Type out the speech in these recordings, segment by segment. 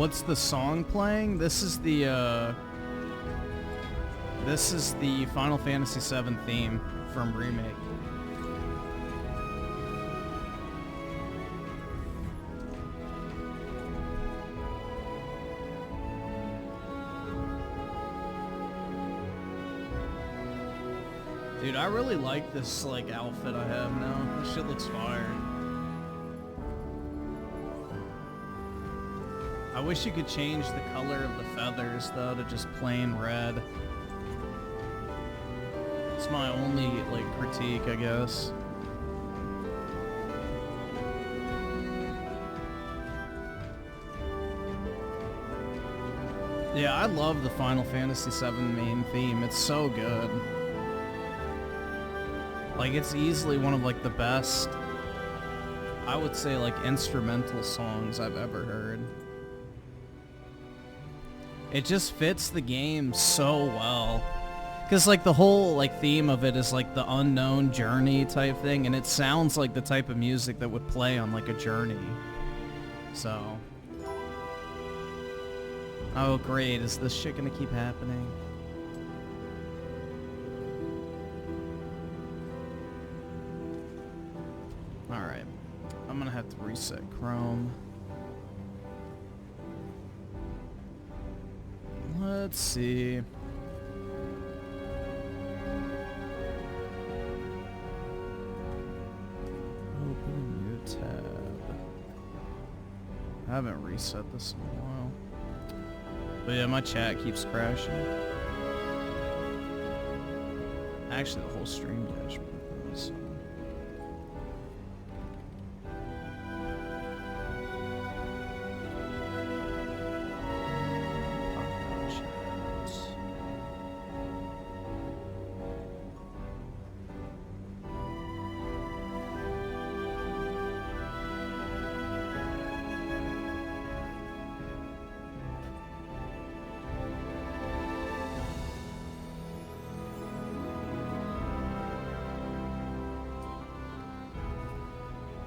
What's the song playing? This is the Final Fantasy VII theme from Remake. Dude, I really like this, like, outfit I have now. This shit looks fire. I wish you could change the color of the feathers, though, to just plain red. It's my only, like, critique, I guess. Yeah, I love the Final Fantasy VII main theme. It's so good. Like, it's easily one of, like, the best, I would say, like, instrumental songs I've ever heard. It just fits the game so well. Because, like, the whole, like, theme of it is, like, the unknown journey type thing, and it sounds like the type of music that would play on, like, a journey. So. Oh, great. Is this shit gonna keep happening? Alright. I'm gonna have to reset Chrome. Let's see. Open a new tab. I haven't reset this in a while. But yeah, my chat keeps crashing. Actually, the whole stream dashboard was.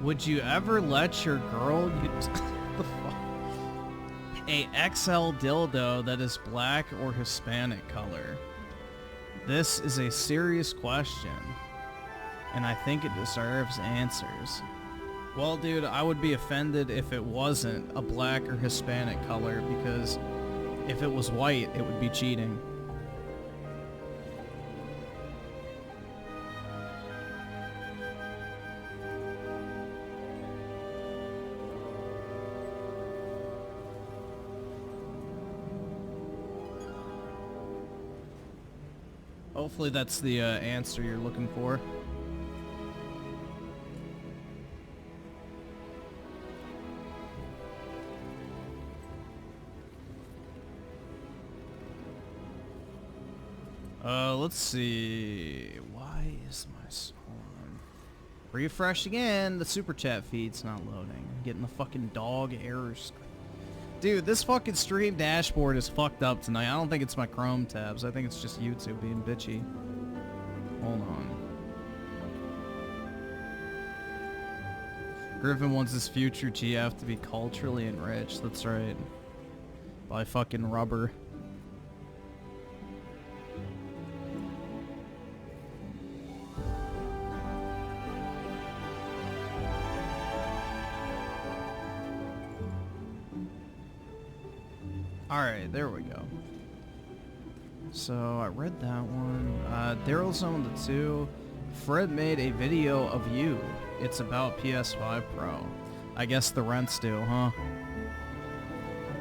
Would you ever let your girl use the fuck? A XL dildo that is black or Hispanic color? This is a serious question, and I think it deserves answers. Well, dude, I would be offended if it wasn't a black or Hispanic color, because if it was white, it would be cheating. Hopefully that's the answer you're looking for. Let's see. Why is my song? Refresh again. The super chat feed's not loading. I'm getting the fucking dog errors. Dude, this fucking stream dashboard is fucked up tonight. I don't think it's my Chrome tabs. I think it's just YouTube being bitchy. Hold on. Griffin wants his future GF to be culturally enriched. That's right. By fucking rubber. Alright, there we go. So, I read that one. Daryl's on the 2. Fred made a video of you. It's about PS5 Pro. I guess the rents do, huh?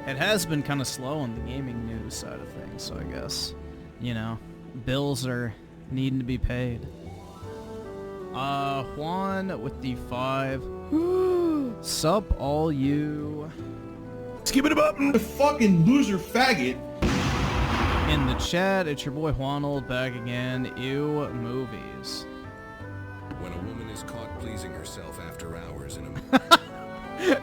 It has been kind of slow on the gaming news side of things, so I guess, you know, bills are needing to be paid. Juan with the 5. Sup all you. Skip it up, the fucking loser faggot. In the chat, it's your boy Juanold back again. Ew movies. When a woman is caught pleasing herself after hours in a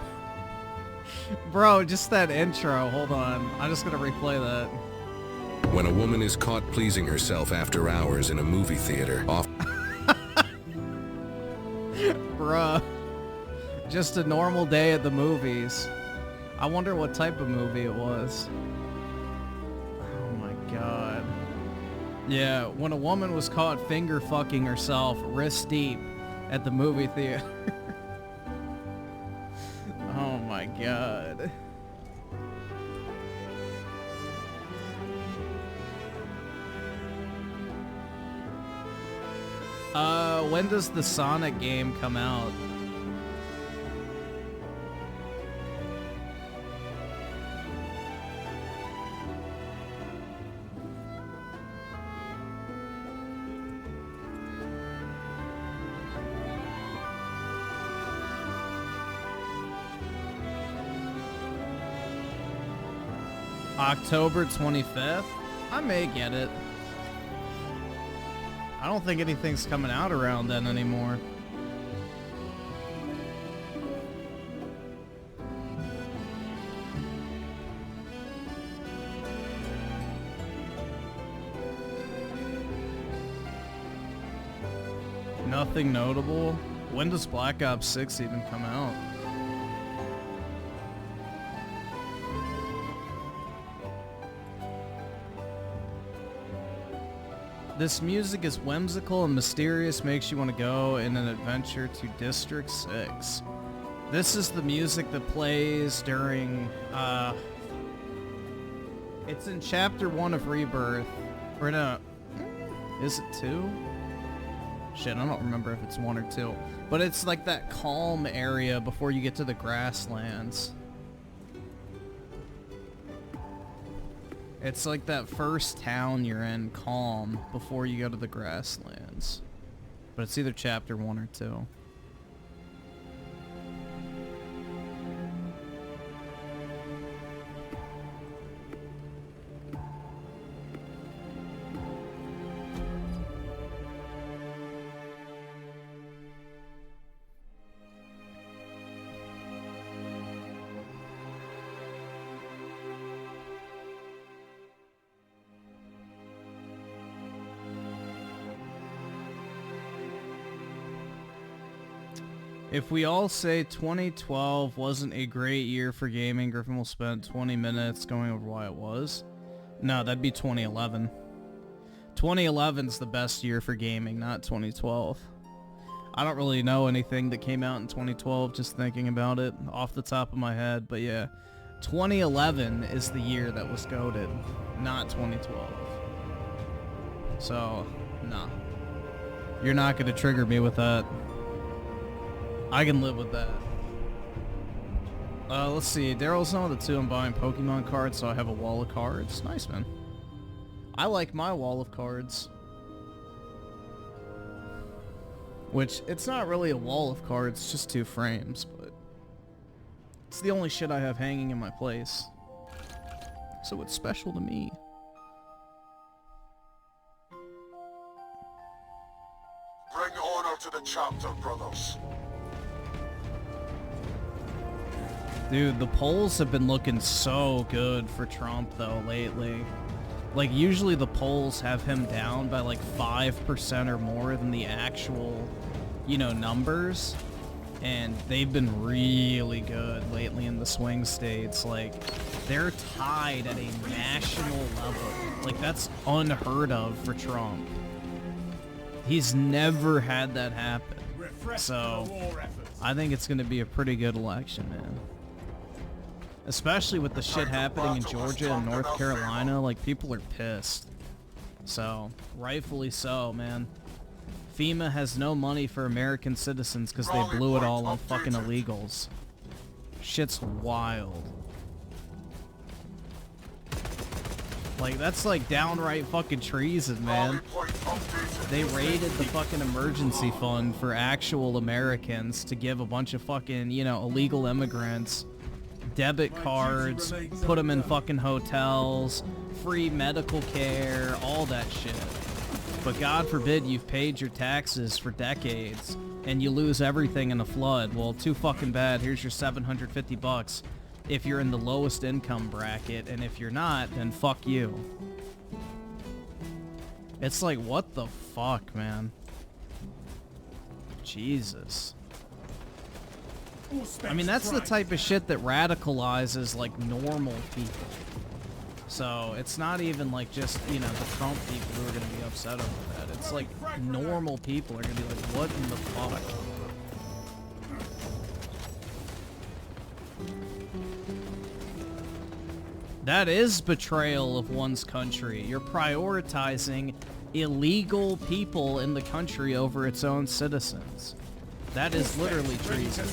Bro, just that intro. Hold on. I'm just gonna replay that. When a woman is caught pleasing herself after hours in a movie theater, off. Bruh. Just a normal day at the movies. I wonder what type of movie it was. Oh my god. Yeah, when a woman was caught finger fucking herself wrist deep at the movie theater. Oh my god. When does the Sonic game come out? October 25th? I may get it. I don't think anything's coming out around then anymore. Nothing notable. When does Black Ops 6 even come out? This music is whimsical and mysterious, makes you want to go in an adventure to District 6. This is the music that plays during, it's in Chapter 1 of Rebirth. Or no, is it 2? Shit, I don't remember if it's 1 or 2. But it's like that calm area before you get to the grasslands. It's like that first town you're in, calm, before you go to the grasslands. But it's either chapter 1 or 2. If we all say 2012 wasn't a great year for gaming, Griffin will spend 20 minutes going over why it was. No, that'd be 2011. 2011's the best year for gaming, not 2012. I don't really know anything that came out in 2012, just thinking about it off the top of my head, but yeah. 2011 is the year that was goated, not 2012. So, nah. You're not gonna trigger me with that. I can live with that. Let's see. Daryl's on the 2. I'm buying Pokemon cards, so I have a wall of cards. Nice, man. I like my wall of cards. Which, it's not really a wall of cards, it's just 2 frames, but it's the only shit I have hanging in my place. So it's special to me. Bring order to the chapter, brothers. Dude, the polls have been looking so good for Trump, though, lately. Like, usually the polls have him down by, like, 5% or more than the actual, you know, numbers. And they've been really good lately in the swing states. Like, they're tied at a national level. Like, that's unheard of for Trump. He's never had that happen. So, I think it's going to be a pretty good election, man. Especially with the shit happening in Georgia and North Carolina, like, people are pissed. So, rightfully so, man. FEMA has no money for American citizens because they blew it all on fucking illegals. Shit's wild. Like, that's like downright fucking treason, man. They raided the fucking emergency fund for actual Americans to give a bunch of fucking, you know, illegal immigrants debit cards, put them in fucking hotels, free medical care, all that shit. But God forbid you've paid your taxes for decades and you lose everything in a flood. Well, too fucking bad. Here's your $750 if you're in the lowest income bracket, and if you're not, then fuck you. It's like, what the fuck, man? Jesus. I mean, that's the type of shit that radicalizes, like, normal people. So, it's not even, like, just, you know, the Trump people who are going to be upset over that. It's, like, normal people are going to be like, what in the fuck? That is betrayal of one's country. You're prioritizing illegal people in the country over its own citizens. That is literally treason.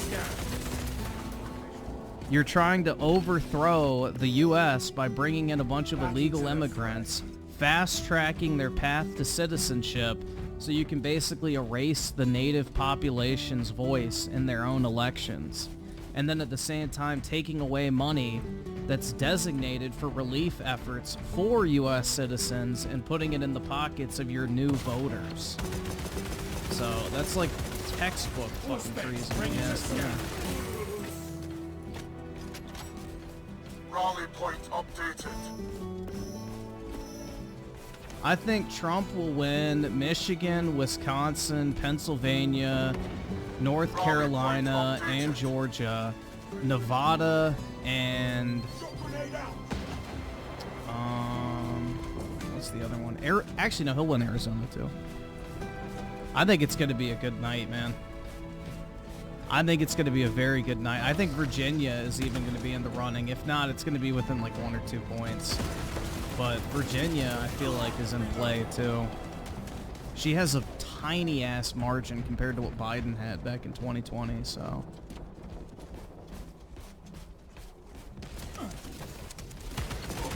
You're trying to overthrow the U.S. by bringing in a bunch of illegal immigrants, fast-tracking their path to citizenship, so you can basically erase the native population's voice in their own elections. And then at the same time taking away money that's designated for relief efforts for U.S. citizens and putting it in the pockets of your new voters. So that's like textbook fucking treason, yes. Rally point updated. I think Trump will win Michigan, Wisconsin, Pennsylvania, North Carolina, and Georgia, Nevada, and what's the other one? Actually, no, he'll win Arizona too. I think it's going to be a good night, man. I think it's going to be a very good night. I think Virginia is even going to be in the running. If not, it's going to be within like 1 or 2 points. But Virginia, I feel like, is in play too. She has a tiny ass margin compared to what Biden had back in 2020, so.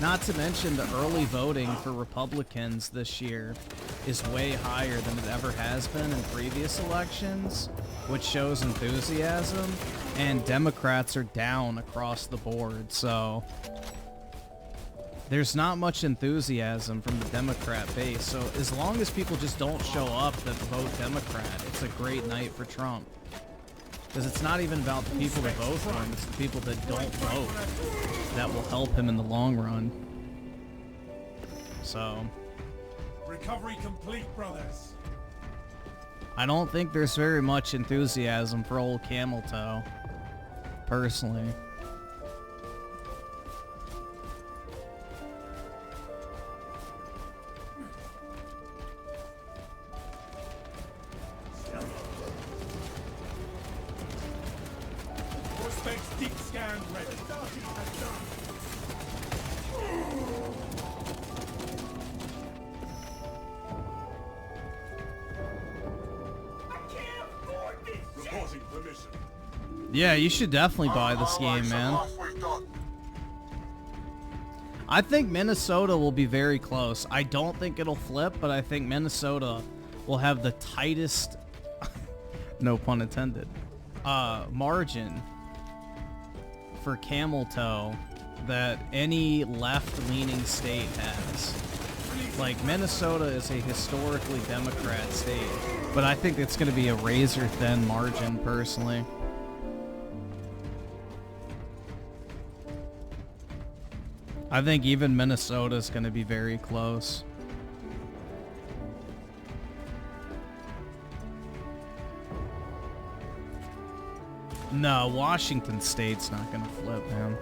Not to mention the early voting for Republicans this year is way higher than it ever has been in previous elections, which shows enthusiasm, and Democrats are down across the board, so there's not much enthusiasm from the Democrat base. So as long as people just don't show up that vote Democrat, it's a great night for Trump. Because it's not even about the people that vote for him, it's the people that don't vote that will help him in the long run. So recovery complete, brothers. I don't think there's very much enthusiasm for old Camel Toe, personally. Deep scan ready. Reporting permission. Yeah, you should definitely buy this game, man. I think Minnesota will be very close. I don't think it'll flip, but I think Minnesota will have the tightest, no pun intended, margin for Camel Toe that any left-leaning state has. Like, Minnesota is a historically Democrat state, but I think it's going to be a razor-thin margin, personally. I think even Minnesota is going to be very close. No, Washington State's not gonna flip, man.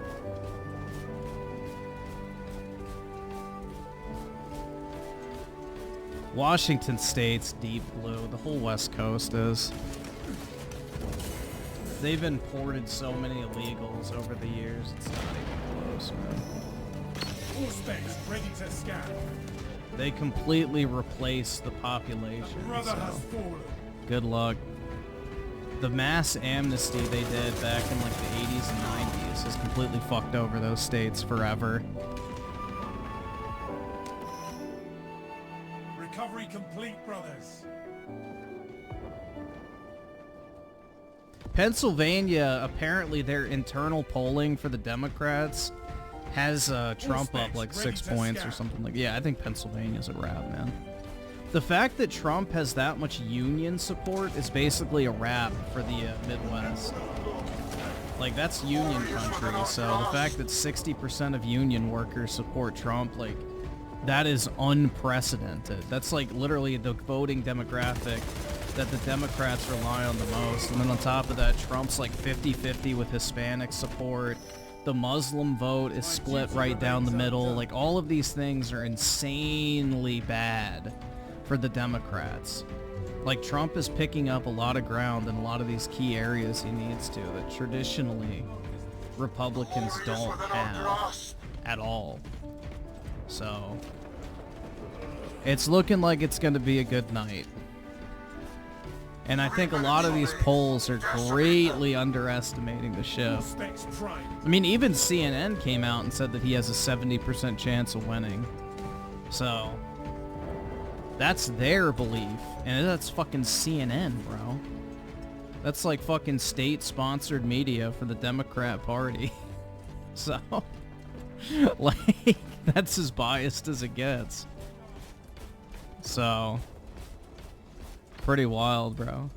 Washington State's deep blue. The whole West Coast is. They've imported so many illegals over the years, it's not even close, man. All specs ready to scan. They completely replaced the population, Brother so has fallen. good luck. The mass amnesty they did back in like the 80s and 90s has completely fucked over those states forever. Recovery complete, brothers. Pennsylvania, apparently their internal polling for the Democrats has Trump up like 6 points or something like that. Yeah, I think Pennsylvania's a wrap, man. The fact that Trump has that much union support is basically a wrap for the Midwest. Like, that's union country, so the fact that 60% of union workers support Trump, like, that is unprecedented. That's like literally the voting demographic that the Democrats rely on the most. And then on top of that, Trump's like 50-50 with Hispanic support. The Muslim vote is split right down the middle. Like, all of these things are insanely bad for the Democrats. Like, Trump is picking up a lot of ground in a lot of these key areas he needs to that traditionally Republicans don't have at all. So, it's looking like it's going to be a good night. And I think a lot of these polls are greatly underestimating the shift. I mean, even CNN came out and said that he has a 70% chance of winning. So, that's their belief. And that's fucking CNN, bro. That's like fucking state-sponsored media for the Democrat Party. So, like, that's as biased as it gets. So, pretty wild, bro.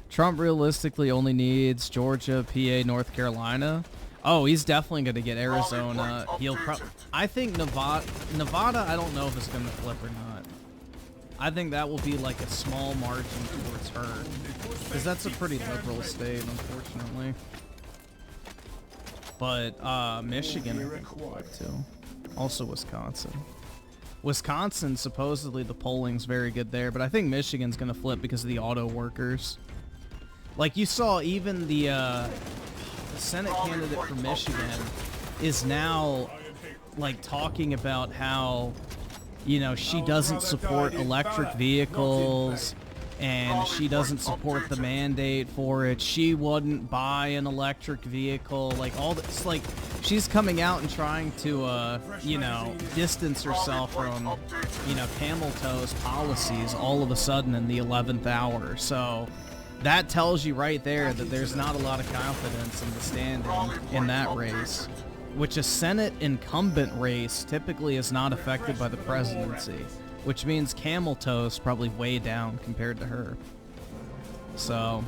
Trump realistically only needs Georgia, PA, North Carolina. Oh, he's definitely going to get Arizona. I think Nevada, I don't know if it's going to flip or not. I think that will be like a small margin towards her. Because that's a pretty liberal state, unfortunately. But Michigan, I think, will flip too. Also Wisconsin. Wisconsin, supposedly the polling's very good there, but I think Michigan's going to flip because of the auto workers. Like, you saw even the Senate candidate for Michigan is now, like, talking about how, you know, she doesn't support electric vehicles and she doesn't support the mandate for it. She wouldn't buy an electric vehicle. Like, all this, like, she's coming out and trying to, you know, distance herself from, you know, camel toes policies all of a sudden in the 11th hour. So that tells you right there that there's not a lot of confidence in the standing in that race, which a Senate incumbent race typically is not affected by the presidency, which means camel toes probably way down compared to her. So,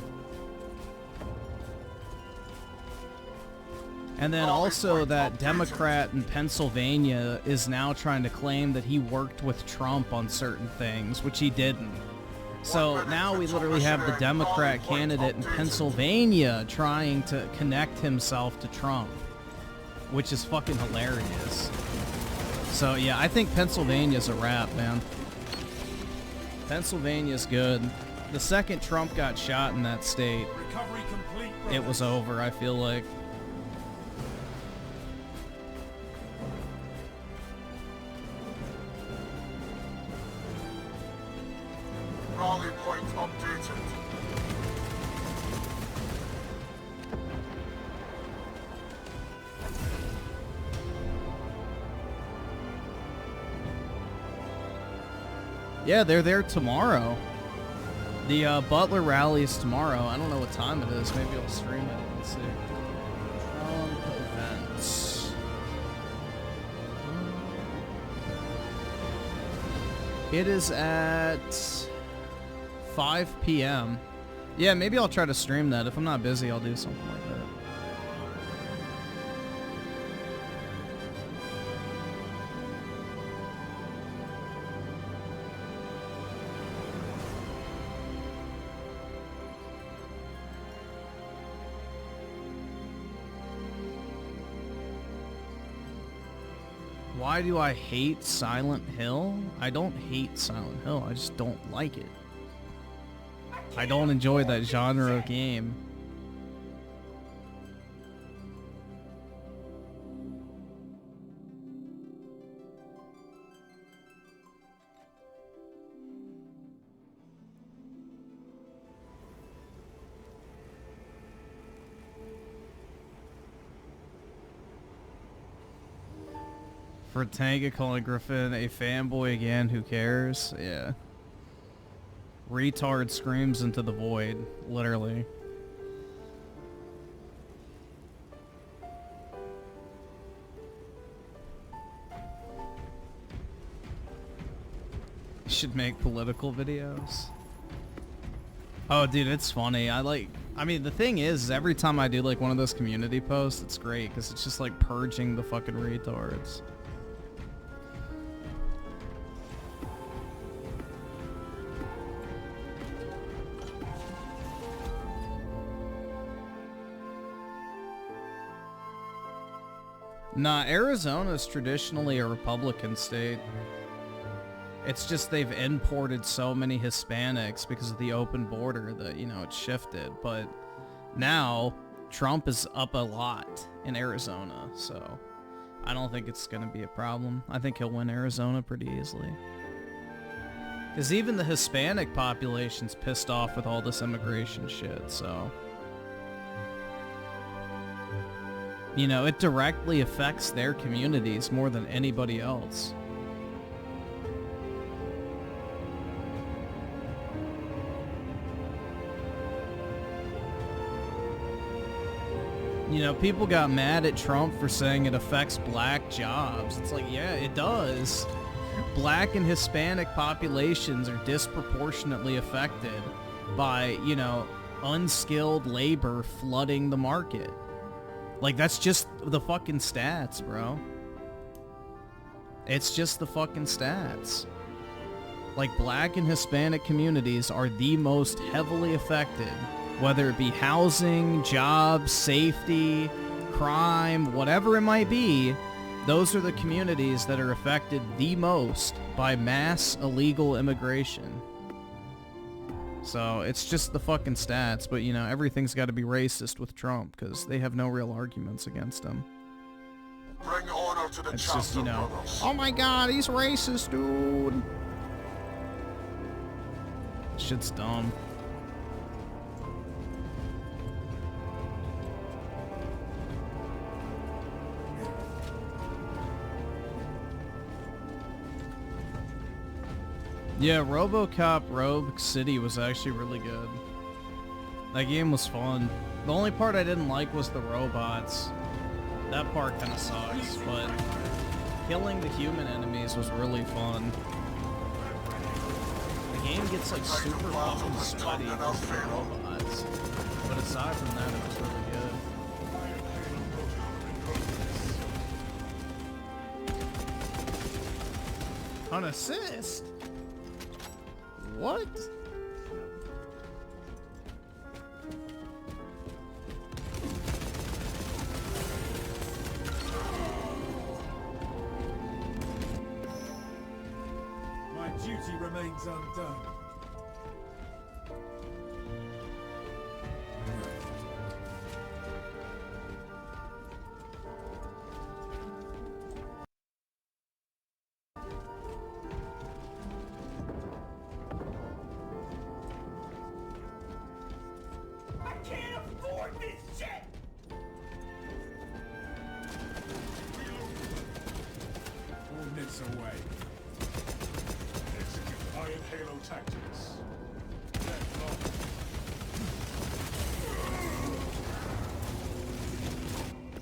and then also that Democrat in Pennsylvania is now trying to claim that he worked with Trump on certain things, which he didn't. So now we literally have the Democrat candidate in Pennsylvania trying to connect himself to Trump, which is fucking hilarious. So yeah, I think Pennsylvania's a wrap, man. Pennsylvania's good. The second Trump got shot in that state, it was over, I feel like. Rally point updated. Yeah, they're there tomorrow. The Butler rally is tomorrow. I don't know what time it is. Maybe I'll stream it. Let's see. Events. It is at 5 p.m. Yeah, maybe I'll try to stream that. If I'm not busy, I'll do something like that. Why do I hate Silent Hill? I don't hate Silent Hill, I just don't like it. I don't enjoy that genre of game. For Tanga calling Griffin a fanboy again, who cares? Yeah. Retard screams into the void, literally. Should make political videos. Oh, dude, it's funny. I mean, the thing is, every time I do like one of those community posts, it's great because it's just like purging the fucking retards. Nah, Arizona's traditionally a Republican state. It's just they've imported so many Hispanics because of the open border that, you know, it's shifted. But now, Trump is up a lot in Arizona, so I don't think it's going to be a problem. I think he'll win Arizona pretty easily. Because even the Hispanic population's pissed off with all this immigration shit, so... You know, it directly affects their communities more than anybody else. You know, people got mad at Trump for saying it affects black jobs. It's like, yeah, it does. Black and Hispanic populations are disproportionately affected by, you know, unskilled labor flooding the market. Like, that's just the fucking stats, bro. It's just the fucking stats. Like, black and Hispanic communities are the most heavily affected, whether it be housing, jobs, safety, crime, whatever it might be. Those are the communities that are affected the most by mass illegal immigration. So it's just the fucking stats, but you know, everything's got to be racist with Trump because they have no real arguments against him. Bring order to the It's chapter, just, you know, brothers. oh my god, he's racist, dude. Shit's dumb. Yeah, RoboCop Rogue City was actually really good. That game was fun. The only part I didn't like was the robots. That part kind of sucks, but killing the human enemies was really fun. The game gets like super hot and sweaty because of the robots. But aside from that, it was really good. An assist? What? My duty remains undone. Away. Execute Iron Halo tactics.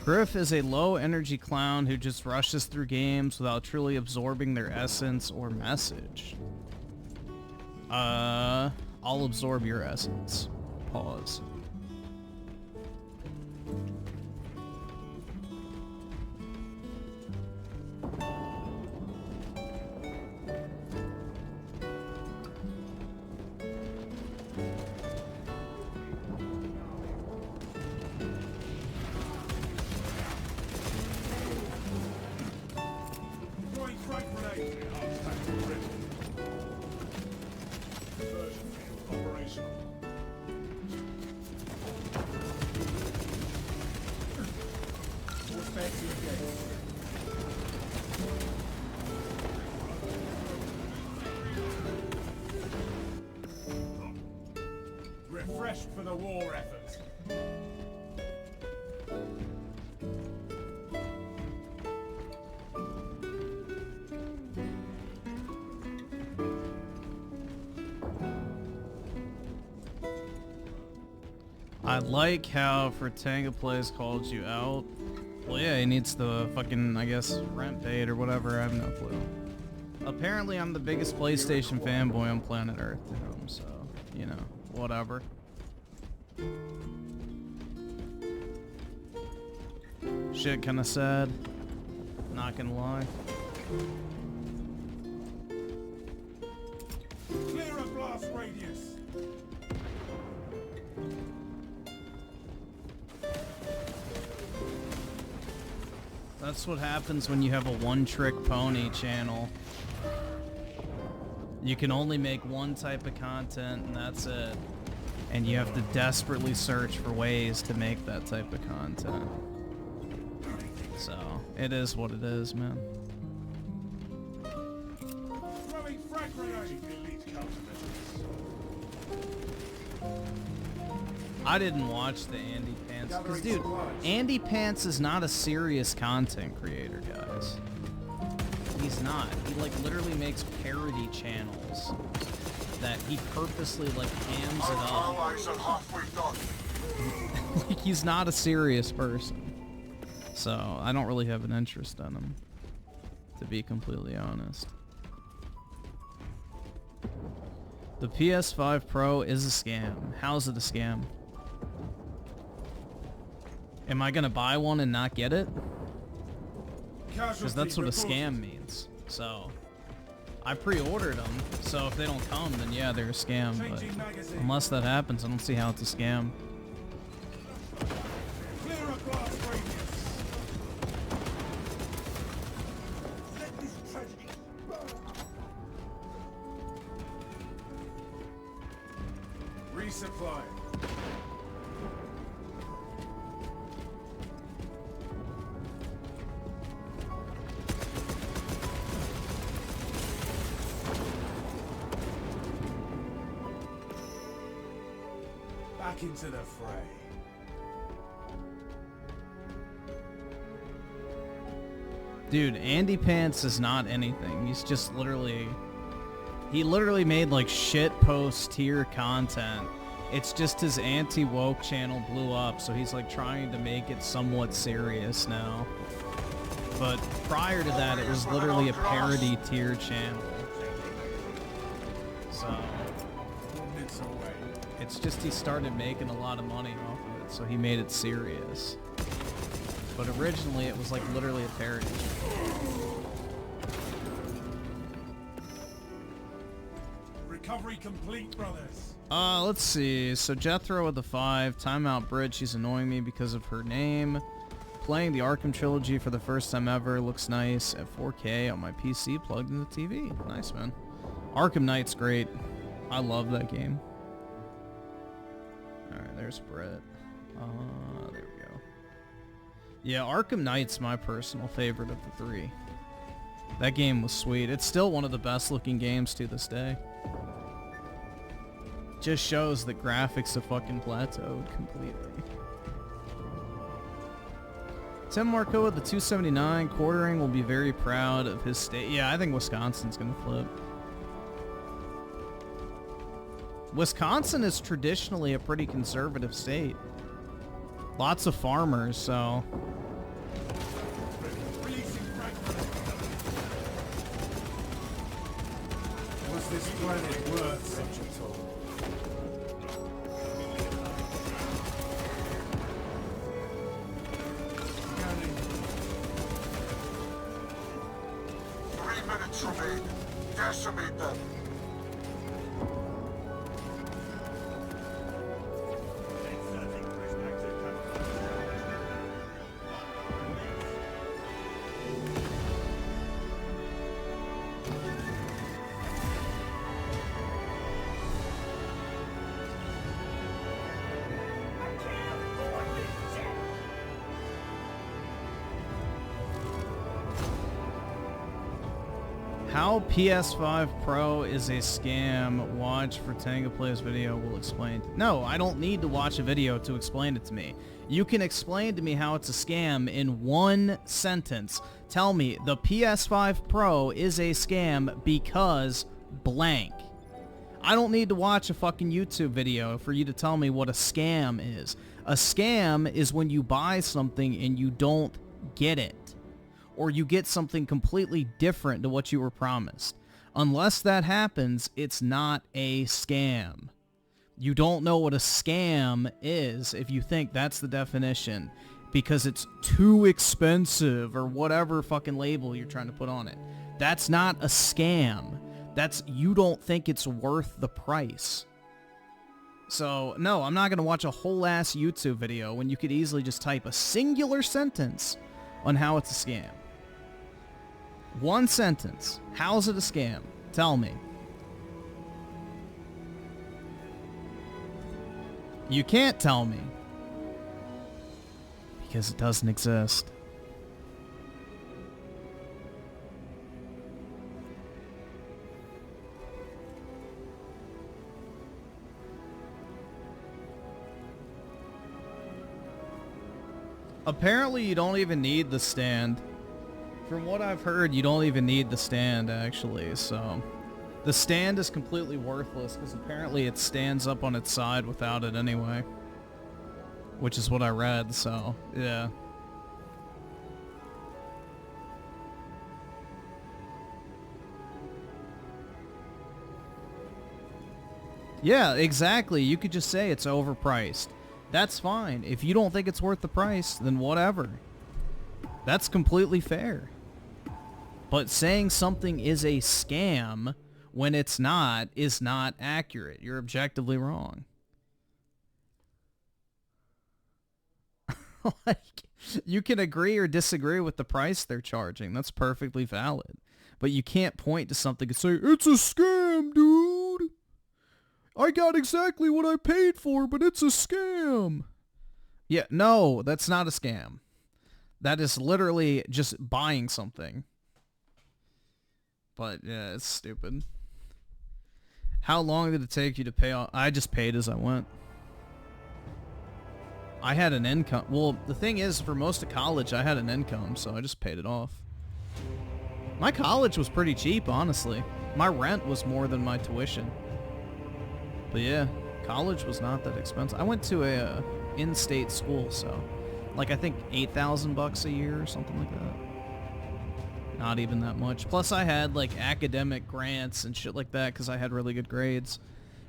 Griff is a low-energy clown who just rushes through games without truly absorbing their essence or message. I'll absorb your essence. Pause. Refreshed for the war effort. I like how Fratanga Plays called you out. Well, yeah, he needs the fucking, I guess, rent paid or whatever. I have no clue. Apparently, I'm the biggest PlayStation fanboy on planet Earth to him, so, you know, whatever. Shit, kinda sad. Not gonna lie. Clear a blast radius. That's what happens when you have a one-trick pony channel. You can only make one type of content, and that's it. And you have to desperately search for ways to make that type of content. So, it is what it is, man. Throwing frag grenade. Elite countermeasures. I didn't watch the Andy Pants, because dude, Andy Pants is not a serious content creator, guys. He's not. He like literally makes parody channels that he purposely like hams it up. Allies are halfway done. Like he's not a serious person. So I don't really have an interest in him, to be completely honest. The PS5 Pro is a scam. How's it a scam? Am I gonna buy one and not get it? Because that's what a scam means. So, I pre-ordered them, so if they don't come, then yeah, they're a scam. But unless that happens, I don't see how it's a scam. Clear a blast radius. Let this tragedy burn. Resupply. Back into the fray. Dude, Andy Pants is not anything. He's just literally... He literally made like shit post tier content. It's just his anti-woke channel blew up, so he's like trying to make it somewhat serious now. But prior to that, it was literally a parody tier channel. So... It's just he started making a lot of money off of it, so he made it serious. But originally it was like literally a parody. Recovery complete, brothers. Let's see. So Jethro with the 5. Timeout Bridge. She's annoying me because of her name. Playing the Arkham trilogy for the first time ever. Looks nice at 4K on my PC plugged in the TV. Nice, man. Arkham Knight's great. I love that game. Alright, there's Brett. There we go. Yeah, Arkham Knight's my personal favorite of the 3. That game was sweet. It's still one of the best looking games to this day. Just shows that graphics have fucking plateaued completely. Tim Marco with the 279 quartering will be very proud of his state. Yeah, I think Wisconsin's gonna flip. Wisconsin is traditionally a pretty conservative state. Lots of farmers, so... Was this planet worth such a toll? Scanning. 3 minutes remain. Decimate them. How PS5 Pro is a scam. Watch for Tango Plays video will explain. No, I don't need to watch a video to explain it to me. You can explain to me how it's a scam in one sentence. Tell me the PS5 Pro is a scam because blank. I don't need to watch a fucking YouTube video for you to tell me what a scam is. A scam is when you buy something and you don't get it. Or you get something completely different to what you were promised. Unless that happens, it's not a scam. You don't know what a scam is if you think that's the definition because it's too expensive or whatever fucking label you're trying to put on it. That's not a scam. That's you don't think it's worth the price. So, no, I'm not going to watch a whole ass YouTube video when you could easily just type a singular sentence on how it's a scam. One sentence. How's it a scam? Tell me. You can't tell me. Because it doesn't exist. Apparently you don't even need the stand. From what I've heard, you don't even need the stand, actually, so... The stand is completely worthless, because apparently it stands up on its side without it anyway. Which is what I read, so, yeah. Yeah, exactly. You could just say it's overpriced. That's fine. If you don't think it's worth the price, then whatever. That's completely fair. But saying something is a scam when it's not is not accurate. You're objectively wrong. Like, you can agree or disagree with the price they're charging. That's perfectly valid. But you can't point to something and say, it's a scam, dude. I got exactly what I paid for, but it's a scam. Yeah, no, that's not a scam. That is literally just buying something. But, yeah, it's stupid. How long did it take you to pay off? I just paid as I went. I had an income. Well, the thing is, for most of college, I had an income, so I just paid it off. My college was pretty cheap, honestly. My rent was more than my tuition. But yeah, college was not that expensive. I went to a in-state school, so like I think $8,000 a year or something like that. Not even that much. Plus I had like academic grants and shit like that because I had really good grades.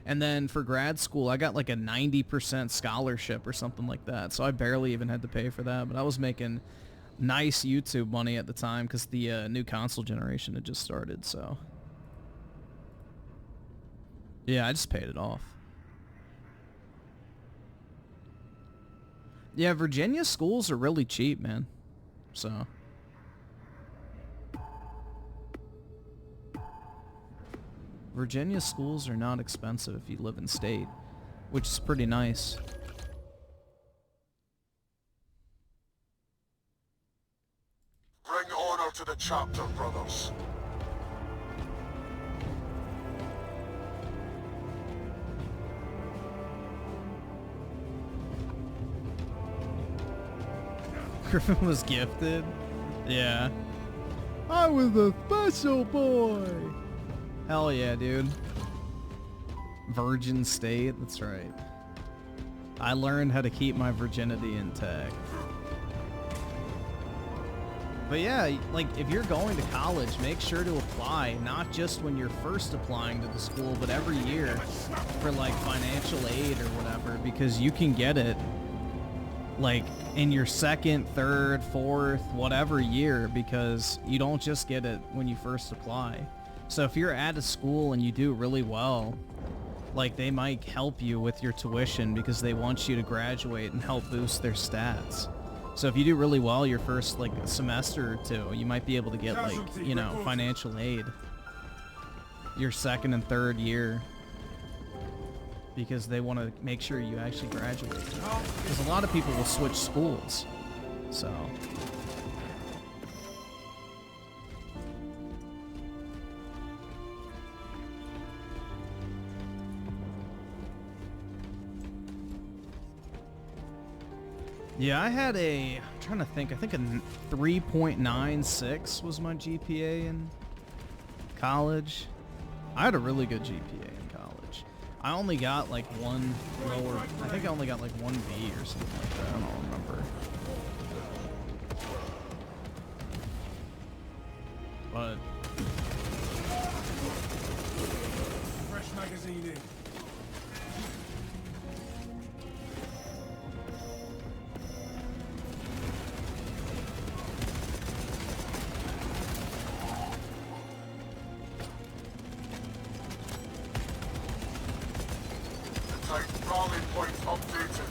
And then for grad school, I got like a 90% scholarship or something like that. So I barely even had to pay for that. But I was making nice YouTube money at the time because the new console generation had just started, so... Yeah, I just paid it off. Yeah, Virginia schools are really cheap, man. So... Virginia schools are not expensive if you live in state, which is pretty nice. Bring honor to the chapter, brothers. Griffin was gifted? Yeah. I was a special boy! Hell yeah, dude. Virgin state, that's right. I learned how to keep my virginity intact. But yeah, like, if you're going to college, make sure to apply, not just when you're first applying to the school, but every year for, like, financial aid or whatever, because you can get it, like, in your second, third, fourth, whatever year, because you don't just get it when you first apply. So if you're at a school and you do really well, like, they might help you with your tuition because they want you to graduate and help boost their stats. So if you do really well your first, like, semester or two, you might be able to get, like, you know, financial aid your second and third year because they want to make sure you actually graduate. Because a lot of people will switch schools, so... Yeah, I had a, I'm trying to think, I think a 3.96 was my GPA in college. I had a really good GPA in college. I only got like one lower, I think I only got like one B or something like that, I don't remember. But... Fresh magazine in. Rally point updated.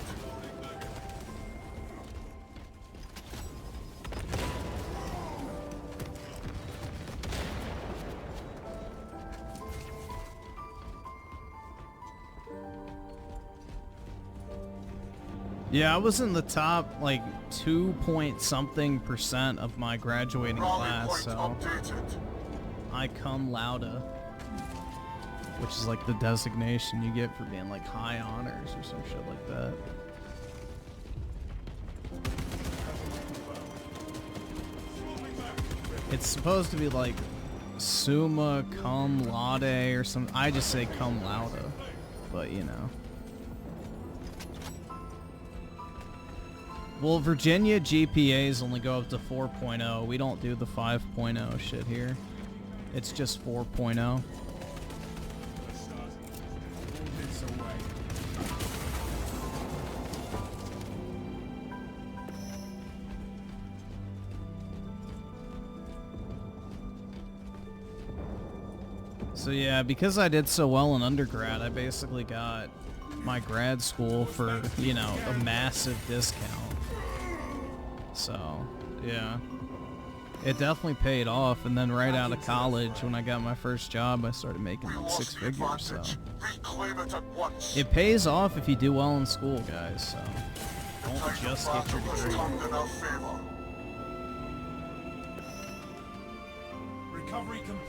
Yeah, I was in the top, like, 2 point something % of my graduating class, so I cum laude, which is like the designation you get for being like high honors or some shit like that. It's supposed to be like summa cum laude or something. I just say cum laude, but you know. Well, Virginia GPAs only go up to 4.0. We don't do the 5.0 shit here. It's just 4.0. So yeah, because I did so well in undergrad, I basically got my grad school for, you know, a massive discount. So, yeah. It definitely paid off, and then right out of college, when I got my first job, I started making like 6 figures, so. It pays off if you do well in school, guys, so. Don't just get your degree.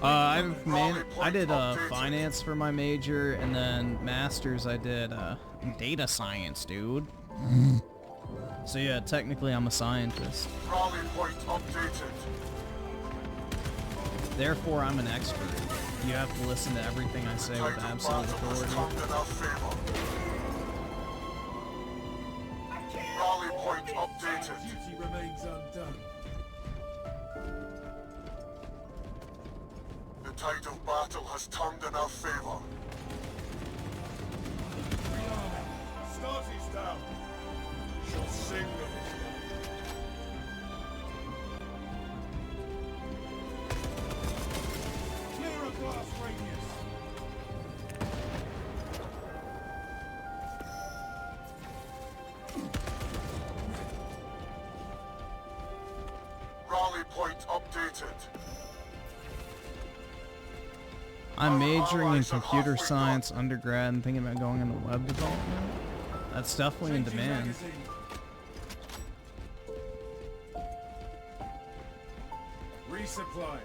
I did finance for my major, and then masters I did data science, dude. So yeah, technically I'm a scientist. Therefore, I'm an expert. You have to listen to everything I say with absolute authority. Rally point updated. Duty remains undone. The tide of battle has turned in our favor. Start is down. Shall sing them. Clear a blast radius. Rally point updated. I'm majoring in computer science undergrad and thinking about going into web development. That's definitely in demand. Resupply.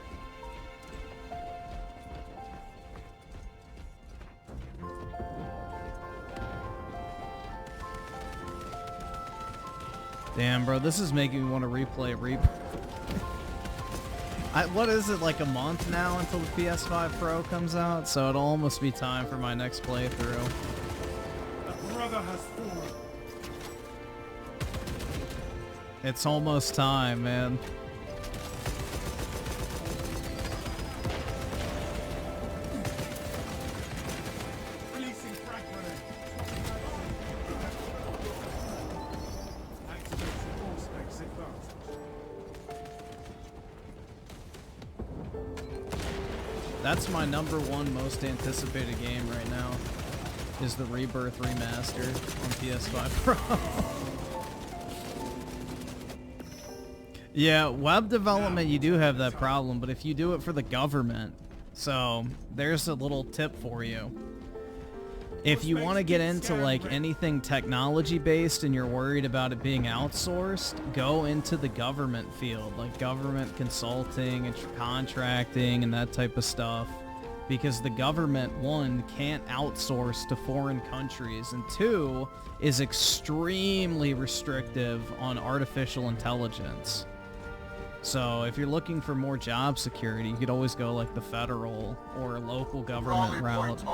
Damn, bro, this is making me want to replay Reaper. What is it, like a month now until the PS5 Pro comes out? So it'll almost be time for my next playthrough. A brother has fallen. It's almost time, man. Releasing frag grenade. Activating all specs advantage. That's my #1 most anticipated game right now, is the Rebirth Remaster on PS5 Pro. Yeah, web development, you do have that problem, but if you do it for the government, so there's a little tip for you. If you want to get into like anything technology based and you're worried about it being outsourced, go into the government field, like government consulting and contracting and that type of stuff. Because the government, 1, can't outsource to foreign countries, and 2, is extremely restrictive on artificial intelligence. So if you're looking for more job security, you could always go like the federal or local government route.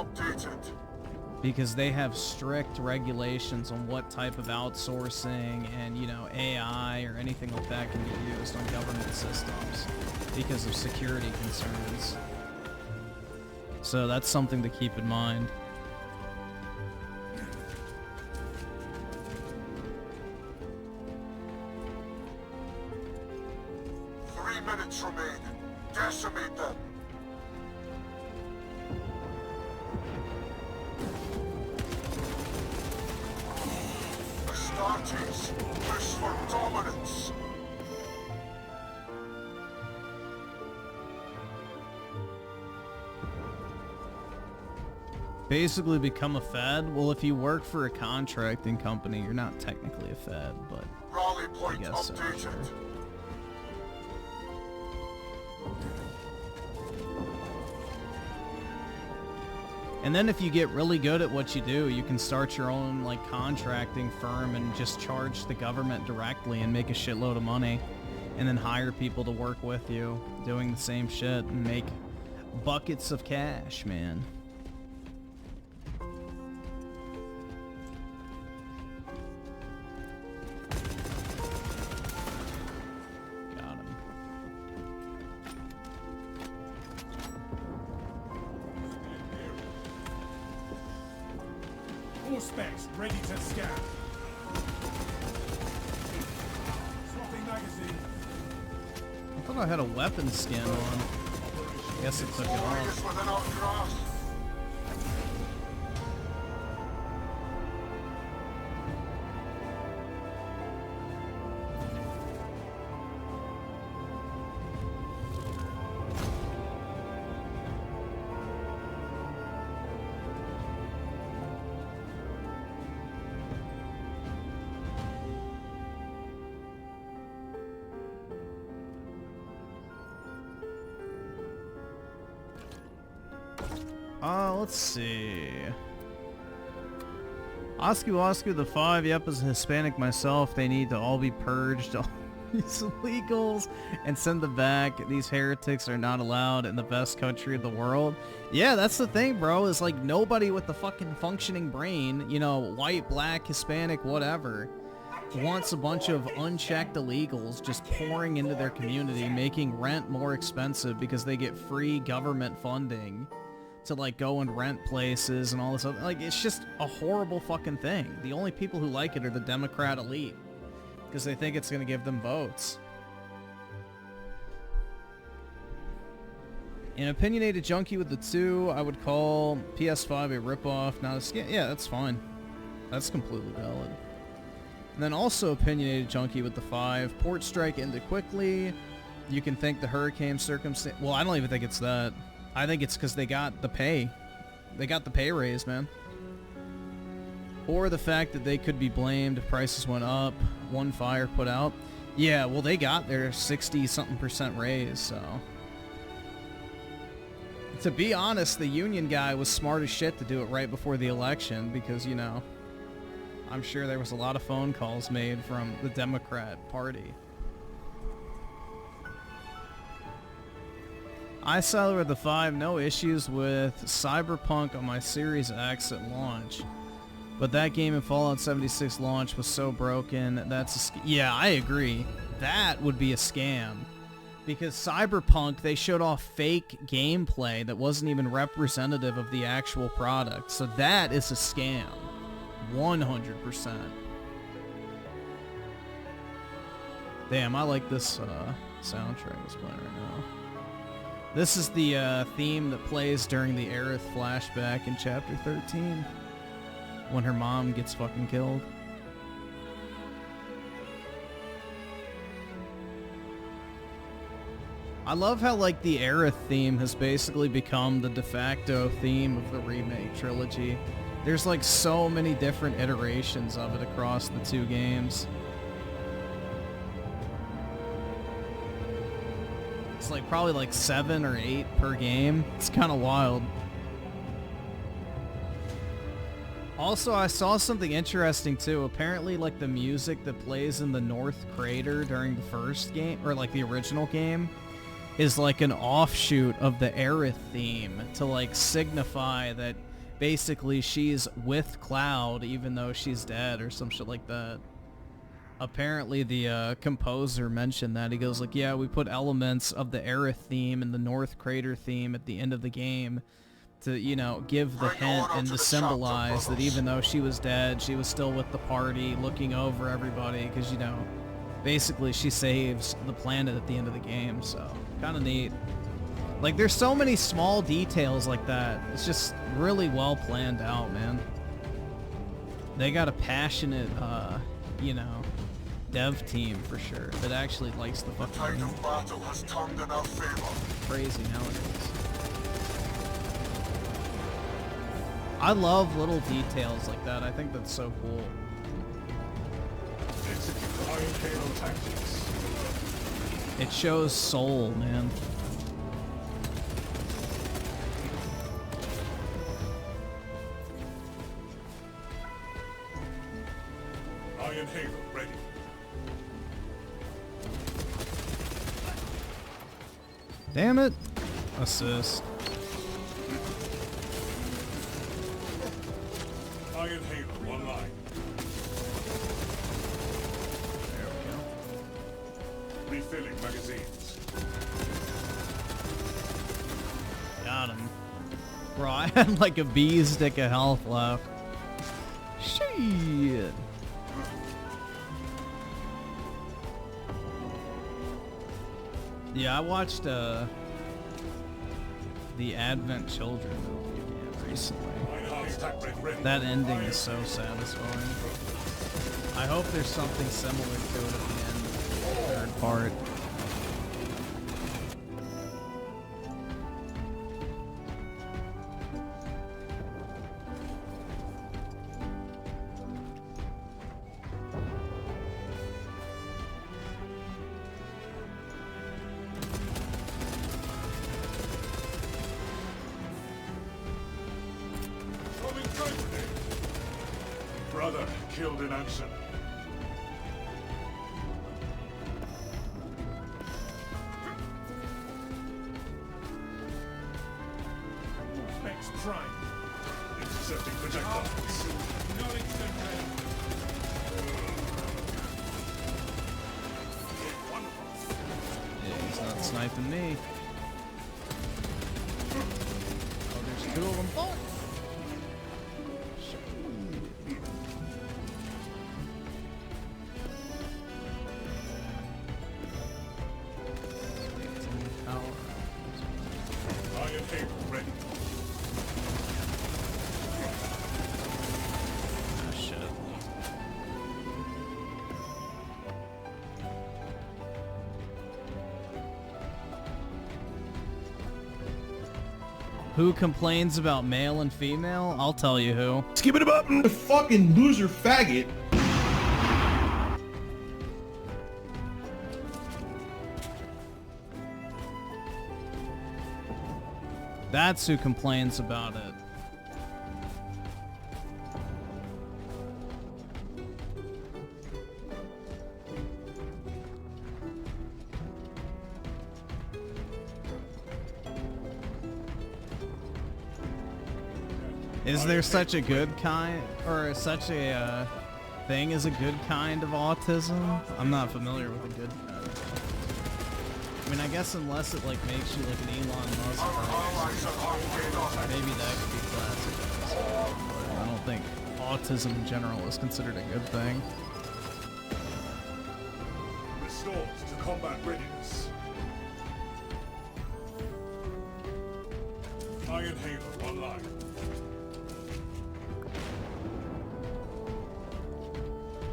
Because they have strict regulations on what type of outsourcing and, you know, AI or anything like that can be used on government systems because of security concerns. So that's something to keep in mind. Minutes remain. Decimate them. Astartes, push for dominance. basically become a Fed. Well, if you work for a contracting company, you're not technically a Fed, but Rally I point guess so, updated. sure. And then if you get really good at what you do, you can start your own like contracting firm and just charge the government directly and make a shitload of money. And then hire people to work with you doing the same shit and make buckets of cash, man. Got him. All specs ready to scan. Swapping magazine. I thought I had a weapon skin on. Guess it took it Warriors off. within our grasp. Let's see. Oscu the 5, yep, as a Hispanic myself, they need to all be purged, all these illegals, and send them back. These heretics are not allowed in the best country of the world. Yeah, that's the thing, bro, is like nobody with the fucking functioning brain, you know, white, black, Hispanic, whatever, wants a bunch of unchecked illegals just pouring into their community, making rent more expensive because they get free government funding to like go and rent places and all this other, like it's just a horrible fucking thing. The only people who like it are the Democrat elite because they think it's gonna give them votes. An opinionated junkie with the 2, I would call PS5 a ripoff, not a scam. Yeah, that's fine. That's completely valid. And then also opinionated junkie with the 5, port strike ended quickly. You can thank the hurricane circumstance. Well, I don't even think it's that. I think it's because they got the pay. They got the pay raise, man. Or the fact that they could be blamed if prices went up, one fire put out. Yeah, well, they got their 60-something% raise, so. To be honest, the union guy was smart as shit to do it right before the election because, you know, I'm sure there was a lot of phone calls made from the Democrat Party. I Salari with the 5, no issues with Cyberpunk on my Series X at launch. But that game in Fallout 76 launch was so broken, that's a yeah, I agree. That would be a scam. Because Cyberpunk, they showed off fake gameplay that wasn't even representative of the actual product. So that is a scam. 100%. Damn, I like this soundtrack that's playing right now. This is the theme that plays during the Aerith flashback in Chapter 13. When her mom gets fucking killed. I love how, like, the Aerith theme has basically become the de facto theme of the remake trilogy. There's, like, so many different iterations of it across the 2 games. It's like probably like 7 or 8 per game. It's kind of wild. Also, I saw something interesting too. Apparently, like the music that plays in the North Crater during the first game, or like the original game, is like an offshoot of the Aerith theme to like signify that basically she's with Cloud even though she's dead or some shit like that. Apparently the composer mentioned that. He goes like, yeah, we put elements of the Aerith theme and the North Crater theme at the end of the game to, you know, give the hint and to symbolize that even though she was dead, she was still with the party, looking over everybody, because, you know, basically she saves the planet at the end of the game, so kind of neat. Like, there's so many small details like that. It's just really well planned out, man. They got a passionate, you know, dev team for sure that actually likes the fucking Tide of battle has turned in our favor. crazy nowadays. I love little details like that. I think that's so cool. Execute Iron Halo tactics. It shows soul, man. Iron Halo ready. Damn it. Assist. Iron Halo online. There we go. Refilling magazines. Got him. Bro, I had like a bee stick of health left. Shit. Yeah, I watched the Advent Children movie again recently. Enhanced tech ready. That ending is so satisfying. I hope there's something similar to it at the end of the third part. Throwing frag grenade. Brother killed in action. Specs prime. Intercepting projectiles. No extend range. Yeah, he's not sniping me. Oh, there's two of them. Oh! Iron Halo ready. Ah, shit. Who complains about male and female? I'll tell you who. Skip it up, fucking loser faggot. That's who complains about it. Is there such a good kind, or such a thing as a good kind of autism? I'm not familiar with a good kind. I mean, I guess unless it like makes you like an Elon Musk person, maybe that could be classic. But I don't think autism in general is considered a good thing. Restored to combat readiness. Iron Halo online.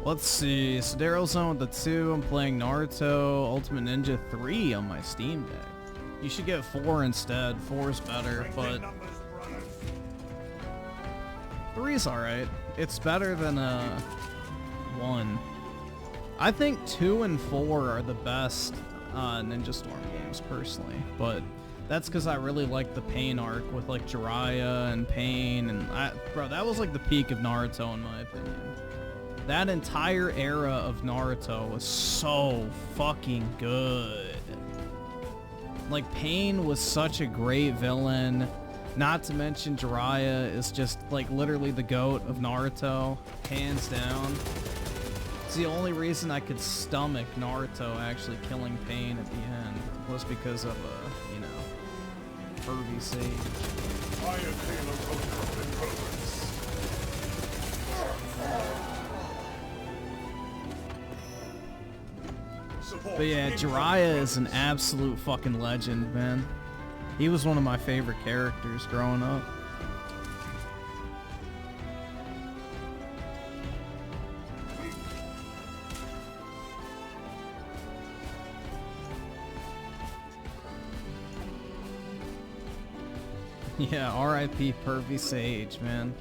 Let's see, Sidereal Zone with the 2, I'm playing Naruto Ultimate Ninja 3 on my Steam Deck. You should get 4 instead, 4 is better, but 3 is alright. It's better than 1. I think 2 and 4 are the best Ninja Storm games, personally, but that's because I really like the Pain arc with like Jiraiya and Pain, and bro, that was like the peak of Naruto in my opinion. That entire era of Naruto was so fucking good. Like, Pain was such a great villain. Not to mention Jiraiya is just, like, literally the GOAT of Naruto. Hands down. It's the only reason I could stomach Naruto actually killing Pain at the end. Was because of, you know, pervy sage. Iron Halo protocol in progress. But yeah, Jiraiya is an absolute fucking legend, man. He was one of my favorite characters growing up. Yeah, R.I.P. Pervy Sage, man.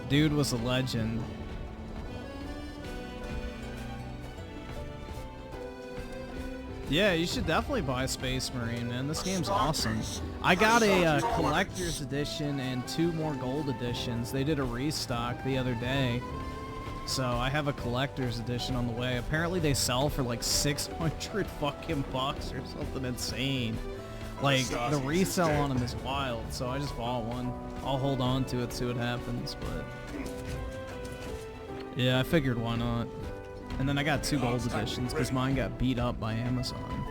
Dude was a legend. Yeah, you should definitely buy Space Marine, man. This game's awesome. I got a collector's edition and 2 more gold editions. They did a restock the other day. So I have a collector's edition on the way. Apparently they sell for like 600 fucking bucks or something insane. Like, the resale on them is wild, so I just bought one. I'll hold on to it, see what happens, but... Yeah, I figured why not. And then I got 2 gold editions, because mine got beat up by Amazon.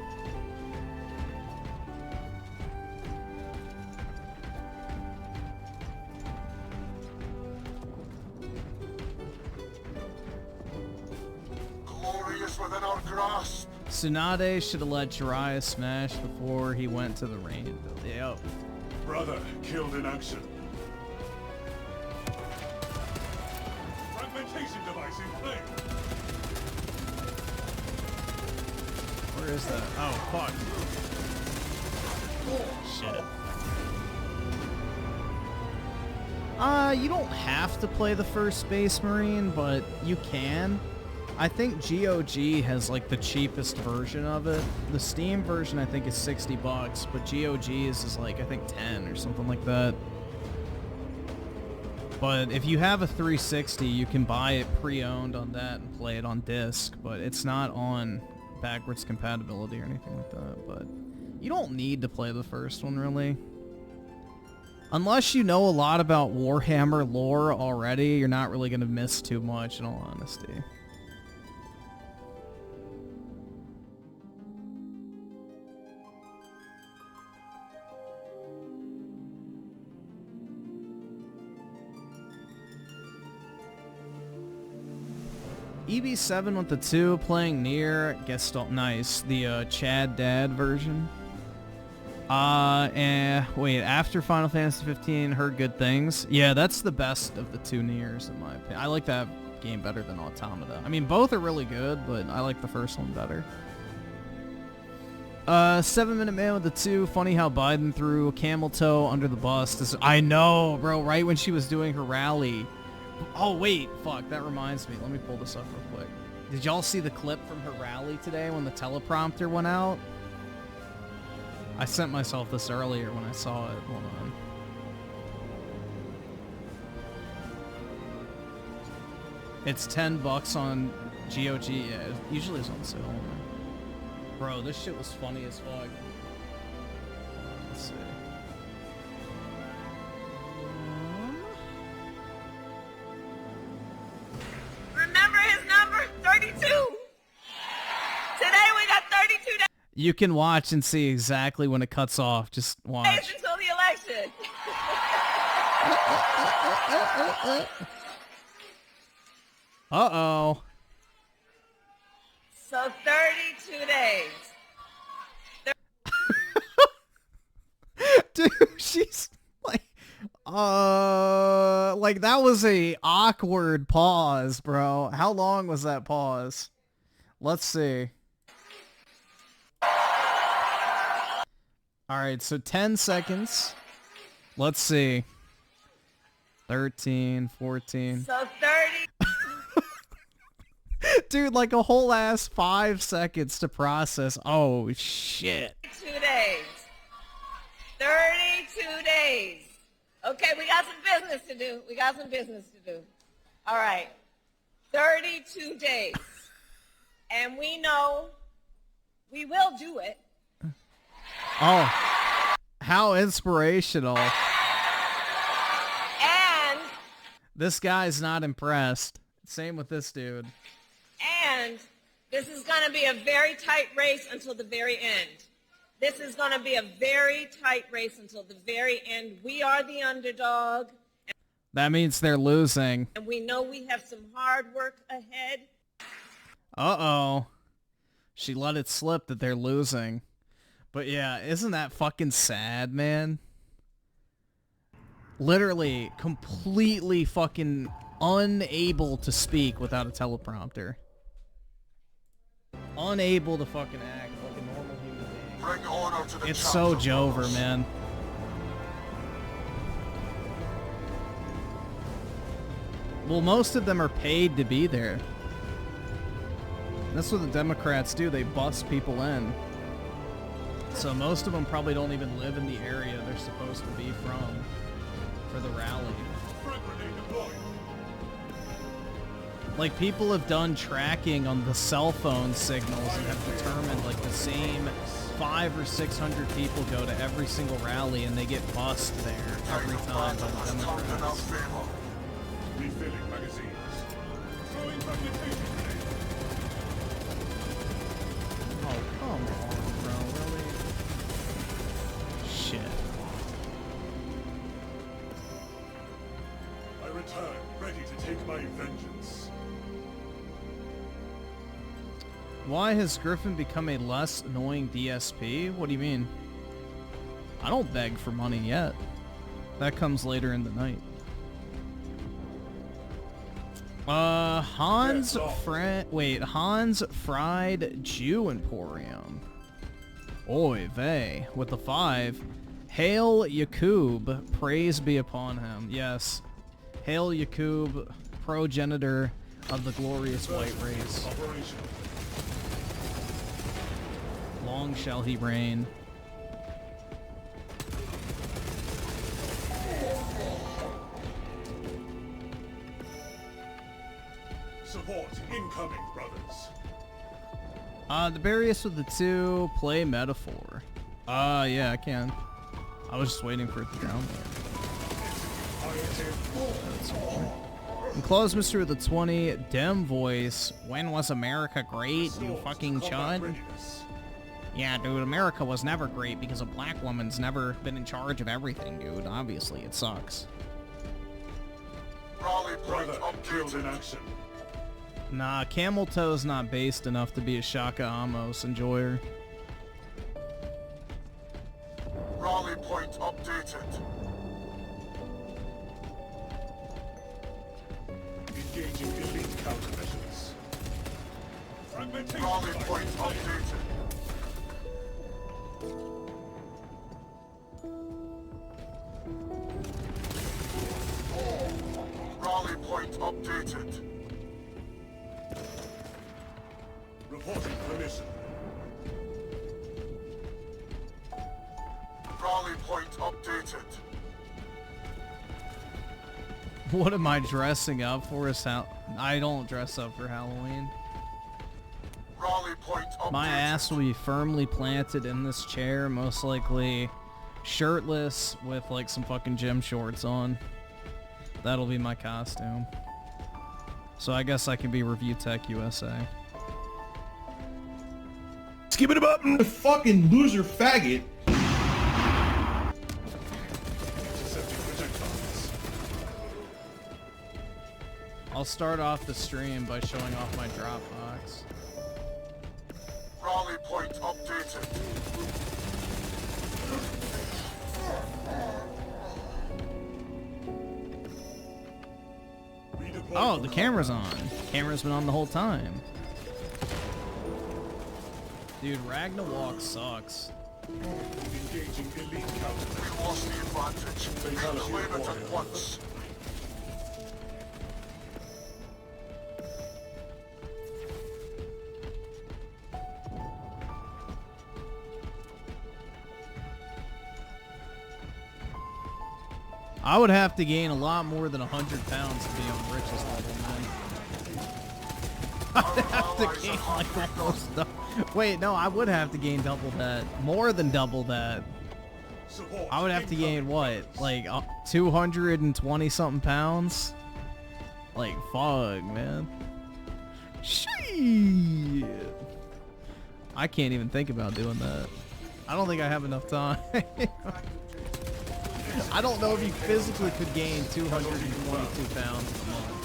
Glorious within our grasp. Tsunade should have let Jiraiya smash before he went to the rain. Yep. Brother killed in action. Fragmentation device in play. Where is that? Oh, fuck. Shit. You don't have to play the first Space Marine, but you can. I think GOG has like the cheapest version of it. The Steam version I think is 60 bucks, but GOG's is like I think 10 or something like that. But if you have a 360, you can buy it pre-owned on that and play it on disc, but it's not on backwards compatibility or anything like that. But you don't need to play the first one really. Unless you know a lot about Warhammer lore already, you're not really going to miss too much in all honesty. EB7 with the 2, playing near, guest nice, the Chad Dad version. Wait, after Final Fantasy 15, heard good things. Yeah, that's the best of the 2 Niers in my opinion. I like that game better than Automata. I mean, both are really good, but I like the first one better. 7 Minute Man with the 2, funny how Biden threw camel toe under the bus. I know, bro, right when she was doing her rally. Oh, wait, fuck, that reminds me. Let me pull this up real quick. Did y'all see the clip from her rally today when the teleprompter went out? I sent myself this earlier when I saw it. Hold on. It's $10 on GOG. Yeah, it usually is on sale. Bro, this shit was funny as fuck. Let's see. Remember his number? 32. Today we got 32 days You can watch and see exactly when it cuts off. Just watch. until the election. Uh-oh. So 32 days. Dude, she's like that was a awkward pause, bro. How long was that pause? Let's see. All right, so 10 seconds. Let's see. 13, 14. So 30. Dude, like a whole ass 5 seconds to process. Oh, shit. 32 days. 32 days. Okay, we got some business to do. We got some business to do. All right. 32 days. And we know we will do it. Oh, how inspirational. And This guy's not impressed. Same with this dude. this is going to be a very tight race until the very end. This is going to be a very tight race until the very end. We are the underdog. That means they're losing. And we know we have some hard work ahead. Uh-oh. She let it slip that they're losing. But yeah, isn't that fucking sad, man? Literally, completely fucking unable to speak without a teleprompter. Unable to fucking act like a normal human being. Bring honor to the It's so chapter, Jover, brothers. man. Well, most of them are paid to be there. That's what the Democrats do. They bust people in. So most of them probably don't even live in the area they're supposed to be from for the rally. Like, people have done tracking on the cell phone signals and have determined, like, the same 500 or 600 people go to every single rally and they get bussed there every time by the Democrats. Refilling magazines. Throwing magnetation grenade. Oh, come on, bro, really? Shit. I return, ready to take my vengeance. Why has Griffin become a less annoying DSP? What do you mean? I don't beg for money yet. That comes later in the night. Hans Fried Jew Emporium. Oy vey, with the 5. Hail Yakub, praise be upon him. Yes. Hail Yakub, progenitor of the glorious white race. Long shall he reign. Support incoming, brothers. The Barrius with the 2, play metaphor. Yeah, I can. I was just waiting for it to download. And close Mr. with the 20, Dem voice. When was America great, you fucking chud? Yeah, dude, America was never great because a black woman's never been in charge of everything, dude. Obviously, it sucks. Raleigh point Brother killed in action. Nah, Camel Toe's not based enough to be a Shaka Amos enjoyer. Raleigh point updated. Engaging elite countermeasures. Fragmentation. Raleigh point updated. Raleigh point updated. Reporting permission. Raleigh point updated. What am I dressing up for? I don't dress up for Halloween. Raleigh point updated. My ass will be firmly planted in this chair, most likely shirtless with like some fucking gym shorts on. That'll be my costume. So I guess I can be Review Tech USA. Skip it up, fucking loser faggot. Intercepting projectiles. I'll start off the stream by showing off my Dropbox. Raleigh point updated. Redeploy Oh, for the camera's on. Camera's been on the whole time. Dude, Ragnarok sucks. engaging elite countermeasures. We lost the advantage. Reclaim it at once. I would have to gain a lot more than 100 pounds to be on Rich's level, man. I'd have to gain like almost wait, no, I would have to gain double that. More than double that. Support I would have to gain incoming what? Like 220 something pounds? Like, fuck, man. Shit. I can't even think about doing that. I don't think I have enough time. I don't know if you physically could gain 222 pounds a month.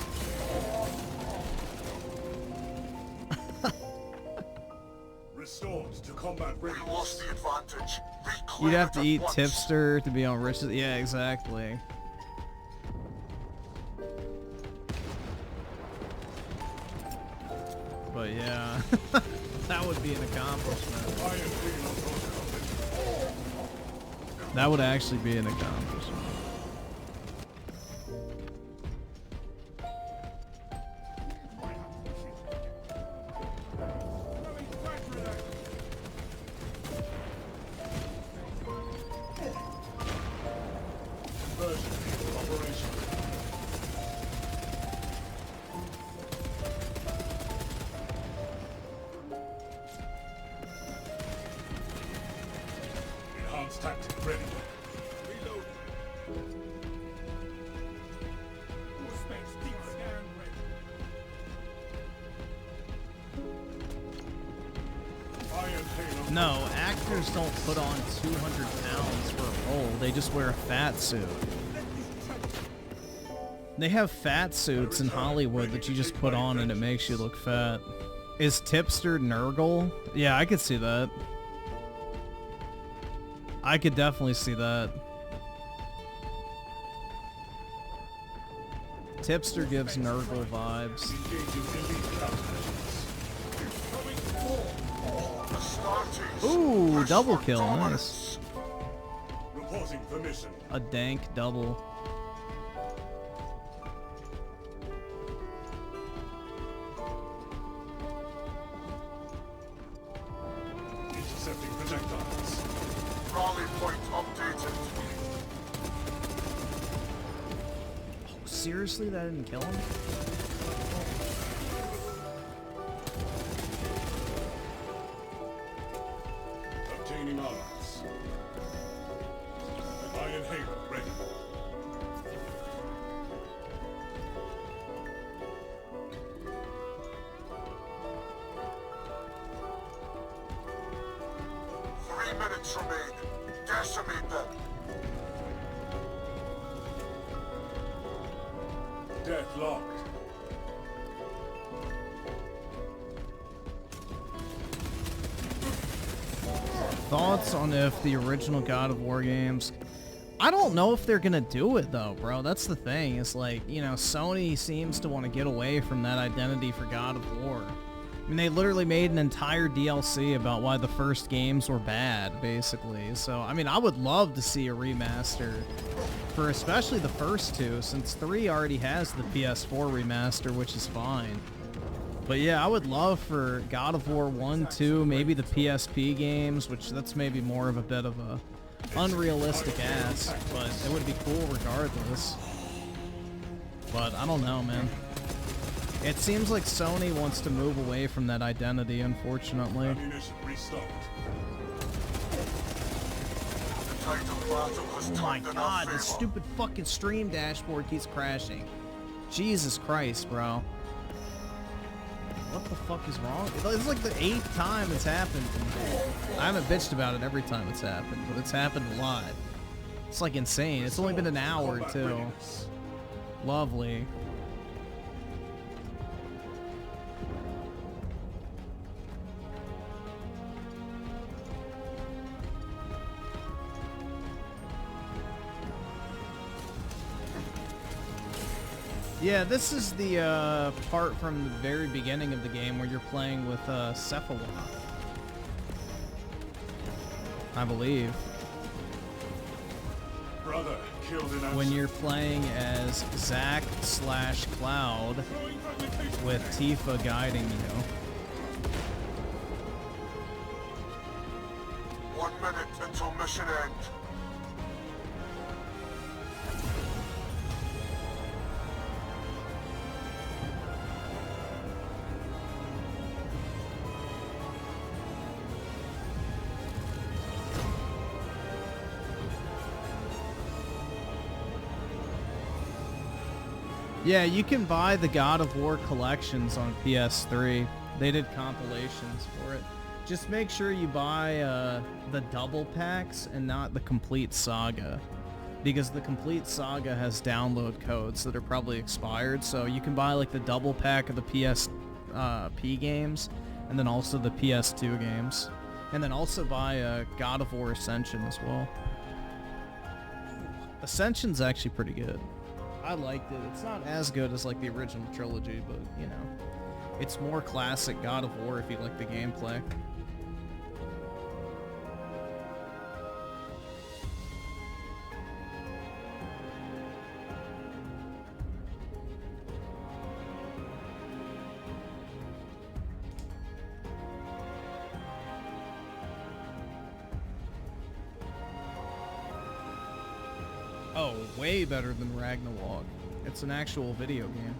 Restored to combat We readiness. lost the advantage. Reclaim You'd have it to at eat once. tipster to be on Rich's. Yeah, exactly. But yeah, that would be an accomplishment. That would actually be an accomplishment. No, actors don't put on 200 pounds for a role. They just wear a fat suit. They have fat suits in Hollywood that you just put on and it makes you look fat. Is Tipster Nurgle? Yeah, I could see that. I could definitely see that. Tipster gives Nurgle vibes. Ooh, double kill, nice. Reporting for mission. A dank double. Intercepting projectiles. Rally point updated. Oh, seriously, that didn't kill him? Obtaining arms. My inhaler ready. Minutes remain. Decimate them. Death locked. Thoughts on if the original God of War games... I don't know if they're gonna do it though, bro. That's the thing. It's like, you know, Sony seems to want to get away from that identity for God of War. I mean, they literally made an entire DLC about why the first games were bad, basically. So, I mean, I would love to see a remaster for especially the first two, since 3 already has the PS4 remaster, which is fine. But yeah, I would love for God of War 1, 2, maybe the PSP games, which that's maybe more of a bit of a unrealistic ask, but it would be cool regardless. But I don't know, man. It seems like Sony wants to move away from that identity, unfortunately. Ammunition restocked. Oh my god, this stupid fucking stream dashboard keeps crashing. Jesus Christ, bro. What the fuck is wrong? It's like the 8th time it's happened. I haven't bitched about it every time it's happened, but it's happened a lot. It's like insane. It's only been an hour, too. Lovely. Yeah, this is the part from the very beginning of the game where you're playing with Cephala, I believe. Brother killed in action. When you're playing as Zack/Cloud with Tifa guiding you. 1 minute until mission end. Yeah, you can buy the God of War collections on PS3. They did compilations for it. Just make sure you buy the double packs and not the complete saga, because the complete saga has download codes that are probably expired. So you can buy like the double pack of the PSP games, and then also the PS2 games, and then also buy God of War Ascension as well. Ascension's actually pretty good. I liked it. It's not as good as like the original trilogy, but you know, it's more classic God of War if you like the gameplay. Oh, way better than Ragnarok. It's an actual video game.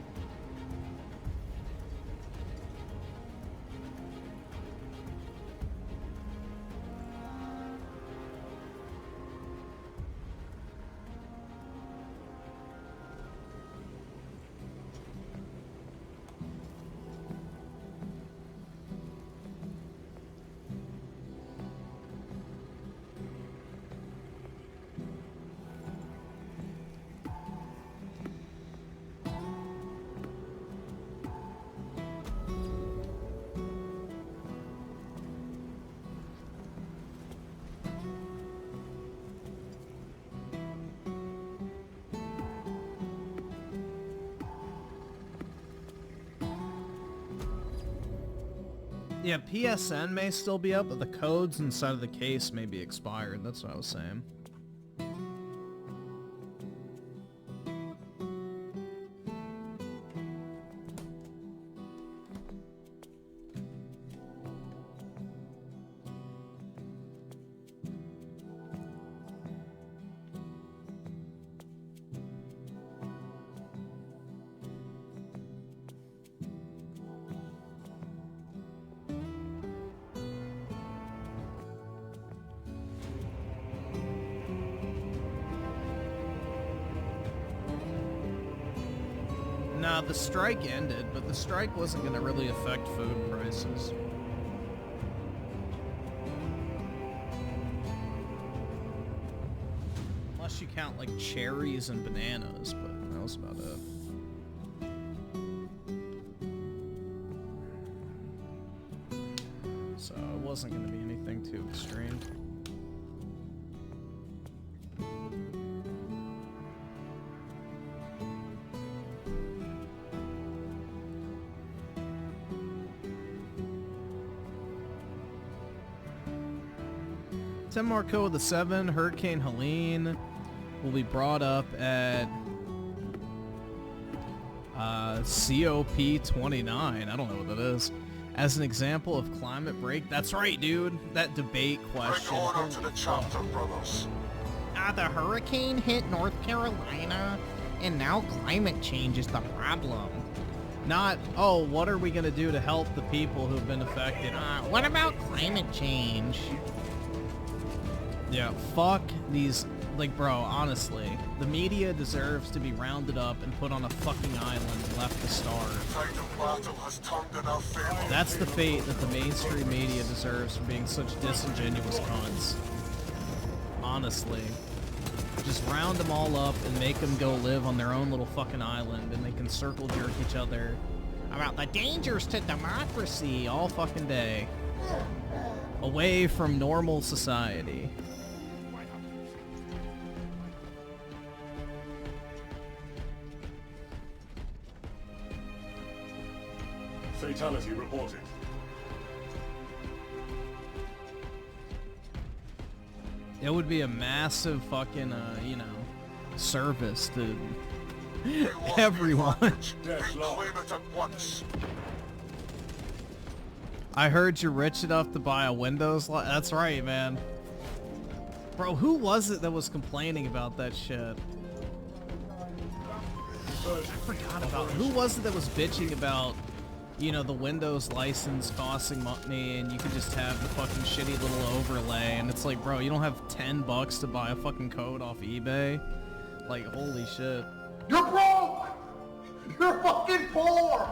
Yeah, PSN may still be up, but the codes inside of the case may be expired. That's what I was saying. Nah, the strike ended, but the strike wasn't going to really affect food prices. Unless you count, like, cherries and bananas, but that was about it. So it wasn't going to be anything too extreme. Tim Marco with the 7, Hurricane Helene will be brought up at COP29. I don't know what that is. As an example of climate break. That's right, dude. That debate question. Bring order to the chapter, brothers. The hurricane hit North Carolina, and now climate change is the problem. Not, oh, what are we going to do to help the people who've been affected? What about climate change? Yeah, fuck these, like, bro, honestly, the media deserves to be rounded up and put on a fucking island and left to starve. That's the fate that the mainstream media deserves for being such disingenuous cunts. Honestly. Just round them all up and make them go live on their own little fucking island, and they can circle jerk each other about the dangers to democracy all fucking day. Away from normal society. Fatality reported. It would be a massive fucking, you know, service to everyone. I heard you're rich enough to buy a Windows. That's right, man. Bro, who was it that was complaining about that shit? I forgot about it. Who was it that was bitching about, you know, the Windows license costing money and you could just have the fucking shitty little overlay, and it's like, bro, you don't have $10 to buy a fucking code off eBay? Like, holy shit. You're broke! You're fucking poor!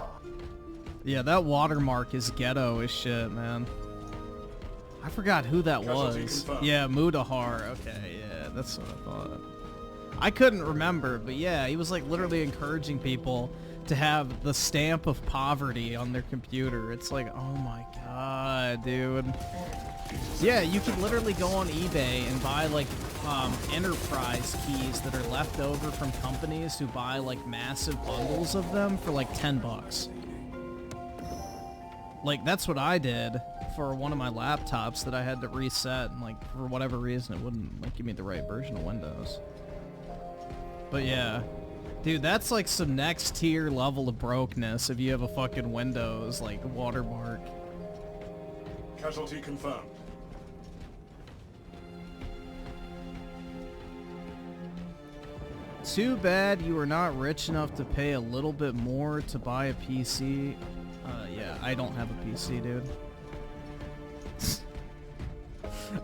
Yeah, that watermark is ghetto as shit, man. I forgot who that was. Yeah, Mudahar. Okay, yeah, that's what I thought. I couldn't remember, but yeah, he was like literally encouraging people to have the stamp of poverty on their computer. It's like, oh my god, dude. Yeah, you can literally go on eBay and buy like enterprise keys that are left over from companies who buy like massive bundles of them for like $10. Like, that's what I did for one of my laptops that I had to reset, and like for whatever reason it wouldn't like give me the right version of Windows. But yeah. Dude, that's like some next tier level of brokeness if you have a fucking Windows, like, watermark. Casualty confirmed. Too bad you are not rich enough to pay a little bit more to buy a PC. Yeah, I don't have a PC, dude.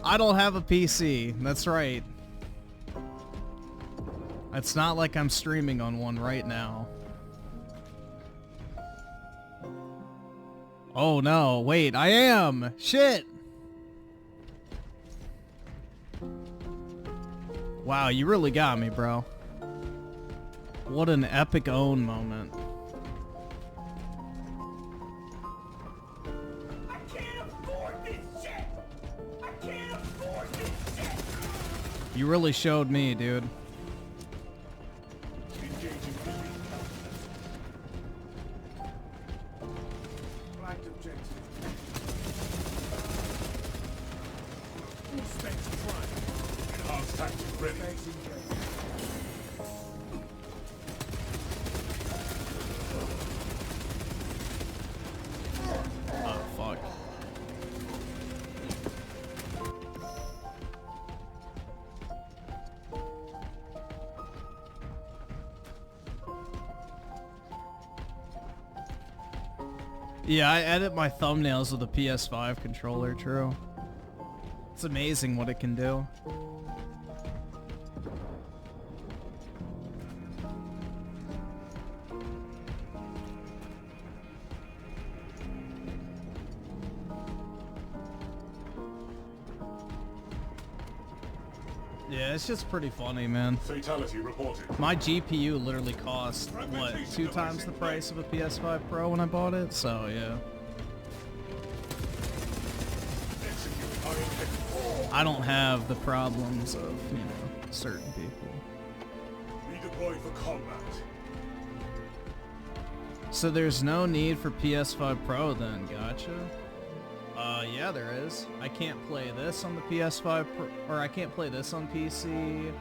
I don't have a PC, that's right. It's not like I'm streaming on one right now. Oh no, wait, I am! Shit! Wow, you really got me, bro. What an epic own moment. I can't afford this shit! I can't afford this shit! You really showed me, dude. Tactic ready. Oh, fuck. Yeah, I edit my thumbnails with a PS5 controller, true. It's amazing what it can do. Yeah, it's just pretty funny, man. Fatality reported. My GPU literally cost, what, 2 times the price of a PS5 Pro when I bought it, so yeah. I don't have the problems of, you know, certain people. Redeploy for combat. So there's no need for PS5 Pro then, gotcha. Yeah, there is. I can't play this on the PS5 Pro, or I can't play this on PC.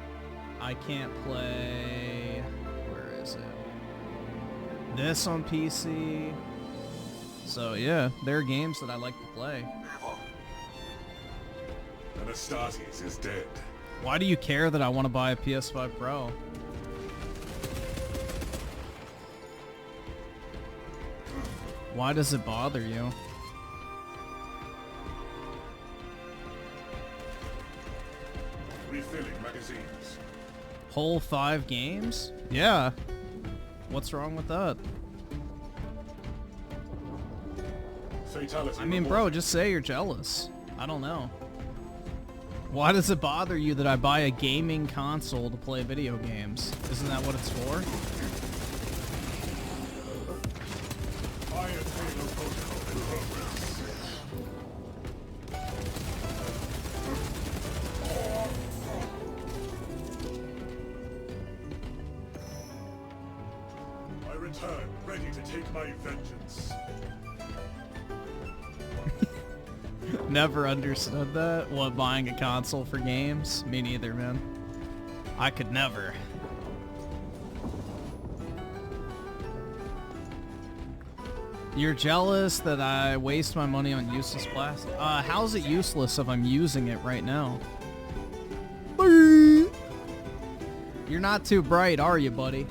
I can't play, where is it? This on PC. So yeah, there are games that I like to play. Anastasis is dead. Why do you care that I want to buy a PS5 Pro? Why does it bother you? Refilling magazines. Whole 5 games? Yeah. What's wrong with that? Fatality I mean, bro, just say you're jealous. I don't know. Why does it bother you that I buy a gaming console to play video games? Isn't that what it's for? Fire payload protocol in progress. I return, ready to take my vengeance. Never understood that. What, buying a console for games? Me neither, man. I could never. You're jealous that I waste my money on useless plastic? How's it useless if I'm using it right now? You're not too bright, are you, buddy?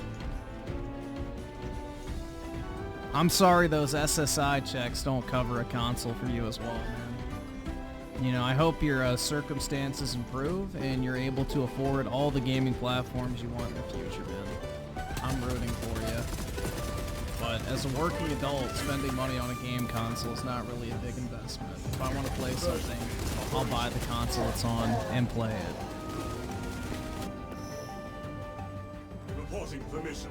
I'm sorry those SSI checks don't cover a console for you as well, man. You know, I hope your circumstances improve and you're able to afford all the gaming platforms you want in the future, man. I'm rooting for you. But as a working adult, spending money on a game console is not really a big investment. If I want to play something, I'll buy the console it's on and play it. Reporting for mission.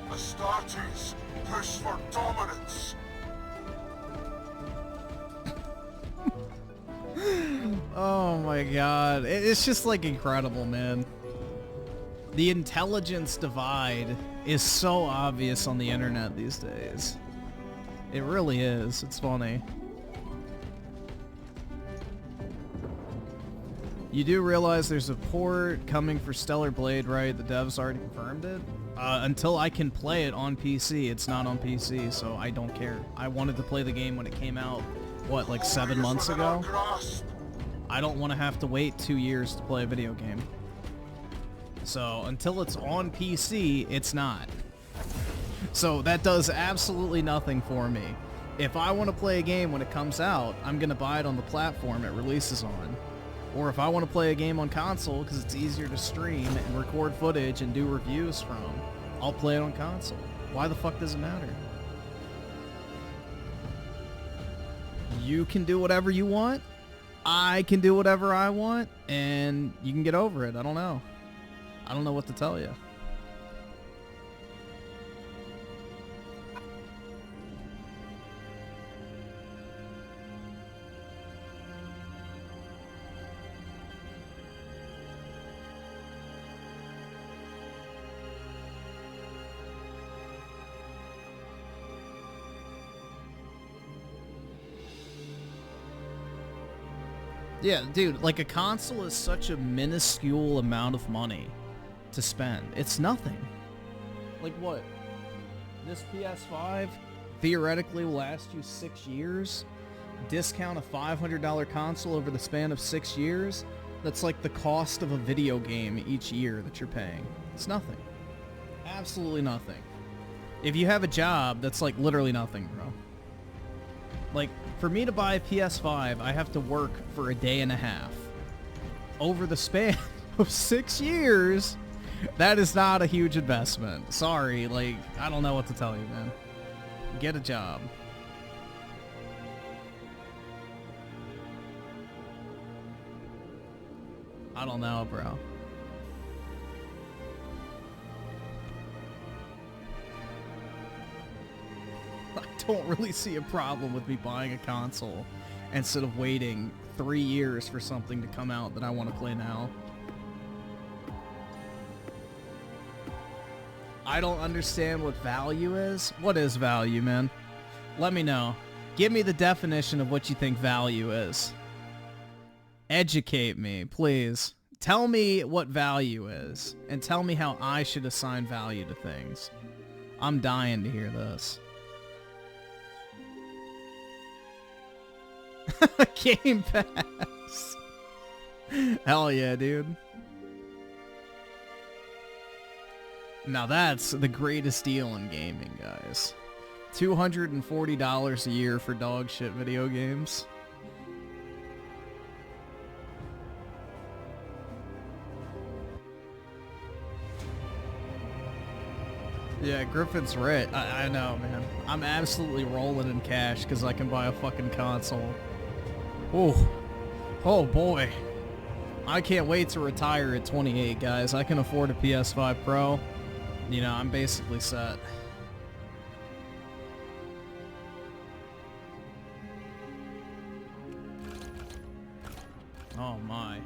Astartes, push for dominance. Oh my god. It's just like incredible, man. The intelligence divide is so obvious on the internet these days. It really is. It's funny. You do realize there's a port coming for Stellar Blade, right? The devs already confirmed it. Until I can play it on PC, it's not on PC, so I don't care. I wanted to play the game when it came out, what, like 7 months ago? I don't want to have to wait 2 years to play a video game. So until it's on PC, it's not. So that does absolutely nothing for me. If I want to play a game when it comes out, I'm going to buy it on the platform it releases on. Or if I want to play a game on console because it's easier to stream and record footage and do reviews from, I'll play it on console. Why the fuck does it matter? You can do whatever you want. I can do whatever I want, and you can get over it. I don't know. I don't know what to tell you. Yeah, dude, like a console is such a minuscule amount of money to spend. It's nothing. Like what? This PS5 theoretically will last you 6 years? Discount a $500 console over the span of 6 years? That's like the cost of a video game each year that you're paying. It's nothing. Absolutely nothing. If you have a job, that's like literally nothing, bro. Like, for me to buy a PS5, I have to work for a day and a half. Over the span of 6 years, that is not a huge investment. Sorry, like, I don't know what to tell you, man. Get a job. I don't know, bro. I don't really see a problem with me buying a console instead of waiting 3 years for something to come out that I want to play now. I don't understand what value is. What is value, man? Let me know. Give me the definition of what you think value is. Educate me, please. Tell me what value is, and tell me how I should assign value to things. I'm dying to hear this. Game Pass. Hell yeah, dude. Now that's the greatest deal in gaming, guys. $240 a year for dog shit video games. Yeah, Griffin's right. I know, man. I'm absolutely rolling in cash because I can buy a fucking console. Oh. Oh, boy. I can't wait to retire at 28, guys. I can afford a PS5 Pro. You know, I'm basically set. Oh, my.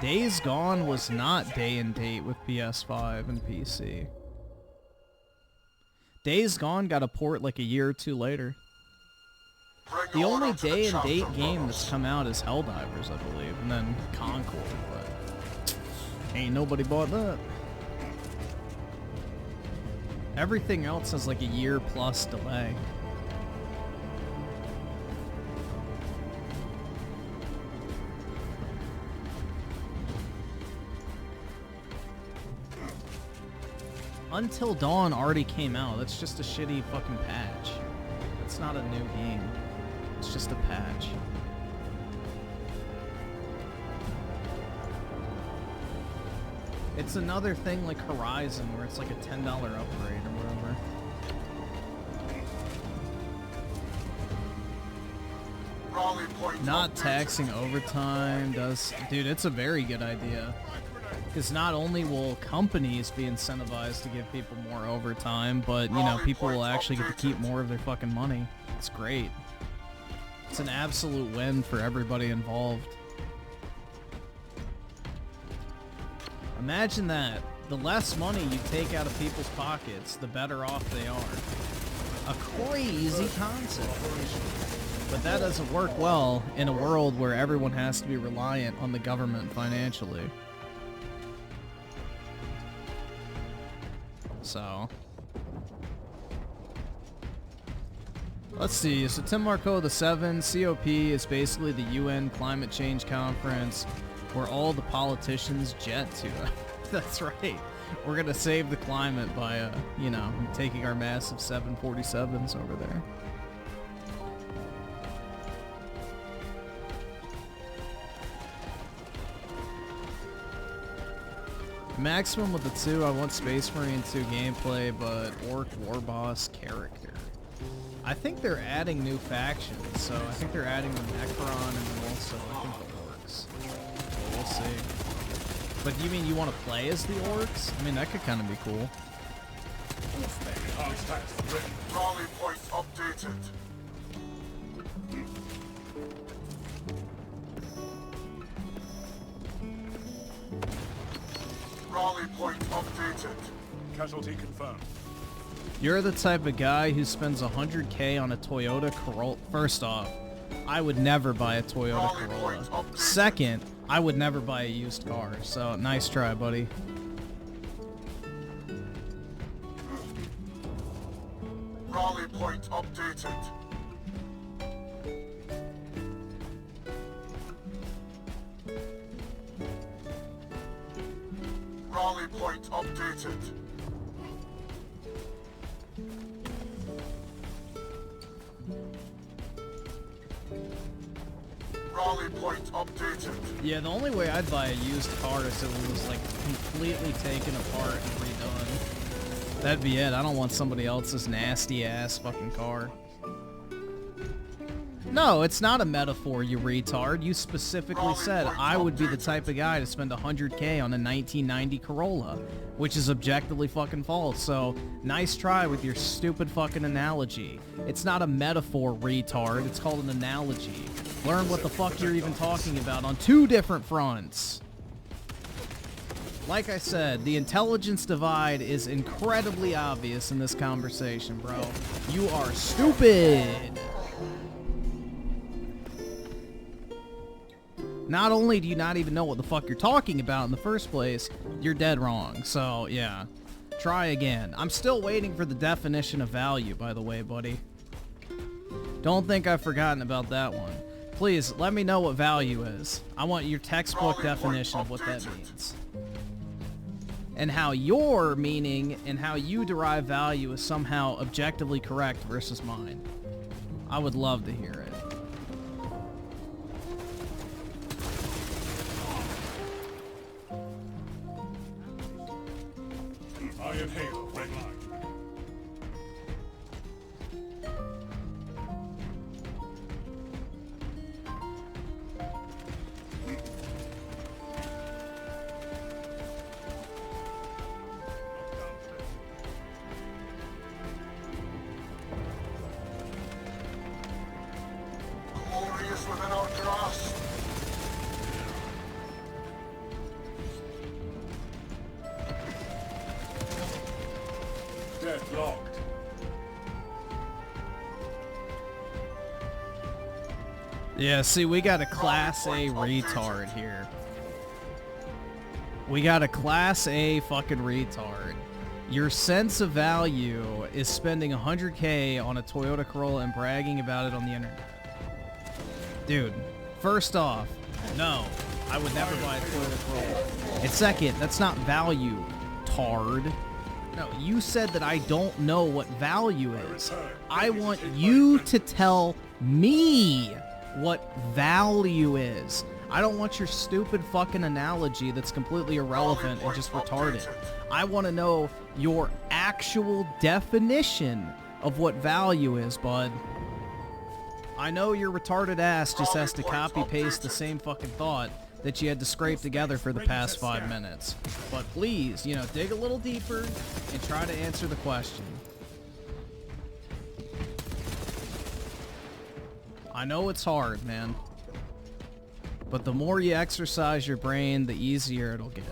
Days Gone was not day and date with PS5 and PC. Days Gone got a port like a year or two later. The only day and date game that's come out is Helldivers, I believe, and then Concord, but ain't nobody bought that. Everything else has like a year plus delay. Until Dawn already came out. That's just a shitty fucking patch. That's not a new game. It's just a patch. It's another thing like Horizon where it's like a $10 upgrade or whatever. Not taxing overtime does... Dude, it's a very good idea. Because not only will companies be incentivized to give people more overtime, but, you know, people will actually get to keep more of their fucking money. It's great. It's an absolute win for everybody involved. Imagine that. The less money you take out of people's pockets, the better off they are. A crazy concept. But that doesn't work well in a world where everyone has to be reliant on the government financially. So, let's see. So Tim Marco the 7, COP is basically the UN climate change conference where all the politicians jet to. That's right. We're gonna save the climate by, you know, taking our massive 747s over there. Maximum with the 2, I want Space Marine 2 gameplay, but Orc Warboss character. I think they're adding new factions, so I think they're adding the Necron and then also I think the Orcs. So we'll see. But you mean you want to play as the orcs? I mean, that could kind of be cool. Enhanced tactics ready. Rally point updated. Rally point updated. Casualty confirmed. You're the type of guy who spends 100K on a Toyota Corolla. First off, I would never buy a Toyota Corolla. Second, I would never buy a used car. So, nice try, buddy. Rally point updated. Rally point updated. Rally point updated. Yeah, the only way I'd buy a used car is if it was, like, completely taken apart and redone. That'd be it. I don't want somebody else's nasty-ass fucking car. No, it's not a metaphor, you retard. You specifically said I would be the type of guy to spend 100K on a 1990 Corolla, which is objectively fucking false. So, nice try with your stupid fucking analogy. It's not a metaphor, retard. It's called an analogy. Learn what the fuck you're even talking about on two different fronts. Like I said, the intelligence divide is incredibly obvious in this conversation, bro. You are stupid. Not only do you not even know what the fuck you're talking about in the first place, you're dead wrong. So, yeah. Try again. I'm still waiting for the definition of value, by the way, buddy. Don't think I've forgotten about that one. Please, let me know what value is. I want your textbook definition of what that means. And how your meaning and how you derive value is somehow objectively correct versus mine. I would love to hear it. Iron Halo, red line. Glory is within our grasp. Deadlocked. Yeah, see, we got a Class A retard here. We got a Class A fucking retard. Your sense of value is spending 100K on a Toyota Corolla and bragging about it on the internet. Dude, first off, no, I would never buy a Toyota Corolla. And second, that's not value, tard. No, you said that I don't know what value is. I want you to tell me what value is. I don't want your stupid fucking analogy that's completely irrelevant and just retarded. I want to know your actual definition of what value is, bud. I know your retarded ass just has to copy-paste the same fucking thought that you had to scrape together for the past 5 minutes. But please, you know, dig a little deeper and try to answer the question. I know it's hard, man. But the more you exercise your brain, the easier it'll get.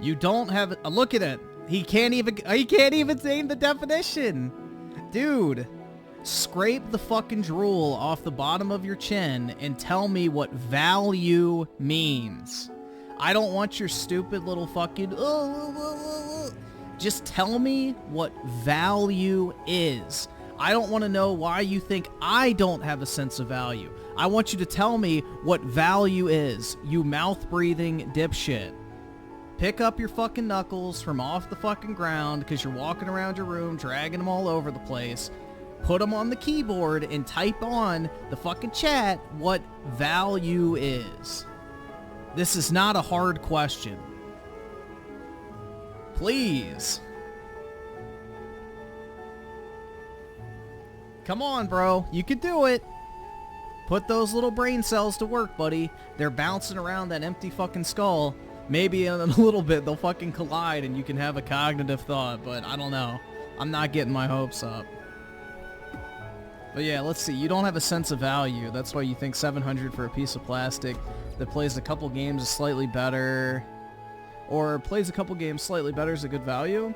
You don't have... look at it. He can't even name the definition. Dude, scrape the fucking drool off the bottom of your chin and tell me what value means. I don't want your stupid little fucking... Just tell me what value is. I don't want to know why you think I don't have a sense of value. I want you to tell me what value is, you mouth-breathing dipshit. Pick up your fucking knuckles from off the fucking ground because you're walking around your room dragging them all over the place. Put them on the keyboard and type on the fucking chat what value is. This is not a hard question. Please. Come on, bro. You can do it. Put those little brain cells to work, buddy. They're bouncing around that empty fucking skull. Maybe in a little bit they'll fucking collide and you can have a cognitive thought, but I don't know. I'm not getting my hopes up. But yeah, let's see. You don't have a sense of value. That's why you think $700 for a piece of plastic that plays a couple games is slightly better. Or plays a couple games slightly better is a good value?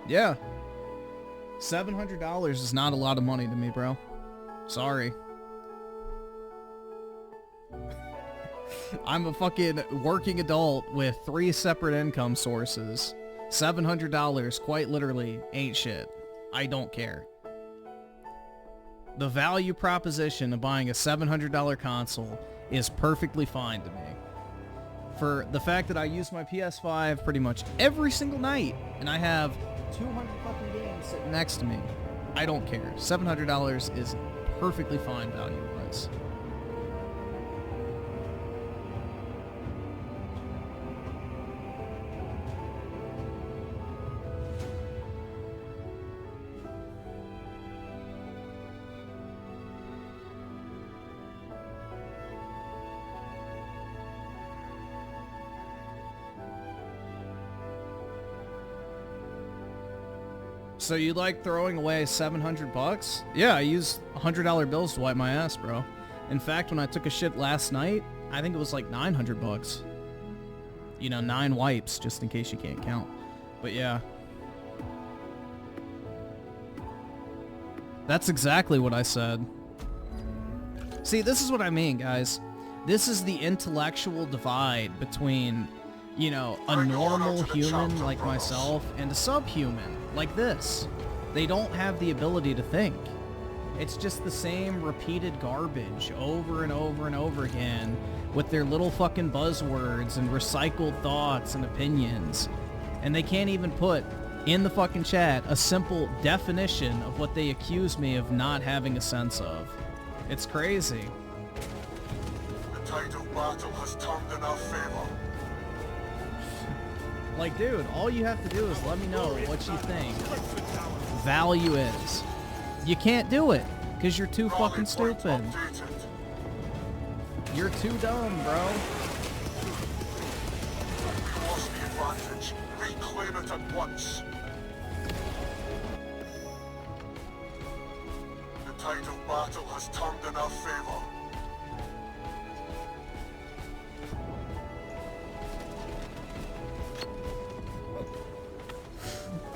Yeah. $700 is not a lot of money to me, bro. Sorry. I'm a fucking working adult with 3 separate income sources. $700, quite literally, ain't shit. I don't care. The value proposition of buying a $700 console is perfectly fine to me. For the fact that I use my PS5 pretty much every single night, and I have 200 fucking games sitting next to me, I don't care. $700 is perfectly fine value-wise. So you like throwing away $700? Yeah, I use $100 bills to wipe my ass, bro. In fact, when I took a shit last night, I think it was like $900. You know, 9 wipes, just in case you can't count. But yeah. That's exactly what I said. See, this is what I mean, guys. This is the intellectual divide between, you know, a normal human like myself and a subhuman like this. They don't have the ability to think. It's just the same repeated garbage over and over and over again with their little fucking buzzwords and recycled thoughts and opinions. And they can't even put in the fucking chat a simple definition of what they accuse me of not having a sense of. It's crazy. The tide of battle has turned in our favor. Like, dude, all you have to do is let me know what you think value is. You can't do it, because you're too fucking stupid. You're too dumb, bro. We lost the advantage. Reclaim it at once. The tide of battle has turned in our favor.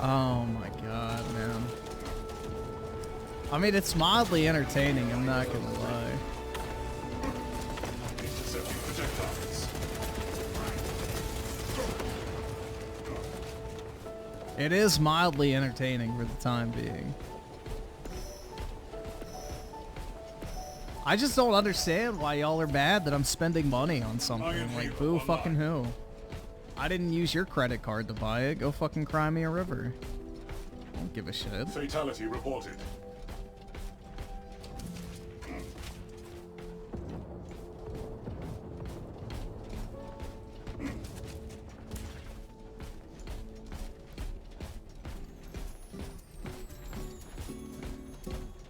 Oh my god, man. I mean, it's mildly entertaining, I'm not gonna lie. Intercepting projectiles. It is mildly entertaining for the time being. I just don't understand why y'all are mad that I'm spending money on something. Like, boo fucking who? I didn't use your credit card to buy it. Go fucking cry me a river. I don't give a shit. Fatality reported.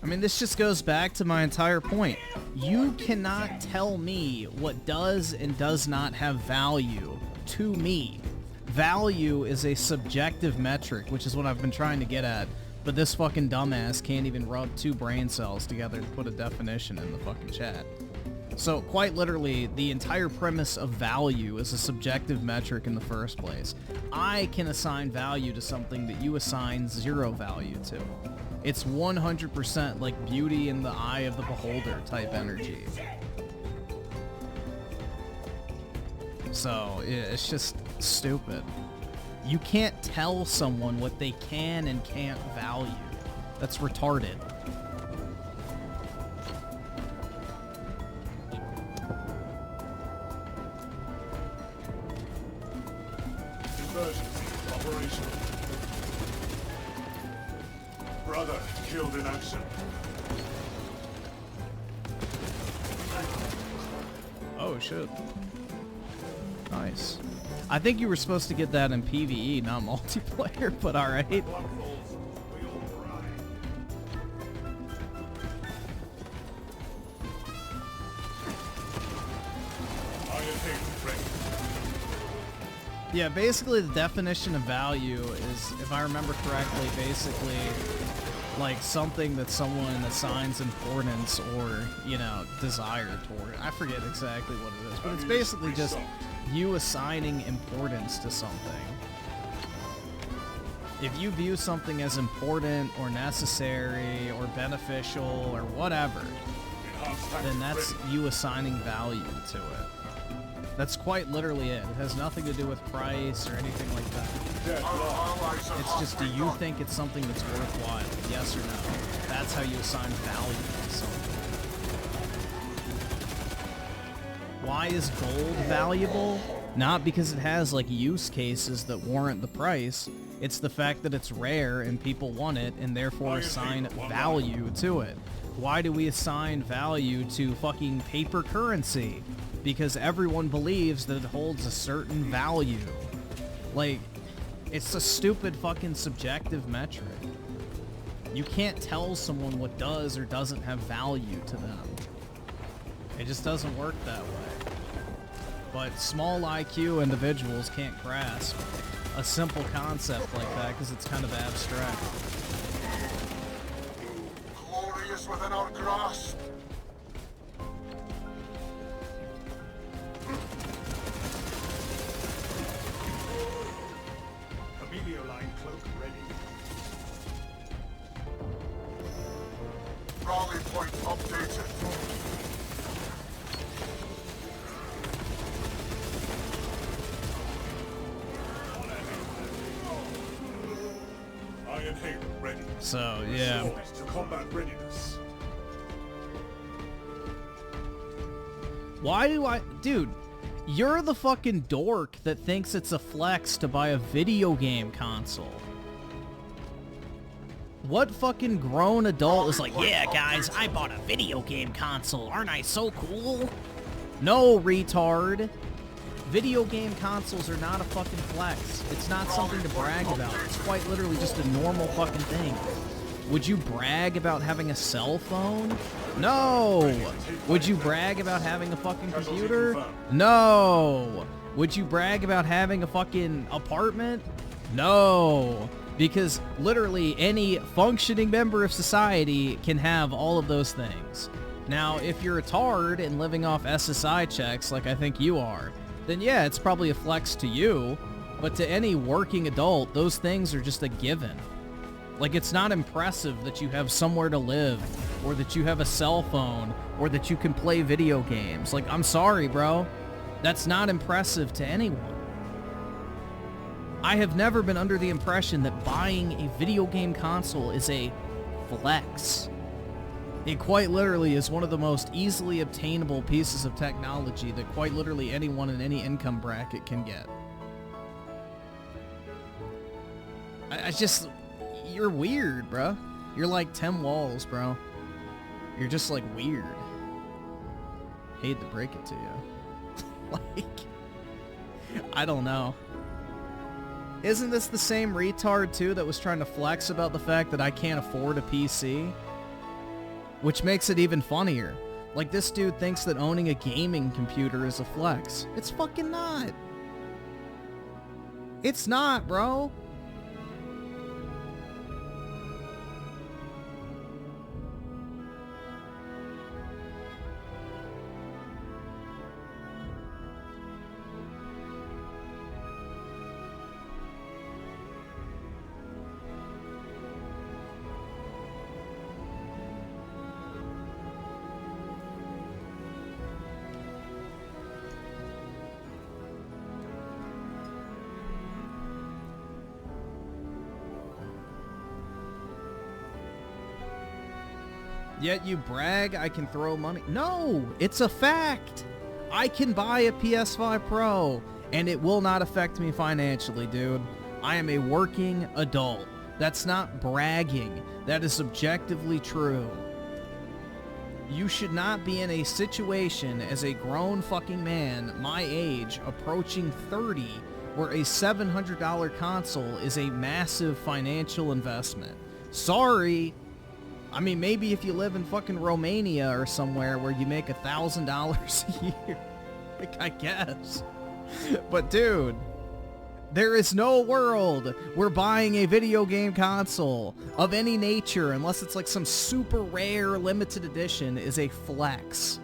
I mean, this just goes back to my entire point. You cannot tell me what does and does not have value to me. Value is a subjective metric, which is what I've been trying to get at, but this fucking dumbass can't even rub 2 brain cells together to put a definition in the fucking chat. So quite literally, the entire premise of value is a subjective metric in the first place. I can assign value to something that you assign 0 value to. It's 100% like beauty in the eye of the beholder type energy. So it's just stupid. You can't tell someone what they can and can't value. That's retarded. Inversion operational. Brother killed in action. Oh shit. Nice. I think you were supposed to get that in PvE, not multiplayer, but alright. Yeah, basically the definition of value is, if I remember correctly, basically like something that someone assigns importance or, you know, desire toward. I forget exactly what it is, but it's basically just you assigning importance to something. If you view something as important or necessary or beneficial or whatever, then that's you assigning value to it. That's quite literally it. It has nothing to do with price or anything like that. It's just, do you think it's something that's worthwhile? Yes or no? That's how you assign value to something. Why is gold valuable? Not because it has like use cases that warrant the price. It's the fact that it's rare and people want it and therefore assign value to it. Why do we assign value to fucking paper currency? Because everyone believes that it holds a certain value. Like, it's a stupid fucking subjective metric. You can't tell someone what does or doesn't have value to them. It just doesn't work that way. But small IQ individuals can't grasp a simple concept like that because it's kind of abstract. Glorious within our grasp. Line cloak ready. Rally point updated. Iron Halo ready. So, yeah. To combat readiness. Why do I... Dude, you're the fucking dork that thinks it's a flex to buy a video game console. What fucking grown adult is like, yeah, guys, I bought a video game console. Aren't I so cool? No, retard. Video game consoles are not a fucking flex. It's not something to brag about. It's quite literally just a normal fucking thing. Would you brag about having a cell phone? No! Would you brag about having a fucking computer? No! Would you brag about having a fucking apartment? No! Because literally any functioning member of society can have all of those things. Now, if you're a tard and living off SSI checks like I think you are, then yeah, it's probably a flex to you, but to any working adult, those things are just a given. Like, it's not impressive that you have somewhere to live, or that you have a cell phone, or that you can play video games. Like, I'm sorry, bro. That's not impressive to anyone. I have never been under the impression that buying a video game console is a flex. It quite literally is one of the most easily obtainable pieces of technology that quite literally anyone in any income bracket can get. I just... You're weird, bro. You're like Tim Walls, bro. You're just like weird. Hate to break it to you. Like, I don't know. Isn't this the same retard too that was trying to flex about the fact that I can't afford a PC? Which makes it even funnier. Like, this dude thinks that owning a gaming computer is a flex. It's fucking not. It's not, bro. Yet you brag I can throw money. No, it's a fact. I can buy a PS5 Pro, and it will not affect me financially, dude. I am a working adult. That's not bragging. That is objectively true. You should not be in a situation as a grown fucking man, my age, approaching 30, where a $700 console is a massive financial investment. Sorry. I mean, maybe if you live in fucking Romania or somewhere where you make $1,000 a year, like, I guess. But dude, there is no world where buying a video game console of any nature, unless it's like some super rare limited edition, is a flex.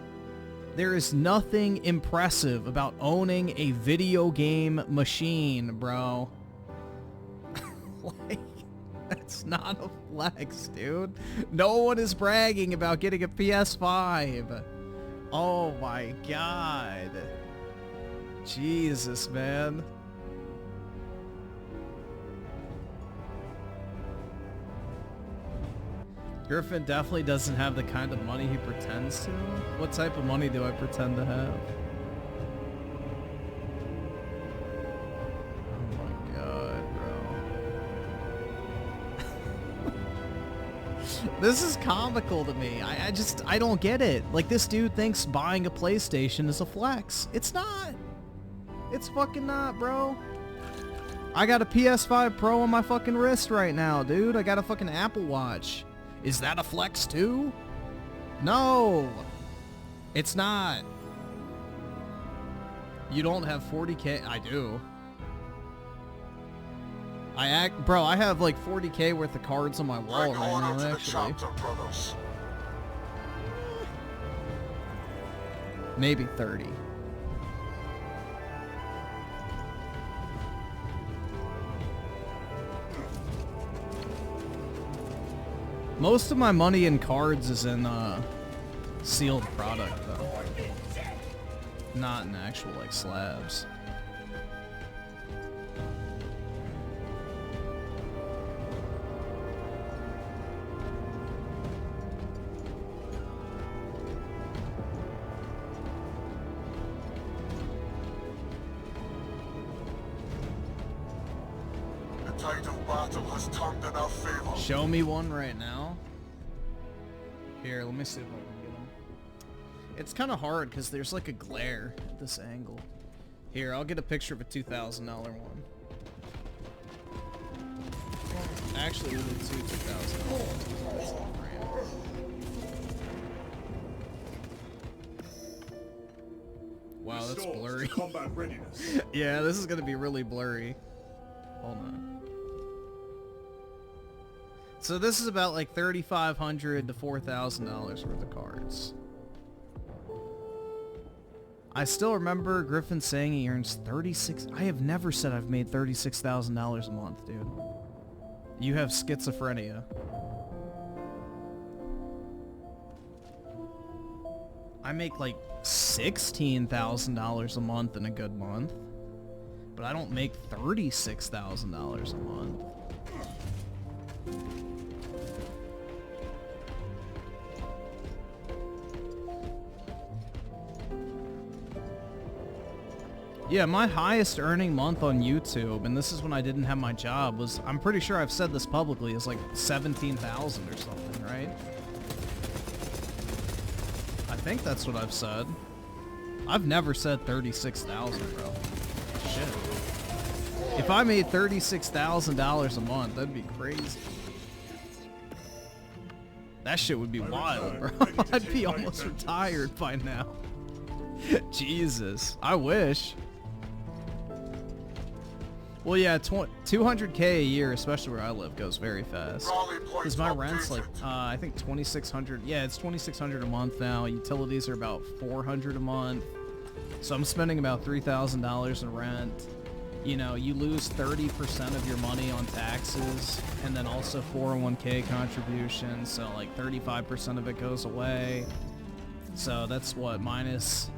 There is nothing impressive about owning a video game machine, bro. Like, that's not a flex, dude. No one is bragging about getting a PS5. Oh my god. Jesus, man. Griffin definitely doesn't have the kind of money he pretends to. What type of money do I pretend to have? Oh my god, bro. This is comical to me. I don't get it. Like, this dude thinks buying a PlayStation is a flex. It's not. It's fucking not, bro. I got a PS5 Pro on my fucking wrist right now, dude. I got a fucking Apple Watch. Is that a flex too? No, it's not. You don't have 40K. I do. Bro, I have like 40K worth of cards on my wall right now, actually. Maybe 30. Most of my money in cards is in sealed product, though. Not in actual, like, slabs. The title battle has turned in our favor. Show me one right now. Here, let me see if I can get them. It's kind of hard because there's like a glare at this angle. Here, I'll get a picture of a $2,000 one. Actually, we'll do two $2,000. Wow, that's blurry. Combat readiness. Yeah, this is gonna be really blurry. Hold on. So this is about like $3,500 to $4,000 worth of cards. I still remember Griffin saying he earns 36. I have never said I've made $36,000 a month, dude. You have schizophrenia. I make like $16,000 a month in a good month, but I don't make $36,000 a month. Yeah, my highest earning month on YouTube, and this is when I didn't have my job, was, I'm pretty sure I've said this publicly, is like 17,000 or something, right? I think that's what I've said. I've never said 36,000, bro. Shit. If I made $36,000 a month, that'd be crazy. That shit would be wild, bro. I'd be almost retired by now. Jesus. I wish. Well, yeah, 200K a year, especially where I live, goes very fast. Because my rent's like, I think 2,600. Yeah, it's 2,600 a month now. Utilities are about 400 a month. So I'm spending about $3,000 in rent. You know, you lose 30% of your money on taxes, and then also 401k contributions. So like 35% of it goes away. So that's what, minus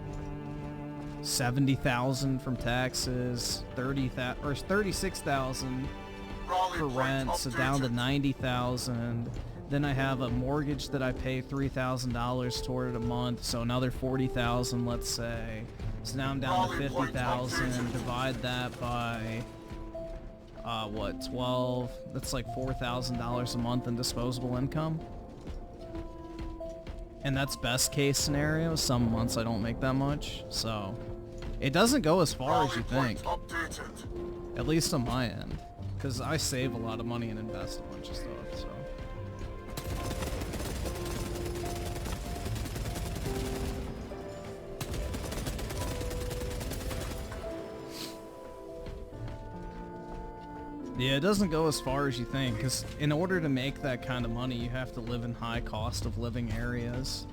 70,000 from taxes, 36,000 for rent, so down to 90,000. Then I have a mortgage that I pay $3,000 toward a month, so another $40,000, let's say. So now I'm down to $50,000. Divide that by what, 12? That's like $4,000 a month in disposable income. And that's best case scenario. Some months I don't make that much, so it doesn't go as far as you think. At least on my end, because I save a lot of money and invest a bunch of stuff. So. Yeah, it doesn't go as far as you think, because in order to make that kind of money, you have to live in high cost of living areas.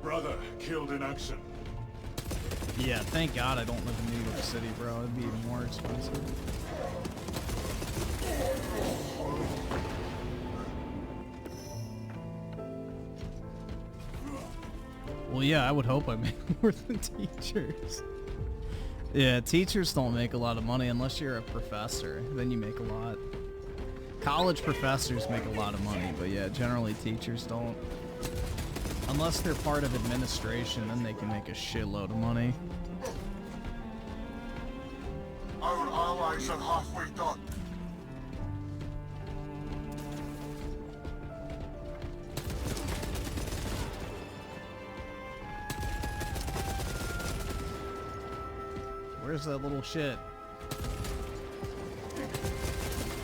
Brother killed in action. Yeah, thank God I don't live in New York City, bro. It'd be even more expensive. Well, yeah, I would hope I make more than teachers. Yeah, teachers don't make a lot of money unless you're a professor. Then you make a lot. College professors make a lot of money, but yeah, generally teachers don't. Unless they're part of administration, then they can make a shitload of money. Our allies are halfway done. Where's that little shit?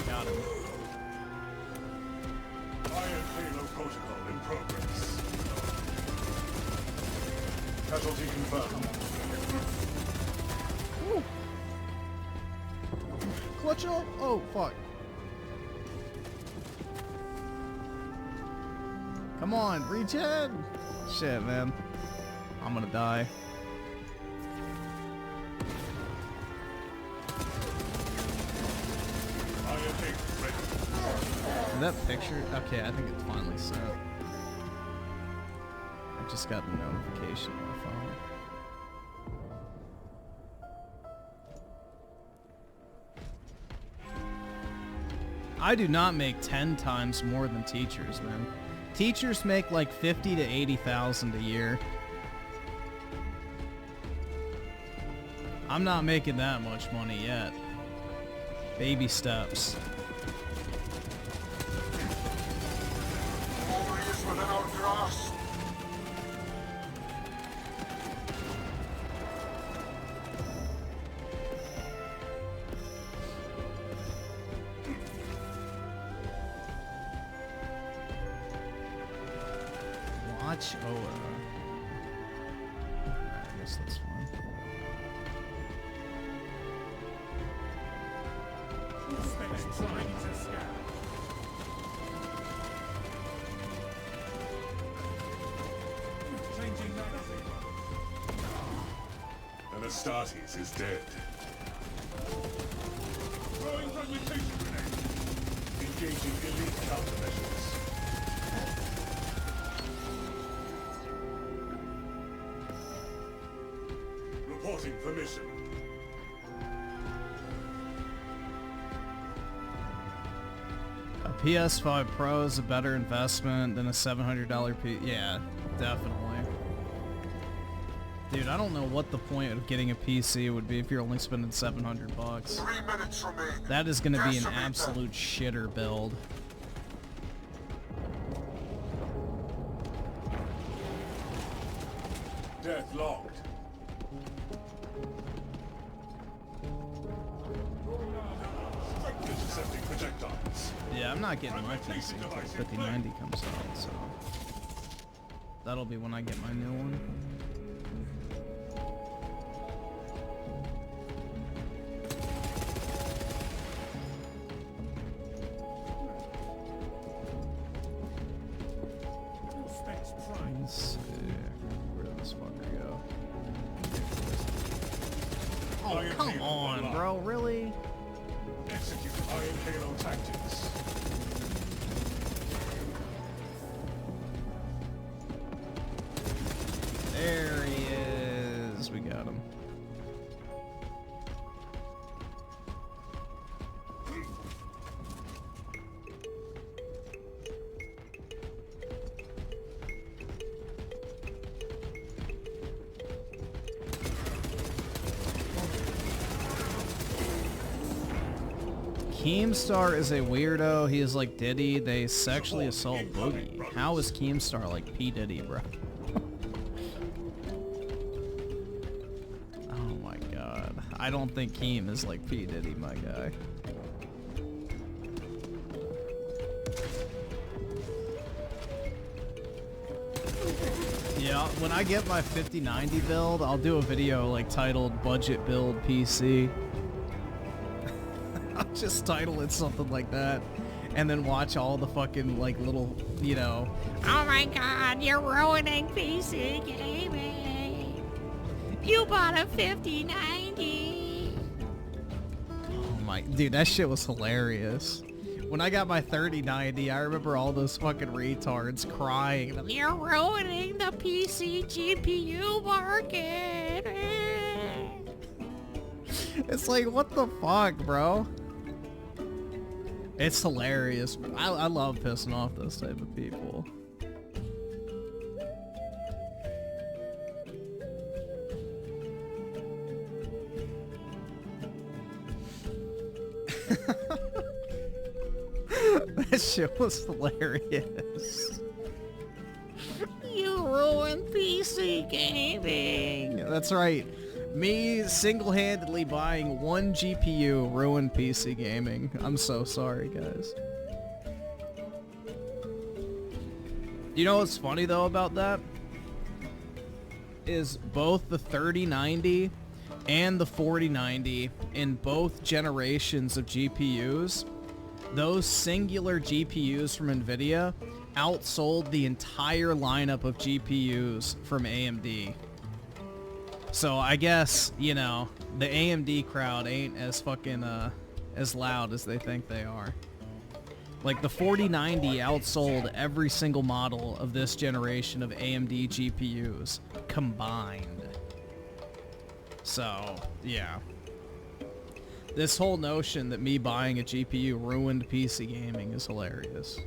Got him. Iron Halo protocol in progress. Casualty confirmed. Ooh. Clutch up! Oh, fuck. Come on, regen! Shit, man. I'm gonna die. That picture? Okay, I think it's finally sent. I just got a notification on my phone. I do not make 10 times more than teachers, man. Teachers make like 50 to 80,000 a year. I'm not making that much money yet. Baby steps. Within our grasp. Watch Oa. I guess that's fine. Trying to scan. And Astartes is dead. Throwing fragmentation grenade. Engaging elite countermeasures. Reporting for mission. A PS5 Pro is a better investment than a $700 P. Yeah, definitely. Dude, I don't know what the point of getting a PC would be if you're only spending $700. 3 minutes remain. That is going to be an absolute shitter build. Death logged. Intercepting projectiles. Yeah, I'm not getting my PC until 5090 comes out, so that'll be when I get my new one. Let's see. Where did this fucker go? Oh, come on, bro. Really? Execute Iron Halo tactics. There he is. We got him. Keemstar is a weirdo. He is like Diddy. They sexually assault Boogie. How is Keemstar like P. Diddy, bro? Oh my god. I don't think Keem is like P. Diddy, my guy. Yeah, when I get my 5090 build, I'll do a video like titled Budget Build PC. I'll just title it something like that, and then watch all the fucking like little, you know, Oh my god, you're ruining PC gaming. You bought a 5090. oh my, dude, that shit was hilarious. When I got my 3090, I remember all those fucking retards crying. You're ruining the PC GPU market. It's like, what the fuck, bro? It's hilarious. I love pissing off those type of people. That shit was hilarious. You ruined PC gaming. That's right. Me single-handedly buying one GPU ruined PC gaming. I'm so sorry, guys. You know what's funny, though, about that? Is both the 3090 and the 4090 in both generations of GPUs, those singular GPUs from NVIDIA outsold the entire lineup of GPUs from AMD. So I guess, you know, the AMD crowd ain't as fucking, as loud as they think they are. Like, the 4090 outsold every single model of this generation of AMD GPUs combined. So, yeah. This whole notion that me buying a GPU ruined PC gaming is hilarious.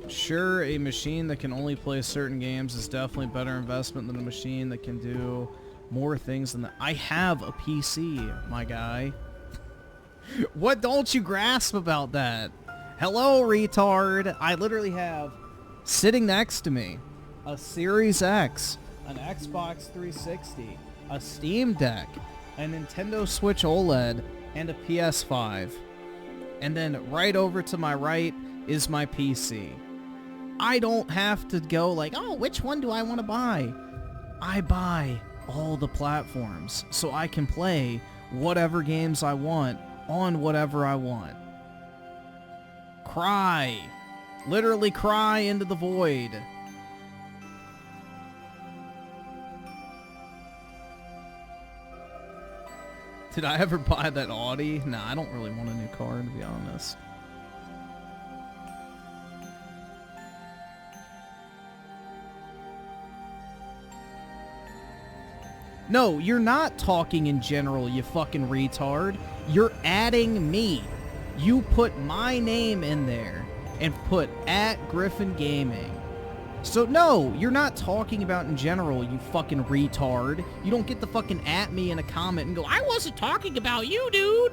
Sure, a machine that can only play certain games is definitely a better investment than a machine that can do more things than that. I have a PC, my guy. What don't you grasp about that? Hello, retard. I literally have, sitting next to me, a Series X, an Xbox 360, a Steam Deck, a Nintendo Switch OLED, and a PS5. And then right over to my right is my PC. I don't have to go like, oh, which one do I want to buy? I buy all the platforms so I can play whatever games I want on whatever I want. Cry. Literally cry into the void. Did I ever buy that Audi? Nah, I don't really want a new car, to be honest. No, you're not talking in general, you fucking retard. You're adding me. You put my name in there and put @Griffin Gaming. So no, you're not talking about in general, you fucking retard. You don't get the fucking @ me in a comment and go, I wasn't talking about you, dude.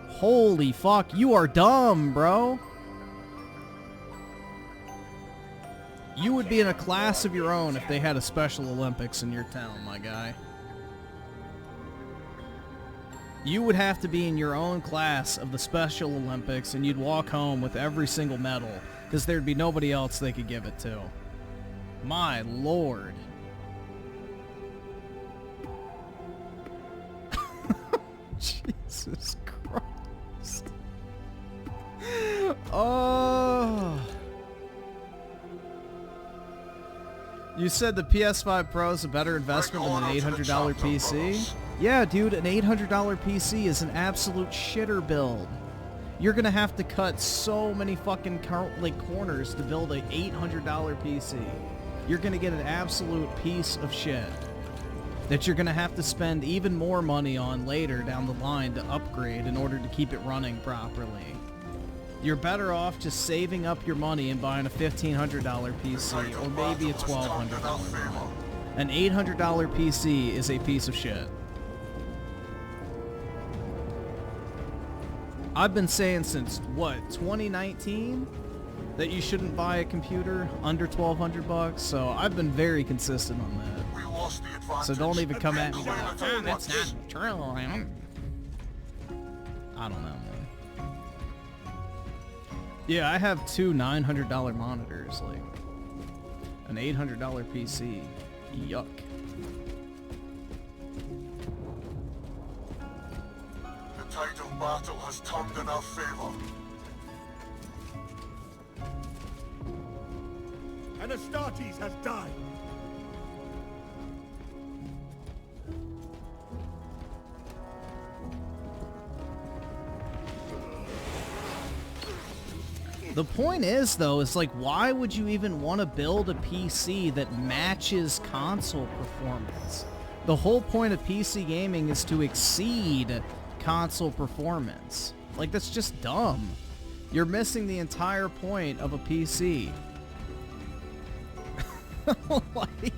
Holy fuck, you are dumb, bro. You would be in a class of your own if they had a Special Olympics in your town, my guy. You would have to be in your own class of the Special Olympics, and you'd walk home with every single medal, because there'd be nobody else they could give it to. My lord. Jesus Christ. Oh... You said the PS5 Pro is a better investment than an $800 PC? Yeah, dude, an $800 PC is an absolute shitter build. You're gonna have to cut so many fucking corners to build a $800 PC. You're gonna get an absolute piece of shit that you're gonna have to spend even more money on later down the line to upgrade in order to keep it running properly. You're better off just saving up your money and buying a $1,500 PC or maybe a $1,200 one. An $800 PC is a piece of shit. I've been saying since, what, 2019? That you shouldn't buy a computer under $1,200 so I've been very consistent on that. We lost the advantage. So don't even come at me Clear with, the "Ah, that's doors." not true. I don't know, man. Yeah, I have two $900 monitors, like an $800 PC. Yuck. The tide of battle has turned in our favor. And Astartes has died. The point is, though, is like, why would you even want to build a PC that matches console performance? The whole point of PC gaming is to exceed console performance. Like, that's just dumb. You're missing the entire point of a PC. Like,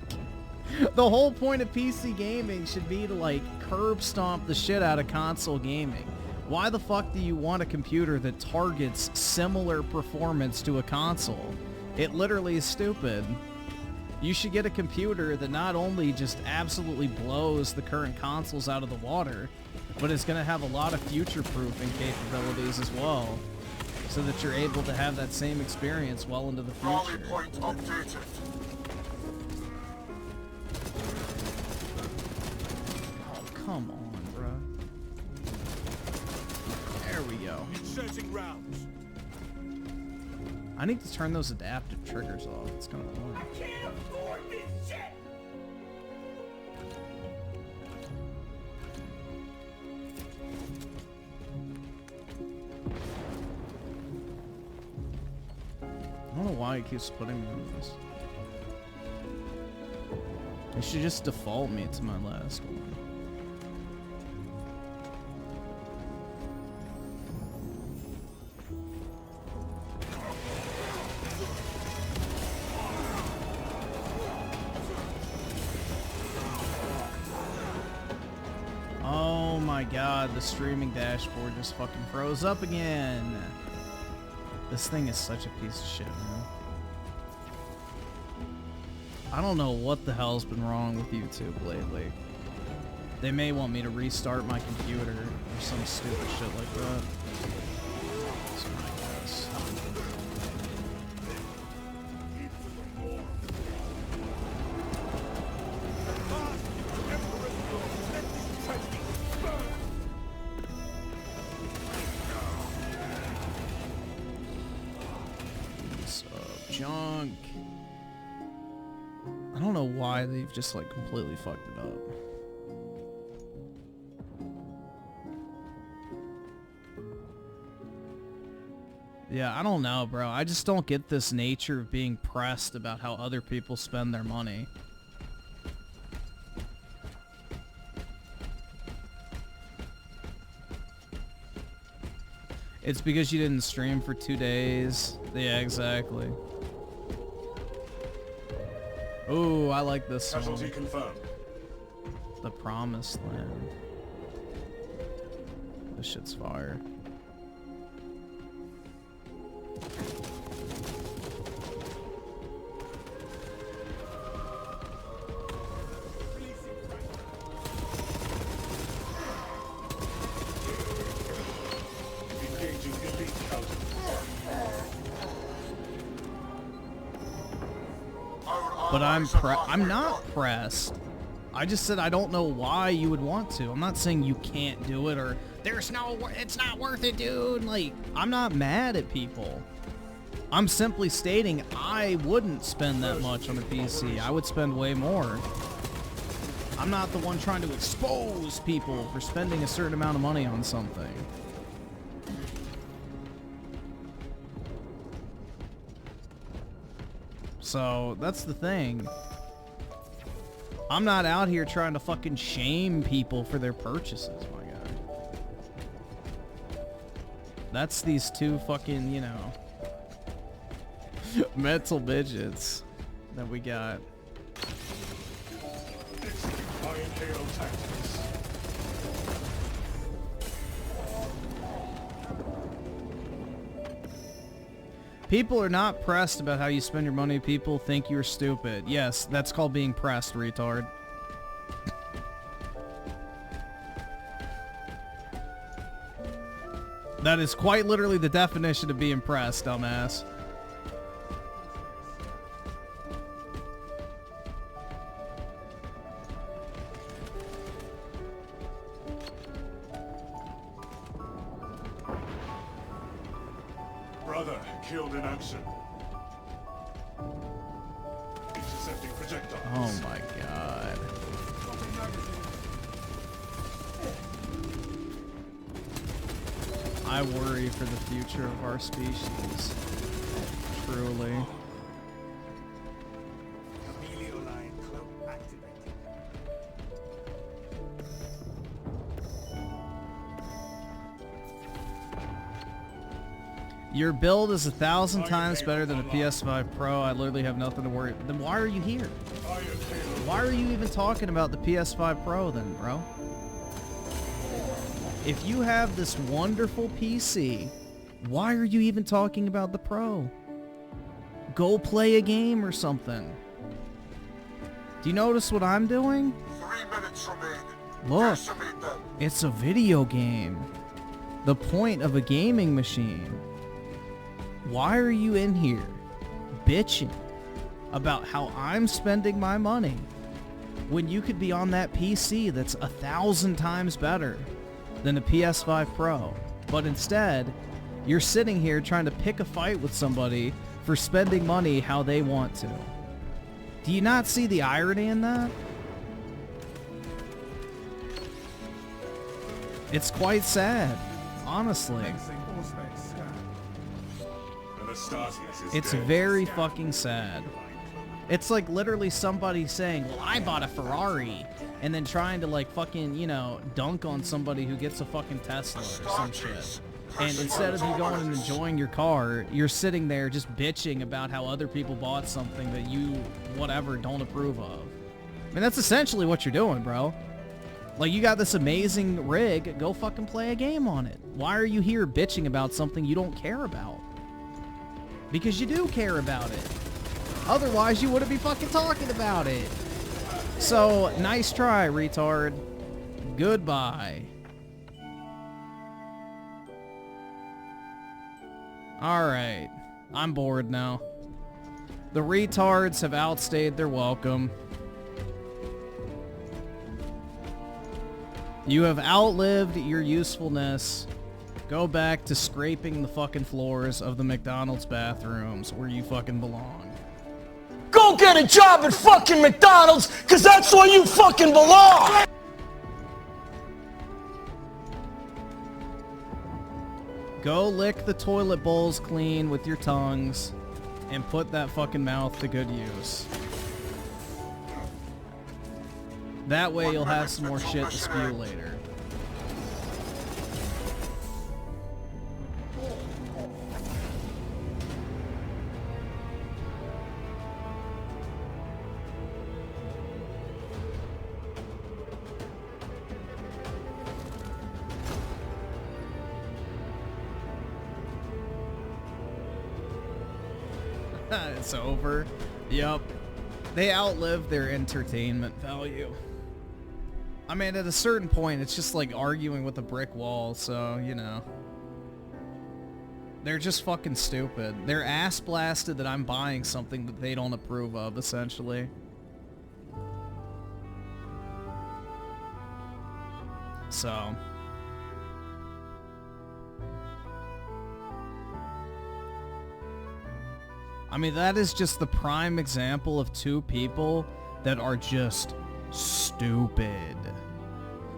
the whole point of PC gaming should be to, like, curb stomp the shit out of console gaming. Why the fuck do you want a computer that targets similar performance to a console? It literally is stupid. You should get a computer that not only just absolutely blows the current consoles out of the water, but is going to have a lot of future-proofing capabilities as well, so that you're able to have that same experience well into the Rally future. point updated. Oh, come on, bruh. There we go. Inserting rounds. I need to turn those adaptive triggers off. It's kind of annoying. I can't afford this shit! I don't know why it keeps putting me in this. It should just default me to my last one. Oh my god, the streaming dashboard just fucking froze up again. This thing is such a piece of shit, man. I don't know what the hell's been wrong with YouTube lately. They may want me to restart my computer or some stupid shit like that. That's my guess. Piece of junk. I don't know why they've just like completely fucked it up. Yeah, I don't know, bro. I just don't get this nature of being pressed about how other people spend their money. It's because you didn't stream for 2 days. Yeah, exactly. Ooh, I like this song. Casualty confirmed. The Promised Land. This shit's fire. Engaging elite counter. But I'm not pressed. I just said I don't know why you would want to. I'm not saying you can't do it or it's not worth it, dude. Like, I'm not mad at people. I'm simply stating I wouldn't spend that much on a PC. I would spend way more. I'm not the one trying to expose people for spending a certain amount of money on something. So, that's the thing. I'm not out here trying to fucking shame people for their purchases, my guy. That's these two fucking, you know, mental midgets that we got. Execute my inhale tactics. People are not pressed about how you spend your money. People think you're stupid. Yes, that's called being pressed, retard. That is quite literally the definition of being pressed, dumbass. Brother killed in action. Intercepting projectiles. Oh my god. I worry for the future of our species. Truly. Amelio line cloak activated. Your build is 1,000 times better than a PS5 Pro. I literally have nothing to worry. Then why are you here? Why are you even talking about the PS5 Pro then, bro? If you have this wonderful PC, why are you even talking about the Pro? Go play a game or something. Do you notice what I'm doing? 3 minutes remain. Look, Decimate them. it's a video game. The point of a gaming machine. Why are you in here bitching about how I'm spending my money when you could be on that PC that's 1,000 times better than a PS5 Pro? But instead, you're sitting here trying to pick a fight with somebody for spending money how they want to. Do you not see the irony in that? It's quite sad, honestly. It's very fucking sad. It's like literally somebody saying, well, I bought a Ferrari, and then trying to like fucking, you know, dunk on somebody who gets a fucking Tesla or some shit. And instead of you going and enjoying your car, you're sitting there just bitching about how other people bought something that you, whatever, don't approve of. I mean, that's essentially what you're doing, bro. Like, you got this amazing rig, go fucking play a game on it. Why are you here bitching about something you don't care about? Because you do care about it. Otherwise, you wouldn't be fucking talking about it. So, nice try, retard. Goodbye. Alright. I'm bored now. The retards have outstayed their welcome. You have outlived your usefulness. Go back to scraping the fucking floors of the McDonald's bathrooms where you fucking belong. Go get a job at fucking McDonald's, cause that's where you fucking belong! Go lick the toilet bowls clean with your tongues and put that fucking mouth to good use. That way you'll have some more shit to spew later. It's over. Yup. They outlived their entertainment value. I mean, at a certain point, it's just like arguing with a brick wall, so, you know. They're just fucking stupid. They're ass blasted that I'm buying something that they don't approve of, essentially. So. I mean, that is just the prime example of two people that are just stupid.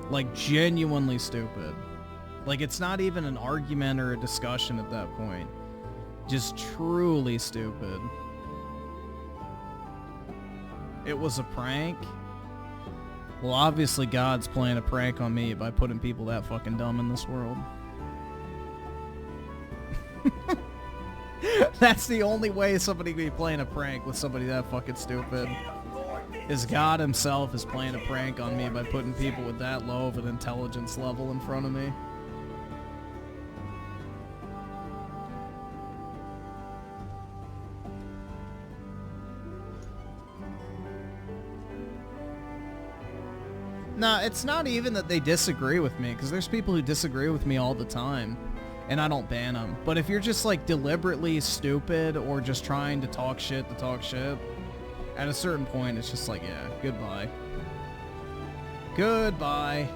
Like, genuinely stupid. Like, it's not even an argument or a discussion at that point. Just truly stupid. It was a prank? Well, obviously God's playing a prank on me by putting people that fucking dumb in this world. That's the only way somebody can be playing a prank with somebody that fucking stupid. Is God himself is playing a prank on me by putting people with that low of an intelligence level in front of me. No, it's not even that they disagree with me, because there's people who disagree with me all the time, and I don't ban them. But if you're just, like, deliberately stupid or just trying to talk shit, at a certain point, it's just like, yeah, goodbye. Goodbye.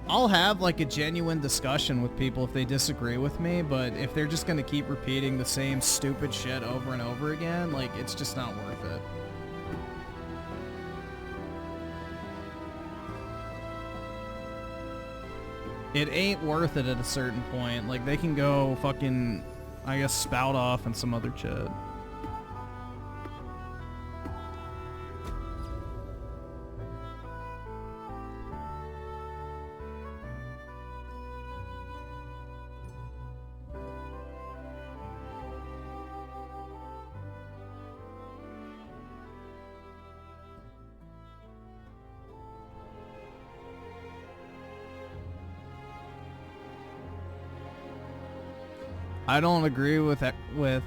I'll have, like, a genuine discussion with people if they disagree with me, but if they're just gonna keep repeating the same stupid shit over and over again, like, it's just not worth it. It ain't worth it at a certain point. Like, they can go fucking, I guess, spout off and some other shit. I don't agree with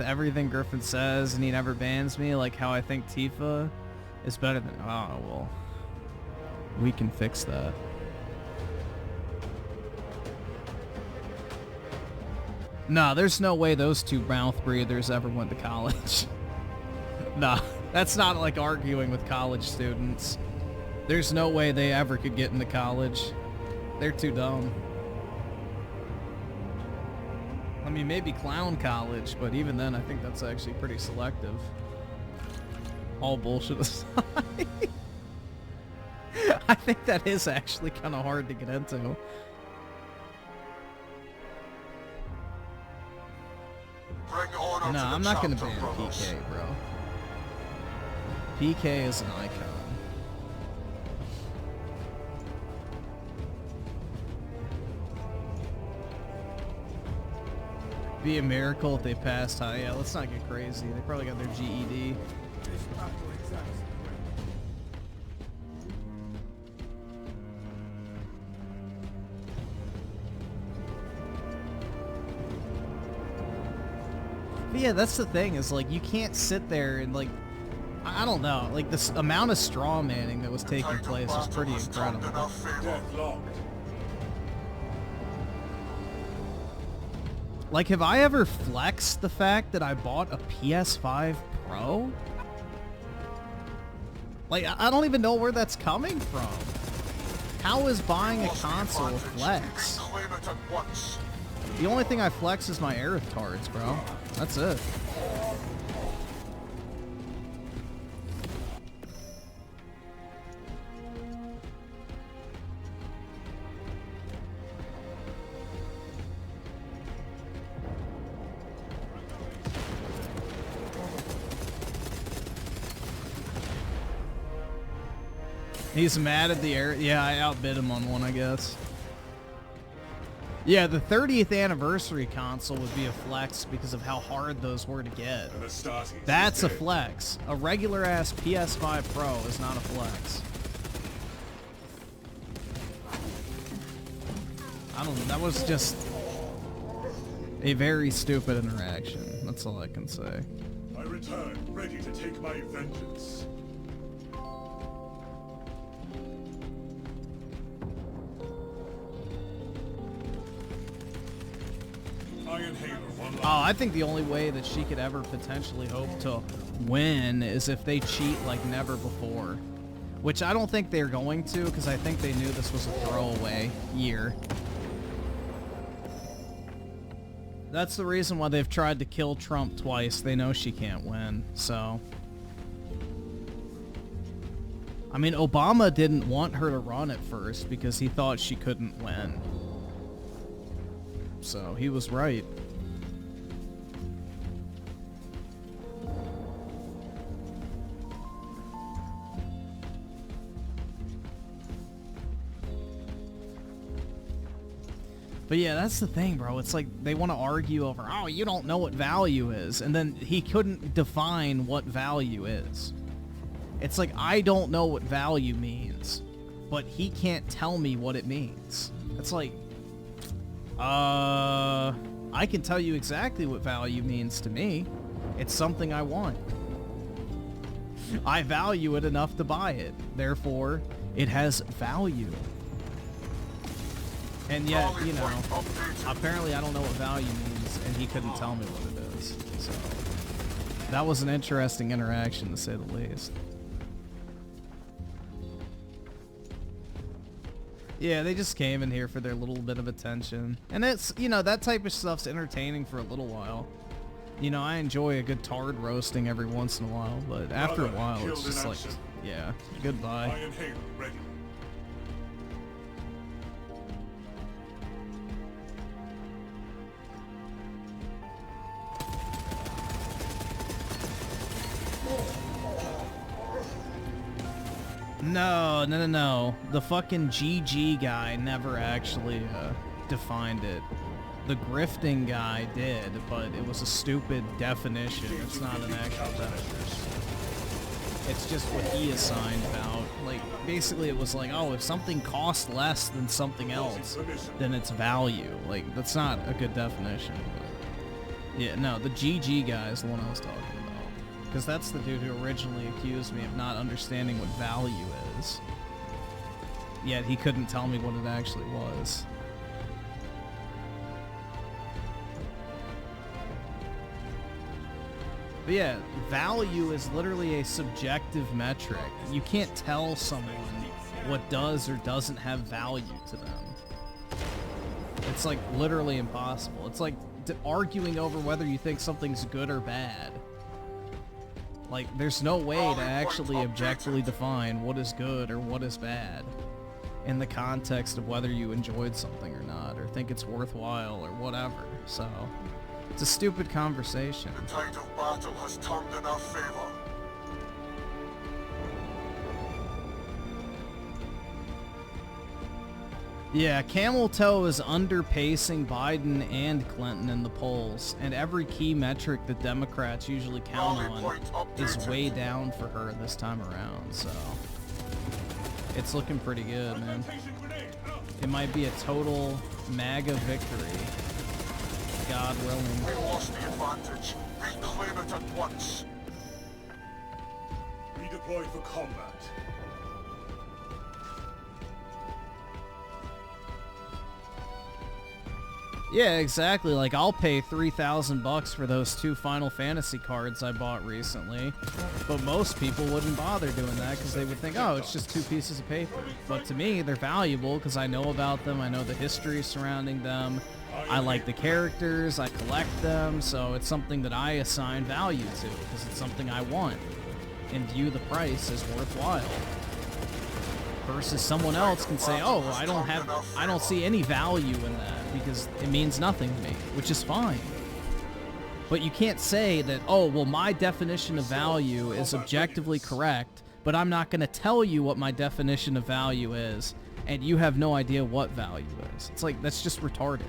everything Griffin says, and he never bans me, like how I think Tifa is better than... Oh, well. We can fix that. Nah, there's no way those two mouth breathers ever went to college. Nah, that's not like arguing with college students. There's no way they ever could get into college. They're too dumb. I mean, maybe clown college, but even then, I think that's actually pretty selective. All bullshit aside. I think that is actually kind of hard to get into. No, I'm not going to ban PK, bro. PK is an icon. Be a miracle if they passed high. Yeah, let's not get crazy. They probably got their GED. But yeah, that's the thing, is like, you can't sit there and like, I don't know, like this amount of straw manning that was taking place was pretty incredible. Like, have I ever flexed the fact that I bought a PS5 Pro? Like, I don't even know where that's coming from. How is buying a console a flex? The only thing I flex is my Aerith cards, bro. That's it. He's mad at the air. Yeah, I outbid him on one, I guess. Yeah, the 30th anniversary console would be a flex because of how hard those were to get. That's a flex. A regular ass PS5 Pro is not a flex. I don't know. That was just a very stupid interaction. That's all I can say. I return, ready to take my vengeance. Oh, I think the only way that she could ever potentially hope to win is if they cheat like never before. Which I don't think they're going to, because I think they knew this was a throwaway year. That's the reason why they've tried to kill Trump twice. They know she can't win, so... I mean, Obama didn't want her to run at first because he thought she couldn't win. So, he was right. But yeah, that's the thing, bro. It's like they want to argue over, oh, you don't know what value is. And then he couldn't define what value is. It's like, I don't know what value means, but he can't tell me what it means. It's like, I can tell you exactly what value means to me. It's something I want. I value it enough to buy it. Therefore, it has value. And yet, you know, apparently I don't know what value means, and he couldn't tell me what it is. So, that was an interesting interaction, to say the least. Yeah, they just came in here for their little bit of attention. And it's, you know, that type of stuff's entertaining for a little while. You know, I enjoy a good tard roasting every once in a while, but after a while, it's just like, yeah, goodbye. Iron Halo ready. No. The fucking GG guy never actually defined it. The grifting guy did, but it was a stupid definition. It's not an actual definition. It's just what he assigned about. Like, basically it was like, oh, if something costs less than something else, then it's value. Like, that's not a good definition. But yeah, no, the GG guy is the one I was talking about. Because that's the dude who originally accused me of not understanding what value is. Yet he couldn't tell me what it actually was. But yeah, value is literally a subjective metric. You can't tell someone what does or doesn't have value to them. It's like literally impossible. It's like arguing over whether you think something's good or bad. Like, there's no way to actually objectively define what is good or what is bad in the context of whether you enjoyed something or not, or think it's worthwhile or whatever. So, it's a stupid conversation. The tide of battle has turned in our favor. Yeah, Camel Toe is underpacing Biden and Clinton in the polls, and every key metric that Democrats usually count on is way down for her this time around, so it's looking pretty good, man. It might be a total MAGA victory, God willing. We lost the advantage. Reclaim it at once. Redeploy for combat. Yeah, exactly. Like, I'll pay $3,000 for those 2 Final Fantasy cards I bought recently, but most people wouldn't bother doing that because they would think, oh, it's just 2 pieces of paper. But to me, they're valuable because I know about them, I know the history surrounding them, I like the characters, I collect them, so it's something that I assign value to because it's something I want and view the price as worthwhile. Versus someone else can say, oh, I don't see any value in that because it means nothing to me, which is fine. But you can't say that, oh, well, my definition of value is objectively correct, but I'm not going to tell you what my definition of value is, and you have no idea what value is. It's like, that's just retarded.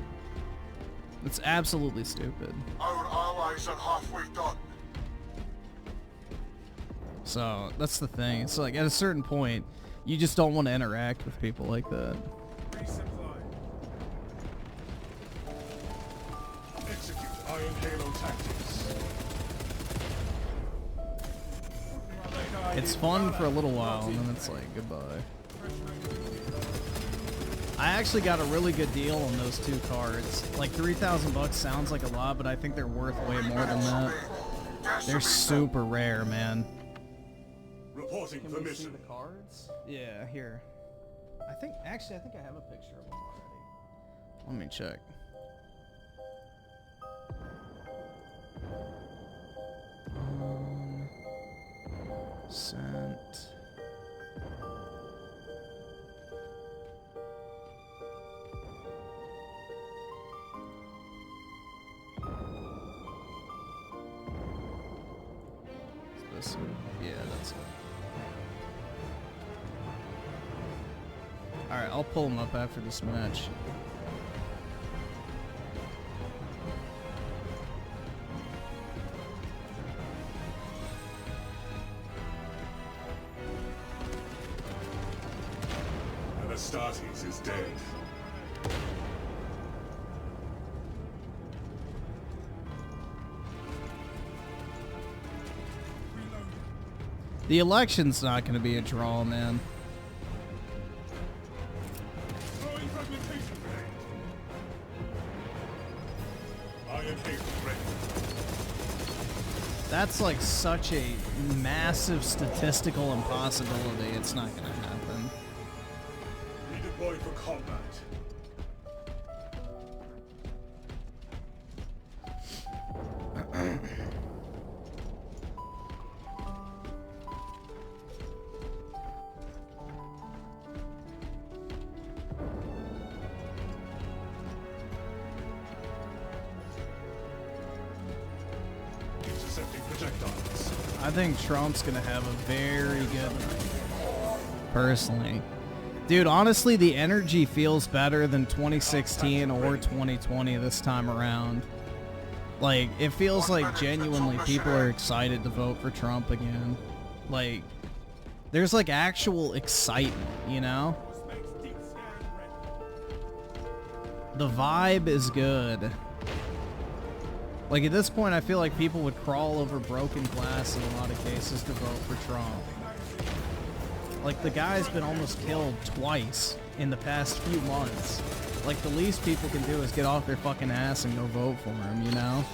It's absolutely stupid. Our allies are halfway done. So, that's the thing. It's like, at a certain point, you just don't want to interact with people like that. Execute Iron Halo tactics. It's fun for a little while, and then it's like, goodbye. I actually got a really good deal on those 2 cards. Like, $3,000 sounds like a lot, but I think they're worth way more than that. They're super rare, man. Reporting for mission. cards? Yeah, here. I think I have a picture of them already. Let me check. Sent. Is this it? Yeah, that's it. Alright, I'll pull them up after this match. Astartes is dead. The election's not going to be a draw, man. Throwing fragmentation grenade. Iron Hail ready. That's like such a massive statistical impossibility. It's not going to happen. Redeploy for combat. Intercepting projectiles. I think Trump's going to have a very good night, personally. Dude, honestly, the energy feels better than 2016 or 2020 this time around. Like, it feels like genuinely people are excited to vote for Trump again. Like, there's like actual excitement, you know? The vibe is good. Like, at this point, I feel like people would crawl over broken glass in a lot of cases to vote for Trump. Like, the guy's been almost killed twice in the past few months. Like, the least people can do is get off their fucking ass and go vote for him, you know?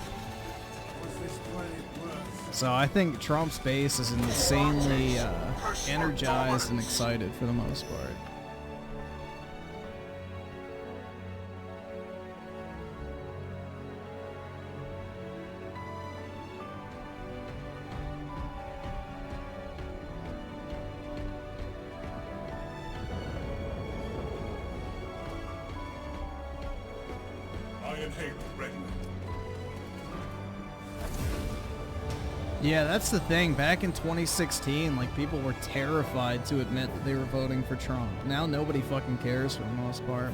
So I think Trump's base is insanely energized and excited for the most part. Iron Hail ready. Yeah, that's the thing. Back in 2016, like, people were terrified to admit that they were voting for Trump. Now nobody fucking cares for the most part.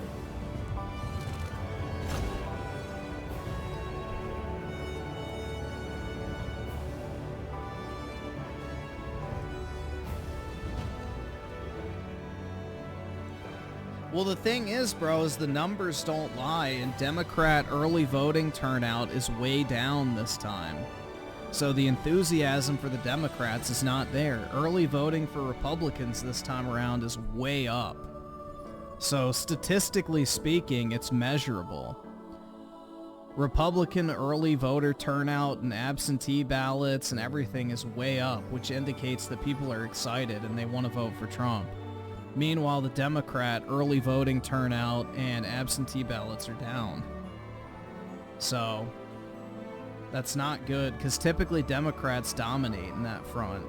Well, the thing is, bro, is the numbers don't lie, and Democrat early voting turnout is way down this time. So the enthusiasm for the Democrats is not there. Early voting for Republicans this time around is way up. So statistically speaking, it's measurable. Republican early voter turnout and absentee ballots and everything is way up, which indicates that people are excited and they want to vote for Trump. Meanwhile, the Democrat early voting turnout and absentee ballots are down. So that's not good, because typically Democrats dominate in that front.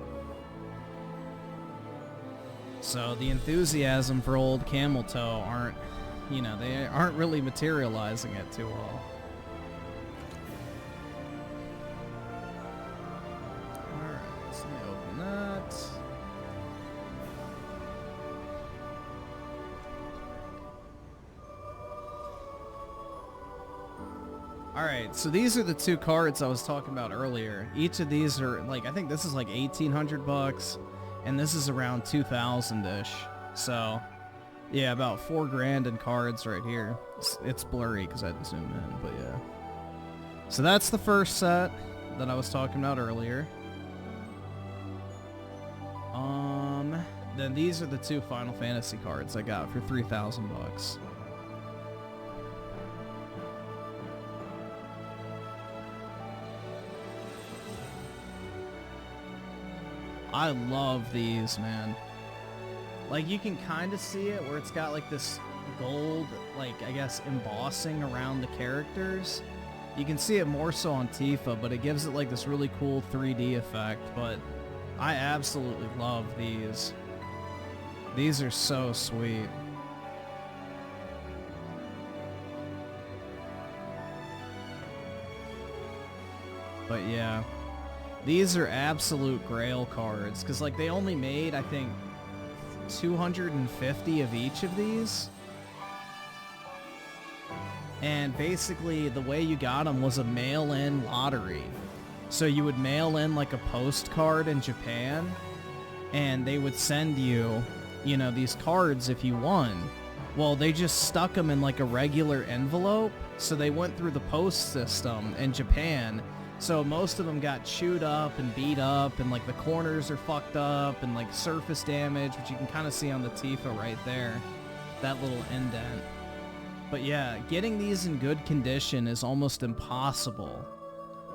So the enthusiasm for old camel toe aren't, you know, they aren't really materializing it too well. Alright, so let me open that. Alright, so these are the two cards I was talking about earlier. Each of these are, like, I think this is like 1,800 bucks, and this is around 2,000-ish. So, yeah, about 4 grand in cards right here. It's blurry because I had to zoom in, but yeah. So that's the first set that I was talking about earlier. Then these are the 2 Final Fantasy cards I got for 3,000 bucks. I love these, man. Like, you can kind of see it where it's got like this gold, like, I guess, embossing around the characters. You can see it more so on Tifa, but it gives it like this really cool 3D effect. But I absolutely love these. These are so sweet. But yeah. These are absolute grail cards, because like they only made, I think, 250 of each of these. And basically the way you got them was a mail-in lottery. So you would mail in like a postcard in Japan, and they would send you you know, these cards if you won. Well, they just stuck them in like a regular envelope, so they went through the post system in Japan. So most of them got chewed up and beat up, and like the corners are fucked up, and like surface damage, which you can kind of see on the Tifa right there, that little indent. But yeah, getting these in good condition is almost impossible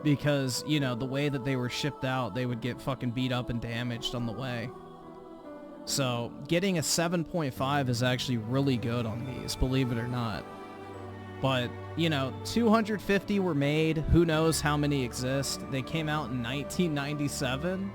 because, you know, the way that they were shipped out, they would get fucking beat up and damaged on the way. So getting a 7.5 is actually really good on these, believe it or not. But, you know, 250 were made. Who knows how many exist? They came out in 1997,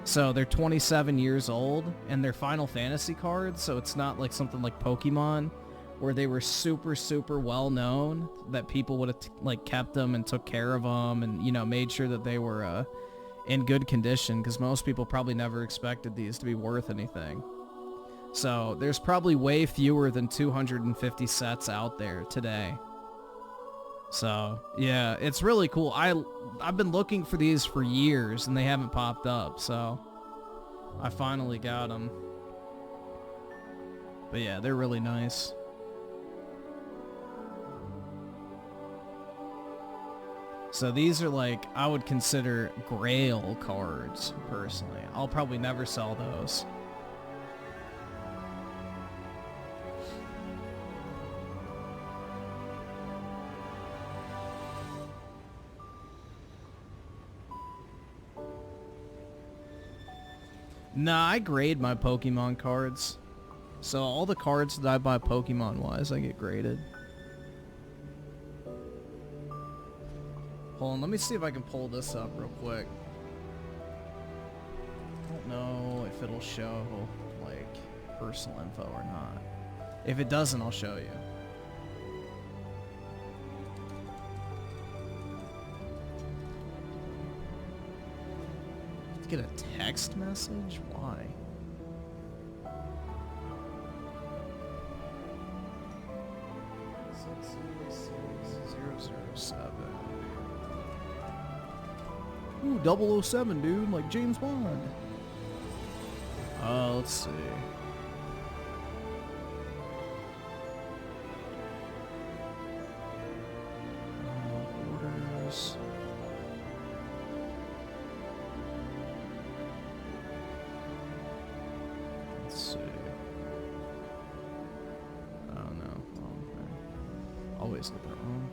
so they're 27 years old, and they're Final Fantasy cards, so it's not like something like Pokemon, where they were super, super well known, that people would have like kept them and took care of them and, you know, made sure that they were in good condition, because most people probably never expected these to be worth anything. So there's probably way fewer than 250 sets out there today. So yeah, it's really cool. I've been looking for these for years and they haven't popped up, so I finally got them. But yeah, they're really nice. So these are like, I would consider grail cards, personally. I'll probably never sell those. Nah, I grade my Pokemon cards. So all the cards that I buy Pokemon-wise, I get graded. Hold on, let me see if I can pull this up real quick. I don't know if it'll show, like, personal info or not. If it doesn't, I'll show you. Get a text message? Why? Ooh, 007, dude, like James Bond. Let's see. Orders. Let's see. Oh no, wrong thing. Always get that wrong.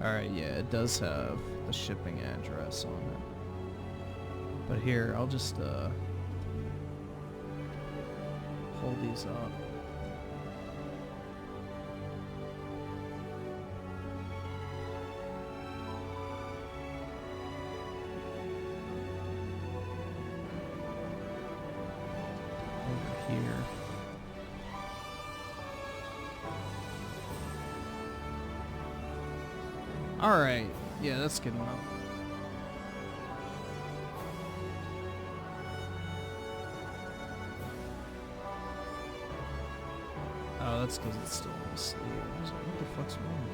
Alright, yeah, it does have the shipping address on it. But here, I'll just pull these up. Over here. Alright, yeah, that's good enough. Oh, that's because it's still in the sleeve. I was like, what the fuck's wrong with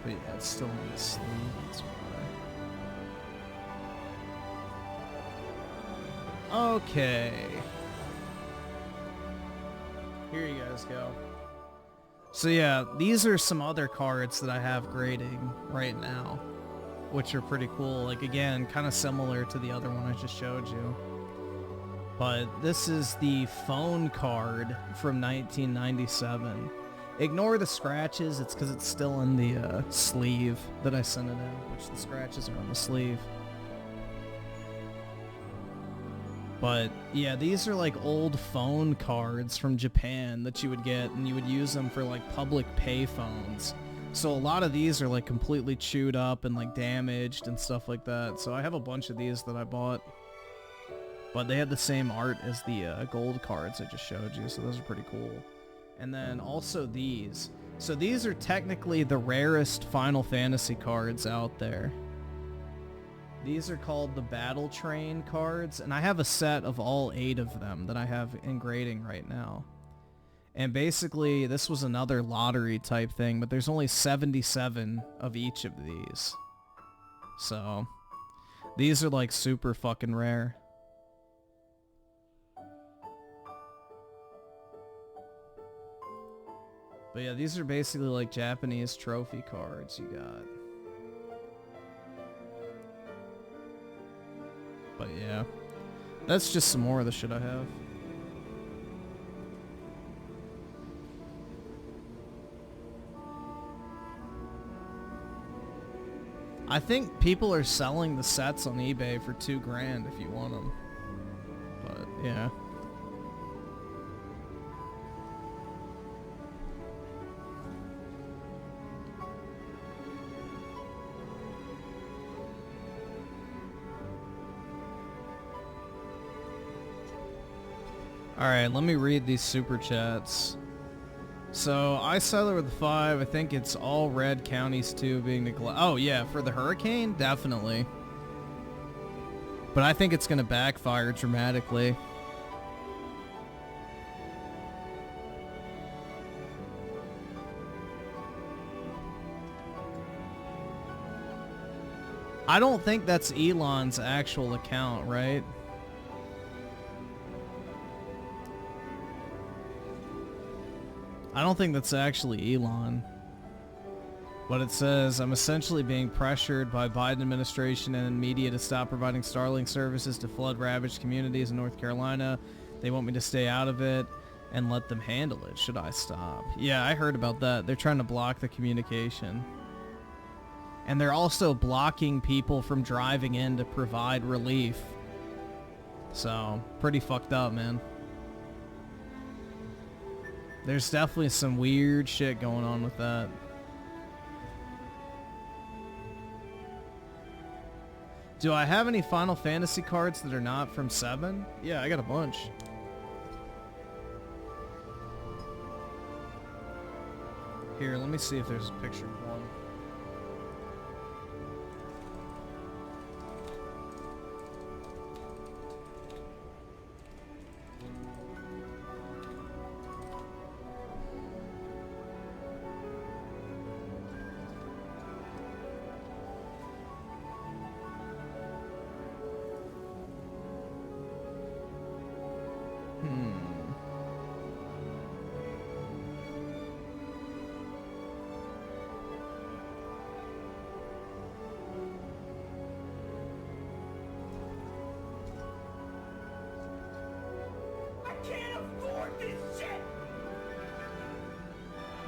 it? But yeah, it's still in the sleeve, that's why. Okay. Here you guys go. So yeah, these are some other cards that I have grading right now, which are pretty cool. Like, again, kind of similar to the other one I just showed you. But this is the phone card from 1997. Ignore the scratches, it's because it's still in the sleeve that I sent it in, which the scratches are on the sleeve. But yeah, these are like old phone cards from Japan that you would get, and you would use them for like public pay phones. So a lot of these are like completely chewed up and like damaged and stuff like that. So I have a bunch of these that I bought, but they had the same art as the gold cards I just showed you, so those are pretty cool. And then also these. So these are technically the rarest Final Fantasy cards out there. These are called the Battle Train cards, and I have a set of all 8 of them that I have in grading right now. And basically, this was another lottery type thing, but there's only 77 of each of these. So, these are like super fucking rare. But yeah, these are basically like Japanese trophy cards you got. But yeah, that's just some more of the shit I have. I think people are selling the sets on eBay for $2,000 if you want them. But yeah. Alright, let me read these super chats. So, I Salari with 5, I think it's all red counties too being neglected. Oh yeah, for the hurricane? Definitely. But I think it's going to backfire dramatically. I don't think that's Elon's actual account, right? I don't think that's actually Elon. But it says, I'm essentially being pressured by Biden administration and media to stop providing Starlink services to flood-ravaged communities in North Carolina. They want me to stay out of it and let them handle it. Should I stop? Yeah, I heard about that. They're trying to block the communication. And they're also blocking people from driving in to provide relief. So, pretty fucked up, man. There's definitely some weird shit going on with that. Do I have any Final Fantasy cards that are not from 7? Yeah, I got a bunch. Here, let me see if there's a picture of one.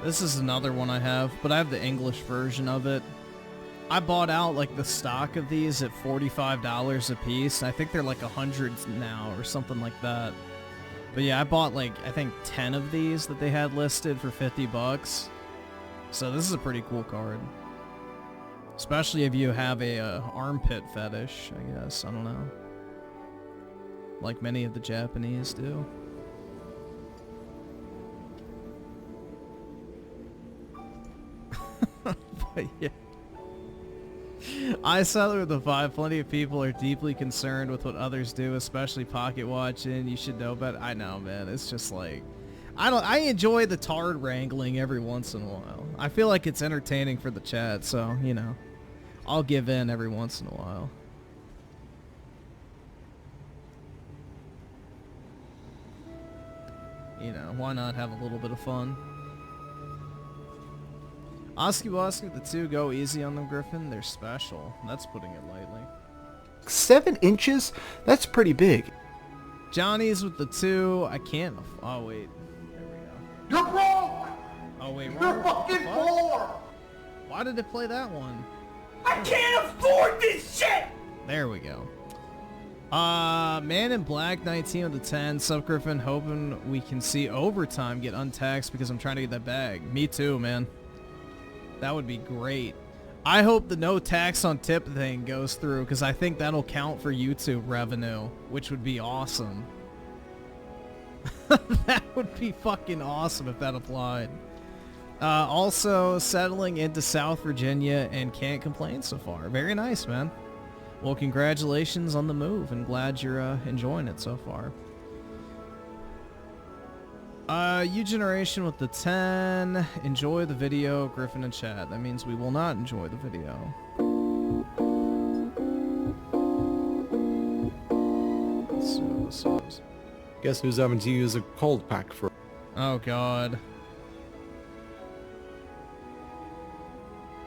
This is another one I have, but I have the English version of it. I bought out like the stock of these at $45 a piece. I think they're like 100 now or something like that. But yeah, I bought like, I think 10 of these that they had listed for 50 bucks. So this is a pretty cool card. Especially if you have a armpit fetish, I guess. I don't know. Like many of the Japanese do. But yeah. I Salari with the 5. Plenty of people are deeply concerned with what others do, especially pocket watching. You should know better. I know, man. It's just like, I enjoy the tard wrangling every once in a while. I feel like it's entertaining for the chat, so, you know, I'll give in every once in a while. You know, why not have a little bit of fun? Oski Woski with the 2, go easy on them, Griffin. They're special. That's putting it lightly. 7 inches? That's pretty big. Johnny's with the 2. I can't. Oh, wait. There we go. You're broke! Oh, wait. You're fucking poor! Why did it play that one? I can't afford this shit! There we go. Man in Black 19 with the 10. Sub Griffin, hoping we can see overtime get untaxed because I'm trying to get that bag. Me too, man. That would be great. I hope the no tax on tip thing goes through because I think that'll count for YouTube revenue, which would be awesome. That would be fucking awesome if that applied. Also, settling into South Virginia and can't complain so far. Very nice, man. Well, congratulations on the move and glad you're enjoying it so far. U-Generation with the 10. Enjoy the video, Griffin and chat. That means we will not enjoy the video. Let's see what this is. Guess who's having to use a cold pack for... Oh god.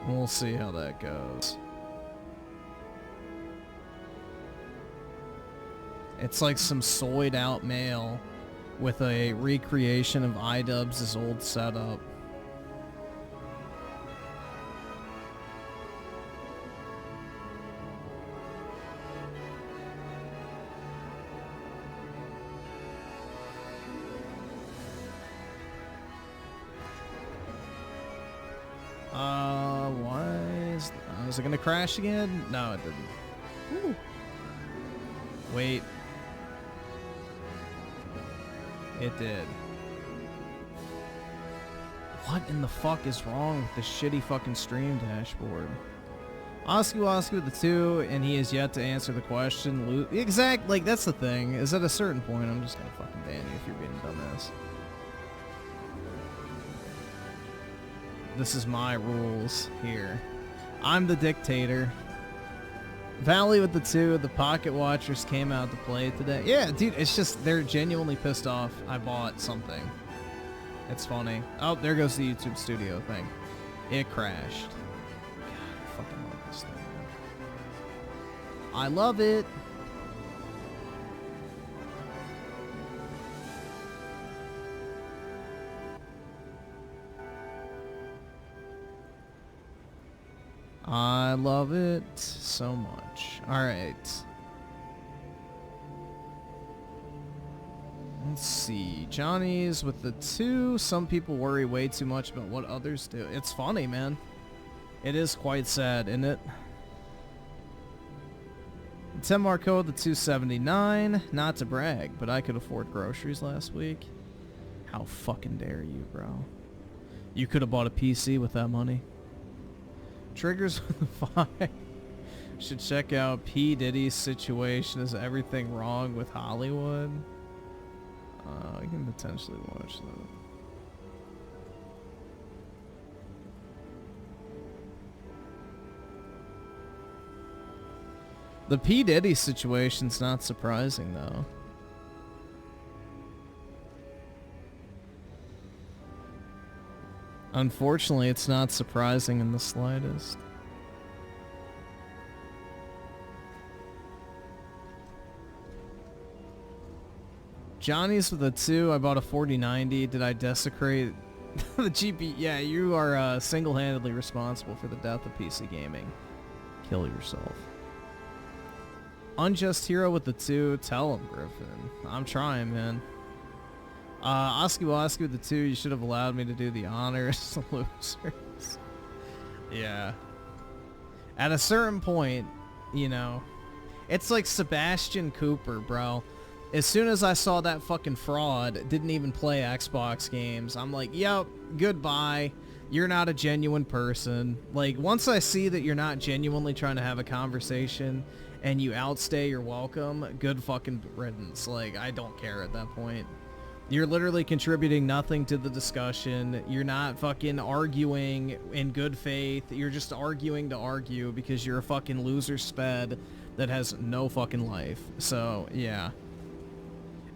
We'll see how that goes. It's like some soyed out male with a recreation of iDubbbz' old setup. Is it gonna crash again? No, it didn't. Woo. Wait. It did. What in the fuck is wrong with this shitty fucking stream dashboard? Osky with the 2, and he has yet to answer the question. Exact, like, that's the thing, is at a certain point, I'm just gonna fucking ban you if you're being a dumbass. This is my rules here. I'm the dictator. Valley with the 2, the Pocket Watchers came out to play today. Yeah, dude, it's just, they're genuinely pissed off I bought something. It's funny. Oh, there goes the YouTube Studio thing. It crashed. God, I fucking love this thing. I love it. I love it so much. Alright. Let's see. Johnny's with the 2. Some people worry way too much about what others do. It's funny, man. It is quite sad, isn't it? 10 Marco with the 279. Not to brag, but I could afford groceries last week. How fucking dare you, bro? You could have bought a PC with that money. Triggers with the 5. Should check out P. Diddy's situation. Is everything wrong with Hollywood? I can potentially watch that. The P. Diddy situation's not surprising, though. Unfortunately, it's not surprising in the slightest. Johnny's with a 2. I bought a 4090. Did I desecrate the GP? Yeah, you are single-handedly responsible for the death of PC gaming. Kill yourself. Unjust Hero with the 2. Tell him, Griffin. I'm trying, man. Osky with the 2, you should have allowed me to do the honors, losers. Yeah. At a certain point, you know, it's like Sebastian Cooper, bro. As soon as I saw that fucking fraud didn't even play Xbox games, I'm like, yep, goodbye. You're not a genuine person. Like, once I see that you're not genuinely trying to have a conversation and you outstay your welcome, good fucking riddance. Like, I don't care at that point. You're literally contributing nothing to the discussion. You're not fucking arguing in good faith. You're just arguing to argue because you're a fucking loser sped that has no fucking life. So, yeah.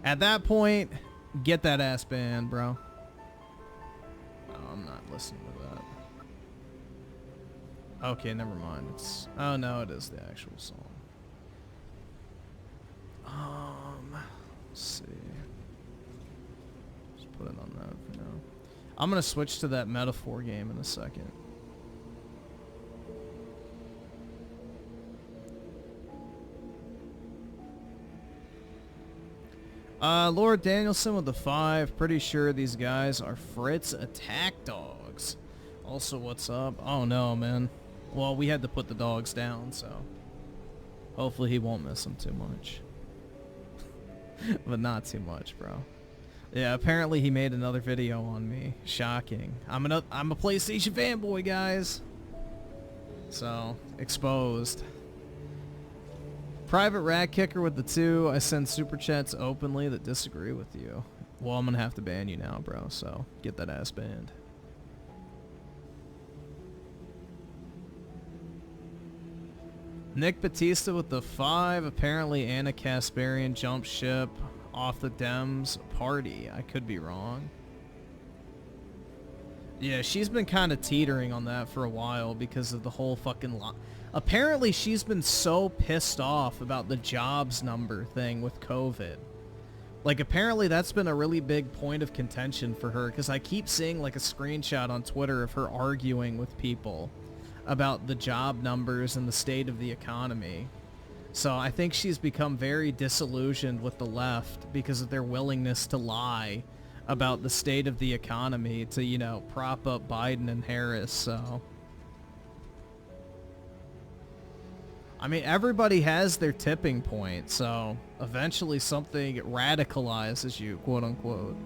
At that point, get that ass banned, bro. Oh, I'm not listening to that. Okay, never mind. It's... Oh, no, it is the actual song. Let's see. Put it on that for now. I'm gonna switch to that metaphor game in a second. Lord Danielson with the 5. Pretty sure these guys are Fritz attack dogs. Also, what's up? Oh no, man. Well, we had to put the dogs down, so hopefully he won't miss them too much. But not too much, bro. Yeah, apparently he made another video on me. Shocking. I'm a PlayStation fanboy, guys. So, exposed. Private Rat Kicker with the 2. I send super chats openly that disagree with you. Well, I'm gonna have to ban you now, bro, so get that ass banned. Nick Batista with the 5. Apparently Anna Kasparian jumped ship off the Dems party. I could be wrong. Yeah, she's been kind of teetering on that for a while because of the whole fucking apparently she's been so pissed off about the jobs number thing with COVID. Like, apparently that's been a really big point of contention for her, because I keep seeing like a screenshot on Twitter of her arguing with people about the job numbers and the state of the economy. So I think she's become very disillusioned with the left because of their willingness to lie about the state of the economy to, you know, prop up Biden and Harris. So I mean, everybody has their tipping point, so eventually something radicalizes you, quote unquote.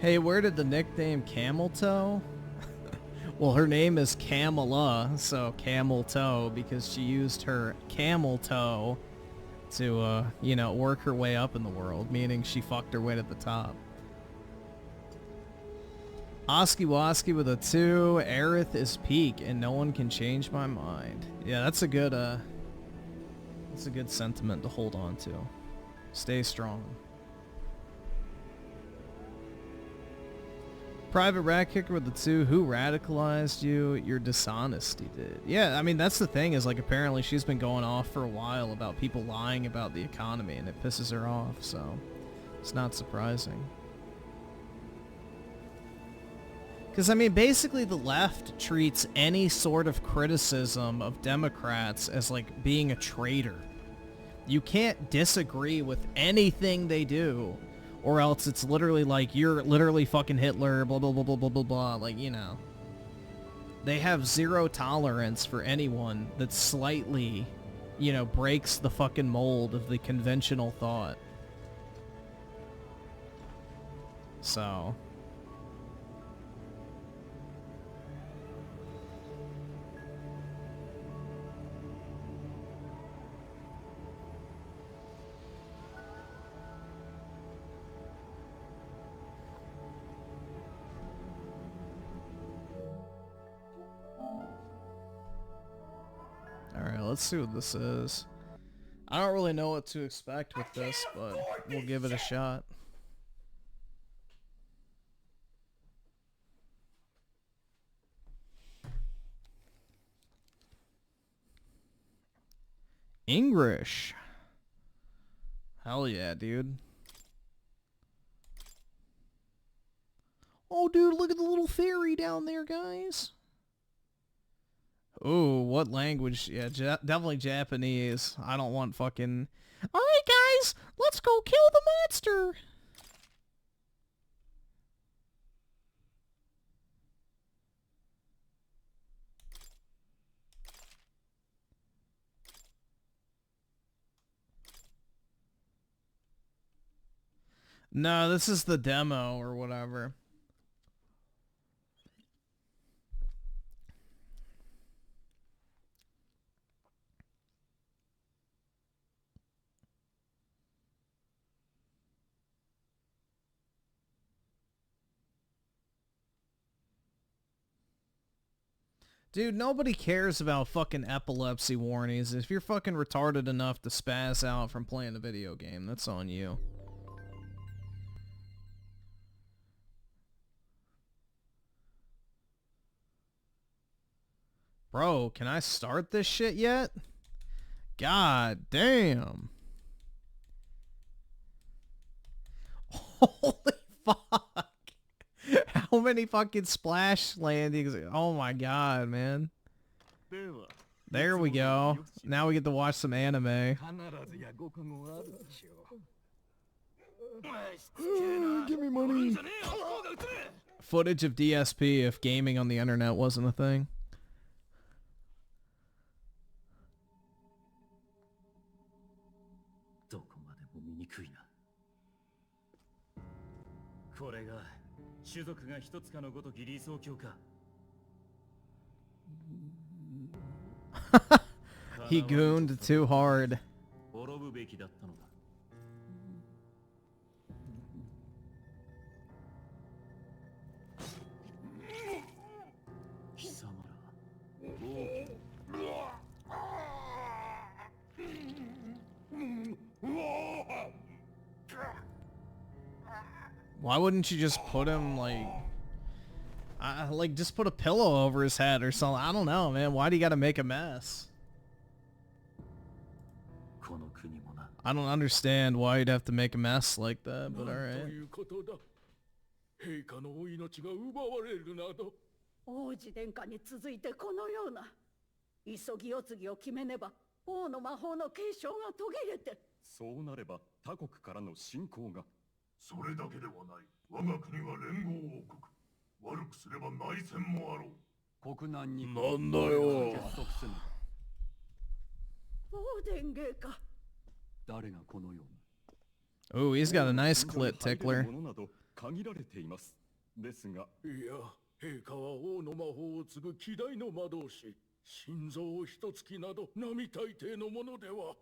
Hey, where did the nickname Camel Toe? Well, her name is Camela, so Camel Toe, because she used her camel toe to, you know, work her way up in the world, meaning she fucked her way to the top. Oski Woski with a 2. Aerith is peak, and no one can change my mind. Yeah, that's a good sentiment to hold on to. Stay strong. Private Rat Kicker with the 2. Who radicalized you? Your dishonesty did. Yeah, I mean, that's the thing, is like apparently she's been going off for a while about people lying about the economy, and it pisses her off, so it's not surprising. Because, I mean, basically the left treats any sort of criticism of Democrats as like being a traitor. You can't disagree with anything they do, or else it's literally like, you're literally fucking Hitler, blah, blah, blah, blah, blah, blah, blah, like, you know. They have zero tolerance for anyone that slightly, you know, breaks the fucking mold of the conventional thought. So... Alright, let's see what this is. I don't really know what to expect with this, but we'll give it a shot. English. Hell yeah, dude. Oh, dude, look at the little fairy down there, guys. Ooh, what language? Yeah, definitely Japanese. I don't want fucking... Alright, guys, let's go kill the monster! No, this is the demo or whatever. Dude, nobody cares about fucking epilepsy warnings. If you're fucking retarded enough to spaz out from playing a video game, that's on you. Bro, can I start this shit yet? God damn. Holy fuck. How many fucking splash landings? Oh my god, man. There we go. Now we get to watch some anime. Give me money. Footage of DSP if gaming on the internet wasn't a thing. どこまでも醜いな。これが種族が一つかのごとき理想郷か。He gooned too hard. 滅ぶべきだったのだ。貴様ら。Why wouldn't you just put him like just put a pillow over his head or something? I don't know, man. Why do you gotta make a mess? I don't understand why you'd have to make a mess like that, but alright. 陛下のお命が奪われるなど。王子殿下に続いてこのような急ぎ世継ぎを決めねば王の魔法の継承が途切れて。そうなれば他国からの侵攻が。それだけではない。我が国は連合王国。悪くすれば内戦もあろう。国難になんだよ。王殿下か。誰がこのような。Oh, he's got a nice clit tickler. 限られています。ですが、いや、陛下は王の魔法を継ぐ希代の魔導士。心臓を一突きなど並大抵のものでは。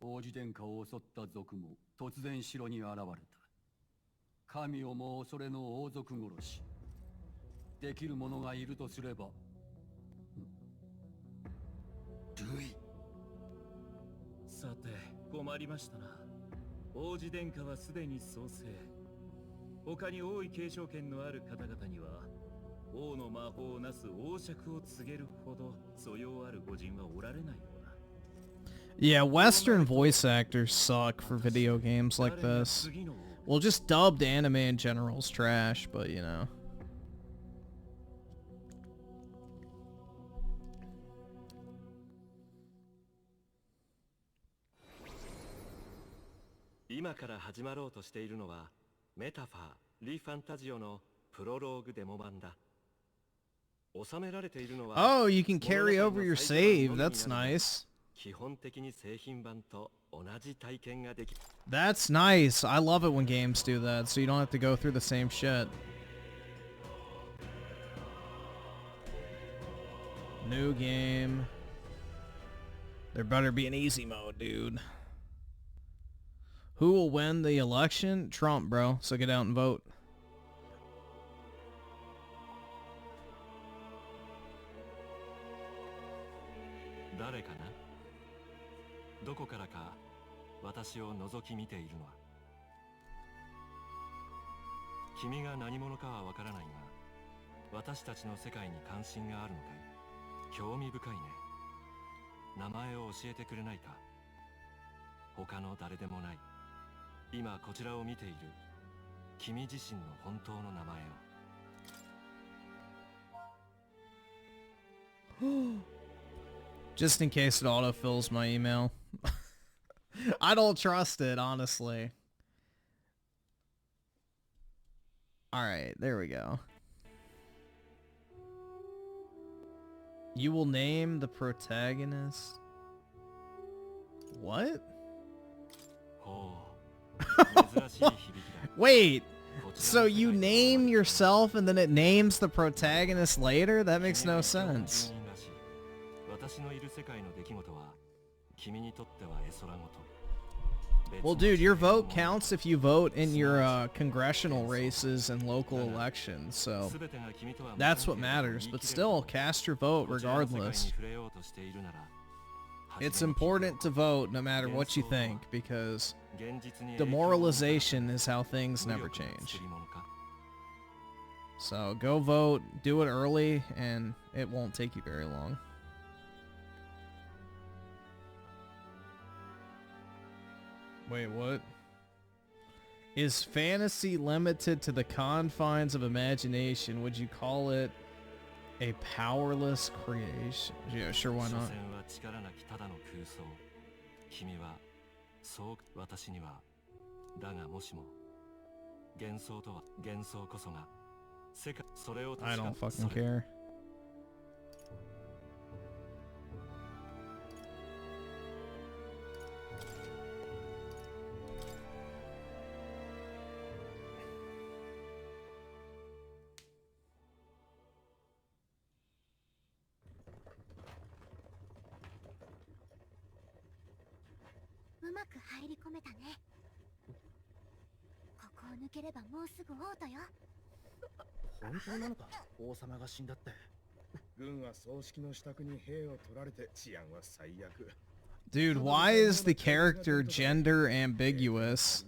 王子殿下を襲った賊も突然城に現れた。神をも恐れの王族殺し。できる者がいるとすれば。ルイ。さて、困りましたな。王子殿下はすでに創生。他に王位継承権のある方々には、王の魔法をなす王爵を告げるほど素養ある御人はおられないようだ。Yeah, Western voice actors suck for video games like this. Well, just dubbed anime in general is trash, but you know. Now から始まろうとしているのはメタファー・リ・ファンタジオのプロローグデモ版だ。収められているのは Oh, you can carry over your save. That's nice. 基本的に製品版と同じ体験ができ That's nice. I love it when games do that, so you don't have to go through the same shit. New game. There better be an easy mode, dude. Who will win the election? Trump, bro. So get out and vote.誰かな? どこからか私を覗き見ているのは。君が何者かはわからないが、私たちの世界に関心があるのかい？興味深いね。名前を教えてくれないか？他の誰でもない。今こちらを見ている君自身の本当の名前を。Just in case it autofills my email. I don't trust it, honestly. Alright, there we go. You will name the protagonist. What? Wait, so you name yourself and then it names the protagonist later? That makes no sense. Well, dude, your vote counts if you vote in your congressional races and local elections, so that's what matters. But still, cast your vote regardless. It's important to vote no matter what you think, because demoralization is how things never change. So go vote, do it early, and it won't take you very long. Wait, what? Is fantasy limited to the confines of imagination? Would you call it a powerless creation? Yeah, sure, why not? だがもしも幻想とは幻想こそが世界それを I don't fucking care. Dude, why is the character gender ambiguous?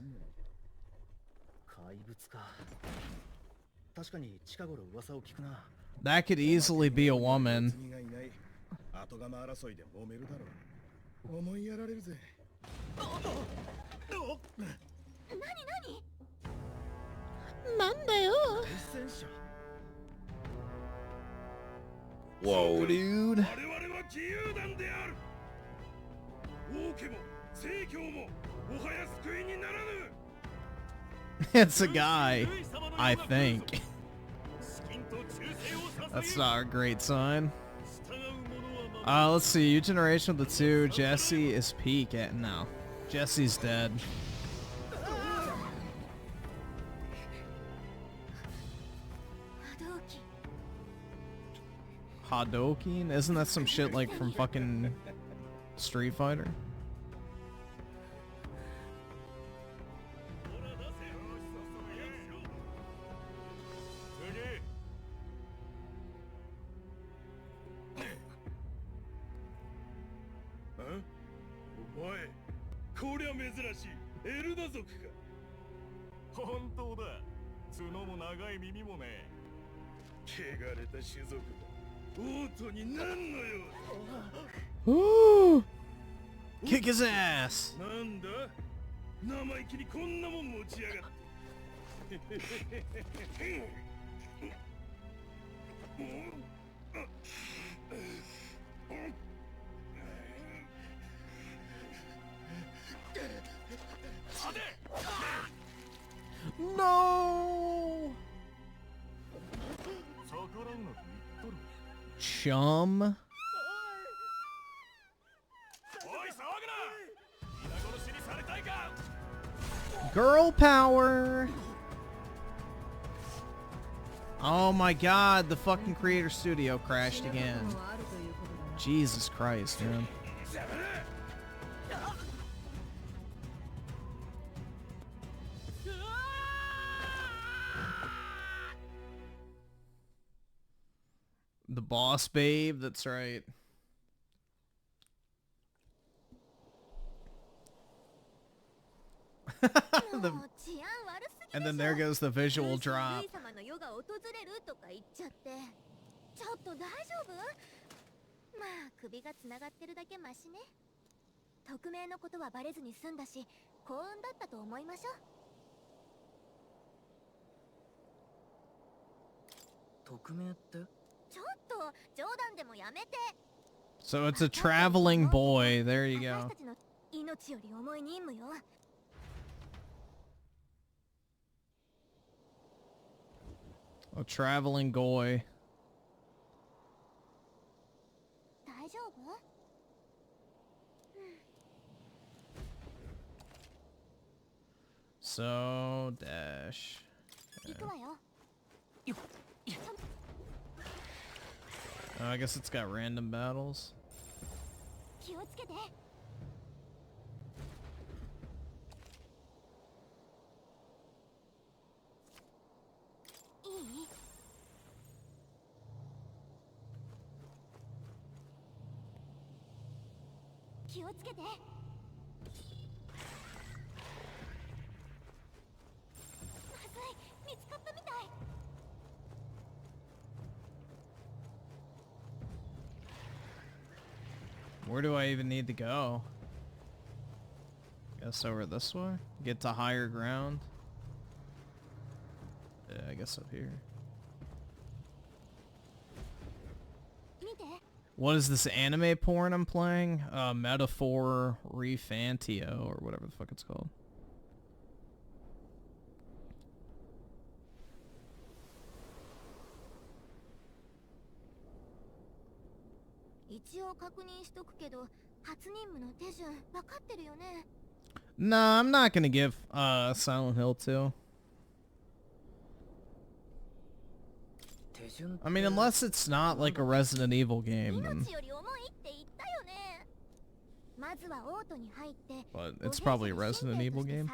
That could easily be a woman. Whoa, dude. It's a guy, I think. That's not a great sign. Let's see. New generation of the two. Jesse is peak at now. Jesse's dead. Hadoken? Isn't that some shit like from fucking Street Fighter? Ooh! Kick his ass! No! Chum? Girl power! Oh my god, the fucking creator studio crashed again. Jesus Christ, man. The boss babe, that's right. And then there goes the visual drop. So it's a traveling boy. There you go. A traveling goy. So, dash. Yeah. I guess it's got random battles. Where do I even need to go? Guess over this way? Get to higher ground? Yeah, I guess up here. What is this anime porn I'm playing? Metaphor Refantio, or whatever the fuck it's called. Nah, I'm not gonna give Silent Hill 2. I mean, unless it's not like a Resident Evil game, then... But it's probably a Resident Evil game.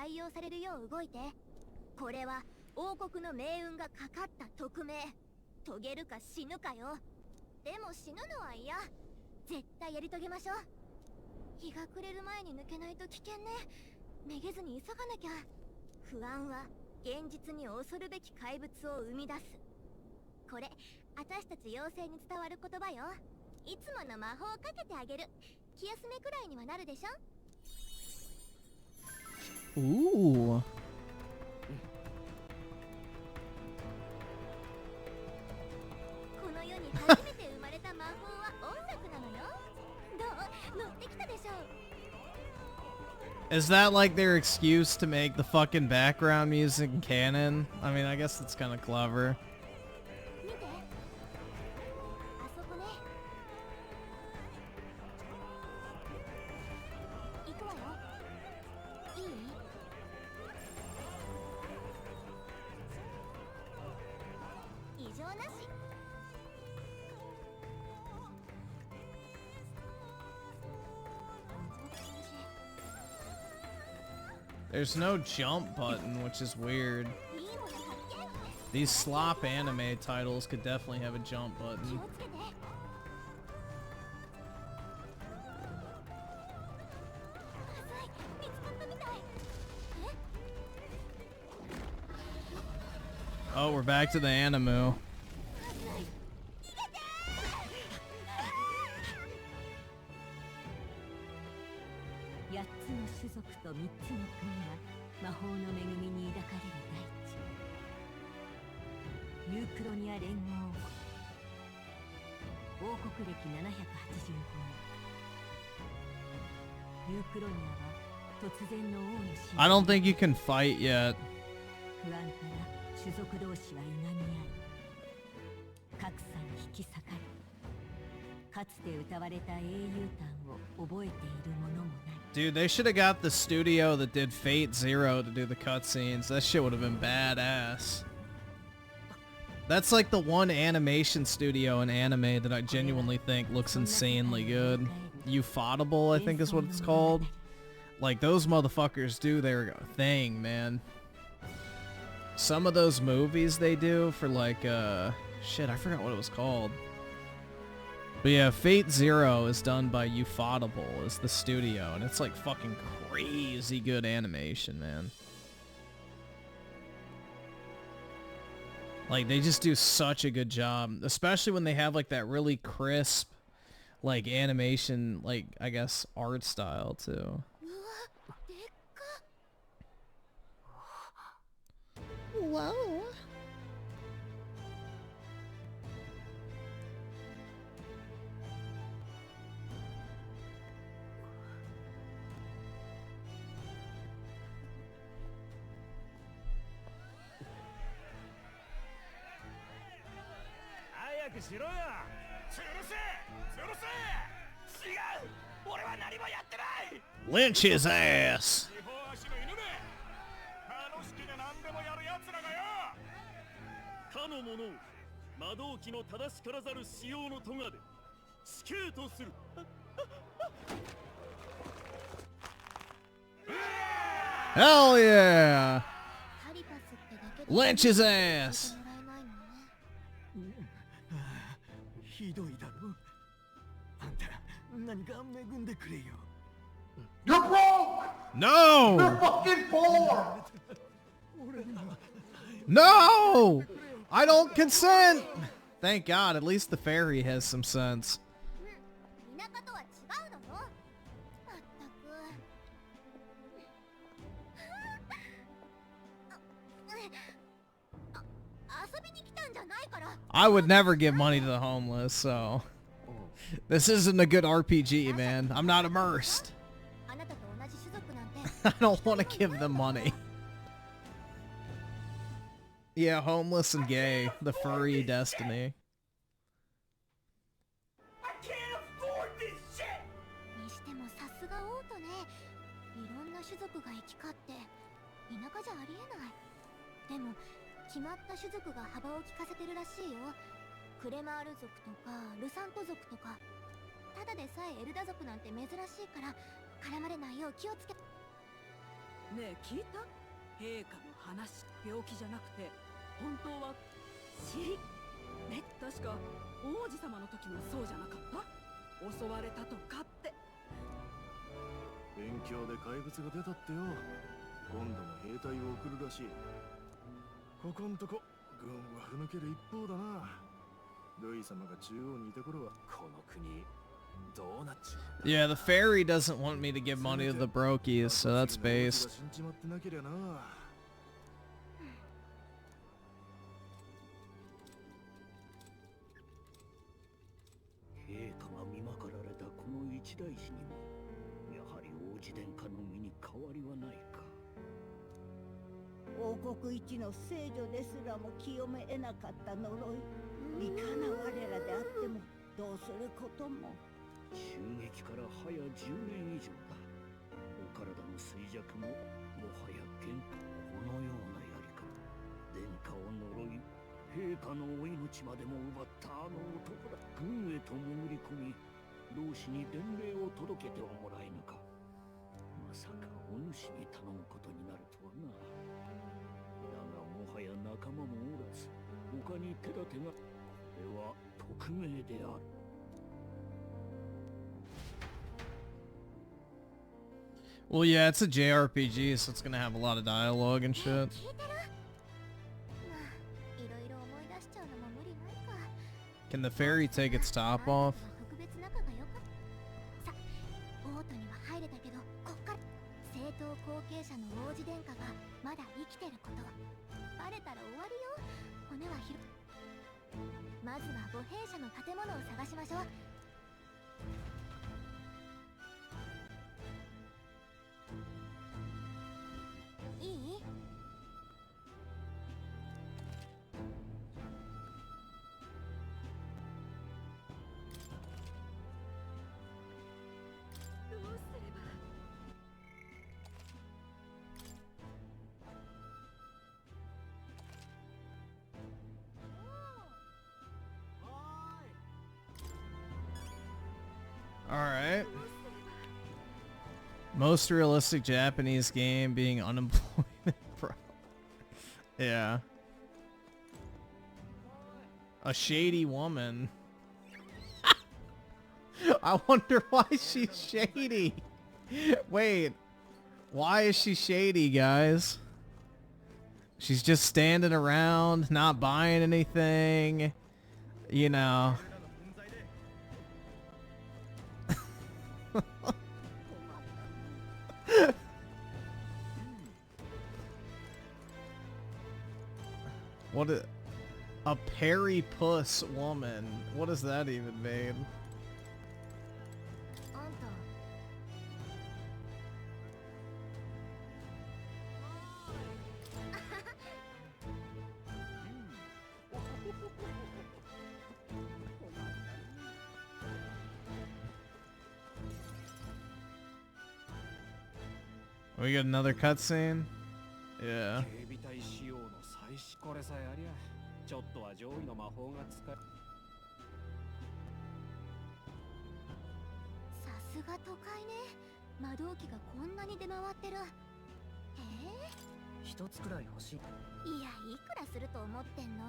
Ooh. Is that like their excuse to make the fucking background music canon? I mean, I guess it's kind of clever. There's no jump button, which is weird. These slop anime titles could definitely have a jump button. Oh, we're back to the anime. I don't think you can fight yet. Dude, they should have got the studio that did Fate Zero to do the cutscenes. That shit would have been badass. That's like the one animation studio in anime that I genuinely think looks insanely good. Ufotable, I think is what it's called. Like, those motherfuckers do their thing, man. Some of those movies they do for like, shit, I forgot what it was called. But yeah, Fate Zero is done by Ufotable, is the studio, and it's like fucking crazy good animation, man. Like, they just do such a good job, especially when they have like that really crisp, like, animation, like, I guess, art style, too. Whoa. Lynch his ass. Hell yeah. Lynch his ass. You're broke! No! You're fucking poor! No! I don't consent! Thank God, at least the fairy has some sense. I would never give money to the homeless, so... This isn't a good RPG, man. I'm not immersed. I don't want to give them money. Yeah, homeless and gay. The furry destiny. I can't afford 種族が行き交って田舎じゃありえない。でも決まった種族が幅を利かせてるらしいよ。クレマール族とかルサント族とか。ただでさえエルダ族なんて珍しいから絡まれないよう気をつけ。ねえ聞いた？陛下の話、病気じゃなくて本当は尻ね、確か王子様の時もそうじゃなかった？襲われたとかって。勉強で怪物が出たってよ。今度も兵隊を送るらしい。ここんとこ軍はふぬける一方だな。ルイ様が中央にいた頃はこの国どうなっちまった。 Yeah, the fairy doesn't want me to give money to the brokies, so that's based. 死んじまってなけりゃな。陛下が見まかられたこの一大事にもやはり王子殿下の身に変わりはないか。王国一の聖女ですらも清め得なかった呪い。いかな我らであってもどうすることも。襲撃から早10年以上だ。お体の衰弱ももはや健康。このようなやり方、殿下を呪い陛下のお命までも奪ったあの男だ。軍へと潜り込み老子に伝令を届けてはもらえぬか。まさかお主に頼むことになるとはな。だがもはや仲間もおらず他に手立てが。これは匿名である。Well, yeah, it's a JRPG, so it's gonna have a lot of dialogue and shit. Can the fairy take its top off? まずは母兵舎の建物を探しましょう。いい？どうすれば。Alright. Most realistic Japanese game being unemployment problem. Yeah. A shady woman. I wonder why she's shady. Wait. Why is she shady, guys? She's just standing around, not buying anything. You know. What a Perry Puss woman. What does that even mean? We got another cutscene? Yeah. これさえありゃちょっとは上位の魔法が使え。さすが都会ね。魔導機がこんなに出回ってる。一つくらい欲しい。いや、いくらすると思ってんの。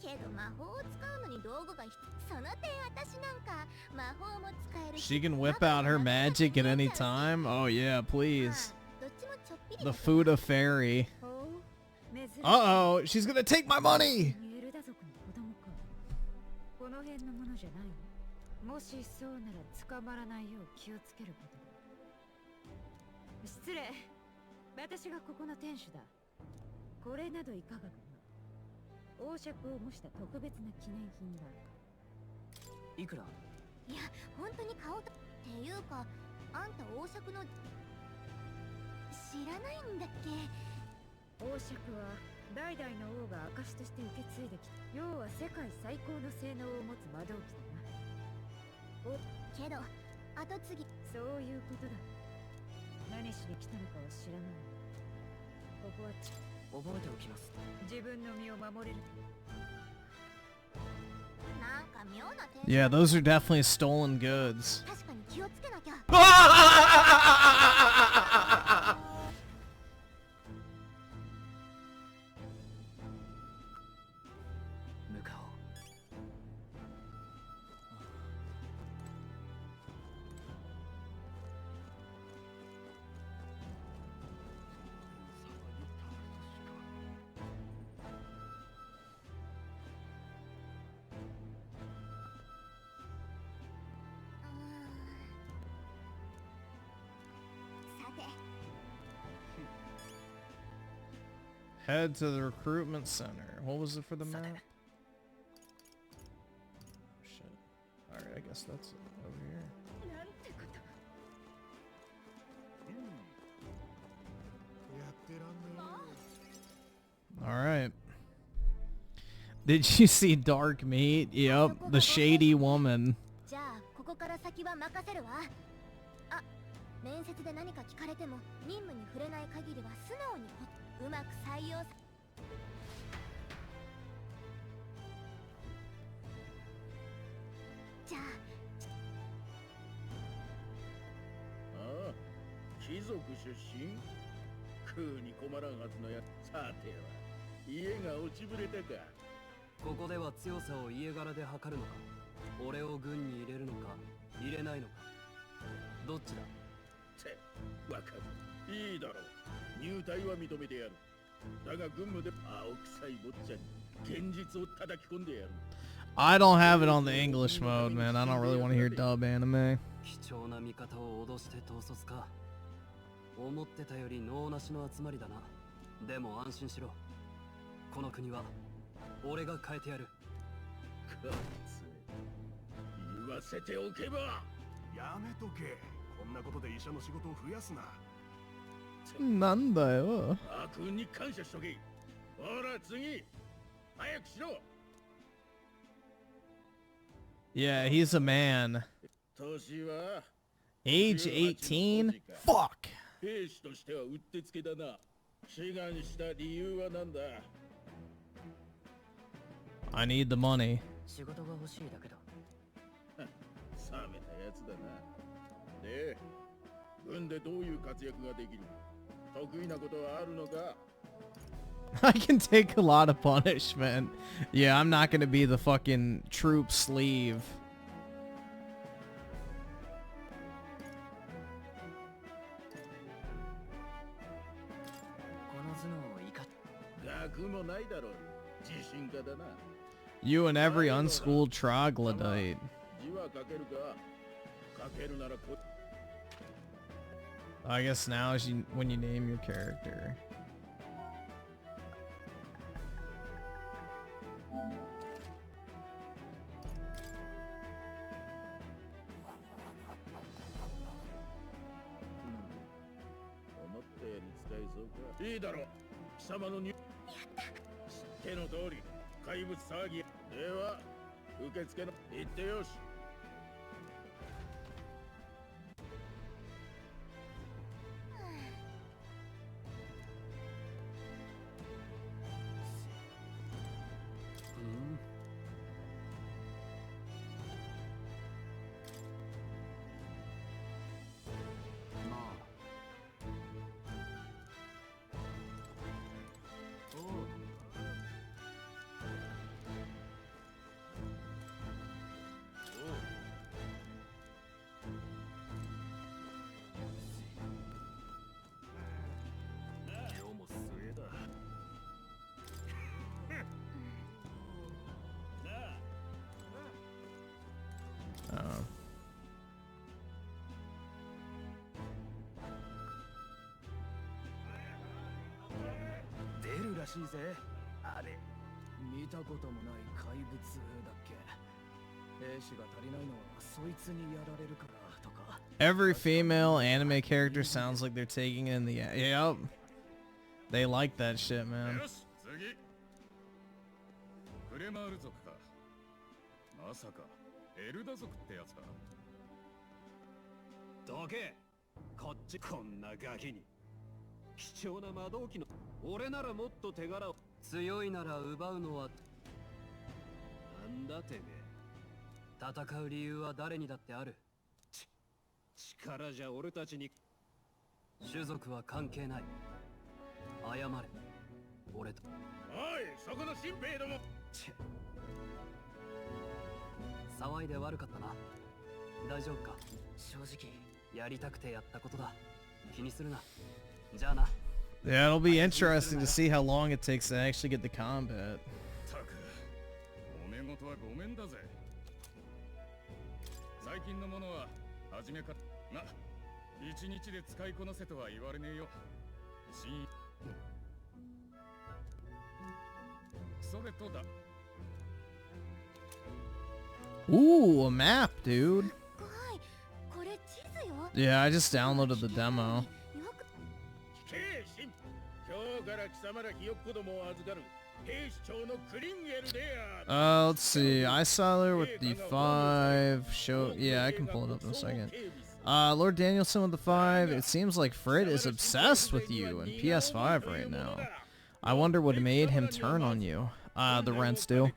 けど魔法を使うのに道具がその点私なんか魔法も使える。 She can whip out her magic at any time? Oh yeah, please. The Fuda Fairy. Uh-oh, she's gonna take my money! この辺のものじゃないの。もしそうなら捕まらないよう気をつけることだ。失礼。私がここの店主だ。これなどいかがかな。王爵を模した特別な記念品だ。いくら？いや、本当に買おうと。っていうか、あんた王爵の知らないんだっけ？王爵は代々の王が証として受け継いできた。要は世界最高の性能を持つ魔導機だな。けど後継ぎ。そういうことだ。何しに来たのかは知らない。ここは覚えておきます。自分の身を守れる。 Yeah, those are definitely stolen goods. Head to the recruitment center. What was it for the map? Shit. Alright, I guess that's it over here. Alright. Did you see Dark Meat? Yep, the shady woman. 面接で何か聞かれても任務に触れない限りは素直にうまく採用さじゃあああ貴族出身食うに困らんはずのやさては家が落ちぶれたかここでは強さを家柄で測るのか俺を軍に入れるのか入れないのかどっちだわかるいいだろう入隊は認めてやるだが軍務で青臭い坊ちゃんに現実を叩き込んでやる I don't have it on the English mode, man. I don't really want to hear dub anime. 貴重な味方を脅して統率か思ってたより脳なしの集まりだなでも安心しろこの国は俺が変えてやるかつ言わせておけばやめとけこんなことで医者の仕事を増やすな。なんだよ。悪運に感謝しとけ。ほら次、早くしろ。Yeah, he's a man. 年は Age 18? Fuck. 兵士としてはうってつけだな。志願した理由は何だ I need the money. 仕事が欲しいだけだ。冷めたやつだな。で、軍でどういう活躍ができる得意なことはあるのか I can take a lot of punishment. Yeah, I'm not gonna be the fucking troop sleeve. You and every unschooled troglodyte. I guess now is when you name your character. Every female anime character sounds like they're taking it in the yep. They like that shit, man. こっちこんなガキに貴重な魔導機の俺ならもっと手柄を強いなら奪うのはなんだてめえ戦う理由は誰にだってある力じゃ俺たちに種族は関係ない謝れ俺とおいそこの新兵ども騒いで悪かったな大丈夫か正直やりたくてやったことだ気にするなじゃあな Yeah, it'll be interesting to see how long it takes to actually get the combat. たくおめ事はごめんだぜ最近のものは初めからな一日で使いこなせとは言われねえよそれとだ Ooh, a map, dude. Yeah, I just downloaded the demo. Let's see. Isolar with the 5. Show. Yeah, I can pull it up in a second. Lord Danielson with the 5. It seems like Fred is obsessed with you in PS5 right now. I wonder what made him turn on you. The rents do.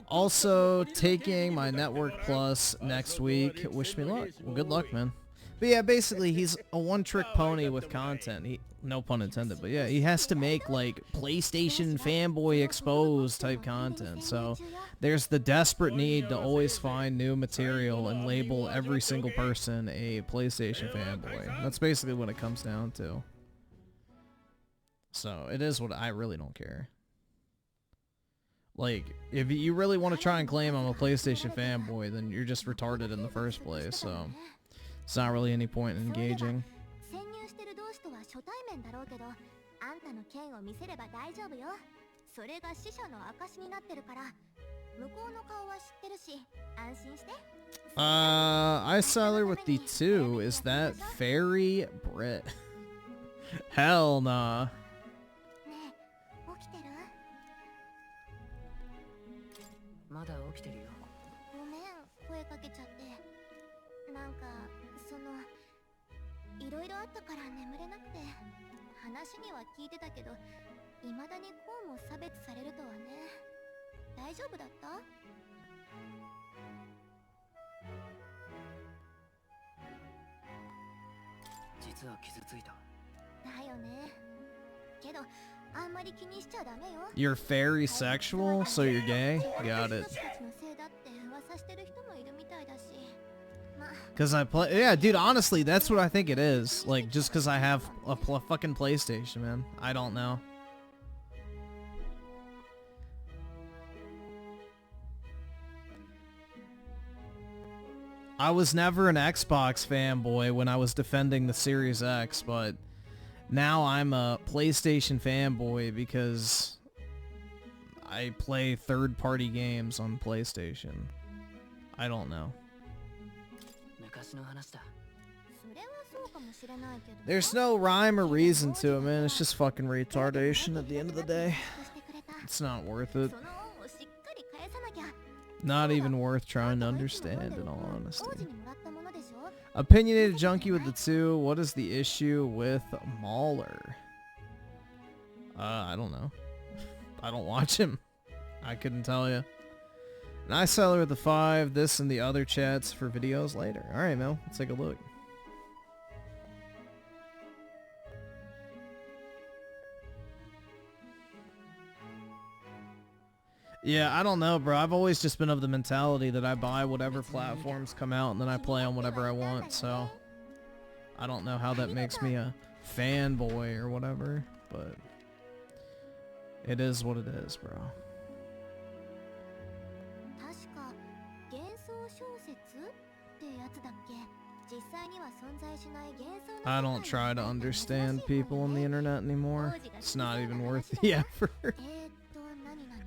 Also taking my Network Plus next week. Wish me luck. Well, good luck, man. But yeah, basically he's a one-trick pony with content. No pun intended, but yeah, he has to make like PlayStation fanboy exposed type content. So there's the desperate need to always find new material and label every single person a PlayStation fanboy. That's basically what it comes down to. So it is what I really don't care. Like, if you really want to try and claim I'm a PlayStation fanboy, then you're just retarded in the first place, so it's not really any point in engaging. Isolar with the 2, is that Fairy Brit? Hell nah. You're fairy sexual, so you're gay? Got it. Cause I play, yeah, dude. Honestly, that's what I think it is. Like, just cause I have a fucking PlayStation, man. I don't know. I was never an Xbox fanboy when I was defending the Series X, but now I'm a PlayStation fanboy because I play third-party games on PlayStation. I don't know. There's no rhyme or reason to it, man. It's just fucking retardation at the end of the day. It's not worth it. Not even worth trying to understand, in all honesty. Opinionated Junkie with the 2. What is the issue with Mauler? I don't know. I don't watch him. I couldn't tell you. Nice seller with the 5. This and the other chats for videos later. Alright, Mel. Let's take a look. Yeah, I don't know, bro. I've always just been of the mentality that I buy whatever platforms come out and then I play on whatever I want, so I don't know how that makes me a fanboy or whatever, but it is what it is, bro. I don't try to understand people on the internet anymore. It's not even worth the effort.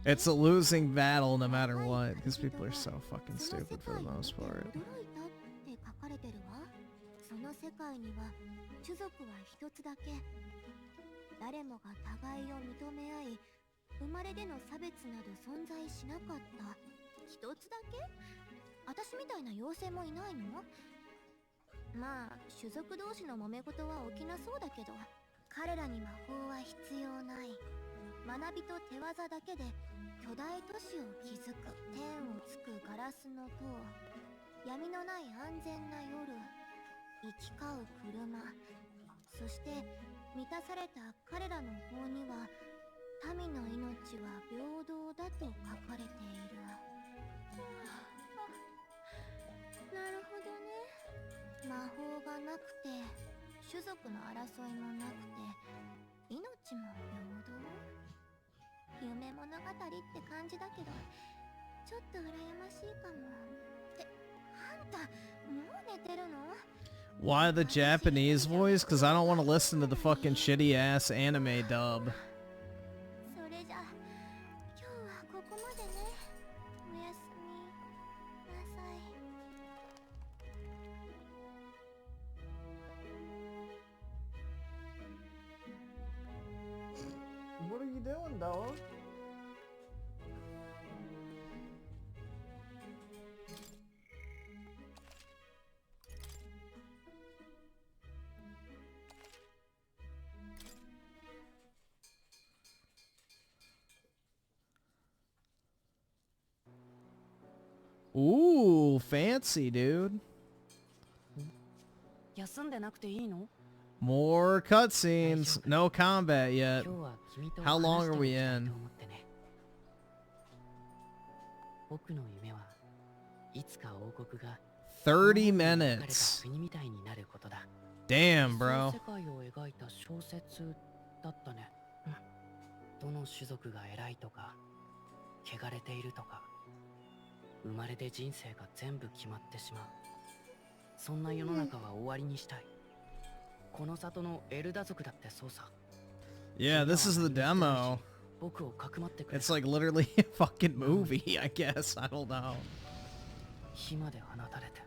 It's a losing battle no matter what, because people are so fucking stupid for the most part. まあ種族同士の揉め事は起きなそうだけど、彼らに魔法は必要ない。学びと手技だけで巨大都市を築く。天をつくガラスの塔、闇のない安全な夜、行き交う車、そして満たされた彼らの法には、民の命は平等だと書かれている。なるほどね。魔法がなくて種族の争いもなくて命も平等。夢物語って感じだけど、ちょっと羨ましいかも。ってあんたもう寝てるの？ Why the Japanese voice? Because I don't want to listen to the fucking shitty ass anime dub. それじゃ今日はここまでね。おやすみなさい。What are you doing, dog? Ooh, fancy, dude. 休んでなくていいの？ More cutscenes. No combat yet. How long are we in? 僕の夢はいつか王国が 30 minutes. 国みたいになることだ。 Damn, bro. 世界を描いた小説だったね。どの種族が偉いとか、汚れているとか、生まれて人生が全部決まってしまう。そんな世の中は終わりにしたい。この里のエルダ族だってそうさ。 Yeah, this is the demo. It's like literally a fucking movie, I guess. I don't know. 暇で放たれて。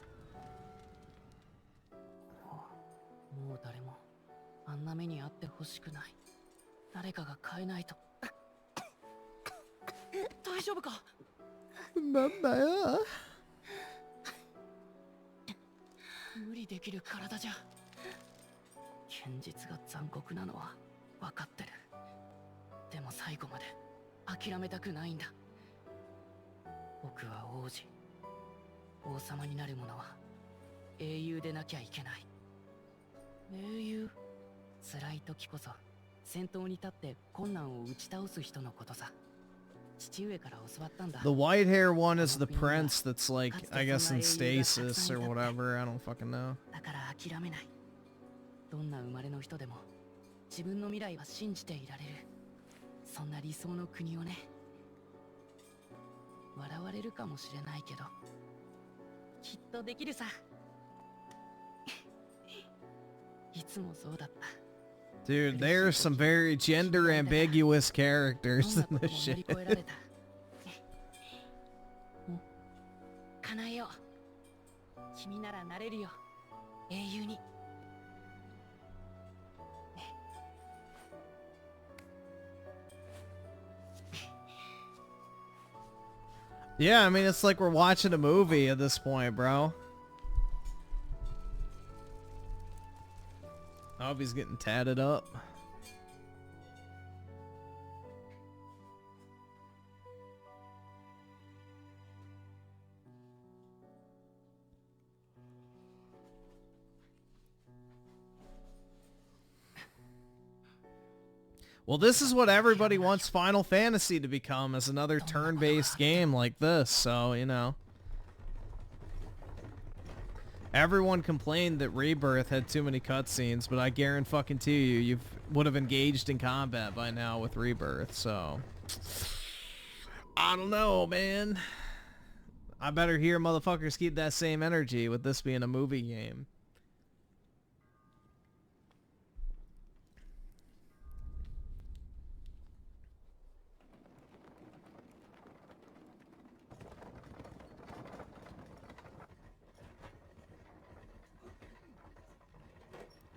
もう誰もあんな目に遭ってほしくない。誰かが変えないと。大丈夫か？なんだよ。無理できる体じゃ。現実が残酷なのは分かってる。でも最後まで諦めたくないんだ。僕は王子。王様になる者は英雄でなきゃいけない。英雄？辛い時こそ先頭に立って困難を打ち倒す人のことさ。父上から教わったんだ。 The white hair one is the prince that's like, I guess in stasis or whatever. I don't fucking know. だから諦めない。どんな生まれの人でも自分の未来は信じていられる。そんな理想の国をね。笑われるかもしれないけど、きっとできるさ。いつもそうだった。 Dude, there's some very gender ambiguous characters in this shit. 叶えよう。君ならなれるよ。英雄に。 Yeah, I mean, it's like we're watching a movie at this point, bro. I hope he's getting tatted up. Well, this is what everybody wants Final Fantasy to become, as another turn-based game like this, so, you know. Everyone complained that Rebirth had too many cutscenes, but I guarantee you would have engaged in combat by now with Rebirth, so... I don't know, man. I better hear motherfuckers keep that same energy with this being a movie game.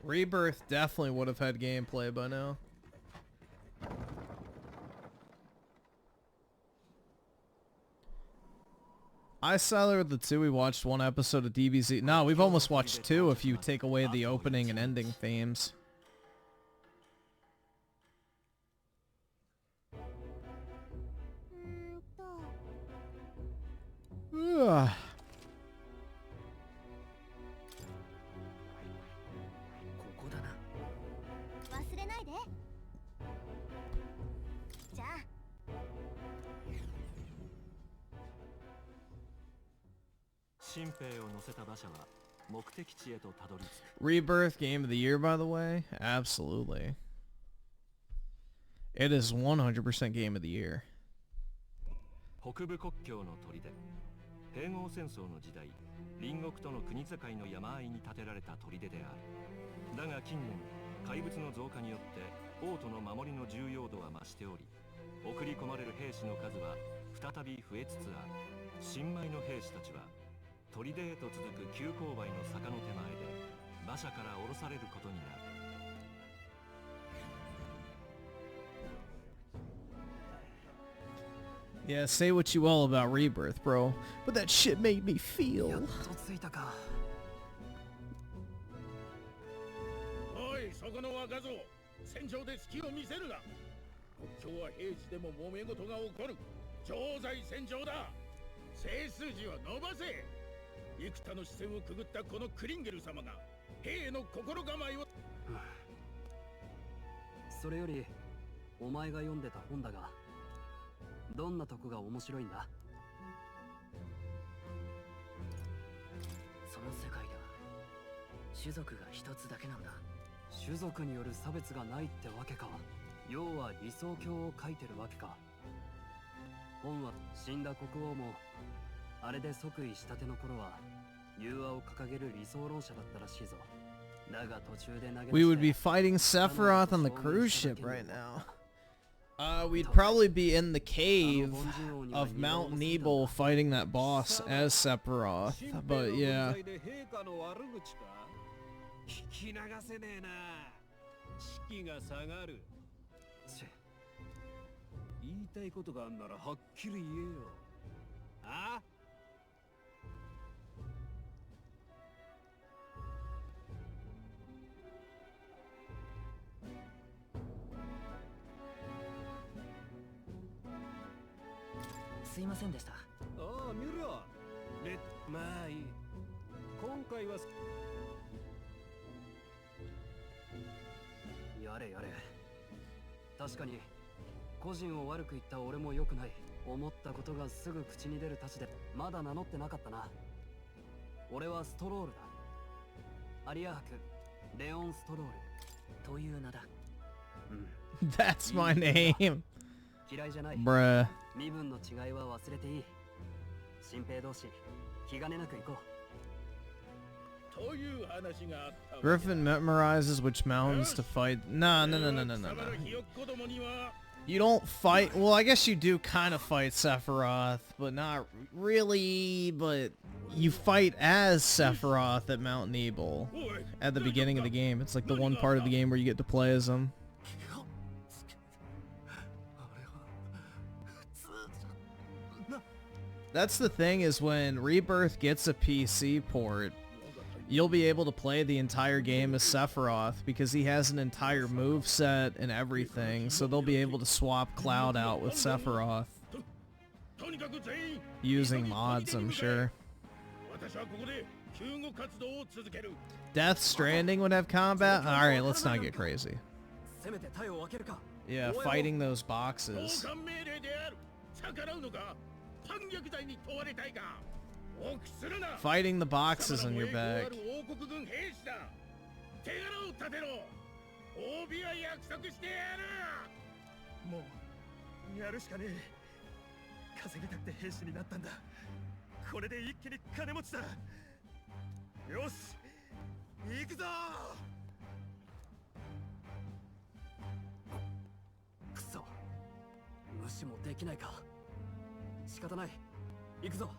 Rebirth definitely would have had gameplay by now. I Salari with the 2. We watched one episode of DBZ. No, we've almost watched 2 if you take away the opening and ending themes. Ugh. 忘れないで。じゃあ。新兵を乗せた馬車は目的地へとたどり着く。 Rebirth game of the year, by the way? Absolutely. It is 100% game of the year. 北部国境の砦。併合戦争の時代、隣国との国境の山あいに建てられた砦である。だが近年、怪物の増加によって王都の守りの重要度は増しており、送り込まれる兵士の数は再び増えつつある。新米の兵士たちは砦へと続く急勾配の坂の手前で馬車から降ろされることになる。 Yeah, say what you will about Rebirth, bro, but that shit made me feel. おい、そこの若造、戦場で隙を見せるな。国境は平時でも揉め事が起こる。常在戦場だ。整数字を伸ばせ。幾多の視線をくぐったこのクリンゲル様が兵の心構えを。それより、お前が読んでた本だが。 どんなとこが面白いんだ？その世界では種族が一つだけなんだ。種族による差別がないってわけか。要は理想郷を書いてるわけか。本は死んだ国王もあれで即位したての頃は融和を掲げる理想論者だったらしいぞ。だが途中で投げ出して We would be fighting Sephiroth on the cruise ship right now. We'd probably be in the cave of Mount Nebel fighting that boss as Sephiroth, but yeah. 聞き流せねえな。士気が下がる。言いたいことがあんならはっきり言えよ。あ？すいませんでした。ああ、見ろ。まあいい。今回はやれやれ。確かに個人を悪く言った俺も良くない。思ったことがすぐ口に出るたちでまだ名乗ってなかったな。俺はストロールだ。アリア伯レオン・ストロールという名だ。That's my name. 嫌いじゃない。 Bruh. 身分の違いは忘れていい。新兵同士気兼ねなく行こう。という話があった。 Griffin memorizes which mountains to fight. No. You don't fight. Well, I guess you do kind of fight Sephiroth, but not really. But you fight as Sephiroth at Mount Nebel at the beginning of the game. It's like the one part of the game where you get to play as him. That's the thing, is when Rebirth gets a PC port, you'll be able to play the entire game as Sephiroth because he has an entire moveset and everything, so they'll be able to swap Cloud out with Sephiroth. Using mods, I'm sure. Death Stranding would have combat? Alright, let's not get crazy. Yeah, fighting those boxes. Fighting the boxes on your back. Kuso. 無視もできないか。仕方ない。行くぞ。ね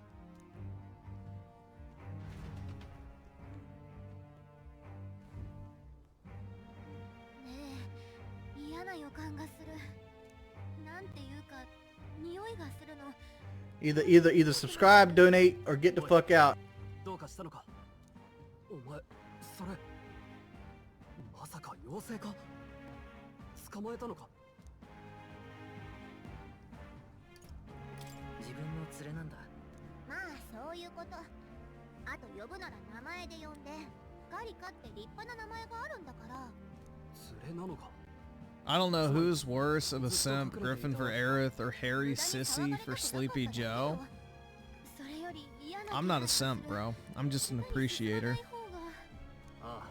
え、嫌な予感がする。なんていうか、匂いがするの。Either subscribe, donate, or get the fuck out. どうかしたのかお前それまさか妖精か捕まえたのか自分の連れなんだ。まあそういうこと。あと呼ぶなら名前で呼んで。ガリカって立派な名前があるんだから。連れなのか I don't know who's worse of a simp, Griffin for Aerith or Harry Sissy for Sleepy Joe. I'm not a simp, bro. I'm just an appreciator. ああ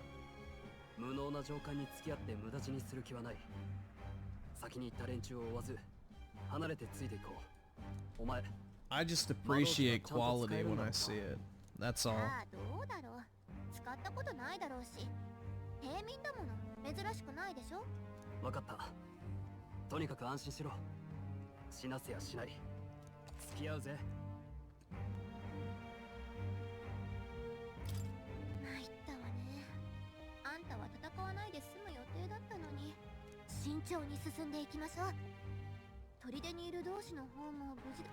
無能な上官に付き合って無駄死にする気はない。先に行った連中を追わず離れてついていこう。お前 I just appreciate quality when I see it. That's all. ああどうだろう。使ったことないだろうし。平民だもの。珍しくないでしょ。わかった。とにかく安心しろ。死なせやしない。付き合うぜ。参ったわね。あんたは戦わないで済む予定だったのに。慎重に進んでいきましょう。砦にいる同士の方も無事だ。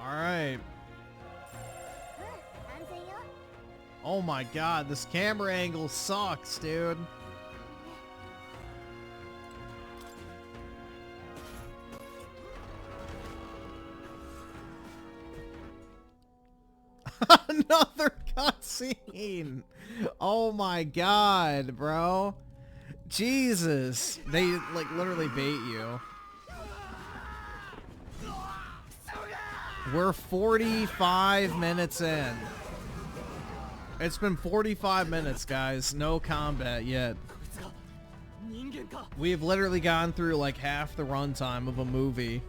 Alright. Oh my god, this camera angle sucks, dude. Another cutscene! Oh my god, bro. Jesus. They, like, literally bait you. We're 45 minutes in. It's been 45 minutes, guys. No combat yet. We have literally gone through like half the runtime of a movie.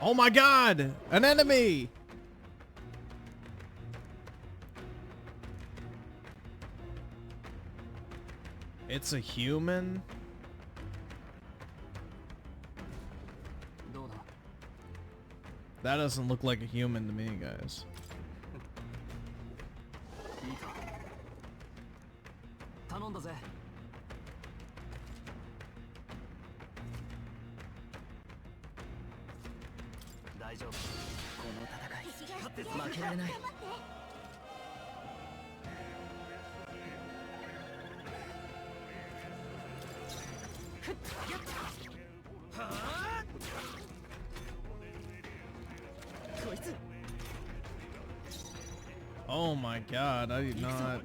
Oh my god! An enemy! It's a human? That doesn't look like a human to me, guys. Oh my god, I did not.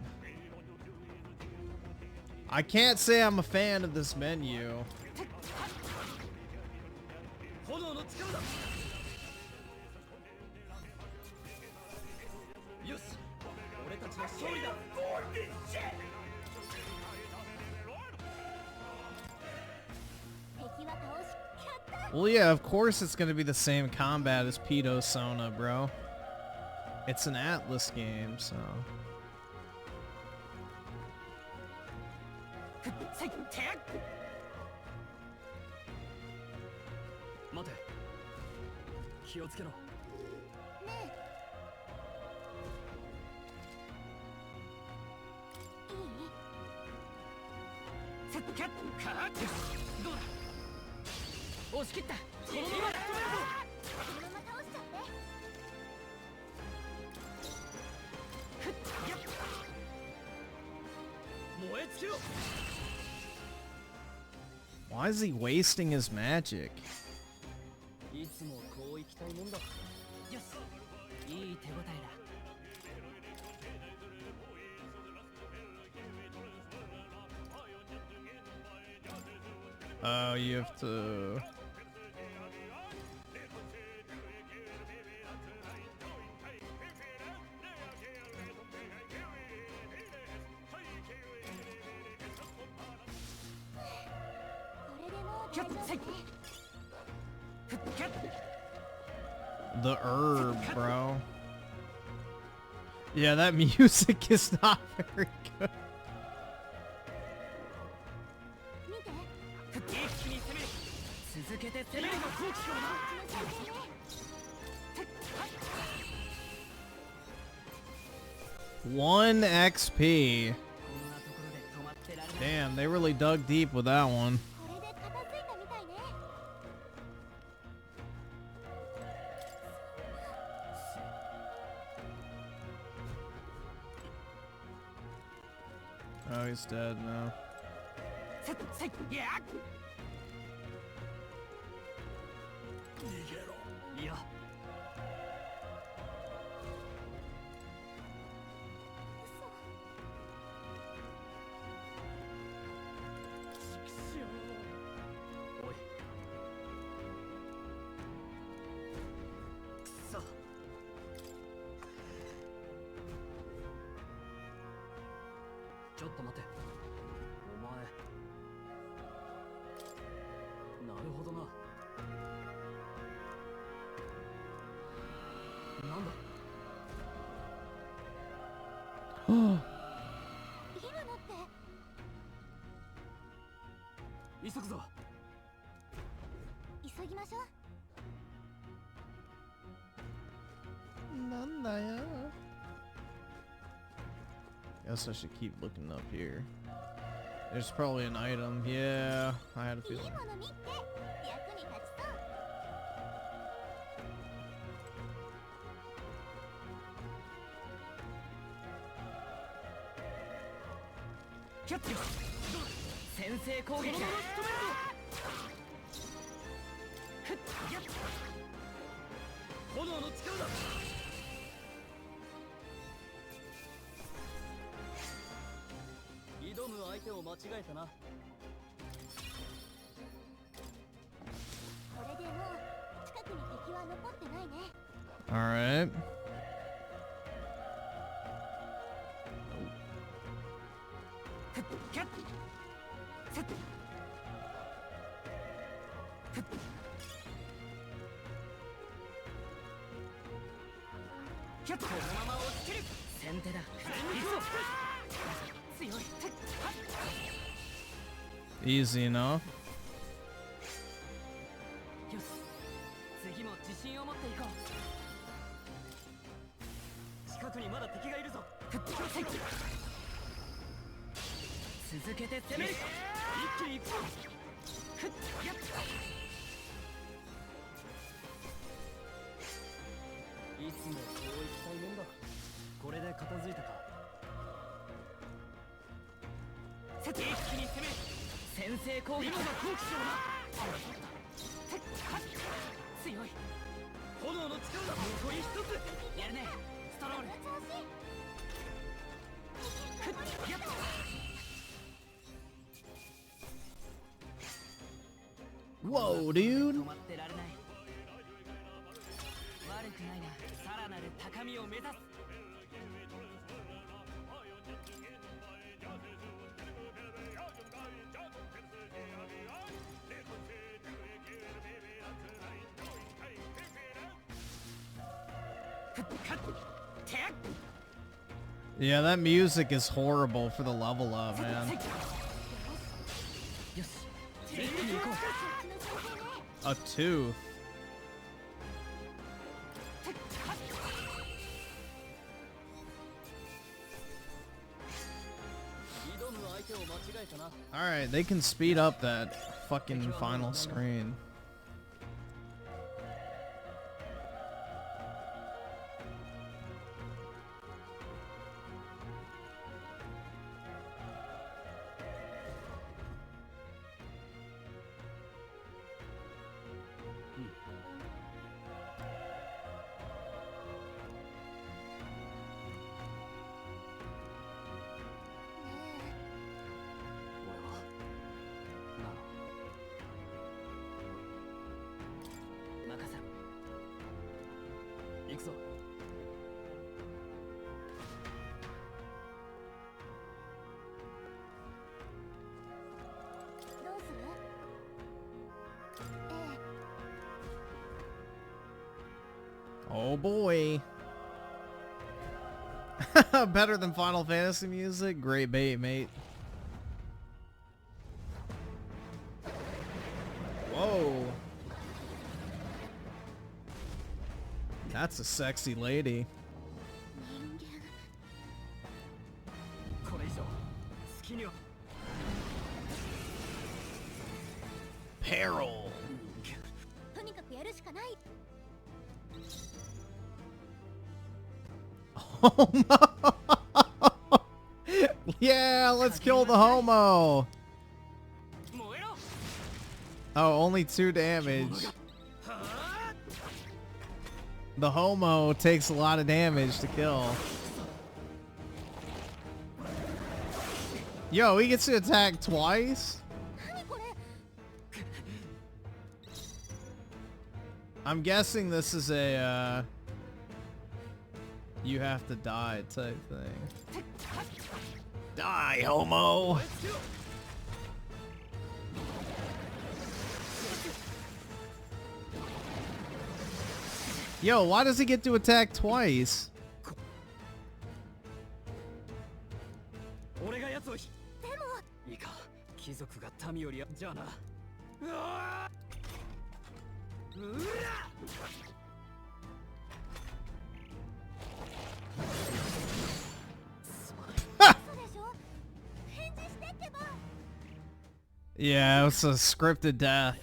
I can't say I'm a fan of this menu. Well, yeah, of course it's gonna be the same combat as Pedo Sona, bro. It's an Atlas game, so. Why is he wasting his magic? Oh, you have to... The herb, bro. Yeah, that music is not very good. One XP. Damn, they really dug deep with that one. Oh, he's dead now. Guess I should keep looking up here. There's probably an item. Yeah, I had a feeling. All right. Easy enough. Whoa, dude. Yeah, that music is horrible for the level up, man. A tooth. Alright, they can speed up that fucking final screen. 行くぞ。どうする？Oh boy. Better than Final Fantasy music? Great bait, mate. Whoa. That's a sexy lady. Peril. とにかくやるしかない。 Yeah, let's kill the homo. Oh, only 2 damage. The homo takes a lot of damage to kill. Yo, he gets to attack twice? I'm guessing this is a, you have to die type thing. Die, homo! Yo, why does he get to attack twice? Yeah, it was a scripted death.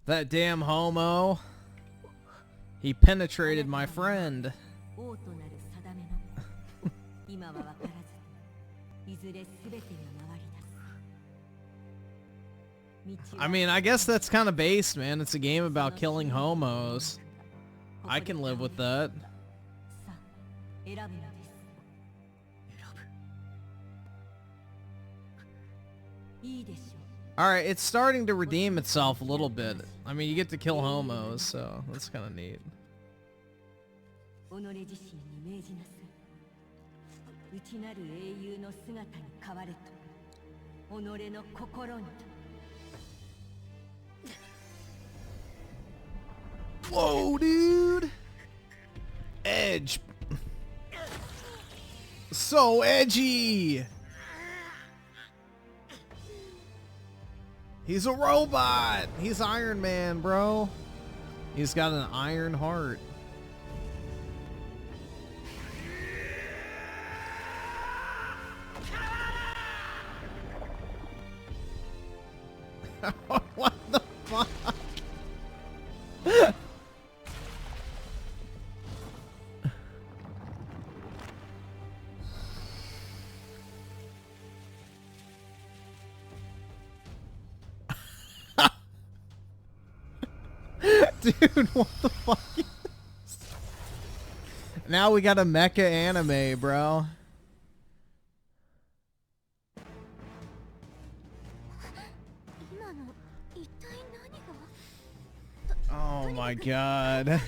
That damn homo. He penetrated my friend. I mean, I guess that's kind of based, man. It's a game about killing homos. I can live with that. Alright, it's starting to redeem itself a little bit. I mean, you get to kill homos, so that's kind of neat. Whoa, dude! Edge. So edgy! He's a robot! He's Iron Man, bro. He's got an iron heart. What the fuck? Dude, what the fuck is this? Now we got a mecha anime, bro. Oh my god.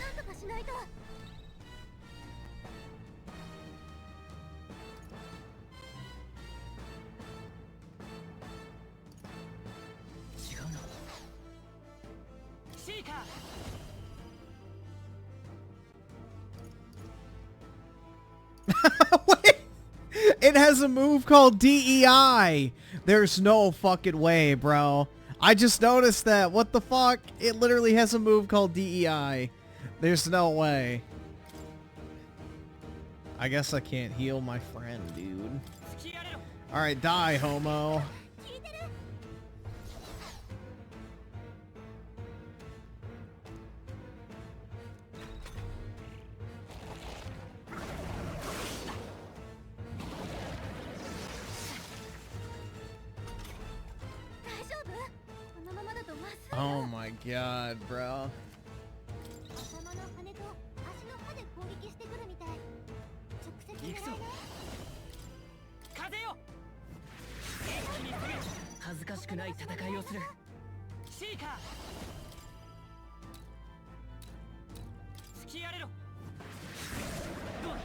Wait, it has a move called DEI. There's no fucking way, bro. I just noticed that. What the fuck? It literally has a move called DEI. There's no way. I guess I can't heal my friend, dude. Alright, die, homo. Oh my god, bro. 恥ずかしくない戦いをする。シーカー突きやれろ。どうだ。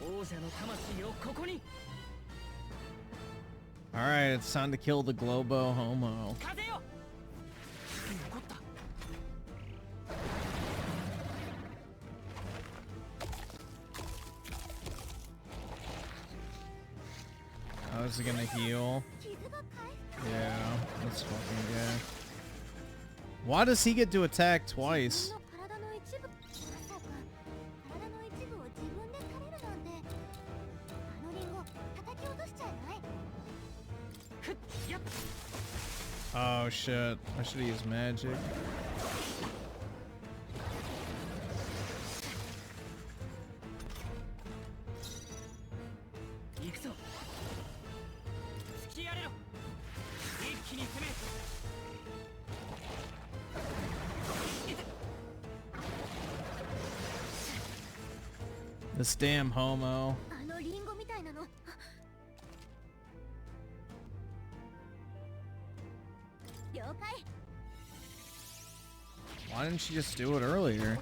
王者の魂をここに。 Alright, it's time to kill the Globo Homo. Oh, is he gonna heal? Yeah, that's fucking good. Why does he get to attack twice? Oh shit, I should have used magic. This damn homo. Why didn't she just do it earlier?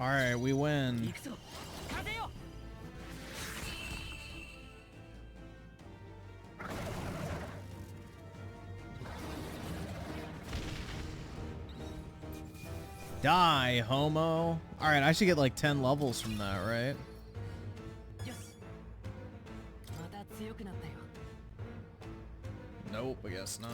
Alright, we win. Die, homo. Alright, I should get like 10 levels from that, right? Nope, I guess not.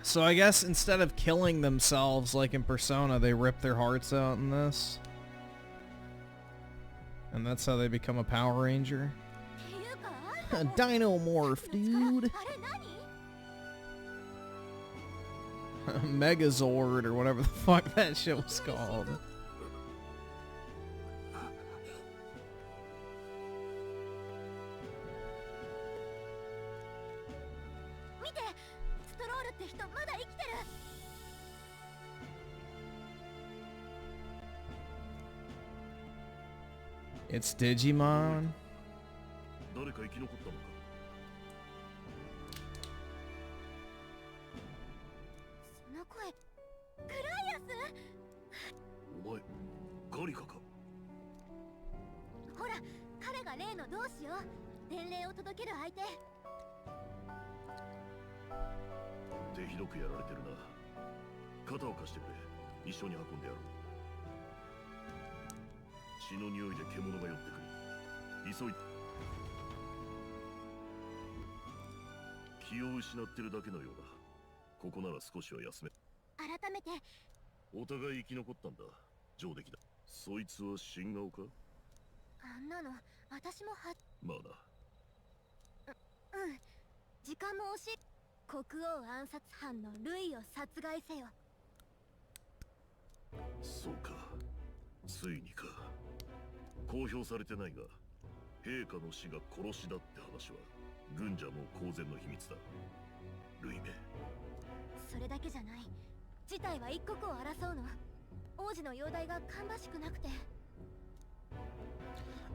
So I guess instead of killing themselves like in Persona, they rip their hearts out in this. And that's how they become a Power Ranger. Dinomorph, dude. Megazord or whatever the fuck that shit was called. It's Digimon.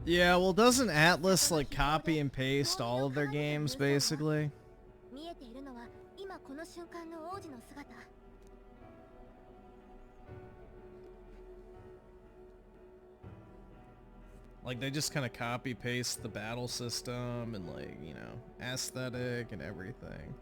Yeah, well, doesn't Atlas like copy and paste all of their games basically? Like, they just kind of copy paste the battle system and, like, you know, aesthetic and everything.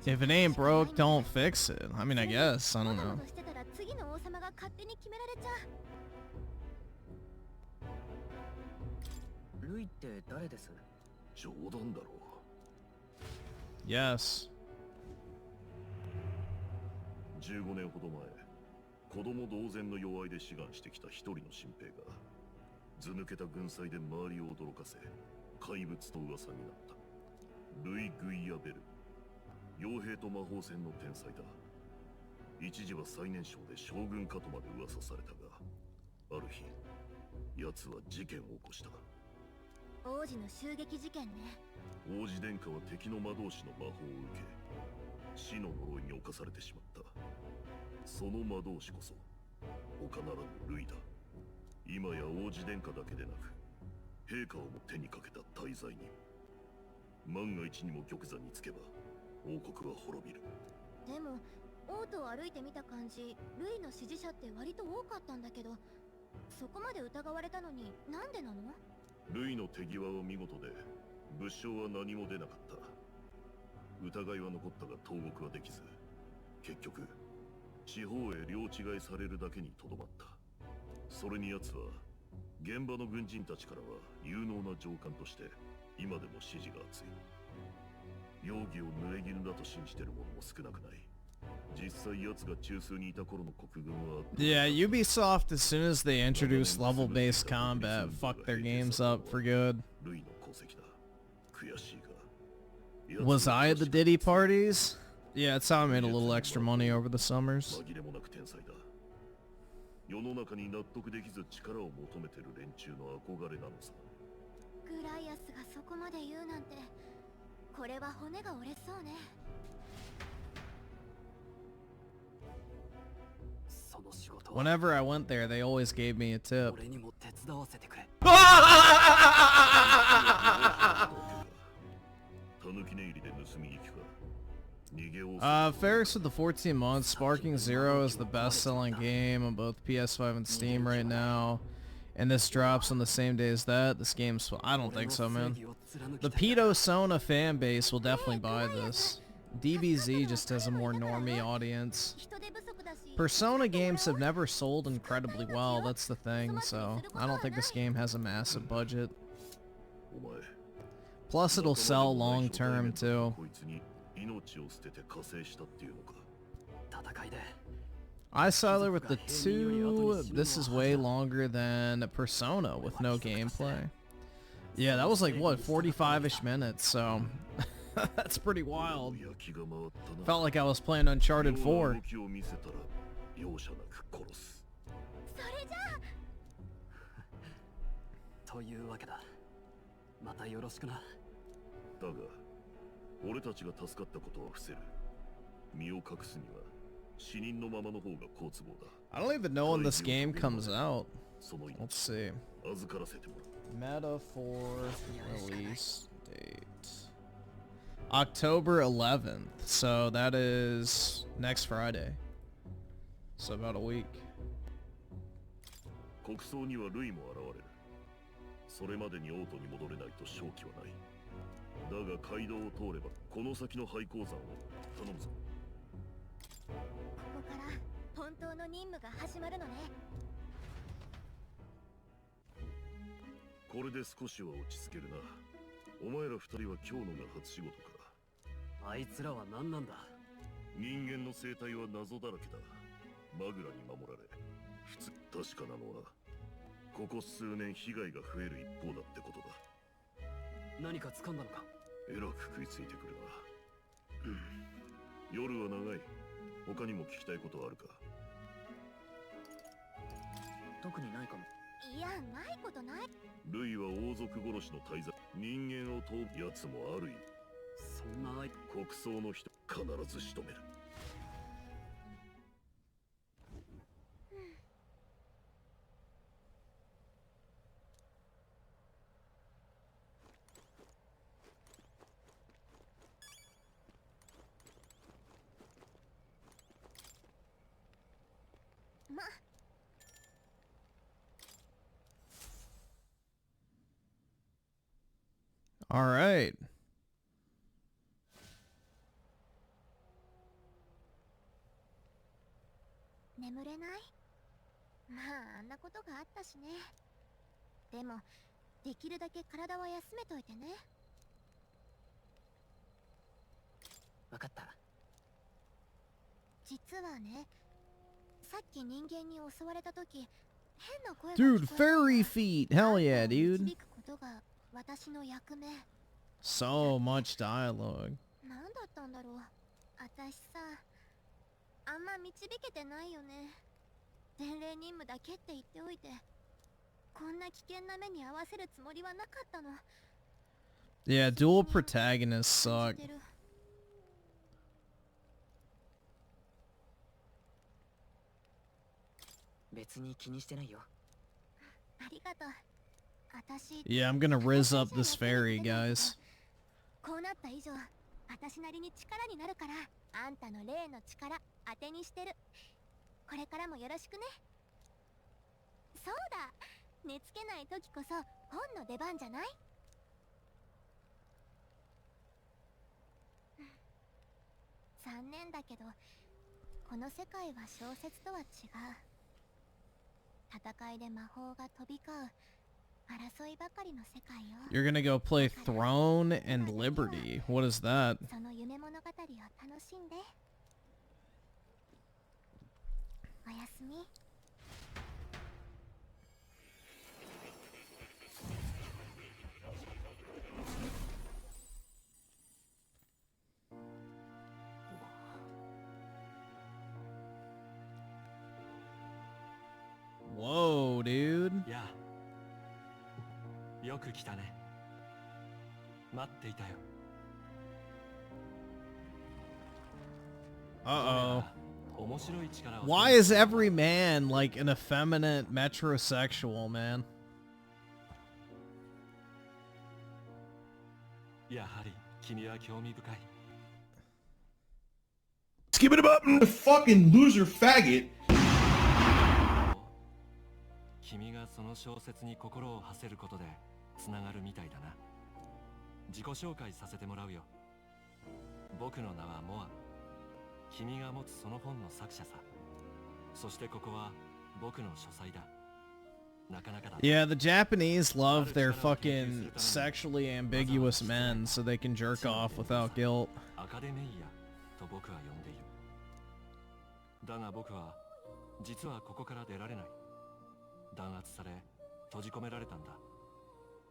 If it ain't broke, don't fix it. I mean, I guess. I don't know. 次の王様が勝手に決められちゃう。ルイって誰です？冗談だろう。 Yes. 15年ほど前、子供同然の弱いで志願してきた一人の新兵が図抜けた軍隊で周りを驚かせ怪物と噂になった。ルイ・グイアベル、傭兵と魔法戦の天才だ。一時は最年少で将軍かとまで噂されたが、ある日奴は事件を起こした。王子の襲撃事件ね。王子殿下は敵の魔導士の魔法を受け、死の呪いに侵されてしまった。その魔導士こそ他ならぬルイだ。今や王子殿下だけでなく陛下をも手にかけた大罪人。万が一にも玉座につけば王国は滅びる。でも王都を歩いてみた感じ、ルイの支持者って割と多かったんだけど、そこまで疑われたのになんでなの？ルイの手際は見事で物証は何も出なかった。疑いは残ったが投獄はできず、結局地方へ領違いされるだけにとどまった。それに奴は現場の軍人たちからは有能な上官として今でも支持が厚い。容疑を濡れ衣だと信じてる者も少なくない。実際奴が中枢にいた頃の国軍は Yeah, Ubisoft, as soon as they introduced level-based combat, fucked their games up for good. Was I at the Diddy parties? Yeah, it's how I made a little extra money over the summers. 世の中に納得できず力を求めてる連中の憧れなのさ。グライアスがそこまで言うなんて、これは骨が折れそうね。 Whenever I went there, they always gave me a tip. Ferris with the 14 months, Sparking Zero is the best-selling game on both PS5 and Steam right now. And this drops on the same day as that. This game's... I don't think so, man. The Pedo Sona fan base will definitely buy this. DBZ just has a more normie audience. Persona games have never sold incredibly well, that's the thing, so I don't think this game has a massive budget. Plus it'll sell long term too. Salari with the 2, this is way longer than Persona with no gameplay. Yeah, that was like, what, 45-ish minutes, so... That's pretty wild. Felt like I was playing Uncharted 4. というわけだ。またよろしくな。だが、俺たちが助かったことは伏せる。身を隠すには死人のままの方が好都合だ。I don't even know when this game comes out. Let's see. Meta 4 release date. October 11th, so that is next Friday. So about a week. 国葬にはルイも現れる。それまでに王都に戻れないと勝機はない。だが街道を通ればこの先の廃鉱山を頼むぞ。ここから本当の任務が始まるのね。これで少しは落ち着けるな。お前ら二人は今日のが初仕事か。あいつらは何なんだ。人間の生態は謎だらけだ。マグラに守られ、確かなのはここ数年被害が増える一方だってことだ。何か掴んだのか。えらく食いついてくるな。夜は長い。他にも聞きたいことはあるか。特にないかも。いや、ないことない。ルイは王族殺しの大罪。人間を問うやつもある意味。そんな国葬の人必ず仕留める。All right. 眠れない？まあ、あんなことがあったしね。でも、できるだけ体は休めといてね。わかった。実はね、さっき人間に襲われた時、変な声が Dude, fairy feet. Hell yeah, dude. 導くことが私の役目。So much dialogue. なんだったんだろう。私さ、あんま導けてないよね。伝令任務だけって言っておいて、こんな危険な目に遭わせるつもりはなかったの。Yeah, dual protagonists suck. 別に気にしてないよ。ありがとう。私 Yeah, I'm gonna riz up this fairy, guys. こうなった以上、私なりに力になるから、あんたの霊の力当てにしてる。これからもよろしくね。そうだ、寝つけない時こそ本の出番じゃない？残念だけど、この世界は小説とは違う。戦いで魔法が飛び交う争いばかりの世界よ。 You're gonna go play Throne and Liberty. What is that? その夢物語を楽しんで。おやすみ。Whoa, dude. やあ、よく来たね。待っていたよ。Uh-oh. 面白い力を。 Why is every man like an effeminate metrosexual, man? やはり君は興味深い。 Skip it up, fucking loser faggot. 君がその小説に心を馳せることでつながるみたいだな。自己紹介させてもらうよ。僕の名はモア。君が持つその本の作者さ。そしてここは僕の書斎だ。なかなかだ。 Yeah, the Japanese love their fucking sexually ambiguous men so they can jerk off without guilt. アカデメイヤと僕は呼んでいる。だが僕は実はここから出られない。弾圧され閉じ込められたんだ。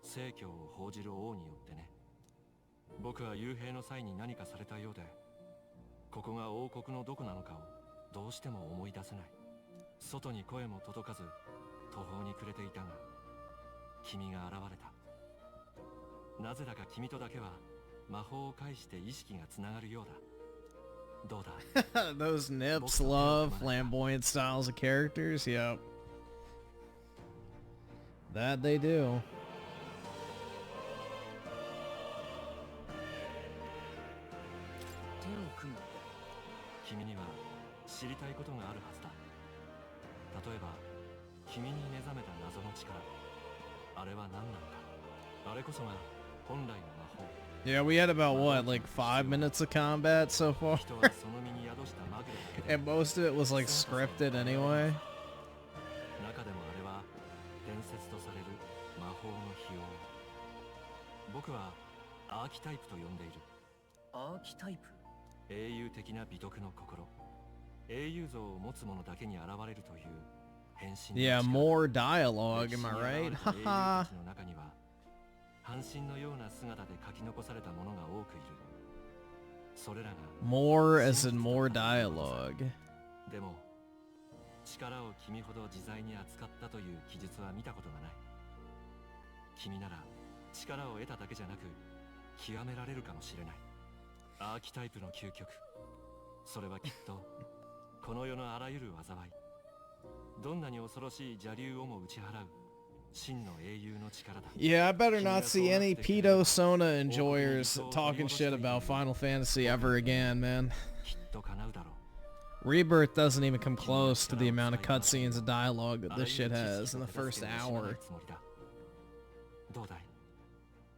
正教を報じる王によってね。僕は幽閉の際に何かされたようで、ここが王国のどこなのかをどうしても思い出せない。外に声も届かず途方に暮れていたが、君が現れた。なぜだか君とだけは魔法を介して意識がつながるようだ。どうだ？ Those nips love flamboyant styles of characters. Yep. That they do. 君には知りたいことがあるはずだ。例えば、君に目覚めた謎の力。あれは何なのか。あれこそが本来の魔法。 Yeah, we had about what, like 5 minutes of combat so far? And most of it was like scripted anyway. 中でもあれは伝説とされる魔法の秘宝。僕はアーキタイプと呼んでいる。アーキタイプ？英雄的な美徳の心。英雄像を持つ者だけに現れるという変身。 Yeah, more dialogue, am I right? Haha. の中には半身のような姿で書き残された者が多くいる。それらが More as in more dialogue. でも力を君ほど自在に扱ったという記述は見たことがない。君なら力を得ただけじゃなく極められるかもしれない。アーキタイプの究極。それはきっとこの世のあらゆる災い、どんなに恐ろしい邪竜をも打ち払う真の英雄の力だ。 Yeah, I better not see any pedo Sona enjoyers talking shit about Final Fantasy ever again, man. Rebirth doesn't even come close to the amount of cutscenes and dialogue that this shit has in the first hour. どうだい？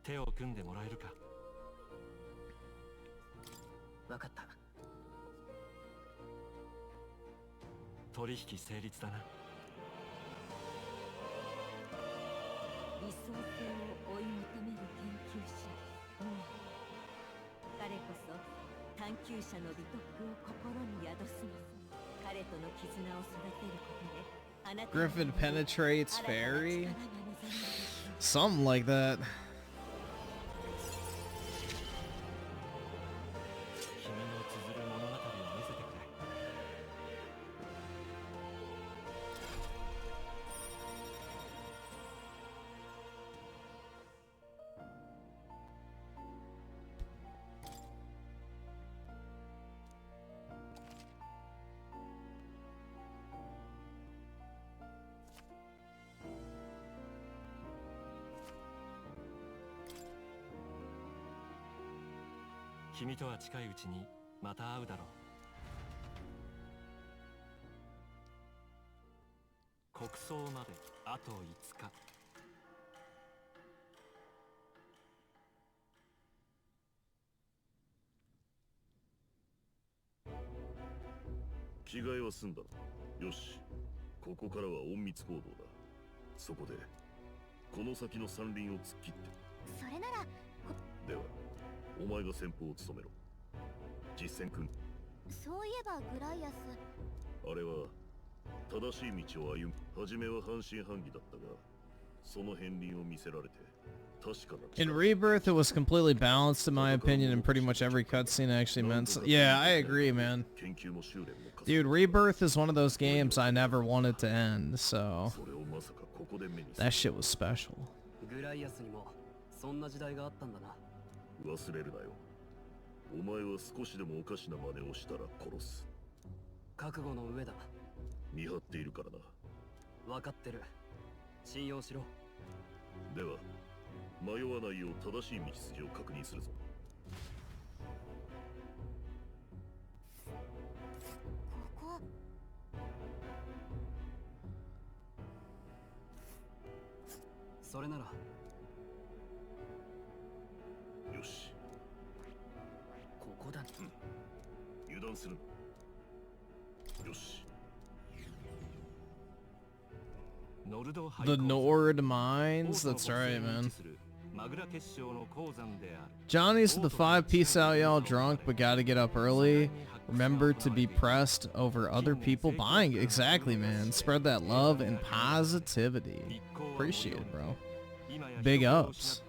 手を組んでもらえるか。わかった。取引成立だな。理想性を追い求める研究者。彼こそ探求者の美徳を心に宿すの。彼との絆を育てることであなた Griffin penetrates fairy? Something like that. 君の綴る物語を見せてくれ。君とは近いうちにまた会うだろう。国葬まであと5日。着替えは済んだ。よし、ここからは隠密行動だ。そこでこの先の山林を突っ切って。それならではお前が先鋒を務めろ。実践君。そういえばグライアス、あれは正しい道を歩む。初めは半信半疑だったが、その片鱗を見せられて確かな。 In Rebirth, it was completely balanced in my opinion, and pretty much every cutscene actually meant so. Yeah, I agree, man. Dude, Rebirth is one of those games I never wanted to end, so that shit was special. グライアスにもそんな時代があったんだな。忘れるなよ。お前は少しでもおかしな真似をしたら殺す。覚悟の上だ。見張っているからな。分かってる。信用しろ。では迷わないよう正しい道筋を確認するぞ。ここ。それなら。よし。ここだ。油断する。よし。The Nord Mines? That's right, man. Johnny's to the 5. Peace out, y'all. Drunk, but gotta get up early. Remember to be pressed over other people buying. Exactly, man. Spread that love and positivity. Appreciate it, bro. Big ups.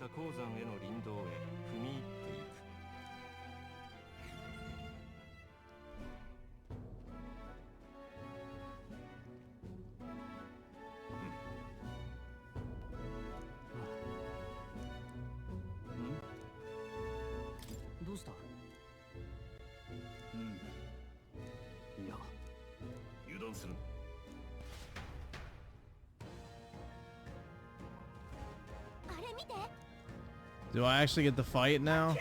Do I actually get to fight now?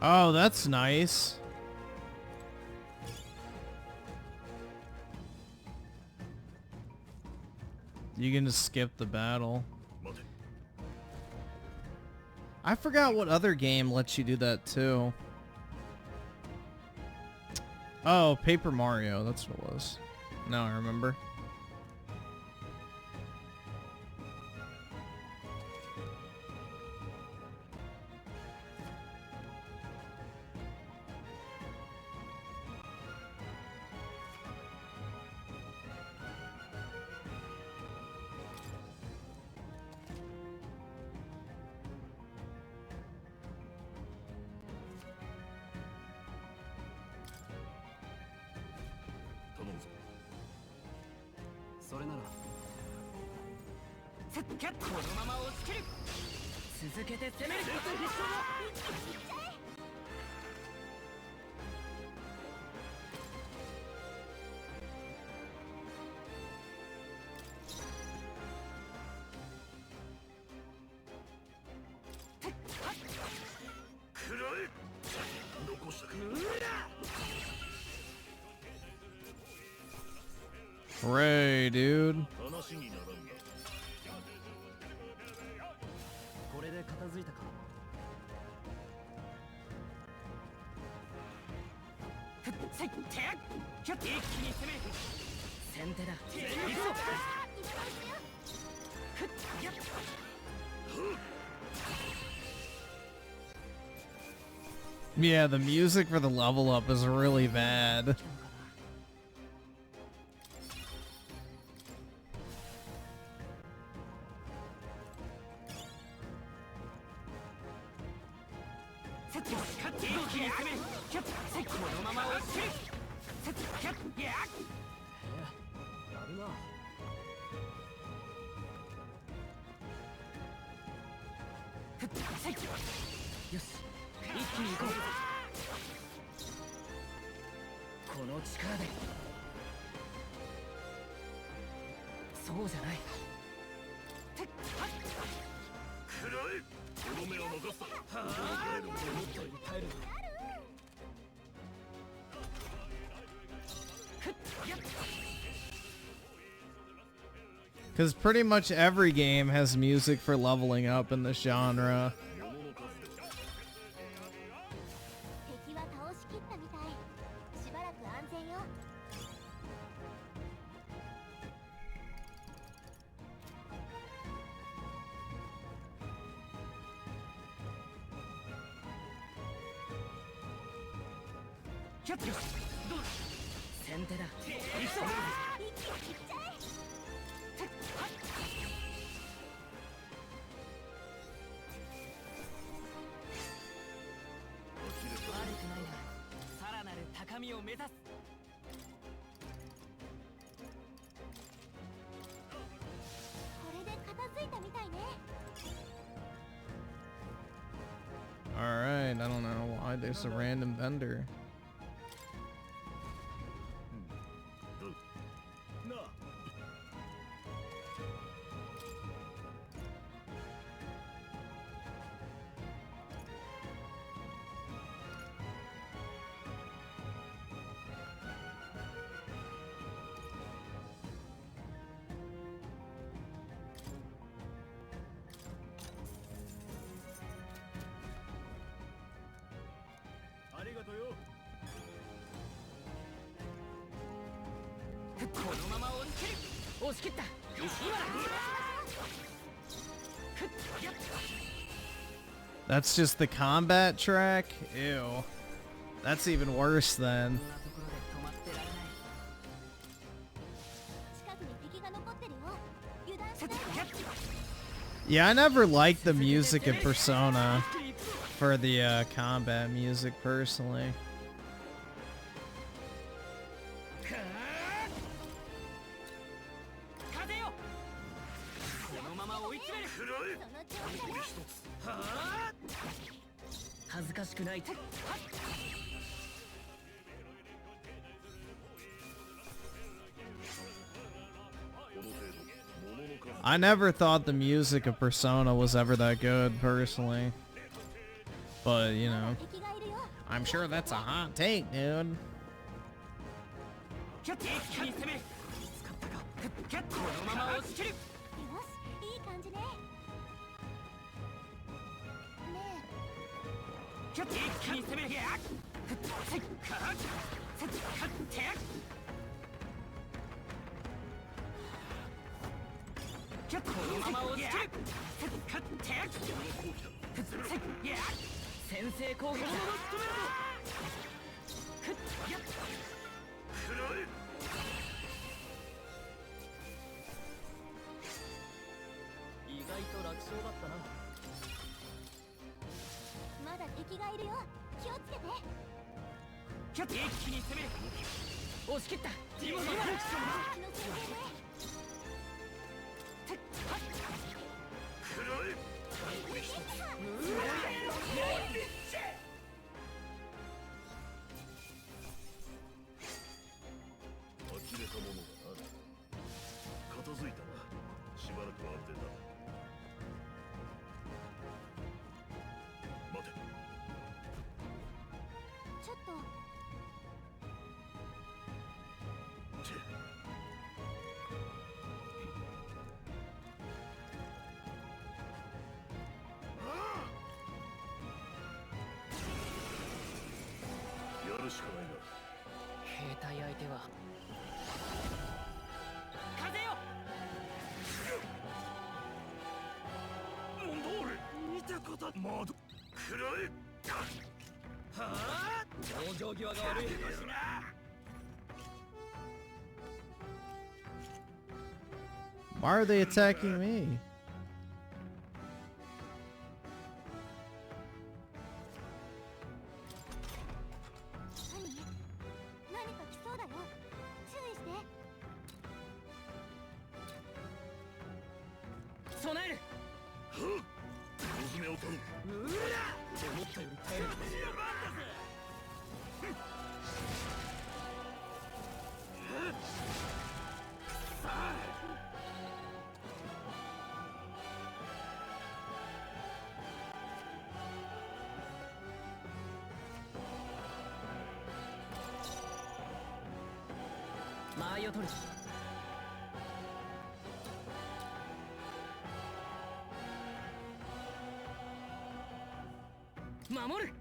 Oh, that's nice. You can just skip the battle. I forgot what other game lets you do that too. Oh, Paper Mario, that's what it was. Now I remember. それならこのまま押し切る。続けて攻める。Hooray, dude. これで片付いたか。一気に攻める。先手だ。Yeah, the music for the level up is really bad. Because pretty much every game has music for leveling up in this genre. Alright, I don't know why there's a random vendor. That's just the combat track? Ew. That's even worse then. Yeah, I never liked the music in Persona for the combat music personally. I never thought the music of Persona was ever that good, personally. But, you know, I'm sure that's a hot take, dude. 手は風よ。なんだ俺見たこと窓くらえはあ往生際が悪い。 Why are they attacking me? 何か来そうだよ。注意して。備える。娘を取る。うら。思ったより耐える。間合いを取る。守る。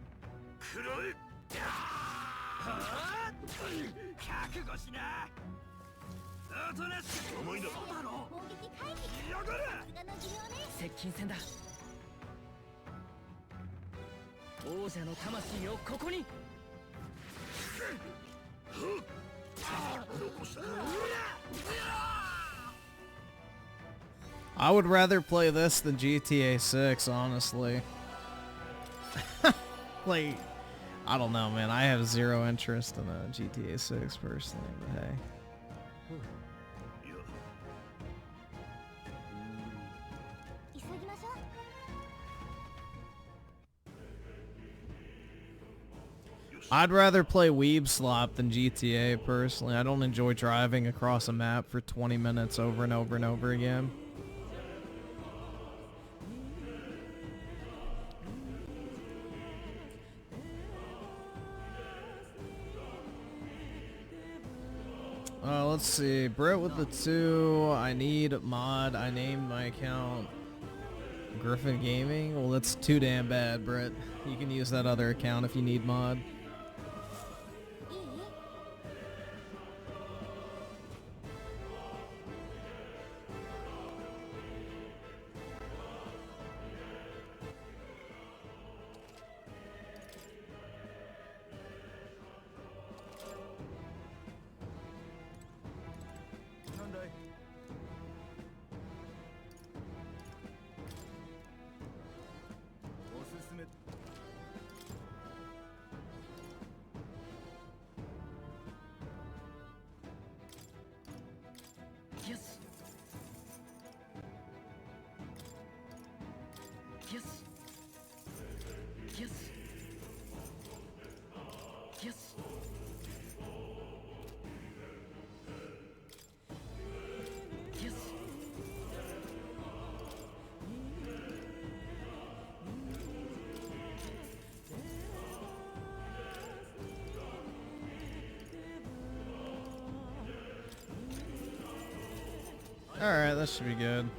くらえ。はあ。覚悟しな。おとなしく。甘いな。そうだろう。攻撃回避。やがれ。さすがの技量ね。接近戦だ。王者の魂をここに。 I would rather play this than GTA 6, honestly. Like, I don't know, man. I have zero interest in GTA 6 personally, but hey. I'd rather play Weeb Slop than GTA personally. I don't enjoy driving across a map for 20 minutes over and over and over again. Let's see. Brett with the 2. I need mod. I named my account Griffin Gaming. Well, that's too damn bad, Brett. You can use that other account if you need mod. Alright, that should be good.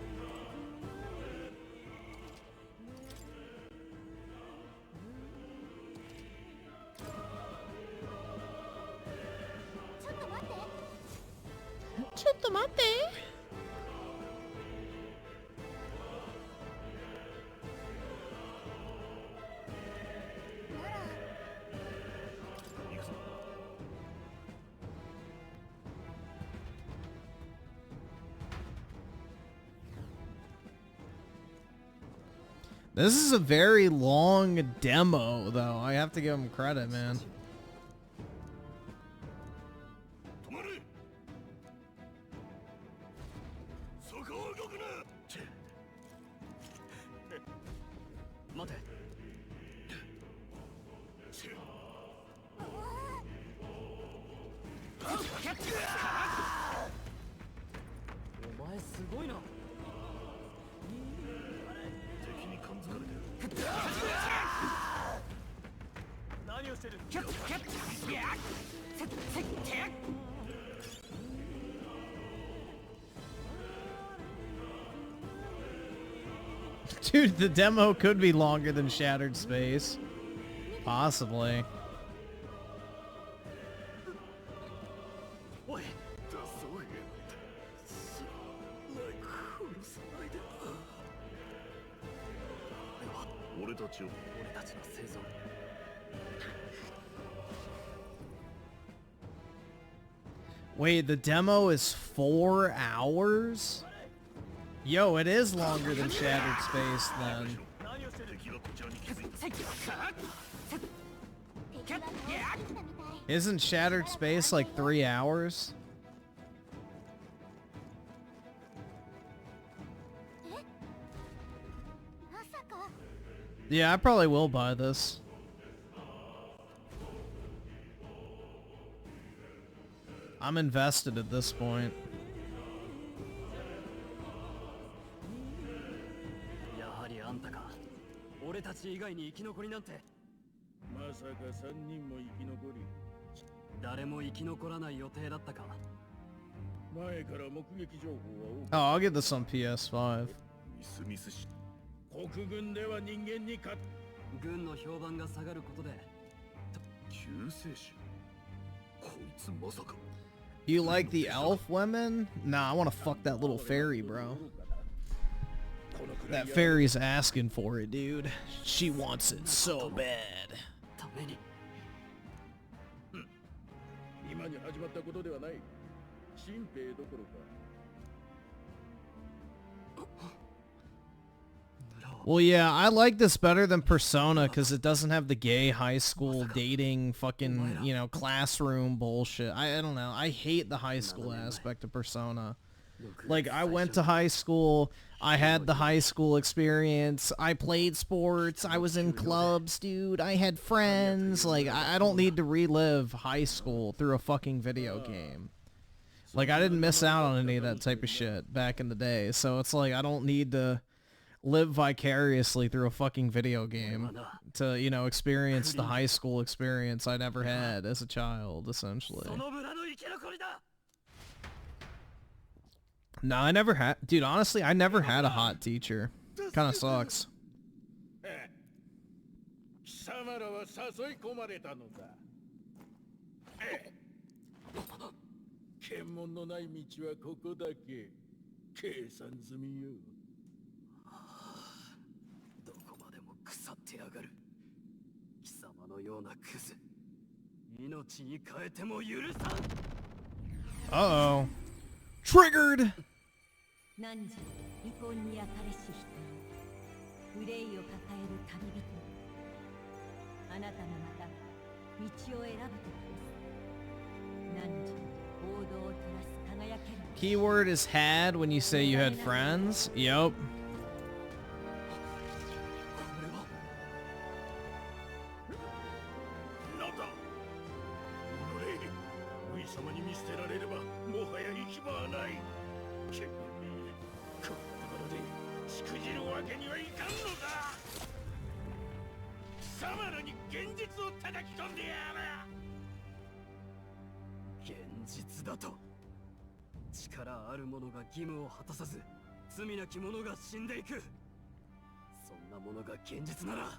This is a very long demo, though. I have to give him credit, man. Dude, the demo could be longer than Shattered Space. Possibly. Wait, the demo is 4 hours? Yo, it is longer than Shattered Space then. Isn't Shattered Space like 3 hours? Yeah, I probably will buy this. I'm invested at this point. やはりあんたか。俺たち以外に生き残りなんて。まさか3人も生き残り。誰も生き残らない予定だったか。前から目撃情報は Oh, I'll get this on PS5. ミスミスし。国軍では人間に勝軍の評判が下がることで。救世主。こいつまさか。 You like the elf women? Nah, I want to fuck that little fairy, bro. That fairy's asking for it, dude. She wants it so bad. 今に始まったことではない。新兵どころか。 Well, yeah, I like this better than Persona because it doesn't have the gay high school dating fucking, you know, classroom bullshit. I don't know. I hate the high school aspect of Persona. Like, I went to high school. I had the high school experience. I played sports. I was in clubs, dude. I had friends. Like, I don't need to relive high school through a fucking video game. Like, I didn't miss out on any of that type of shit back in the day. So it's like, I don't need to live vicariously through a fucking video game to, you know, experience the high school experience I never had as a child, essentially. No, I never had... Dude, honestly, I never had a hot teacher. Kinda sucks. 貴様らは誘い込まれたのだ。検問のない道はここだけ。計算済みよ。 どこまでも腐ってやがる。貴様のようなクズ。命に変えても許さん。 Uh-oh. Triggered! 何時遺恨に焼かれし人、憂いを抱える旅人。あなたもまた道を選ぶときです。何時王道を照らす輝ける。 Keyword is had when you say you had friends. Yup. 力ある者が義務を果たさず、罪なき者が死んでいく。そんなものが現実なら、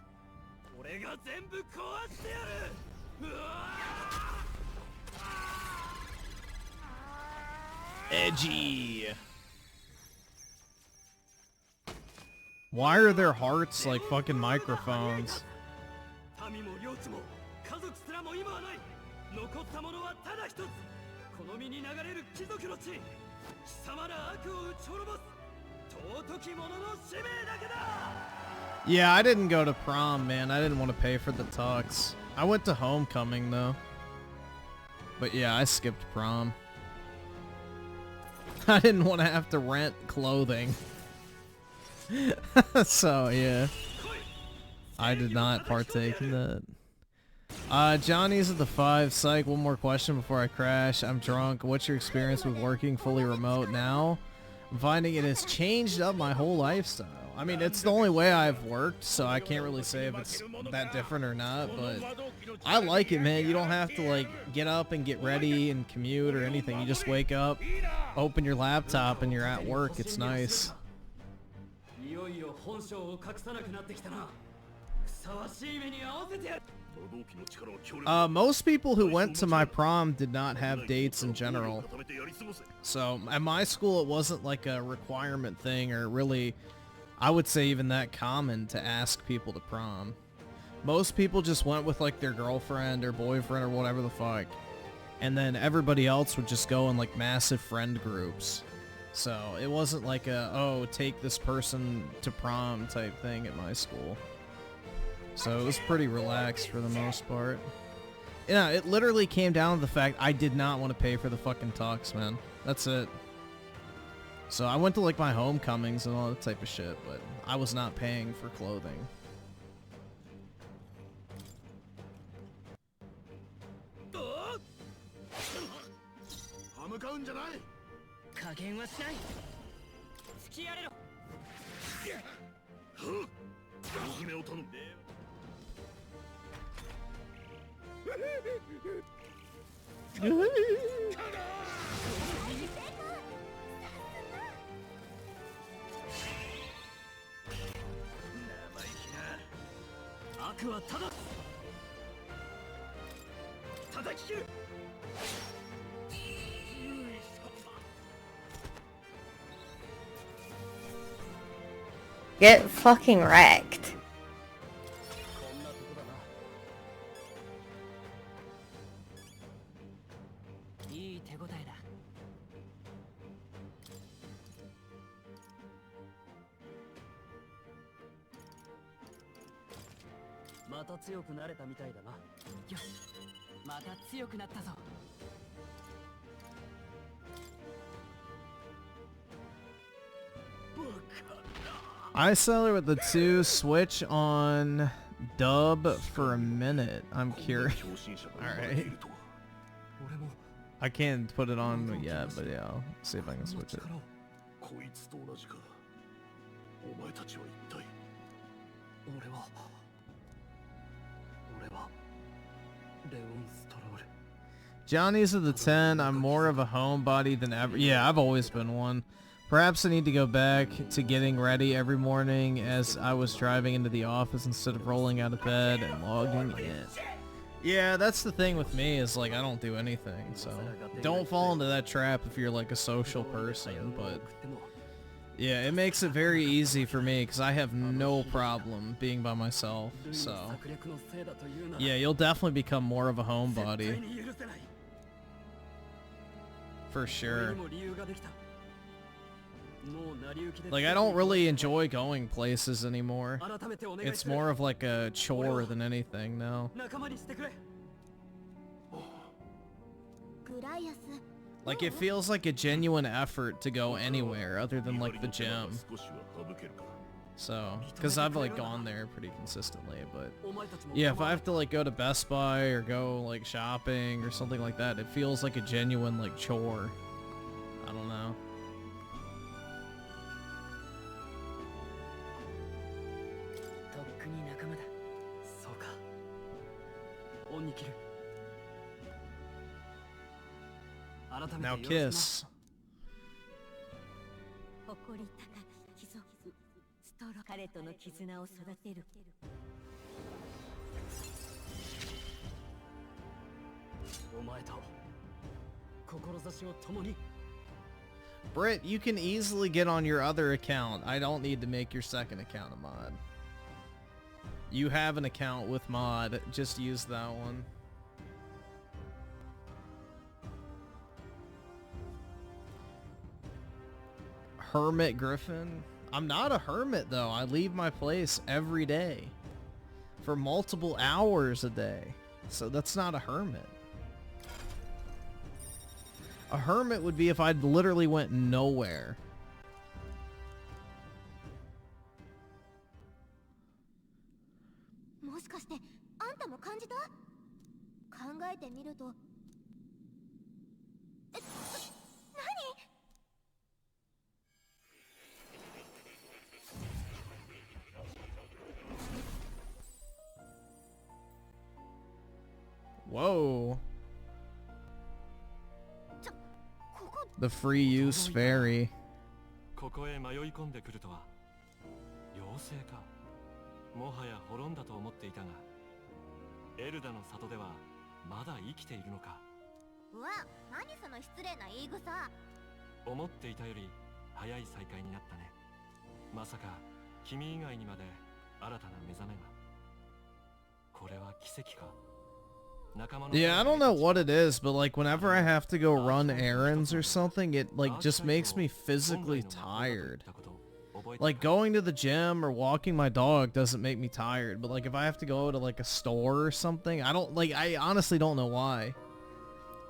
俺が全部壊してやる。うわEdgy. Why are their hearts like fucking microphones? 民も領地も家族すらも今はない。残ったものはただ一つ。この身に流れる貴族の血。貴様ら悪を打ち滅ぼす尊き者の使命だけだ。 Yeah, I didn't go to prom, man. I didn't want to pay for the tux. I went to homecoming though. But yeah, I skipped prom. I didn't want to have to rent clothing. So yeah, I did not partake in that. Johnny's at the 5. Psych, one more question before I crash. I'm drunk. What's your experience with working fully remote now? I'm finding it has changed up my whole lifestyle. I mean, it's the only way I've worked, so I can't really say if it's that different or not, but I like it, man. You don't have to, like, get up and get ready and commute or anything. You just wake up, open your laptop, and you're at work. It's nice. Most people who went to my prom did not have dates in general. So at my school, it wasn't like a requirement thing or really I would say even that common to ask people to prom. Most people just went with like their girlfriend or boyfriend or whatever the fuck. And then everybody else would just go in like massive friend groups. So it wasn't like a, oh, take this person to prom type thing at my school. So it was pretty relaxed for the most part. Yeah, it literally came down to the fact I did not want to pay for the fucking tux, man. That's it. So I went to like my homecomings and all that type of shit, but I was not paying for clothing. Get fucking wrecked. I Salari with the 2 switch on dub for a minute. I'm curious. Alright. I can't put it on yet, but yeah, I'll see if I can switch it. Johnny's at the 10. I'm more of a homebody than ever. Yeah, I've always been one. Perhaps I need to go back to getting ready every morning as I was driving into the office instead of rolling out of bed and logging in. Yeah, that's the thing with me is like I don't do anything, so don't fall into that trap if you're like a social person, but yeah, it makes it very easy for me because I have no problem being by myself, so yeah, you'll definitely become more of a homebody. For sure. Like, I don't really enjoy going places anymore. It's more of like a chore than anything now. Like, it feels like a genuine effort to go anywhere other than like the gym. So, because I've like gone there pretty consistently, but yeah, if I have to like go to Best Buy or go like shopping or something like that, it feels like a genuine like chore. I don't know. Now kiss. 彼との絆を育てる。お前と志を共に。 Britt, you can easily get on your other account. I don't need to make your second account a mod. You have an account with mod. Just use that one. Hermit Griffin? I'm not a hermit though. I leave my place every day. For multiple hours a day. So that's not a hermit. A hermit would be if I literally went nowhere. Whoa. The free use ferry. ここへ迷い込んでくるとは妖精か。もはや滅んだと思っていたが、エルダの里ではまだ生きているのか。うわ、何その失礼な言い草。思っていたより早い再会になったね。まさか君以外にまで新たな目覚めが。これは奇跡か。 Yeah, I don't know what it is, but like whenever I have to go run errands or something, it like just makes me physically tired. Like going to the gym or walking my dog doesn't make me tired, but like if I have to go to like a store or something, I honestly don't know why.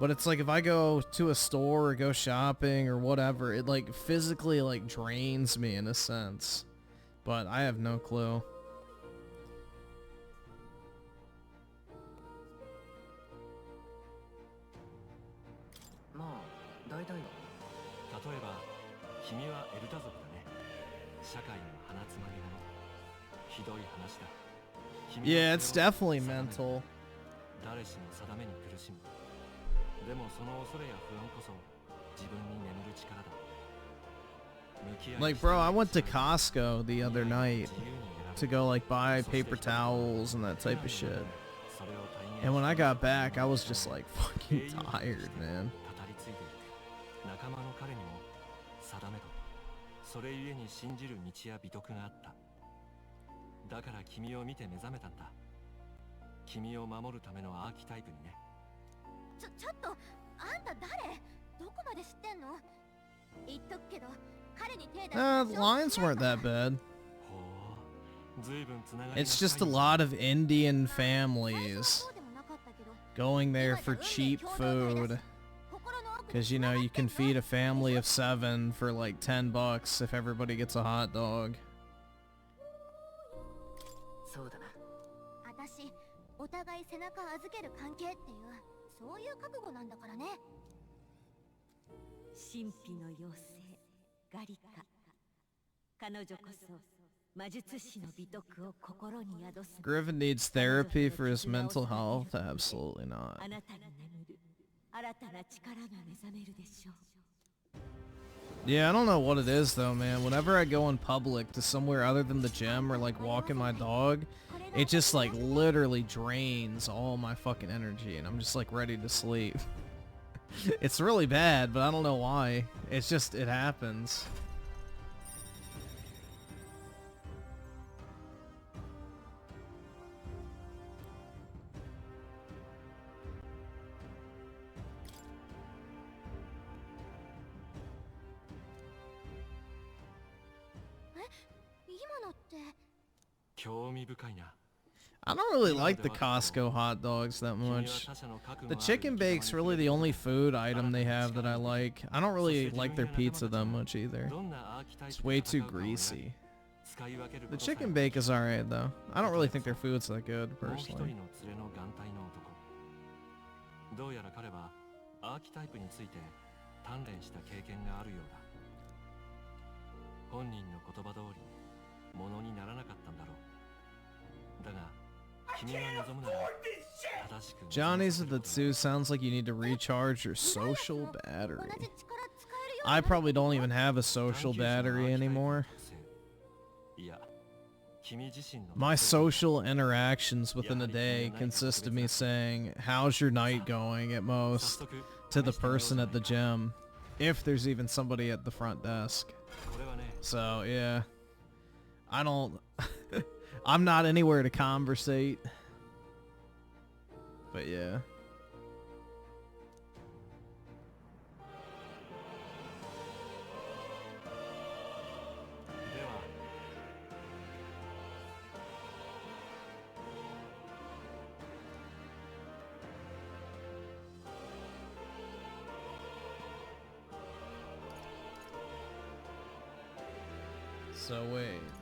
But it's like if I go to a store or go shopping or whatever, it like physically like drains me in a sense. But I have no clue. 大体は例えば君はエルタ族だね。社会の鼻つまみ者。ひどい話だ。 Yeah, it's definitely mental. 誰しも定めに苦しむ。でもその恐れや不安こそ自分に眠る力だ。 Like, bro, I went to Costco the other night to go like buy paper towels and that type of shit. And when I got back, I was just like fucking tired, man. 仲間の彼にも定めとそれゆえに信じる道や美徳があった。だから君を見て目覚めたんだ。君を守るためのアーキタイプにね。ちょっとあんた誰？どこまで知ってんの？言っとくけど彼に手出して The lines weren't that bad. It's just a lot of Indian families going there for cheap food. Because, you know, you can feed a family of 7 for like $10 if everybody gets a hot dog. そうだな。私、お互い背中預ける関係っていう、そういう覚悟なんだからね。神秘の妖精、ガリカ。彼女こそ魔術師の美徳を心に宿す。Griffin needs therapy for his mental health? Absolutely not. あなたに眠る。 Yeah, I don't know what it is though, man. Whenever I go in public to somewhere other than the gym or like walking my dog, it just like literally drains all my fucking energy and I'm just like ready to sleep. It's really bad, but I don't know why. It's just, it happens. I don't really like the Costco hot dogs that much. The chicken bake's really the only food item they have that I like. I don't really like their pizza that much either. It's way too greasy. The chicken bake is alright though. I don't really think their food's that good, personally. どうやら彼はアーキタイプについて鍛錬した経験があるようだ。本人の言葉通りものにならなかったんだろう。だが君が望むなら正しく Johnny's of the two sounds like you need to recharge your social battery. I probably don't even have a social battery anymore. My social interactions within a day consist of me saying, "How's your night going?" at most to the person at the gym, if there's even somebody at the front desk. So yeah, I don't I'm not anywhere to conversate, but yeah. So wait. "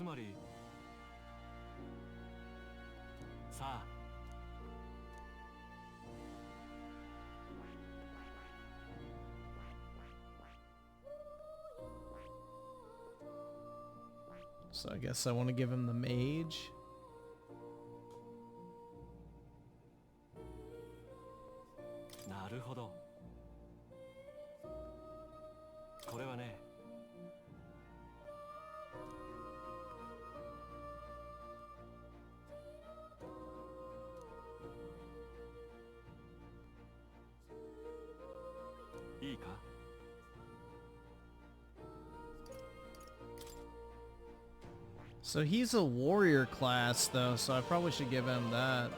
つまりさあ So I guess I want to give him the mage. So he's a warrior class though, so I probably should give him that.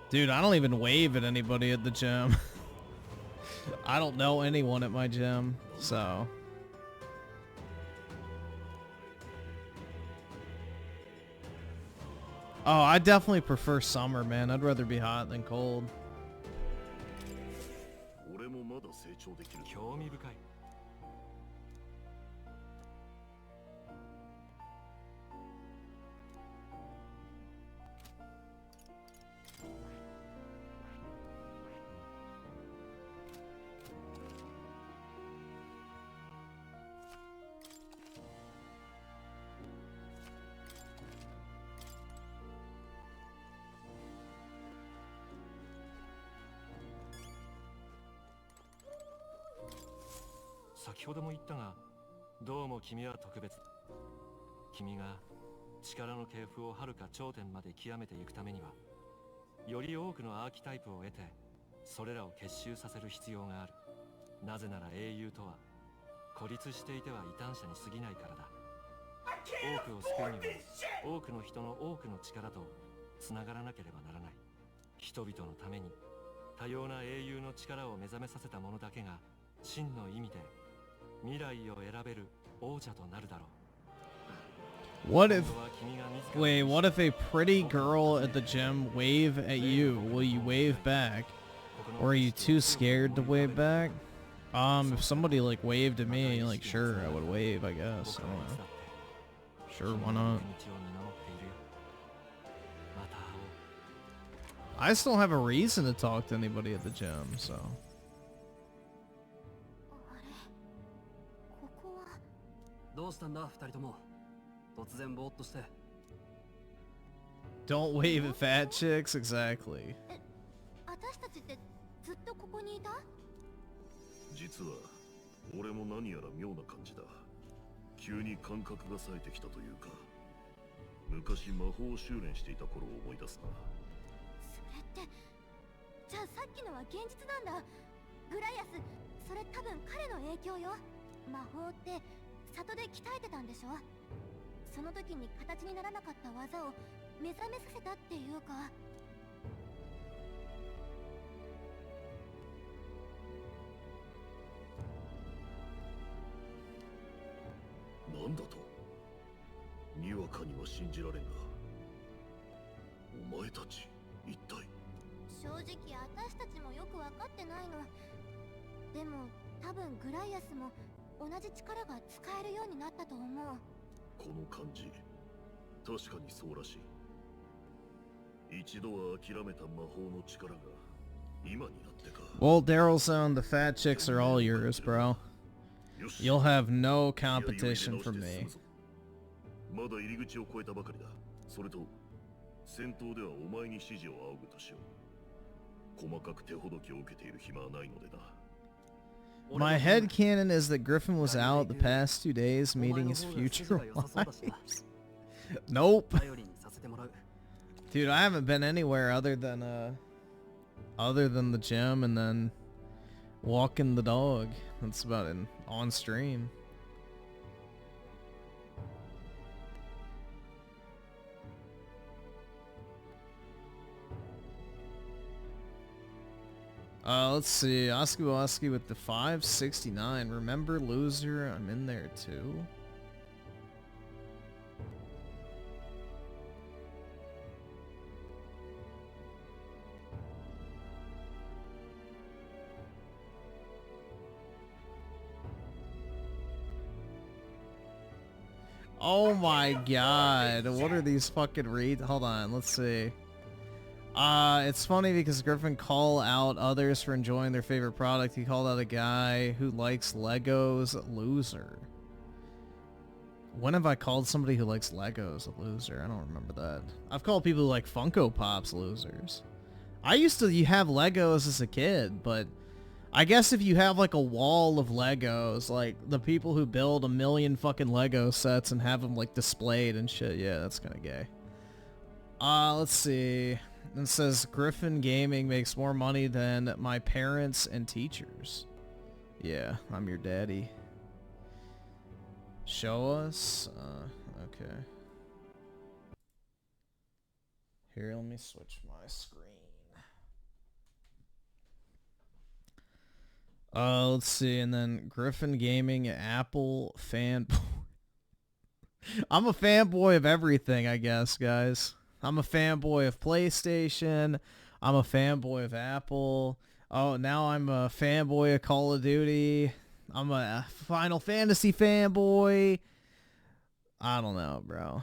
Dude, I don't even wave at anybody at the gym. I don't know anyone at my gym, so. Oh, I definitely prefer summer, man. I'd rather be hot than cold.先ほども言ったが、どうも君は特別。君が力の系譜をはるか頂点まで極めていくためには、より多くのアーキタイプを得て、それらを結集させる必要がある。なぜなら英雄とは孤立していては異端者に過ぎないからだ。多くを救うには多くの人の多くの力とつながらなければならない。人々のために多様な英雄の力を目覚めさせた者だけが真の意味で未来を選べる王者となるだろう。What if, wait, what if a pretty girl at the gym wave at you? Will you wave back? Or are you too scared to wave back? If somebody like waved at me, like sure, I would wave, I guess. I don't know. Sure, why not? I just don't have a reason to talk to anybody at the gym, so. Don't wave at fat chicks, exactly. 私たちってずっとここにいた？実は俺も何やら妙な感じだ。急に感覚が冴えてきたというか、昔魔法を修練していた頃を思い出すな。それって、じゃあさっきのは現実なんだ。グライアス、それ多分彼の影響よ。魔法って里で鍛えてたんでしょ。その時に形にならなかった技を目覚めさせたっていうか。なんだと？にわかには信じられんが、お前たち一体。正直私たちもよく分かってないの。でも多分グライアスも同じ力が使えるようになったと思う。この感じ、確かにそうらしい。一度は諦めた魔法の力が今になってか。Well, Daryl-san, the fat chicks are all yours, bro. You'll have no competition from me. まだ入り口を越えたばかりだ。それと戦闘ではお前に指示を仰ぐとしよう。細かく手ほどきを受けている暇はないのでな。My headcanon is that Griffin was out the past 2 days meeting his future wives. Nope. Dude, I haven't been anywhere other than the gym and then walking the dog. That's about it on stream. Let's see. Oski with the 569. Remember loser? I'm in there too. Oh my god. What are these fucking Hold on, let's see. It's funny because Griffin call out others for enjoying their favorite product. He called out a guy who likes Legos loser. When have I called somebody who likes Legos a loser? I don't remember that. I've called people who like Funko Pops losers. I used to have Legos as a kid, but I guess if you have like a wall of Legos, like the people who build 1 million fucking Lego sets and have them like displayed and shit, yeah, that's kind of gay. Let's see. It says Griffin Gaming makes more money than my parents and teachers. Yeah, I'm your daddy. Show us? Okay. Here, let me switch my screen. Let's see, and then Griffin Gaming, Apple fanboy. I'm a fanboy of everything, I guess, guys. I'm a fanboy of PlayStation. I'm a fanboy of Apple. Oh, now I'm a fanboy of Call of Duty. I'm a Final Fantasy fanboy. I don't know, bro.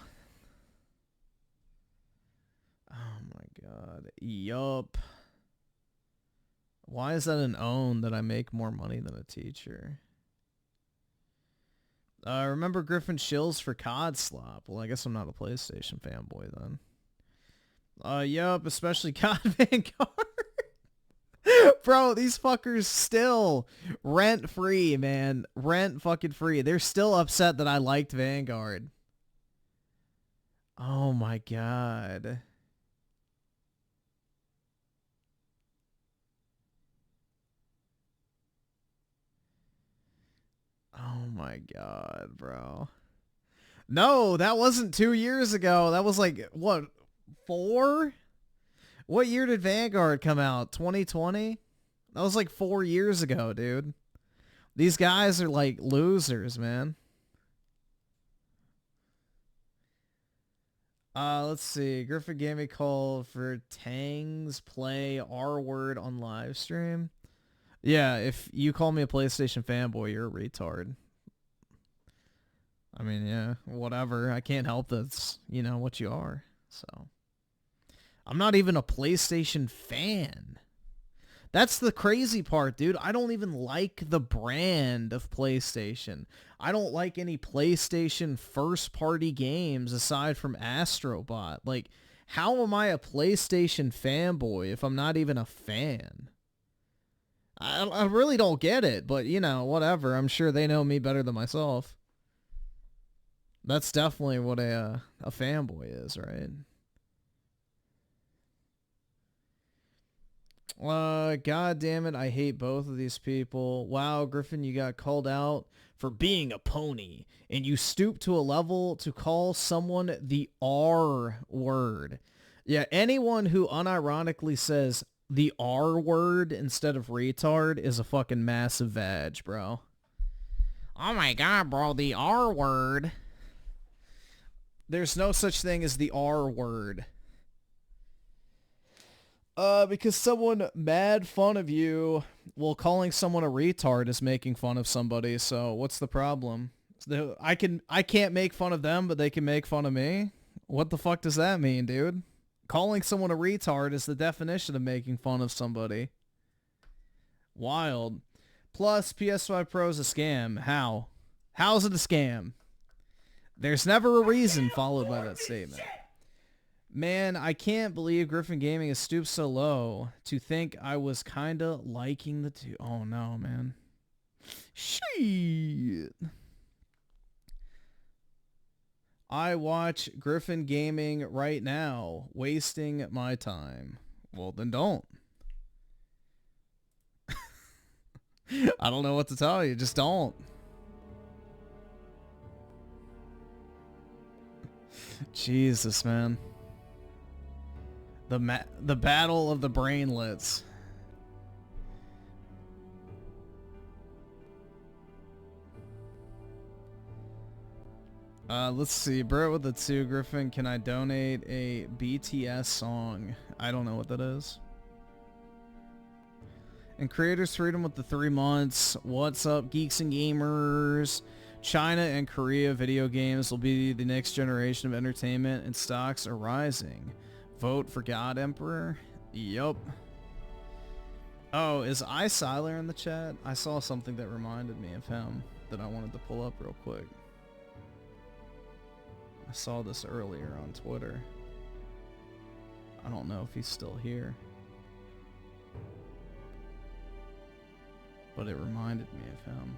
Oh my god. Yup. Why is that an own that I make more money than a teacher? Remember Griffin shills for COD slop? Well, I guess I'm not a PlayStation fanboy then. Yup, especially COD Vanguard. Bro, these fuckers still rent free, man. Rent fucking free. They're still upset that I liked Vanguard. Oh my god. Oh my god, bro. No, that wasn't 2 years ago. That was like, what, 4? What year did Vanguard come out? 2020? That was like 4 years ago, dude. These guys are like losers, man. Let's see. Griffin Gaming called for Tang's play R-word on live stream. Yeah, if you call me a PlayStation fanboy, you're a retard. I mean, yeah, whatever. I can't help that's, you know, what you are. So, I'm not even a PlayStation fan. That's the crazy part, dude. I don't even like the brand of PlayStation. I don't like any PlayStation first-party games aside from Astrobot. Like, how am I a PlayStation fanboy if I'm not even a fan? I really don't get it, but, you know, whatever. I'm sure they know me better than myself. That's definitely what a fanboy is, right? God damn it, I hate both of these people. Wow, Griffin, you got called out for being a pony, and you stooped to a level to call someone the R word. Yeah, anyone who unironically says the R word instead of retard is a fucking massive vag, bro. Oh my god, bro, the R word. There's no such thing as the R word. Because someone mad fun of you, well, calling someone a retard is making fun of somebody, so what's the problem? I can't make fun of them, but they can make fun of me? What the fuck does that mean, dude? Calling someone a retard is the definition of making fun of somebody. Wild. Plus, PS5 Pro is a scam. How? How's it a scam? There's never a reason followed by that statement. Man, I can't believe Griffin Gaming has stooped so low to think I was kinda liking the two. Oh no, man. Shit. I watch Griffin Gaming right now, wasting my time. Well, then don't. I don't know what to tell you. Just don't. Jesus, man. The battle of the brainlets. Let's see. Bro with the 2, Griffin, can I donate a BTS song? I don't know what that is. And Creators Freedom with the 3 months. What's up, geeks and gamers? China and Korea video games will be the next generation of entertainment, and stocks are rising. Vote for God Emperor? Yup. Oh, is Siler in the chat? I saw something that reminded me of him that I wanted to pull up real quick. I saw this earlier on Twitter. I don't know if he's still here. But it reminded me of him.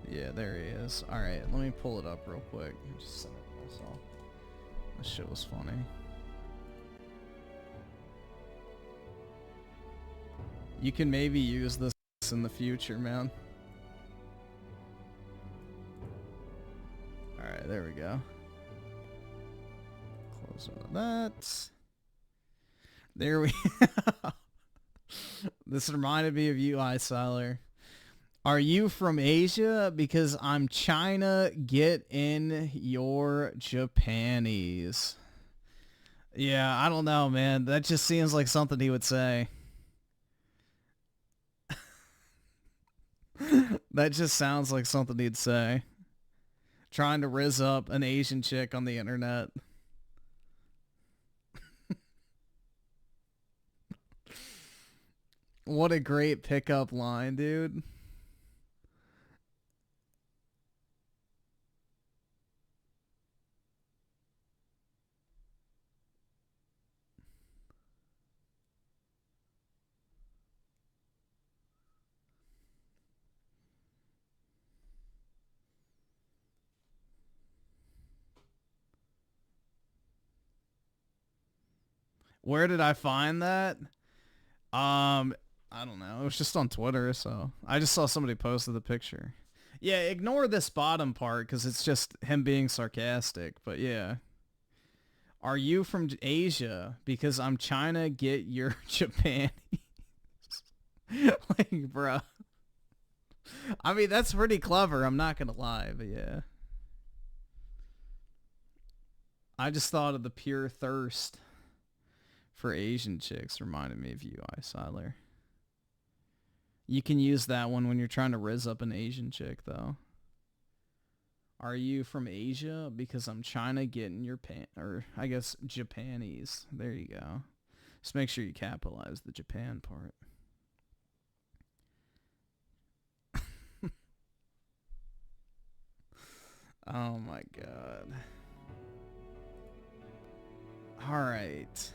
Yeah, there he is. Alright, let me pull it up real quick. I just sent it to myself. This shit was funny. You can maybe use this in the future, man. Alright, there we go. Close out of that. There we This reminded me of you, Siler. Are you from Asia? Because I'm China. Get in your Japanese. Yeah, I don't know, man. That just seems like something he would say. That just sounds like something he'd say. Trying to rizz up an Asian chick on the internet. What a great pickup line, dude. Where did I find that? I don't know. It was just on Twitter, so I just saw somebody posted the picture. Yeah, ignore this bottom part because it's just him being sarcastic. But yeah. Are you from Asia? Because I'm China. Get your Japanese. Like, bro. I mean, that's pretty clever. I'm not going to lie, but yeah. I just thought of the pure thirst for Asian chicks. Reminded me of you, Siler. You can use that one when you're trying to rizz up an Asian chick, though. Are you from Asia? Because I'm China getting your or I guess Japanese. There you go. Just make sure you capitalize the Japan part. Oh my god. All right.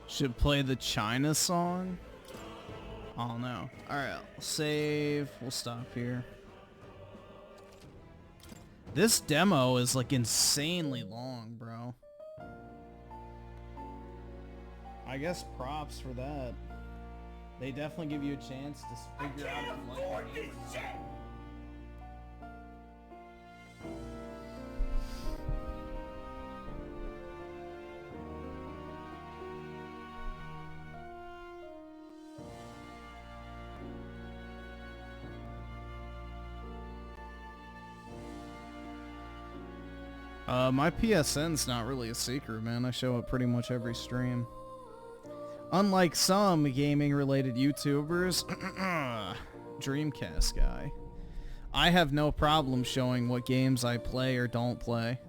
Should play the China song? Oh no. Alright, I'll save. We'll stop here. This demo is like insanely long, bro. I guess props for that. They definitely give you a chance to figure out if you like the game or not. My PSN's not really a secret, man. I show up pretty much every stream. Unlike some gaming-related YouTubers, Dreamcast guy, I have no problem showing what games I play or don't play.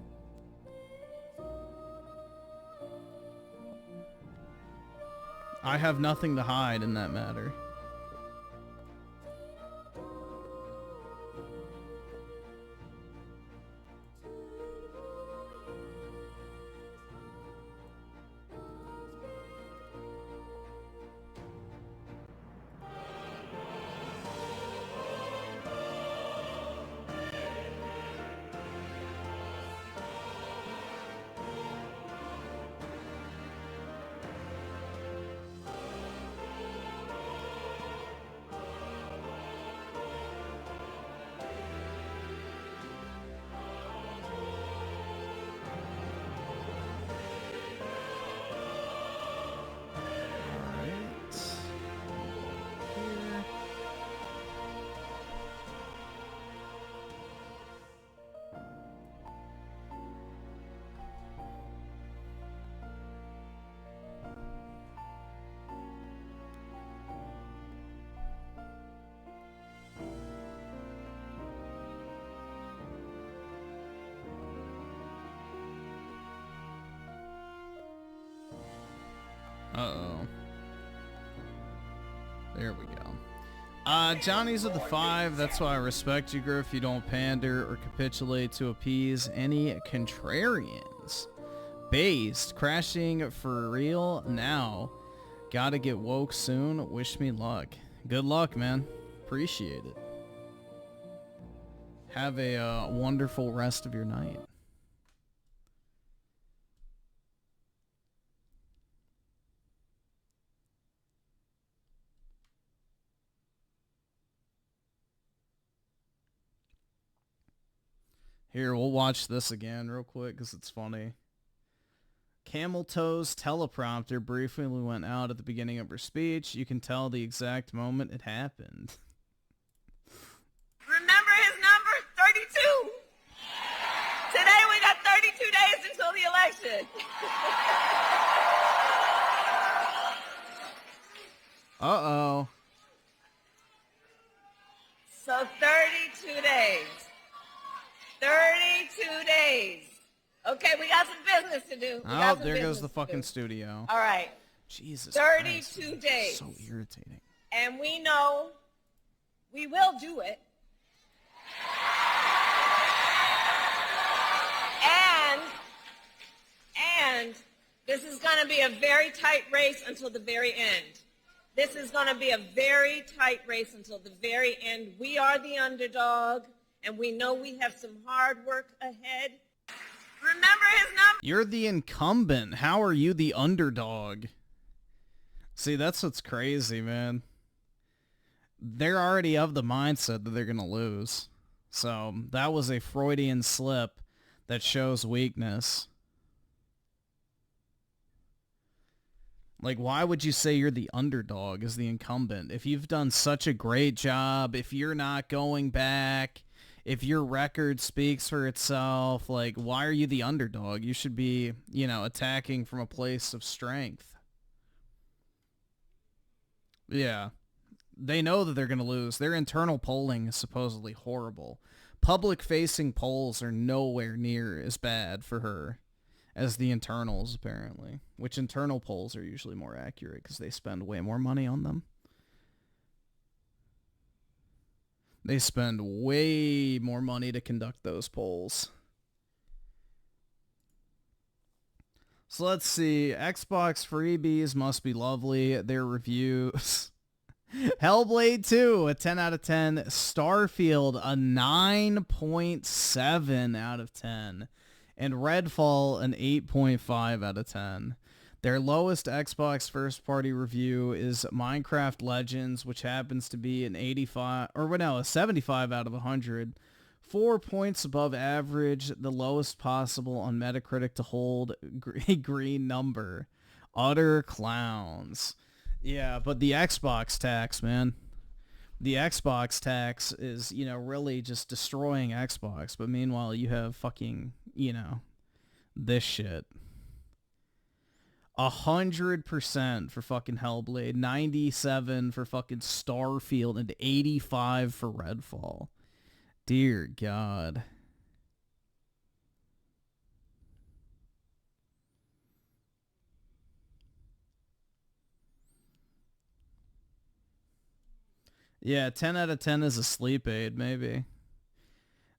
I have nothing to hide in that matter. Uh-oh. There we go. Johnny's with the 5. That's why I respect you, Griff. You don't pander or capitulate to appease any contrarians. Based. Crashing for real now. Gotta get woke soon. Wish me luck. Good luck, man. Appreciate it. Have a wonderful rest of your night. Here, we'll watch this again real quick because it's funny. Camel Toes teleprompter briefly went out at the beginning of her speech. You can tell the exact moment it happened. Remember his number? 32. Today we got 32 days until the election. Uh-oh. So 32 days. 32 days. Okay, we got some business to do. Oh, there goes the fucking studio. All right. Jesus 32 Christ. days. So irritating. And we know we will do it. And this is going to be a very tight race until the very end. This is going to be a very tight race until the very end. We are the underdog, and we know we have some hard work ahead. Remember his number? You're the incumbent. How are you the underdog? See, that's what's crazy, man. They're already of the mindset that they're going to lose. So that was a Freudian slip that shows weakness. Like, why would you say you're the underdog as the incumbent? If you've done such a great job, if you're not going back, if your record speaks for itself, like, why are you the underdog? You should be, you know, attacking from a place of strength. Yeah. They know that they're going to lose. Their internal polling is supposedly horrible. Public-facing polls are nowhere near as bad for her as the internals, apparently. Which internal polls are usually more accurate because they spend way more money on them. They spend way more money to conduct those polls. So let's see. Xbox freebies must be lovely. Their reviews. Hellblade 2, a 10 out of 10. Starfield, a 9.7 out of 10. And Redfall, an 8.5 out of 10. Their lowest Xbox first-party review is Minecraft Legends, which happens to be an 85, or no, a 75 out of 100. 4 points above average, the lowest possible on Metacritic to hold a green number. Utter clowns. Yeah, but the Xbox tax, man. The Xbox tax is, you know, really just destroying Xbox. But meanwhile, you have fucking, you know, this shit. 100% for fucking Hellblade, 97 for fucking Starfield, and 85 for Redfall. Dear God. Yeah, 10 out of 10 is a sleep aid, maybe.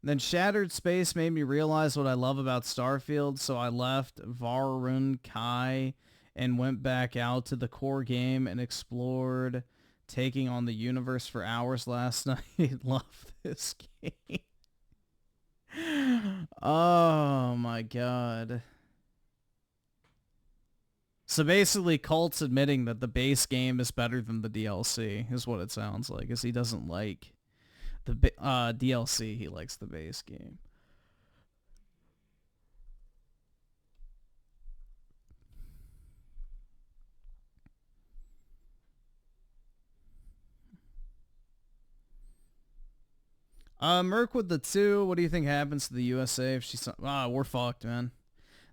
Then Shattered Space made me realize what I love about Starfield, so I left Varun Kai and went back out to the core game and explored taking on the universe for hours last night. Love this game. Oh my God. So basically, Colt's admitting that the base game is better than the DLC, is what it sounds like, because he doesn't like the DLC, he likes the base game. Merc with the 2, what do you think happens to the USA if she's... we're fucked, man.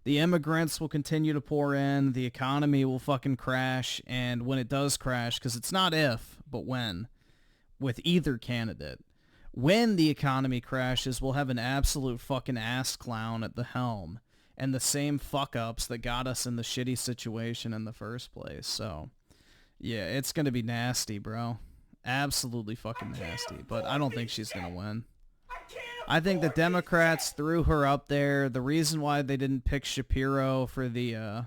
The immigrants will continue to pour in, the economy will fucking crash, and when it does crash, because it's not if, but when, with either candidate, when the economy crashes, we'll have an absolute fucking ass clown at the helm. and the same fuck-ups that got us in the shitty situation in the first place. So, yeah, it's going to be nasty, bro. Absolutely fucking nasty. But I don't think she's going to win. I think the Democrats threw her up there. The reason why they didn't pick Shapiro for the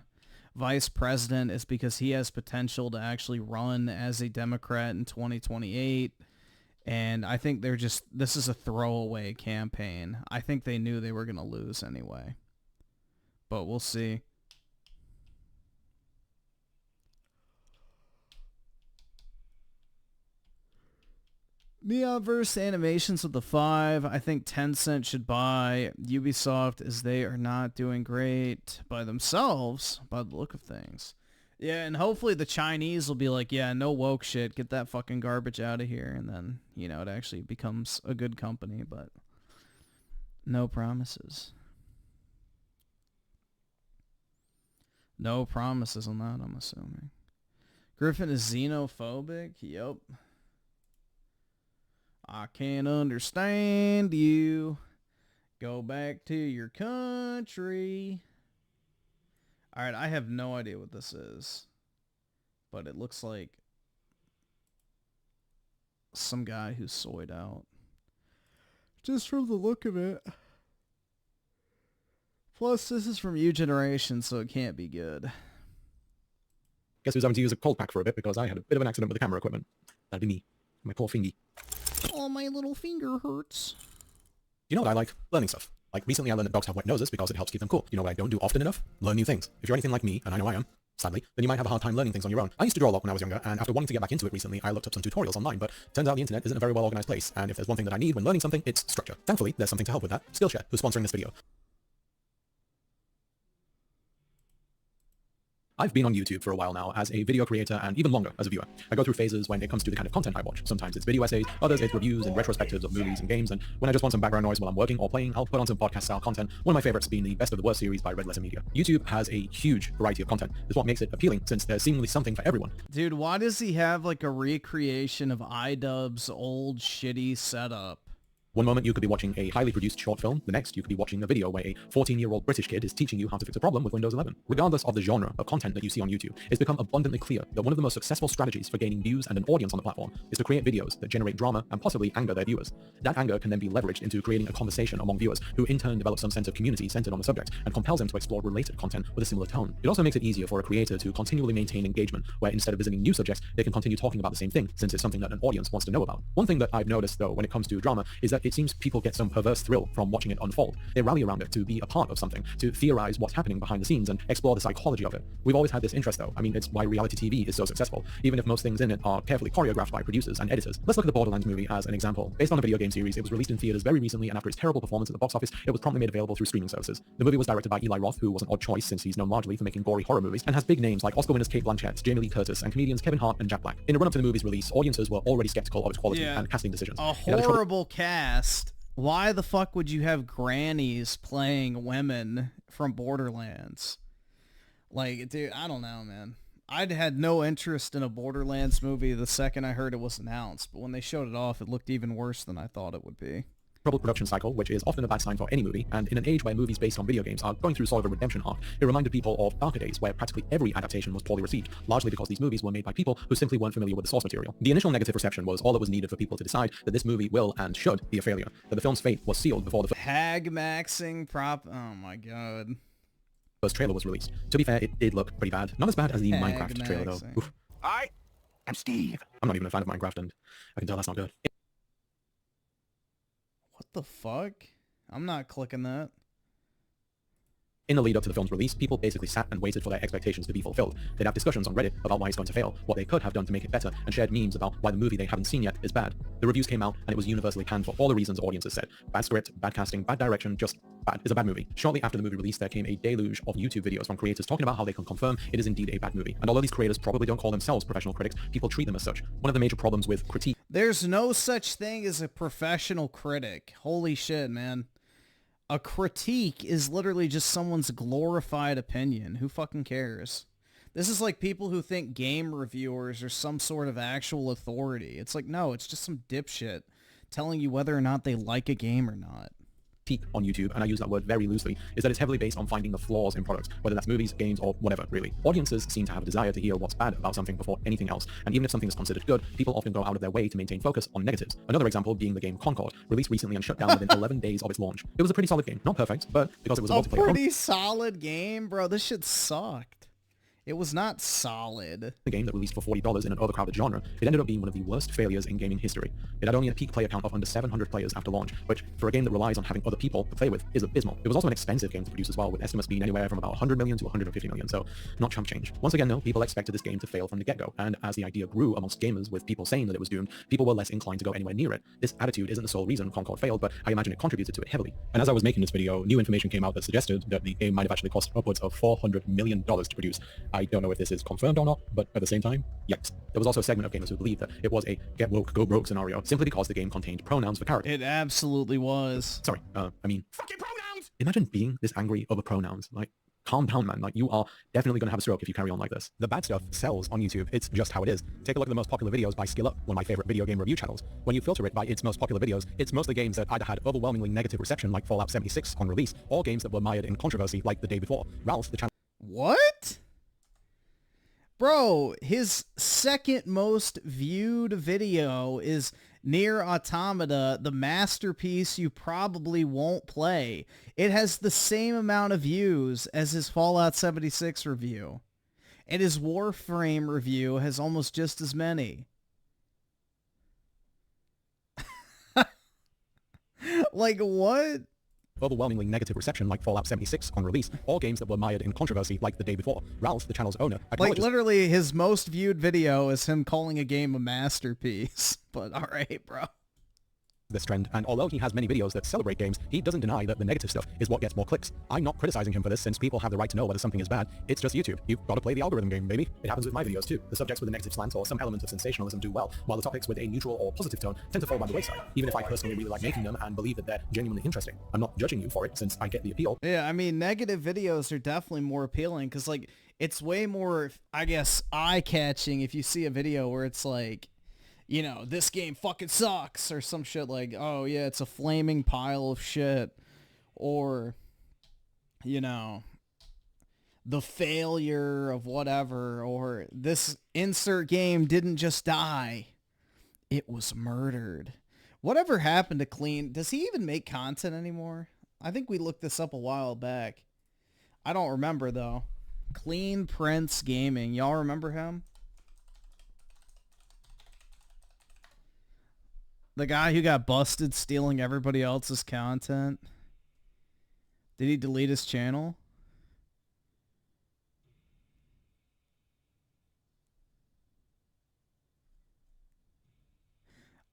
vice president is because he has potential to actually run as a Democrat in 2028. And I think this is a throwaway campaign. I think they knew they were going to lose anyway. But we'll see. Neonverse animations with the 5. I think Tencent should buy Ubisoft as they are not doing great by themselves by the look of things. Yeah, and hopefully the Chinese will be like, yeah, no woke shit. Get that fucking garbage out of here. And then, you know, it actually becomes a good company, but no promises. No promises on that, I'm assuming. Griffin is xenophobic? Yep. I can't understand you. Go back to your country. Alright, I have no idea what this is. But it looks like some guy who's soyed out. Just from the look of it. Plus, this is from U Generation, so it can't be good. Guess who's having to use a cold pack for a bit because I had a bit of an accident with the camera equipment. That'd be me. My poor fingy. Oh, my little finger hurts. You know what I like? Learning stuff. Like, recently I learned that dogs have wet noses because it helps keep them cool. You know what I don't do often enough? Learn new things. If you're anything like me, and I know I am, sadly, then you might have a hard time learning things on your own. I used to draw a lot when I was younger, and after wanting to get back into it recently, I looked up some tutorials online, but turns out the internet isn't a very well organized place, and if there's one thing that I need when learning something, it's structure. Thankfully, there's something to help with that. Skillshare, who's sponsoring this video. I've been on YouTube for a while now as a video creator and even longer as a viewer. I go through phases when it comes to the kind of content I watch. Sometimes it's video essays, others it's reviews and retrospectives of movies and games, and when I just want some background noise while I'm working or playing, I'll put on some podcast-style content. One of my favorites being the Best of the Worst series by Red Letter Media. YouTube has a huge variety of content. That's what makes it appealing, since there's seemingly something for everyone. Dude, why does he have like a recreation of iDubbbz's old shitty setup? One moment you could be watching a highly produced short film, the next you could be watching a video where a 14-year-old British kid is teaching you how to fix a problem with Windows 11. Regardless of the genre of content that you see on YouTube, it's become abundantly clear that one of the most successful strategies for gaining views and an audience on the platform is to create videos that generate drama and possibly anger their viewers. That anger can then be leveraged into creating a conversation among viewers, who in turn develop some sense of community centered on the subject and compels them to explore related content with a similar tone. It also makes it easier for a creator to continually maintain engagement, where instead of visiting new subjects, they can continue talking about the same thing, since it's something that an audience wants to know about. One thing that I've noticed, though, when it comes to drama, is that it seems people get some perverse thrill from watching it unfold. They rally around it to be a part of something, to theorize what's happening behind the scenes and explore the psychology of it. We've always had this interest, though. I mean, it's why reality TV is so successful, even if most things in it are carefully choreographed by producers and editors. Let's look at the Borderlands movie as an example. Based on a video game series, it was released in theaters very recently, and after its terrible performance at the box office, it was promptly made available through streaming services. The movie was directed by Eli Roth, who was an odd choice since he's known largely for making gory horror movies, and has big names like Oscar winners Cate Blanchett, Jamie Lee Curtis, and comedians Kevin Hart and Jack Black. In the run-up to the movie's release, audiences were already skeptical of its quality and casting decisions. A horrible cast. Why the fuck would you have grannies playing women from Borderlands? Like, dude, I don't know, man. I'd had no interest in a Borderlands movie the second I heard it was announced, but when they showed it off, it looked even worse than I thought it would be. Troubled production cycle, which is often a bad sign for any movie, and in an age where movies based on video games are going through sort of a redemption arc, it reminded people of darker days where practically every adaptation was poorly received, largely because these movies were made by people who simply weren't familiar with the source material. The initial negative reception was all that was needed for people to decide that this movie will and should be a failure, that the film's fate was sealed before the Hag maxing prop. Oh my god. First trailer was released. To be fair, it did look pretty bad. Not as bad as the Minecraft trailer, though. Oof. I am Steve. I'm not even a fan of Minecraft, and I can tell that's not good. What the fuck? I'm not clicking that. In the lead up to the film's release, people basically sat and waited for their expectations to be fulfilled. They'd have discussions on Reddit about why it's going to fail, what they could have done to make it better, and shared memes about why the movie they haven't seen yet is bad. The reviews came out, and it was universally panned for all the reasons audiences said. Bad script, bad casting, bad direction, just bad. It's a bad movie. Shortly after the movie release, there came a deluge of YouTube videos from creators talking about how they can confirm it is indeed a bad movie. And although these creators probably don't call themselves professional critics, people treat them as such. One of the major problems with critique... There's no such thing as a professional critic. Holy shit, man. A critique is literally just someone's glorified opinion. Who fucking cares? This is like people who think game reviewers are some sort of actual authority. It's like, no, it's just some dipshit telling you whether or not they like a game or not. critique on YouTube, and I use that word very loosely, is that it's heavily based on finding the flaws in products, whether that's movies, games, or whatever, really. Audiences seem to have a desire to hear what's bad about something before anything else, and even if something is considered good, people often go out of their way to maintain focus on negatives. Another example being the game Concord, released recently and shut down within 11 days of its launch. It was a pretty solid game. Not perfect, but because it was a multiplayer... pretty solid game, bro. This shit sucked. It was not solid. The game that released for $40 in an overcrowded genre, it ended up being one of the worst failures in gaming history. It had only a peak player count of under 700 players after launch, which, for a game that relies on having other people to play with, is abysmal. It was also an expensive game to produce as well, with estimates being anywhere from about 100 million to 150 million, so not chump change. Once again, though, people expected this game to fail from the get-go, and as the idea grew amongst gamers with people saying that it was doomed, people were less inclined to go anywhere near it. This attitude isn't the sole reason Concord failed, but I imagine it contributed to it heavily. And as I was making this video, new information came out that suggested that the game might have actually cost upwards of $400 million to produce. I don't know if this is confirmed or not, but at the same time, yikes. There was also a segment of gamers who believed that it was a get woke, go broke scenario, simply because the game contained pronouns for characters. It absolutely was. Sorry, I mean... Fucking pronouns! Imagine being this angry over pronouns. Like, calm down, man. Like, you are definitely going to have a stroke if you carry on like this. The bad stuff sells on YouTube. It's just how it is. Take a look at the most popular videos by Skill Up, one of my favorite video game review channels. When you filter it by its most popular videos, it's mostly games that either had overwhelmingly negative reception, like Fallout 76 on release, or games that were mired in controversy, like the day before. Ralph, the channel... What? Bro, his second most viewed video is Nier Automata, the masterpiece you probably won't play. It has the same amount of views as his Fallout 76 review. And his Warframe review has almost just as many. Like, what? Overwhelmingly negative reception, like Fallout 76 on release, or games that were mired in controversy, like the day before. Ralph, the channel's owner, like, literally, his most viewed video is him calling a game a masterpiece. But alright, bro. This trend, and although he has many videos that celebrate games, he doesn't deny that the negative stuff is what gets more clicks. I'm not criticizing him for this, since people have the right to know whether something is bad. It's just YouTube. You've got to play the algorithm game, baby. It happens with my videos too. The subjects with a negative slant or some element of sensationalism do well, while the topics with a neutral or positive tone tend to fall by the wayside, even if I personally really like making them and believe that they're genuinely interesting. I'm not judging you for it, since I get the appeal. Yeah, I mean, negative videos are definitely more appealing, because, like, it's way more, I guess, eye-catching if you see a video where it's like, you know, this game fucking sucks, or some shit like, oh yeah, it's a flaming pile of shit, or, you know, the failure of whatever, or this insert game didn't just die, it was murdered. Whatever happened to Clean? Does he even make content anymore? I think we looked this up a while back. I don't remember, though. Clean Prince Gaming. Y'all remember him? The guy who got busted stealing everybody else's content. Did he delete his channel?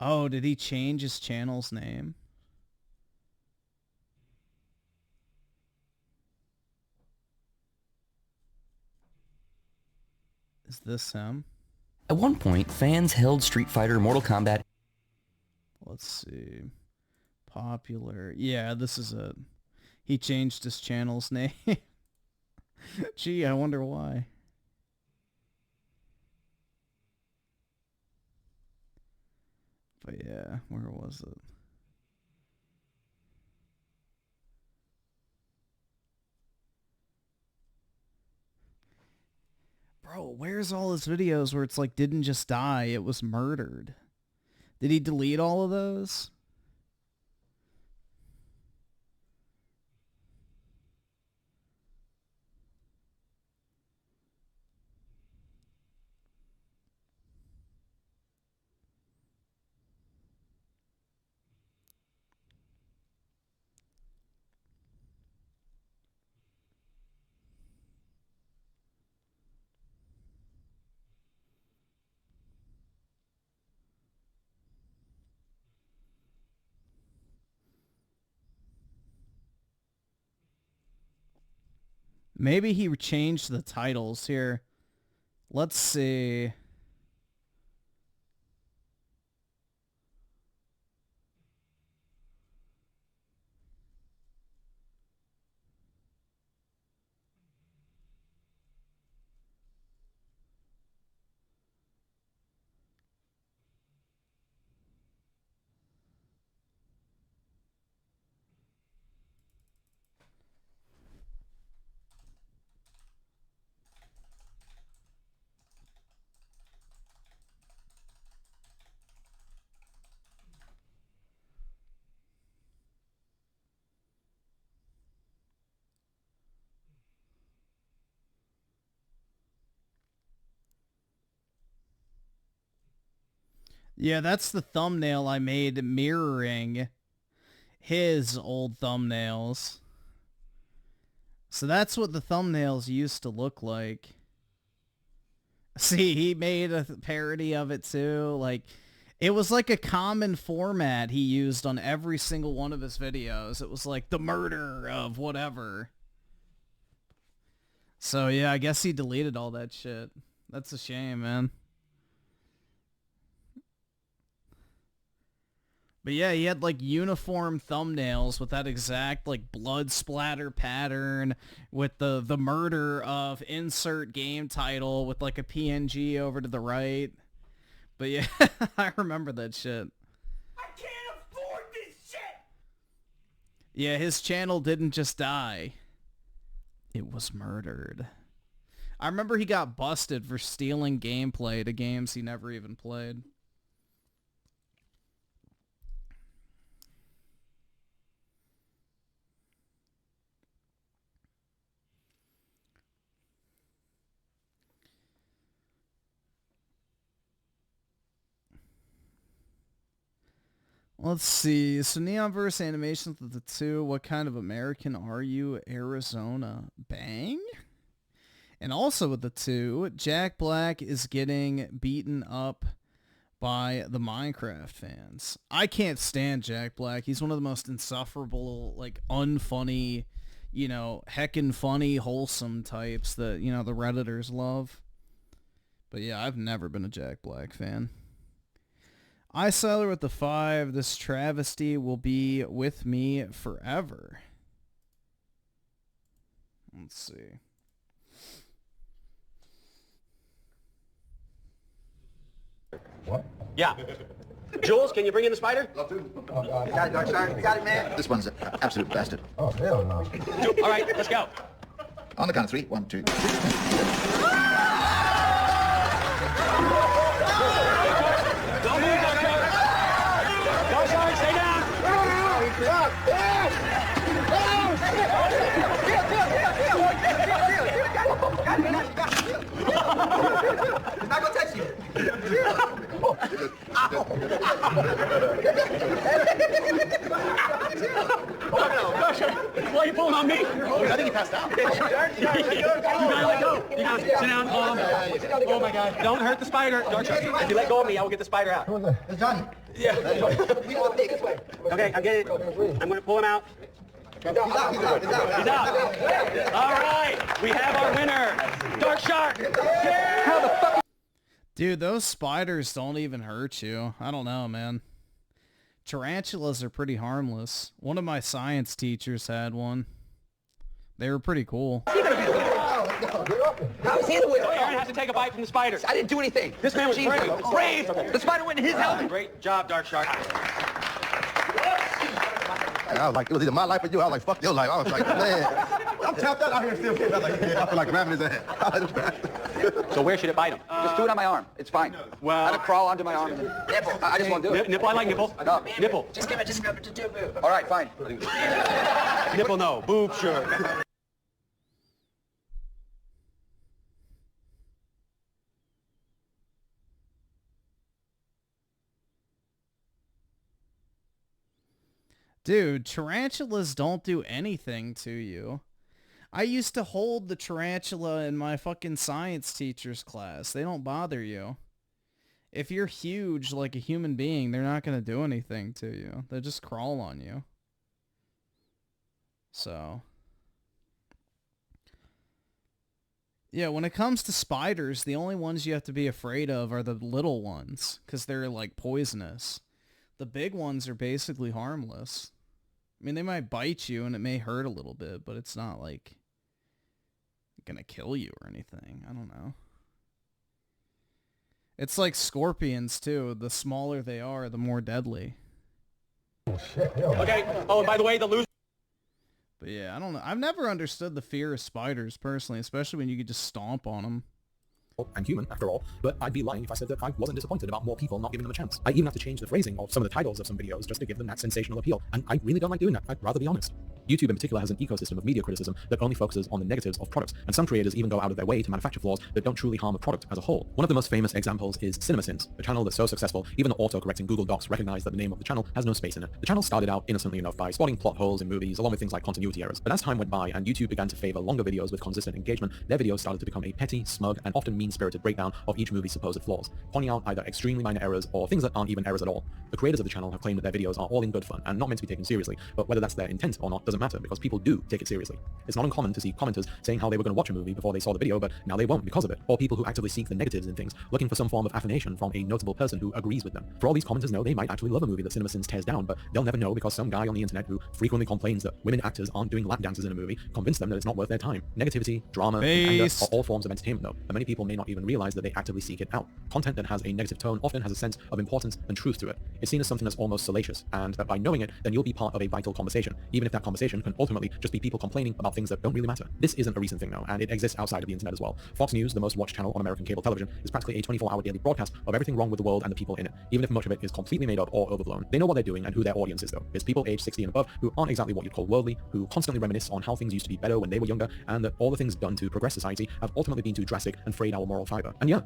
Oh, did he change his channel's name? Is this him? At one point, fans held Street Fighter Mortal Kombat. Let's see. Popular. Yeah, this is it. He changed his channel's name. Gee, I wonder why. But yeah, where was it? Bro, where's all his videos where it's like, didn't just die, it was murdered? Did he delete all of those? Maybe he changed the titles here. Let's see. Yeah, that's the thumbnail I made mirroring his old thumbnails. So that's what the thumbnails used to look like. See, he made a parody of it too. Like, it was like a common format he used on every single one of his videos. It was like the murder of whatever. So yeah, I guess he deleted all that shit. That's a shame, man. But yeah, he had like uniform thumbnails with that exact like blood splatter pattern with the murder of insert game title with like a PNG over to the right. But yeah, I remember that shit. I can't afford this shit! Yeah, his channel didn't just die. It was murdered. I remember he got busted for stealing gameplay to games he never even played. Let's see. So Neonverse Animations with the 2. What kind of American are you? Arizona. Bang? And also with the 2, Jack Black is getting beaten up by the Minecraft fans. I can't stand Jack Black. He's one of the most insufferable, like, unfunny, you know, heckin' funny, wholesome types that, you know, the Redditors love. But yeah, I've never been a Jack Black fan. iSeller with the 5. This travesty will be with me forever. Let's see. What? Yeah. Jules, can you bring in the spider? Love to. Oh, God. You got it, Dark Star. You got it, man. This one's an absolute bastard. Oh, hell no. All right, let's go. On the count of 3. 1, 2. Don't move, Dark Star. Dark Star, stay down. It's not gonna touch you. Why are you pulling on me? I think he passed out. You gotta let go. You gotta sit down. Oh my God! Don't hurt the spider. Dark Star. If you let go of me, I will get the spider out. It's Johnny. Yeah. Okay, I get it. I'm gonna pull him out. He's out. He's out. All right, we have our winner, Dark Shark. How the fuck? Dude, those spiders don't even hurt you. I don't know, man. Tarantulas are pretty harmless. One of my science teachers had one. They were pretty cool. How is he the winner? Aaron has to take a bite from the spider. I didn't do anything. This man was brave. Brave. The spider went in his helmet. Great job, Dark Shark. I was like, it was either my life or you. I was like, fuck your life. I was like, man, I'm tapped out here still. I was like, yeah, I feel like grabbing his ass. So where should it bite him? Just do it on my arm. It's fine. Well, I had to crawl onto my arm. Nipple. I just want to do it. Nipple, I like nipples. No. Nipple. Just give it to do boob. All right, fine. Nipple, no. Boob, sure. Dude, tarantulas don't do anything to you. I used to hold the tarantula in my fucking science teacher's class. They don't bother you. If you're huge like a human being, they're not going to do anything to you. They'll just crawl on you. So. Yeah, when it comes to spiders, the only ones you have to be afraid of are the little ones, because they're like poisonous. The big ones are basically harmless. I mean, they might bite you and it may hurt a little bit, but it's not like gonna kill you or anything. I don't know. It's like scorpions too. The smaller they are, the more deadly. Oh, shit. Okay. Oh, and by the way, the loser. But yeah, I don't know. I've never understood the fear of spiders personally, especially when you could just stomp on them. and human, after all, but I'd be lying if I said that I wasn't disappointed about more people not giving them a chance. I even have to change the phrasing of some of the titles of some videos just to give them that sensational appeal, and I really don't like doing that. I'd rather be honest. YouTube in particular has an ecosystem of media criticism that only focuses on the negatives of products, and some creators even go out of their way to manufacture flaws that don't truly harm a product as a whole. One of the most famous examples is CinemaSins, a channel that's so successful, even the auto-correcting Google Docs recognize that the name of the channel has no space in it. The channel started out innocently enough by spotting plot holes in movies, along with things like continuity errors, but as time went by and YouTube began to favor longer videos with consistent engagement, their videos started to become a petty, smug, and often mean-spirited breakdown of each movie's supposed flaws, pointing out either extremely minor errors or things that aren't even errors at all. The creators of the channel have claimed that their videos are all in good fun and not meant to be taken seriously, but whether that's their intent or not doesn't matter because people do take it seriously. It's not uncommon to see commenters saying how they were going to watch a movie before they saw the video, but now they won't because of it, or people who actively seek the negatives in things, looking for some form of affirmation from a notable person who agrees with them. For all these commenters know they might actually love a movie that CinemaSins tears down, but they'll never know because some guy on the internet who frequently complains that women actors aren't doing lap dances in a movie convinced them that it's not worth their time. Negativity, drama, and anger are all forms of entertainment though, and many people may not even realize that they actively seek it out. Content that has a negative tone often has a sense of importance and truth to it. It's seen as something that's almost salacious, and that by knowing it, then you'll be part of a vital conversation, even if that conversation can ultimately just be people complaining about things that don't really matter. This isn't a recent thing though, and it exists outside of the internet as well. Fox News, the most watched channel on American cable television, is practically a 24-hour daily broadcast of everything wrong with the world and the people in it, even if much of it is completely made up or overblown. They know what they're doing and who their audience is though. It's people aged 60 and above who aren't exactly what you'd call worldly, who constantly reminisce on how things used to be better when they were younger, and that all the things done to progress society have ultimately been too drastic and frayed our moral fiber. And yeah,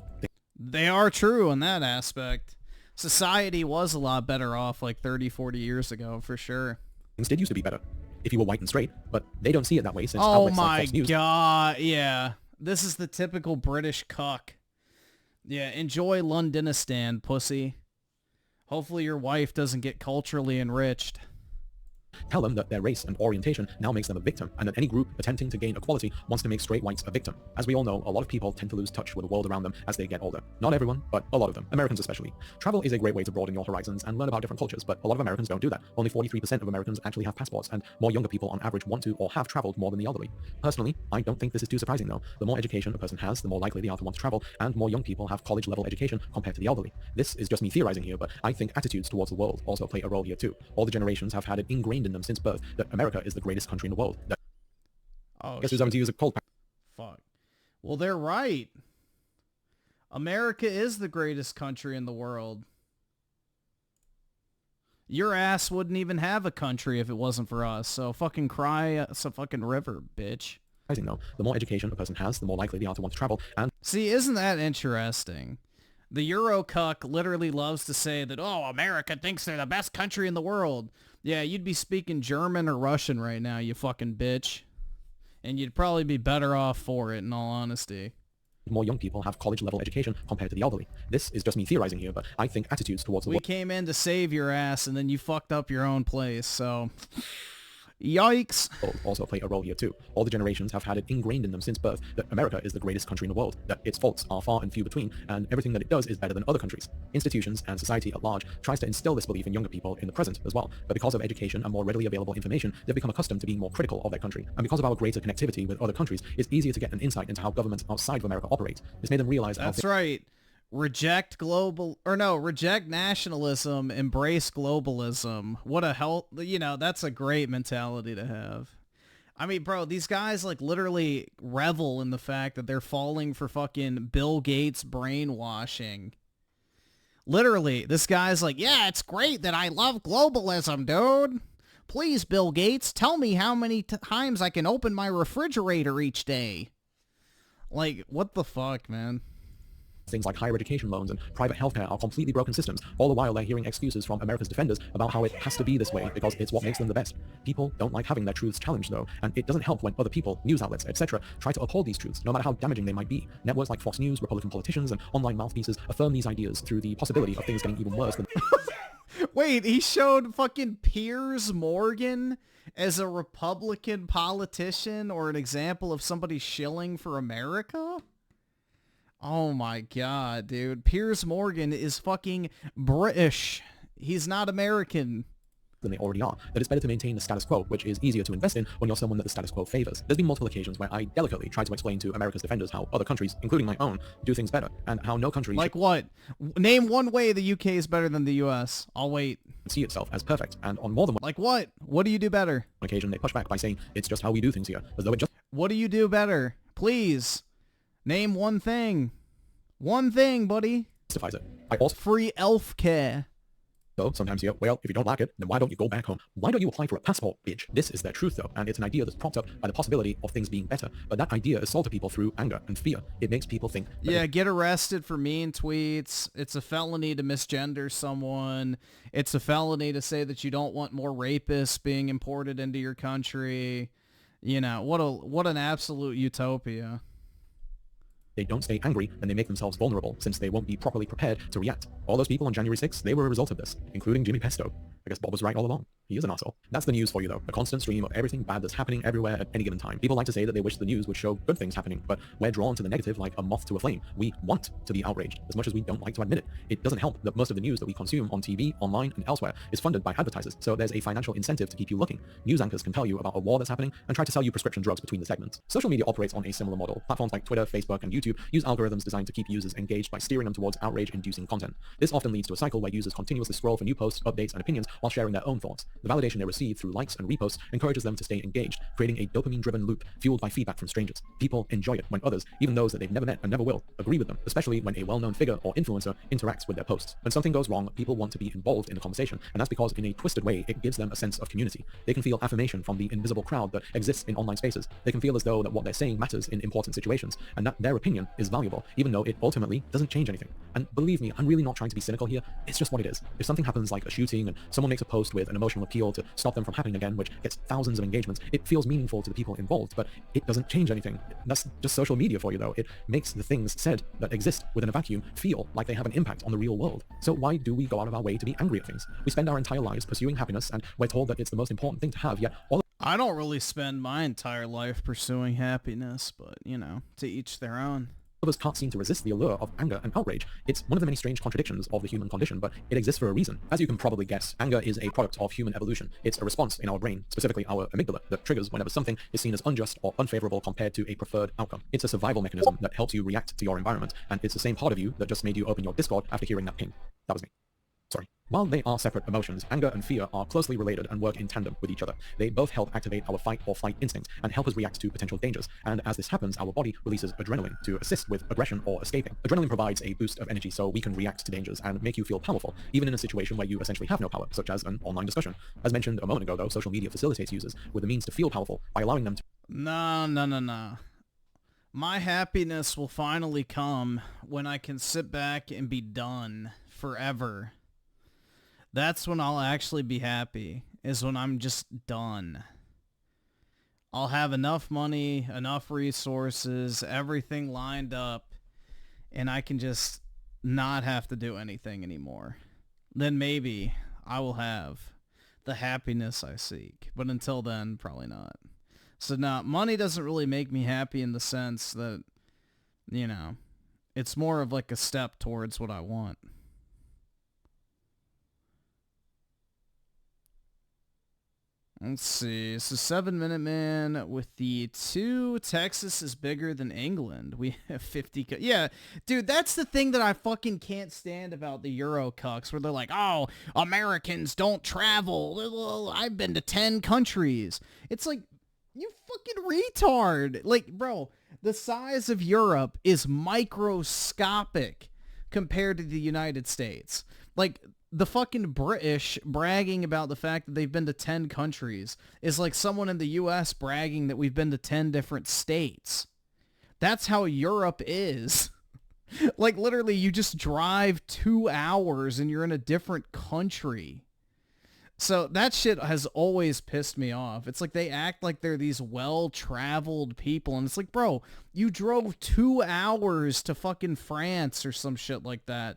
they are true in that aspect. Society was a lot better off like 30, 40 years ago, for sure. things did used to be better if you were white and straight, but they don't see it that way since oh outlets my like Fox News. God, yeah. This is the typical British cuck. Yeah, enjoy Londonistan, pussy. Hopefully your wife doesn't get culturally enriched. Tell them that their race and orientation now makes them a victim, and that any group attempting to gain equality wants to make straight whites a victim. As we all know, a lot of people tend to lose touch with the world around them as they get older. Not everyone, but a lot of them, Americans especially. Travel is a great way to broaden your horizons and learn about different cultures, but a lot of Americans don't do that. Only 43% of Americans actually have passports, and more younger people on average want to or have traveled more than the elderly. Personally, I don't think this is too surprising though. The more education a person has, the more likely they are to want to travel, and more young people have college-level education compared to the elderly. This is just me theorizing here, but I think attitudes towards the world also play a role here too. All the generations have had it ingrained in them since birth that America is the greatest country in the world. Oh, guess who's having to use a cold pack? Fuck. Well, they're right. America is the greatest country in the world. Your ass wouldn't even have a country if it wasn't for us, so fucking cry us a fucking river, bitch. Though, the more education a person has, the more likely they are to want to travel, and... See, isn't that interesting? The Euro cuck literally loves to say that, oh, America thinks they're the best country in the world. Yeah, you'd be speaking German or Russian right now, you fucking bitch. And you'd probably be better off for it, in all honesty. More young people have college-level education compared to the elderly. This is just me theorizing here, but I think attitudes towards the world... We came in to save your ass, and then you fucked up your own place, so... Yikes. Also play a role here too. All the generations have had it ingrained in them since birth that America is the greatest country in the world, that its faults are far and few between, and everything that it does is better than other countries. Institutions and society at large tries to instill this belief in younger people in the present as well, but because of education and more readily available information, they've become accustomed to being more critical of their country. And because of our greater connectivity with other countries, it's easier to get an insight into how governments outside of America operate. It's made them realize That's right. Reject nationalism, embrace globalism. What a hell, that's a great mentality to have. I mean, bro, these guys like literally revel in the fact that they're falling for fucking Bill Gates brainwashing. Literally, this guy's like, yeah, it's great that I love globalism, dude. Please, Bill Gates, tell me how many times I can open my refrigerator each day. Like, what the fuck, man? Things like higher education loans and private healthcare are completely broken systems, all the while they're hearing excuses from America's defenders about how it has to be this way because it's what makes them the best. People don't like having their truths challenged though, and it doesn't help when other people, news outlets, etc. try to uphold these truths, no matter how damaging they might be. Networks like Fox News, Republican politicians, and online mouthpieces affirm these ideas through the possibility of things getting even worse than... Wait, he showed fucking Piers Morgan as a Republican politician or an example of somebody shilling for America? Oh my god, dude. Piers Morgan is fucking British. He's not American. Than they already are, that it's better to maintain the status quo, which is easier to invest in when you're someone that the status quo favors. There's been multiple occasions where I delicately try to explain to America's defenders how other countries, including my own, do things better, and how no country... Like what? Name one way the UK is better than the US. I'll wait. ...see itself as perfect, and on more than one... Like what? What do you do better? ...on occasion they push back by saying, it's just how we do things here, as though it just... What do you do better? Please. Name one thing. One thing, buddy. Justifies it. I also free elf care. So sometimes you go, well, if you don't like it, then why don't you go back home? Why don't you apply for a passport, bitch? This is their truth, though, and it's an idea that's propped up by the possibility of things being better. But that idea is sold to people through anger and fear. It makes people think... Yeah, get arrested for mean tweets. It's a felony to misgender someone. It's a felony to say that you don't want more rapists being imported into your country. You know, what an absolute utopia. They don't stay angry, and they make themselves vulnerable, since they won't be properly prepared to react. All those people on January 6th, they were a result of this, including Jimmy Pesto. I guess Bob was right all along. He is an asshole. That's the news for you, though. A constant stream of everything bad that's happening everywhere at any given time. People like to say that they wish the news would show good things happening, but we're drawn to the negative like a moth to a flame. We want to be outraged, as much as we don't like to admit it. It doesn't help that most of the news that we consume on TV, online, and elsewhere is funded by advertisers, so there's a financial incentive to keep you looking. News anchors can tell you about a war that's happening and try to sell you prescription drugs between the segments. Social media operates on a similar model. Platforms like Twitter, Facebook, and YouTube use algorithms designed to keep users engaged by steering them towards outrage-inducing content. This often leads to a cycle where users continuously scroll for new posts, updates, and opinions while sharing their own thoughts. The validation they receive through likes and reposts encourages them to stay engaged, creating a dopamine-driven loop fueled by feedback from strangers. People enjoy it when others, even those that they've never met and never will, agree with them, especially when a well-known figure or influencer interacts with their posts. When something goes wrong, people want to be involved in the conversation, and that's because in a twisted way, it gives them a sense of community. They can feel affirmation from the invisible crowd that exists in online spaces. They can feel as though that what they're saying matters in important situations, and that their opinion is valuable, even though it ultimately doesn't change anything. And believe me, I'm really not trying to be cynical here. It's just what it is. If something happens like a shooting and someone makes a post with an emotional appeal to stop them from happening again, which gets thousands of engagements, it feels meaningful to the people involved, but it doesn't change anything. That's just social media for you, though. It makes the things said that exist within a vacuum feel like they have an impact on the real world. So why do we go out of our way to be angry at things? We spend our entire lives pursuing happiness, and we're told that it's the most important thing to have, yet all I don't really spend my entire life pursuing happiness, but, you know, to each their own. of us can't seem to resist the allure of anger and outrage. It's one of the many strange contradictions of the human condition, but it exists for a reason. As you can probably guess, anger is a product of human evolution. It's a response in our brain, specifically our amygdala, that triggers whenever something is seen as unjust or unfavorable compared to a preferred outcome. It's a survival mechanism that helps you react to your environment, and it's the same part of you that just made you open your Discord after hearing that ping. That was me. Sorry. While they are separate emotions, anger and fear are closely related and work in tandem with each other. They both help activate our fight or flight instincts and help us react to potential dangers. And as this happens, our body releases adrenaline to assist with aggression or escaping. Adrenaline provides a boost of energy so we can react to dangers and make you feel powerful, even in a situation where you essentially have no power, such as an online discussion. As mentioned a moment ago, though, social media facilitates users with the means to feel powerful by allowing them to... No. My happiness will finally come when I can sit back and be done forever. That's when I'll actually be happy, is when I'm just done. I'll have enough money, enough resources, everything lined up, and I can just not have to do anything anymore. Then maybe I will have the happiness I seek. But until then, probably not. So now, money doesn't really make me happy in the sense that, you know, it's more of like a step towards what I want. Let's see. So 7 Minute Man with the 2. Texas is bigger than England. We have 50. Yeah, dude, that's the thing that I fucking can't stand about the Euro cucks, where they're like, oh, Americans don't travel. I've been to 10 countries. It's like, you fucking retard. Like, bro, the size of Europe is microscopic compared to the United States. Like, the fucking British bragging about the fact that they've been to 10 countries is like someone in the US bragging that we've been to 10 different states. That's how Europe is. Like, literally, you just drive 2 hours and you're in a different country. So that shit has always pissed me off. It's like they act like they're these well-traveled people, and it's like, bro, you drove 2 hours to fucking France or some shit like that.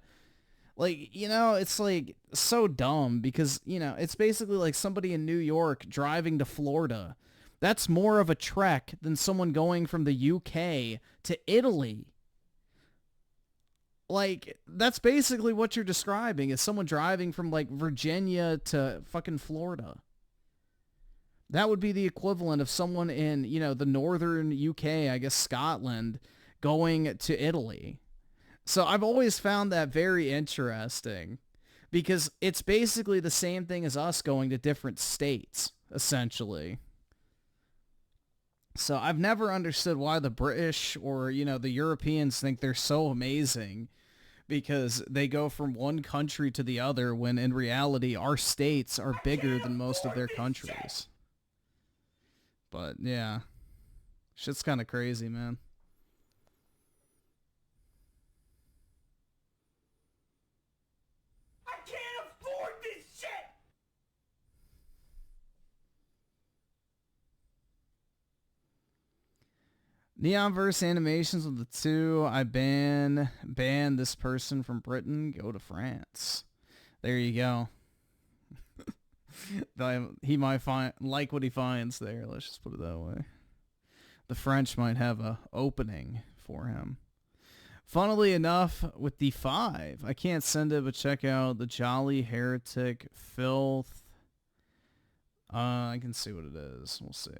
Like, you know, it's like so dumb because, you know, it's basically like somebody in New York driving to Florida. That's more of a trek than someone going from the UK to Italy. Like, that's basically what you're describing, is someone driving from, like, Virginia to fucking Florida. That would be the equivalent of someone in, you know, the northern UK, I guess Scotland, going to Italy. So I've always found that very interesting, because it's basically the same thing as us going to different states, essentially. So I've never understood why the British or, you know, the Europeans think they're so amazing, because they go from one country to the other when in reality our states are bigger than most of their countries. But yeah, shit's kind of crazy, man. I can't afford this shit! Neonverse animations with the 2. I ban this person from Britain. Go to France. There you go. He might like what he finds there. Let's just put it that way. The French might have a opening for him. Funnily enough, with the 5, I can't send it, but check out the Jolly Heretic Filth. I can see what it is. We'll see.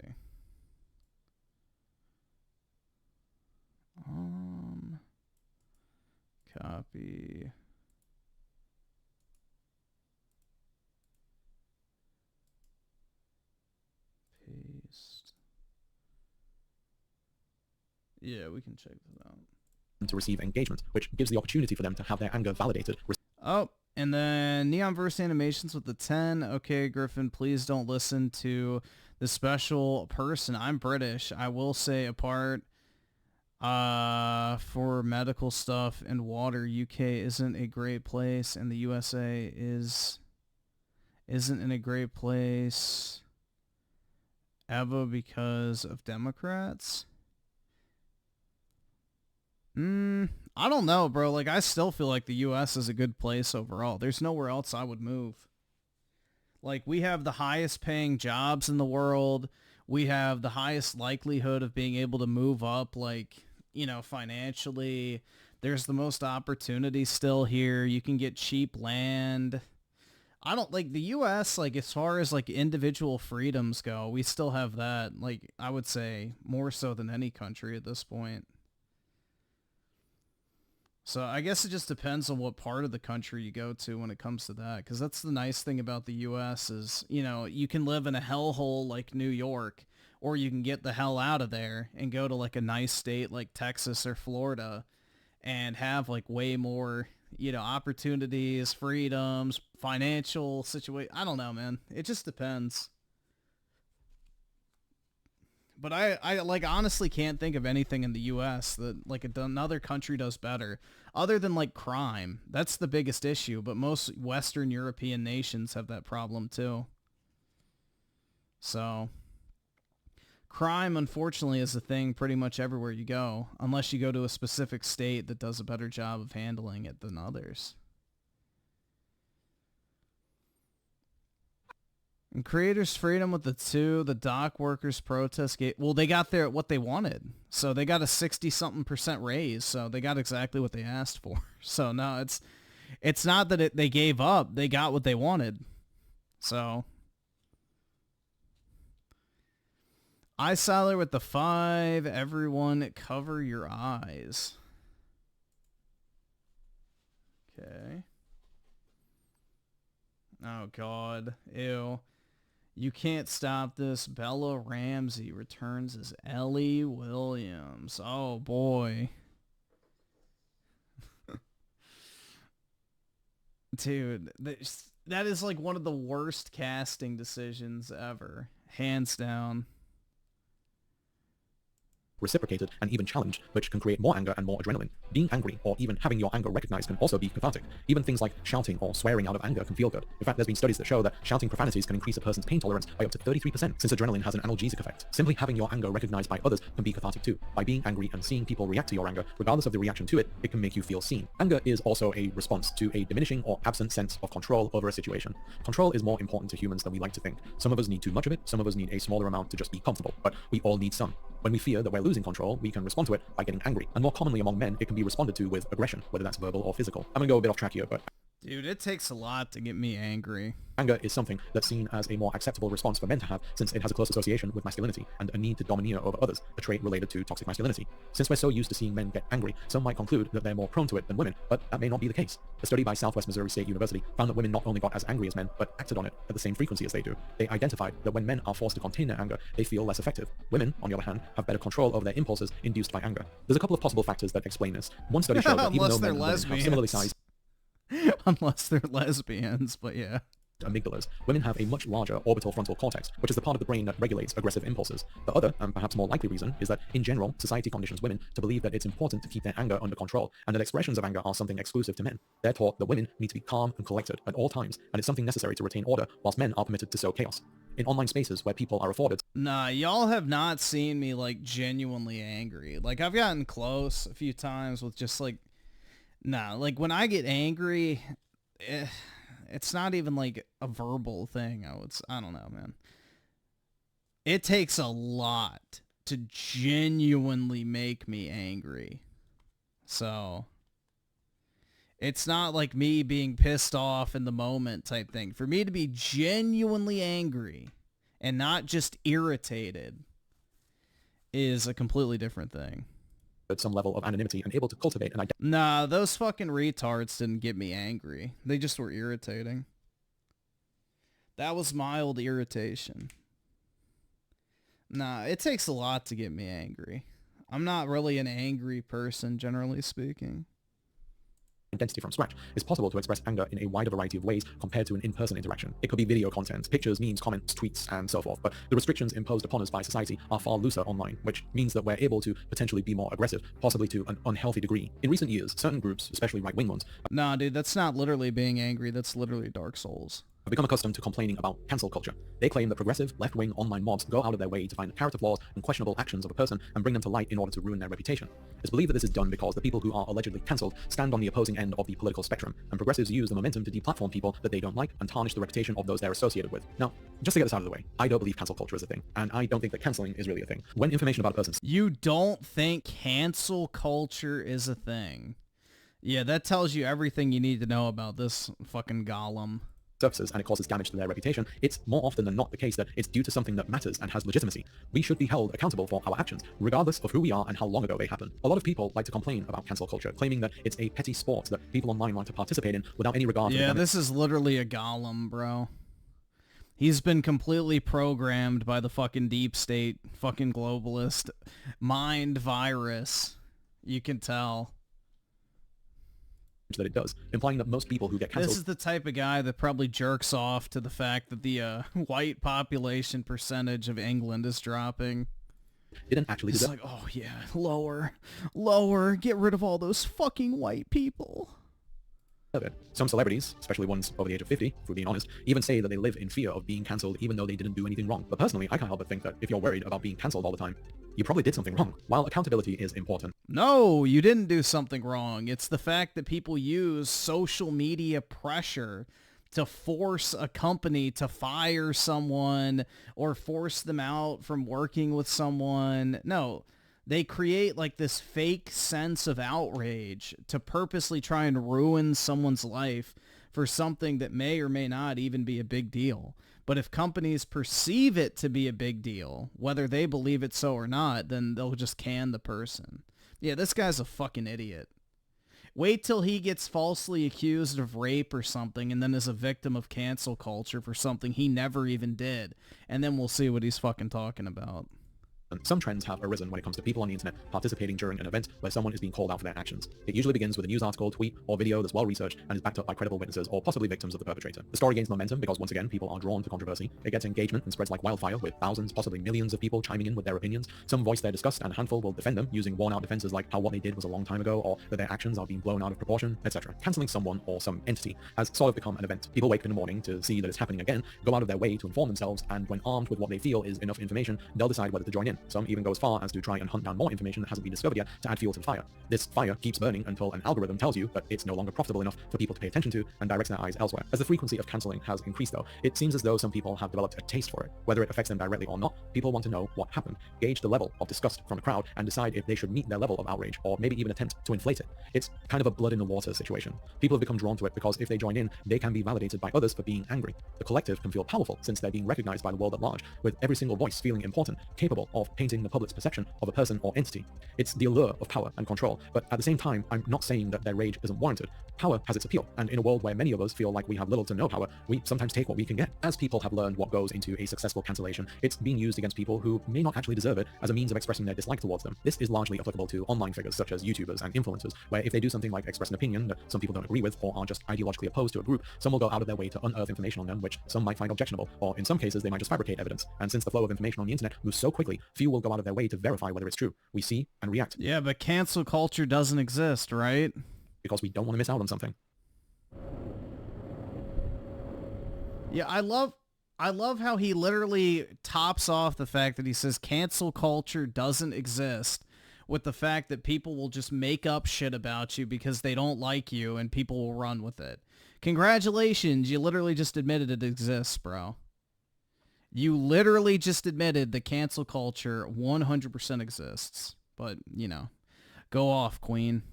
Copy. Paste. Yeah, we can check this out. To receive engagement, which gives the opportunity for them to have their anger validated. Oh, and then Neonverse animations with the 10. Okay, Griffin, please don't listen to the special person. I'm British. I will say apart for medical stuff and water, UK isn't a great place, and the USA isn't in a great place ever because of Democrats. I don't know, bro. Like, I still feel like the US is a good place overall. There's nowhere else I would move. Like, we have the highest paying jobs in the world. We have the highest likelihood of being able to move up, like, you know, financially. There's the most opportunity still here. You can get cheap land. I don't, like, the US, like, as far as, like, individual freedoms go, we still have that, like, I would say more so than any country at this point. So I guess it just depends on what part of the country you go to when it comes to that. Because that's the nice thing about the U.S. is, you know, you can live in a hellhole like New York, or you can get the hell out of there and go to like a nice state like Texas or Florida and have like way more, you know, opportunities, freedoms, financial situation. I don't know, man. It just depends. But I like honestly can't think of anything in the U.S. that like another country does better, other than like crime. That's the biggest issue. But most Western European nations have that problem too. So crime, unfortunately, is a thing pretty much everywhere you go, unless you go to a specific state that does a better job of handling it than others. And creators' freedom with the 2, the dock workers protest well, they got what they wanted. So they got a 60-something% raise. So they got exactly what they asked for. So no, it's not that they gave up. They got what they wanted. So Salari with the 5. Everyone cover your eyes. Okay. Oh, God. Ew. You can't stop this. Bella Ramsey returns as Ellie Williams. Oh, boy. Dude, that is like one of the worst casting decisions ever. Hands down. Reciprocated and even challenged, which can create more anger and more adrenaline. Being angry, or even having your anger recognized, can also be cathartic. Even things like shouting or swearing out of anger can feel good. In fact, there's been studies that show that shouting profanities can increase a person's pain tolerance by up to 33%, since adrenaline has an analgesic effect. Simply having your anger recognized by others can be cathartic too. By being angry and seeing people react to your anger, regardless of the reaction to it, it can make you feel seen. Anger is also a response to a diminishing or absent sense of control over a situation. Control is more important to humans than we like to think. Some of us need too much of it, some of us need a smaller amount to just be comfortable, but we all need some. When we fear that we're losing control, we can respond to it by getting angry, and more commonly among men, it can be responded to with aggression, whether that's verbal or physical. I'm gonna go a bit off track here, but Dude, it takes a lot to get me angry. Anger is something that's seen as a more acceptable response for men to have, since it has a close association with masculinity and a need to domineer over others, a trait related to toxic masculinity. Since we're so used to seeing men get angry, some might conclude that they're more prone to it than women, but that may not be the case. A study by Southwest Missouri State University found that women not only got as angry as men, but acted on it at the same frequency as they do. They identified that when men are forced to contain their anger, they feel less effective. Women, on the other hand, have better control over their impulses induced by anger. There's a couple of possible factors that explain this. One study showed that even though men and women have similarly sized unless they're lesbians, but yeah. amygdalas, women have a much larger orbital frontal cortex, which is the part of the brain that regulates aggressive impulses. The other, and perhaps more likely reason, is that in general, society conditions women to believe that it's important to keep their anger under control, and that expressions of anger are something exclusive to men. They're taught that women need to be calm and collected at all times, and it's something necessary to retain order, whilst men are permitted to sow chaos. In online spaces where people are afforded... Nah, y'all have not seen me, like, genuinely angry. Like, I've gotten close a few times with just, like... Nah, like, when I get angry... it's not even like a verbal thing. I don't know, man. It takes a lot to genuinely make me angry. So it's not like me being pissed off in the moment type thing. For me to be genuinely angry and not just irritated is a completely different thing. At some level of anonymity and able to cultivate an identity. Nah, those fucking retards didn't get me angry. They just were irritating. That was mild irritation. Nah, it takes a lot to get me angry. I'm not really an angry person, generally speaking. Identity from scratch, it's possible to express anger in a wider variety of ways compared to an in-person interaction. It could be video content, pictures, memes, comments, tweets, and so forth, but the restrictions imposed upon us by society are far looser online, which means that we're able to potentially be more aggressive, possibly to an unhealthy degree. In recent years, certain groups, especially right-wing ones... Nah, dude, that's not literally being angry, that's literally Dark Souls. Have become accustomed to complaining about cancel culture. They claim that progressive, left-wing online mobs go out of their way to find character flaws and questionable actions of a person and bring them to light in order to ruin their reputation. It's believed that this is done because the people who are allegedly cancelled stand on the opposing end of the political spectrum, and progressives use the momentum to deplatform people that they don't like and tarnish the reputation of those they're associated with. Now, just to get this out of the way, I don't believe cancel culture is a thing, and I don't think that cancelling is really a thing. When information about a person... You don't think cancel culture is a thing? Yeah, that tells you everything you need to know about this fucking golem. Surfaces and it causes damage to their reputation, it's more often than not the case that it's due to something that matters and has legitimacy. We should be held accountable for our actions, regardless of who we are and how long ago they happened. A lot of people like to complain about cancel culture, claiming that it's a petty sport that people online want to participate in without any regard for the damage. This is literally a golem, bro. He's been completely programmed by the fucking deep state, fucking globalist mind virus. You can tell. That it does, implying that most people who get cancelled... This is the type of guy that probably jerks off to the fact that the white population percentage of England is dropping. Didn't actually do that. It's like, oh yeah, lower, get rid of all those fucking white people. Some celebrities, especially ones over the age of 50, if we're being honest, even say that they live in fear of being cancelled even though they didn't do anything wrong. But personally, I can't help but think that if you're worried about being cancelled all the time, you probably did something wrong. While accountability is important. No, you didn't do something wrong. It's the fact that people use social media pressure to force a company to fire someone or force them out from working with someone. No. They create like this fake sense of outrage to purposely try and ruin someone's life for something that may or may not even be a big deal. But if companies perceive it to be a big deal, whether they believe it so or not, then they'll just can the person. Yeah, this guy's a fucking idiot. Wait till he gets falsely accused of rape or something and then is a victim of cancel culture for something he never even did. And then we'll see what he's fucking talking about. And some trends have arisen when it comes to people on the internet participating during an event where someone is being called out for their actions. It usually begins with a news article, tweet, or video that's well researched and is backed up by credible witnesses or possibly victims of the perpetrator. The story gains momentum because once again, people are drawn to controversy. It gets engagement and spreads like wildfire with thousands, possibly millions of people chiming in with their opinions. Some voice their disgust and a handful will defend them using worn-out defenses like how what they did was a long time ago or that their actions are being blown out of proportion, etc. Cancelling someone or some entity has sort of become an event. People wake up in the morning to see that it's happening again, go out of their way to inform themselves, and when armed with what they feel is enough information, they'll decide whether to join in. Some even go as far as to try and hunt down more information that hasn't been discovered yet to add fuel to the fire. This fire keeps burning until an algorithm tells you that it's no longer profitable enough for people to pay attention to and directs their eyes elsewhere. As the frequency of cancelling has increased though, it seems as though some people have developed a taste for it. Whether it affects them directly or not, people want to know what happened, gauge the level of disgust from a crowd, and decide if they should meet their level of outrage, or maybe even attempt to inflate it. It's kind of a blood in the water situation. People have become drawn to it because if they join in, they can be validated by others for being angry. The collective can feel powerful since they're being recognized by the world at large, with every single voice feeling important, capable of painting the public's perception of a person or entity. It's the allure of power and control, but at the same time, I'm not saying that their rage isn't warranted. Power has its appeal, and in a world where many of us feel like we have little to no power, we sometimes take what we can get. As people have learned what goes into a successful cancellation, it's being used against people who may not actually deserve it as a means of expressing their dislike towards them. This is largely applicable to online figures such as YouTubers and influencers, where if they do something like express an opinion that some people don't agree with or are just ideologically opposed to a group, some will go out of their way to unearth information on them which some might find objectionable, or in some cases they might just fabricate evidence. And since the flow of information on the internet moves so quickly, few will go out of their way to verify whether it's true. We see and react. Yeah, but cancel culture doesn't exist, right? Because we don't want to miss out on something. Yeah, I love how he literally tops off the fact that he says cancel culture doesn't exist with the fact that people will just make up shit about you because they don't like you and people will run with it. Congratulations, you literally just admitted it exists, bro. You literally just admitted the cancel culture 100% exists. But, you know, go off, Queen.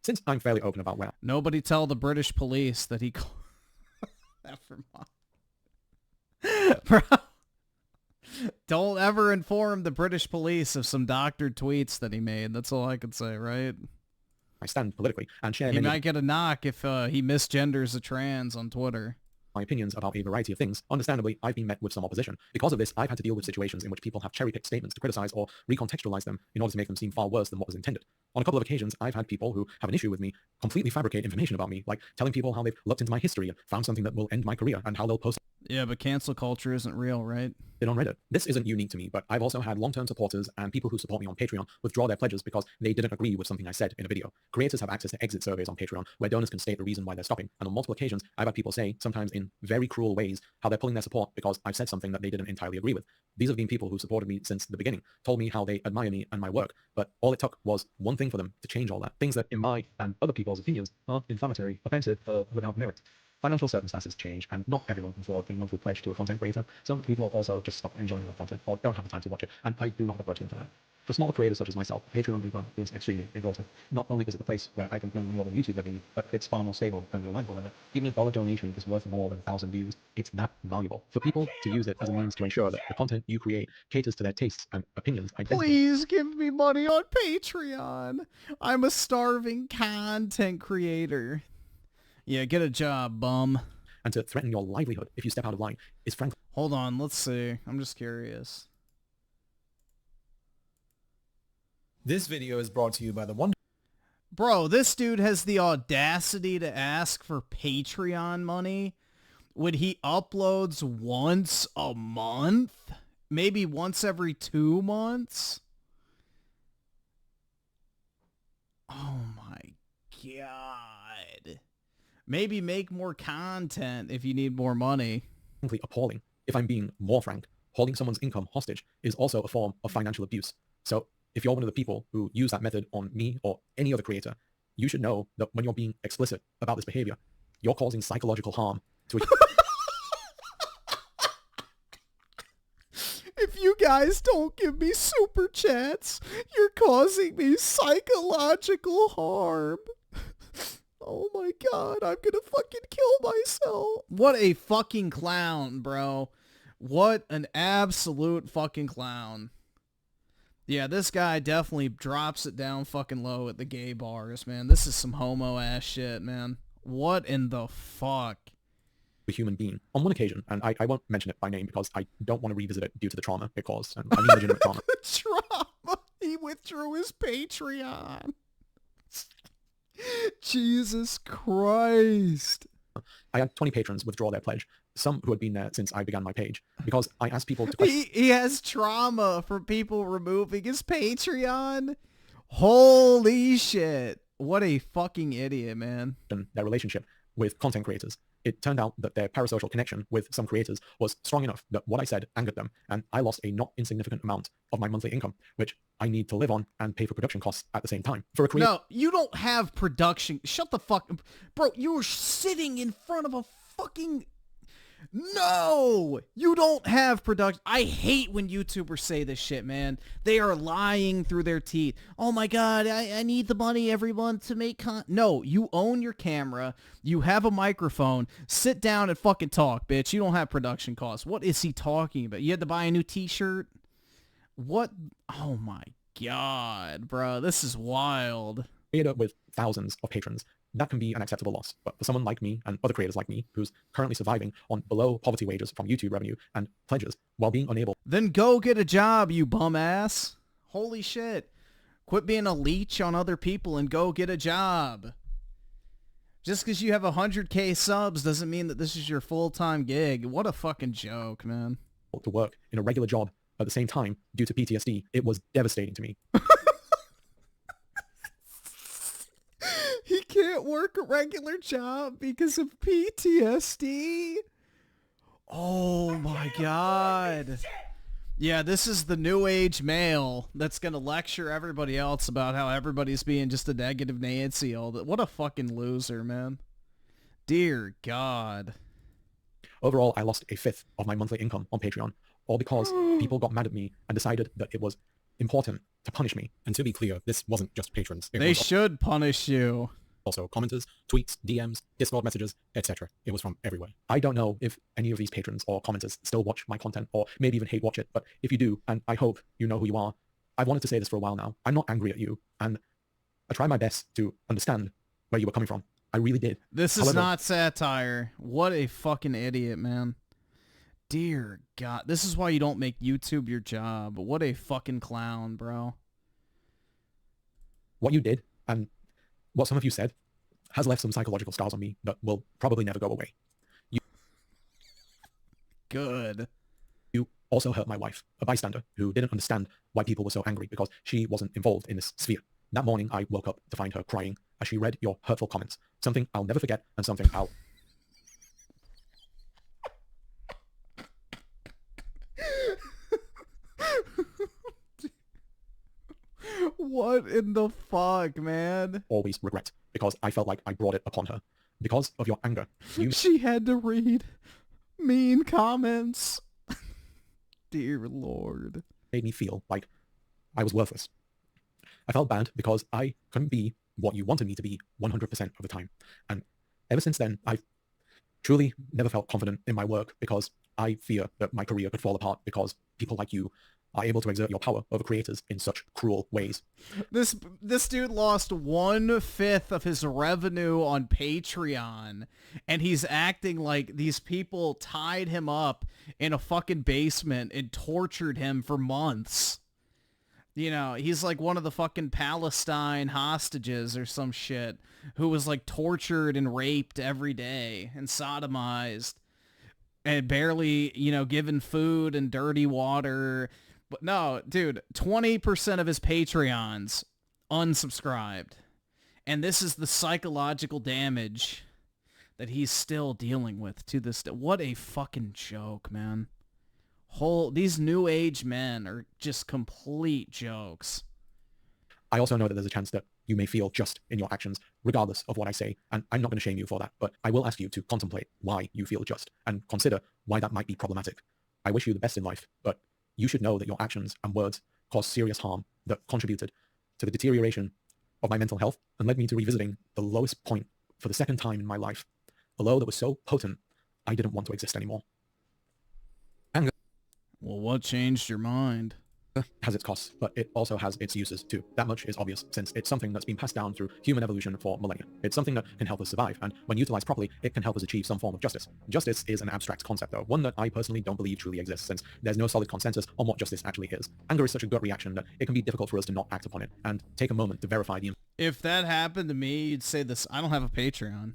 Since I'm fairly open about where... Nobody tell the British police that he... Bro. Don't ever inform the British police of some doctored tweets that he made. That's all I could say, right? I stand politically and share... He might get a knock if he misgenders a trans on Twitter. My opinions about a variety of things. Understandably, I've been met with some opposition. Because of this, I've had to deal with situations in which people have cherry-picked statements to criticize or recontextualize them in order to make them seem far worse than what was intended. On a couple of occasions, I've had people who have an issue with me completely fabricate information about me, like telling people how they've looked into my history and found something that will end my career and how they'll post... Yeah, but cancel culture isn't real, right? On Reddit. This isn't unique to me, but I've also had long-term supporters and people who support me on Patreon withdraw their pledges because they didn't agree with something I said in a video. Creators have access to exit surveys on Patreon where donors can state the reason why they're stopping, and on multiple occasions, I've had people say, sometimes in very cruel ways, how they're pulling their support because I've said something that they didn't entirely agree with. These have been people who supported me since the beginning, told me how they admire me and my work, but all it took was one thing for them to change all that. Things that, in my and other people's opinions, are inflammatory, offensive, without merit. Financial circumstances change, and not everyone can afford a monthly pledge to a content creator. Some people also just stop enjoying the content or don't have the time to watch it, and I do not have a budget for that. For smaller creators such as myself, Patreon income is extremely important. Not only is it the place where I can earn more than YouTube every, but it's far more stable and reliable than it. Even a dollar donation is worth more than 1,000 views. It's that valuable. For people to use it as a means to ensure that the content you create caters to their tastes and opinions. Please give me money on Patreon. I'm a starving content creator. Yeah, get a job, bum. And to threaten your livelihood if you step out of line is frankly... Hold on, let's see. I'm just curious. This video is brought to you by the Wonder... Bro, this dude has the audacity to ask for Patreon money when he uploads once a month? Maybe once every 2 months? Oh my god. Maybe make more content if you need more money. Simply appalling. If I'm being more frank, holding someone's income hostage is also a form of financial abuse. So if you're one of the people who use that method on me or any other creator, you should know that when you're being explicit about this behavior, you're causing psychological harm to a... If you guys don't give me super chats, you're causing me psychological harm. Oh my god, I'm gonna fucking kill myself. What a fucking clown, bro. What an absolute fucking clown. Yeah, this guy definitely drops it down fucking low at the gay bars, man. This is some homo-ass shit, man. What in the fuck? A human being. On one occasion, and I won't mention it by name because I don't want to revisit it due to the trauma it caused, and I mean legitimate trauma. Trauma? He withdrew his Patreon. Jesus Christ. I had 20 patrons withdraw their pledge, some who had been there since I began my page, because I asked people to... He has trauma from people removing his Patreon? Holy shit. What a fucking idiot, man. Their relationship with content creators. it turned out that their parasocial connection with some creators was strong enough that what I said angered them, and I lost a not insignificant amount of my monthly income, which I need to live on and pay for production costs at the same time. For a creator... No, you don't have production. Shut the fuck... Bro, you were sitting in front of a fucking... No! You don't have production. I hate when YouTubers say this shit, man. They are lying through their teeth. Oh my god, I need the money every month to make No, you own your camera. You have a microphone. Sit down and fucking talk, bitch. You don't have production costs. What is he talking about? You had to buy a new t-shirt? What? Oh my god, bro. This is wild. Creator with thousands of patrons, that can be an acceptable loss. But for someone like me and other creators like me, who's currently surviving on below poverty wages from YouTube revenue and pledges while being unable... Then go get a job, you bum ass. Holy shit. Quit being a leech on other people and go get a job. Just because you have 100K subs doesn't mean that this is your full-time gig. What a fucking joke, man. ...to work in a regular job at the same time due to PTSD. It was devastating to me. He can't work a regular job because of PTSD. Oh my god. Yeah, this is the new age male that's going to lecture everybody else about how everybody's being just a negative Nancy. What a fucking loser, man. Dear God. Overall, I lost a fifth of my monthly income on Patreon, all because people got mad at me and decided that it was important to punish me. And to be clear, this wasn't just patrons. They should punish you. Also commenters, tweets, DMs, Discord messages, etc. It was from everywhere. I don't know if any of these patrons or commenters still watch my content or maybe even hate watch it, but if you do, and I hope you know who you are, I've wanted to say this for a while now. I'm not angry at you, and I try my best to understand where you were coming from. I really did. This is not satire. What a fucking idiot, man. Dear God. This is why you don't make YouTube your job. What a fucking clown, bro. What you did, and what some of you said, has left some psychological scars on me that will probably never go away. Good. You also hurt my wife, a bystander, who didn't understand why people were so angry because she wasn't involved in this sphere. That morning, I woke up to find her crying as she read your hurtful comments, something I'll never forget and something I'll... What in the fuck, man? Always regret, because I felt like I brought it upon her. Because of your anger, you... She had to read mean comments. Dear Lord. Made me feel like I was worthless. I felt bad because I couldn't be what you wanted me to be 100% of the time. And ever since then, I've truly never felt confident in my work because I fear that my career could fall apart because people like you are able to exert your power over creators in such cruel ways. This dude lost 1/5 of his revenue on Patreon, and he's acting like these people tied him up in a fucking basement and tortured him for months. You know, he's like one of the fucking Palestine hostages or some shit who was like tortured and raped every day and sodomized and barely, you know, given food and dirty water. But no, dude, 20% of his Patreons unsubscribed. And this is the psychological damage that he's still dealing with to this day. What a fucking joke, man. These new age men are just complete jokes. I also know that there's a chance that you may feel just in your actions, regardless of what I say, and I'm not going to shame you for that, but I will ask you to contemplate why you feel just, and consider why that might be problematic. I wish you the best in life, but you should know that your actions and words caused serious harm that contributed to the deterioration of my mental health and led me to revisiting the lowest point for the second time in my life, a low that was so potent I didn't want to exist anymore. Anger. Well, what changed your mind? Has its costs, but it also has its uses too. That much is obvious, since it's something that's been passed down through human evolution for millennia. It's something that can help us survive, and when utilized properly, it can help us achieve some form of justice. Justice is an abstract concept, though, one that I personally don't believe truly exists, since there's no solid consensus on what justice actually is. Anger is such a gut reaction that it can be difficult for us to not act upon it, and take a moment to verify the... If that happened to me, you'd say this, I don't have a Patreon.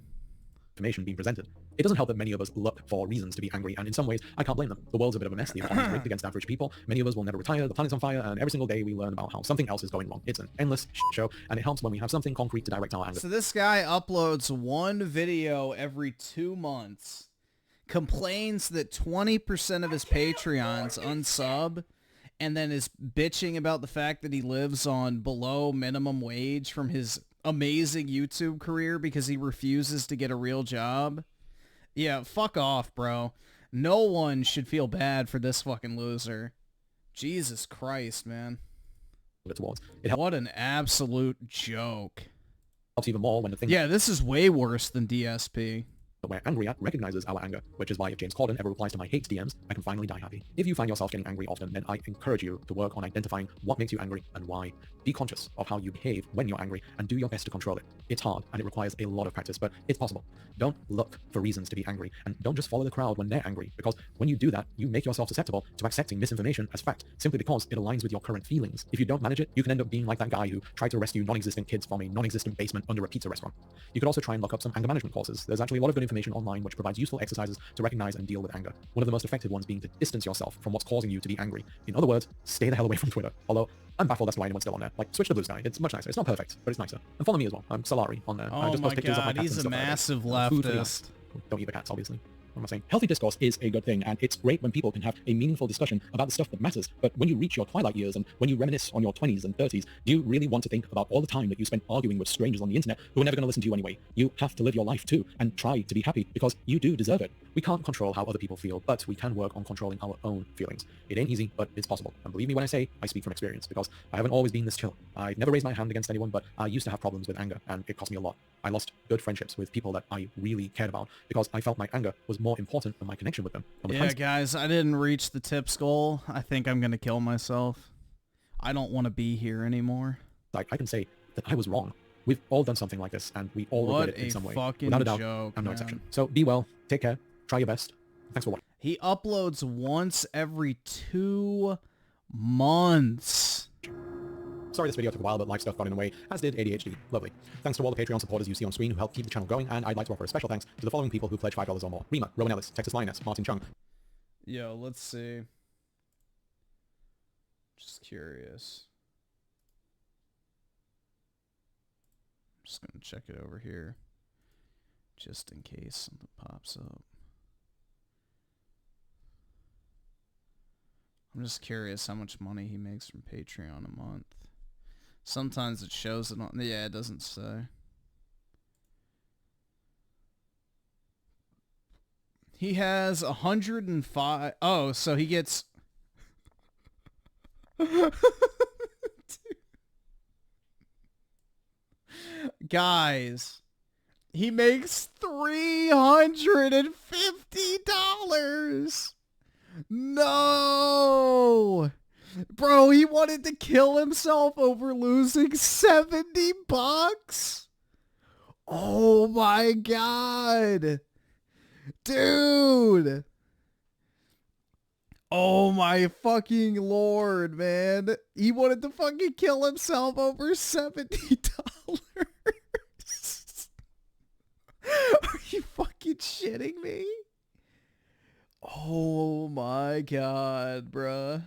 information being presented. It doesn't help that many of us look for reasons to be angry, and in some ways, I can't blame them. The world's a bit of a mess, the economy's rigged against average people, many of us will never retire, the planet's on fire, and every single day we learn about how something else is going wrong. It's an endless show, and it helps when we have something concrete to direct our anger. So this guy uploads one video every 2 months, complains that 20% of his Patreons unsub, and then is bitching about the fact that he lives on below minimum wage from his amazing YouTube career because he refuses to get a real job. Yeah, fuck off, bro. No one should feel bad for this fucking loser. Jesus Christ, man. What an absolute joke. Helps even more when the thing... Yeah, this is way worse than DSP. That we're angry at recognizes our anger, which is why if James Corden ever replies to my hate DMs, I can finally die happy. If you find yourself getting angry often, then I encourage you to work on identifying what makes you angry and why. Be conscious of how you behave when you're angry and do your best to control it. It's hard and it requires a lot of practice, but it's possible. Don't look for reasons to be angry, and don't just follow the crowd when they're angry, because when you do that, you make yourself susceptible to accepting misinformation as fact, simply because it aligns with your current feelings. If you don't manage it, you can end up being like that guy who tried to rescue non-existent kids from a non-existent basement under a pizza restaurant. You could also try and look up some anger management courses. There's actually a lot of good information online which provides useful exercises to recognize and deal with anger. One of the most effective ones being to distance yourself from what's causing you to be angry. In other words, stay the hell away from Twitter. Although, I'm baffled as to why anyone's still on there. Like, switch to Blue Sky. It's much nicer. It's not perfect, but it's nicer. And follow me as well. I'm Salari on there. I Oh just my post pictures of my god, cats he's and a stuff massive like that. Food for the leftist. cat. Don't eat the cats, obviously. What am I saying? Healthy discourse is a good thing, and it's great when people can have a meaningful discussion about the stuff that matters. But when you reach your twilight years and when you reminisce on your 20s and 30s, do you really want to think about all the time that you spent arguing with strangers on the internet who are never going to listen to you anyway? You have to live your life too and try to be happy because you do deserve it. We can't control how other people feel, but we can work on controlling our own feelings. It ain't easy, but it's possible. And believe me when I say I speak from experience, because I haven't always been this chill. I never raised my hand against anyone, but I used to have problems with anger, and it cost me a lot. I lost good friendships with people that I really cared about because I felt my anger was more important than my connection with them. Yeah, guys, I didn't reach the tips goal. I think I'm gonna kill myself. I don't want to be here anymore. Like, I can say that I was wrong. We've all done something like this, and we all regret it in some way. Without a doubt, I'm no exception. So be well, take care, try your best. Thanks for watching. He uploads once every 2 months. Sorry this video took a while, but life stuff got in the way, as did ADHD. Lovely. Thanks to all the Patreon supporters you see on screen who help keep the channel going, and I'd like to offer a special thanks to the following people who pledge $5 or more. Rima, Rowan Ellis, Texas Lioness, Martin Chung. Yo, let's see. Just curious. I'm just gonna check it over here. Just in case something pops up. I'm just curious how much money he makes from Patreon a month. Sometimes it shows it on... Yeah, it doesn't say. He has 105... Oh, so he gets... Guys, he makes $350. No! Bro, he wanted to kill himself over losing $70? Oh my god. Dude. Oh my fucking lord, man. He wanted to fucking kill himself over $70. Are you fucking shitting me? Oh my god, bruh.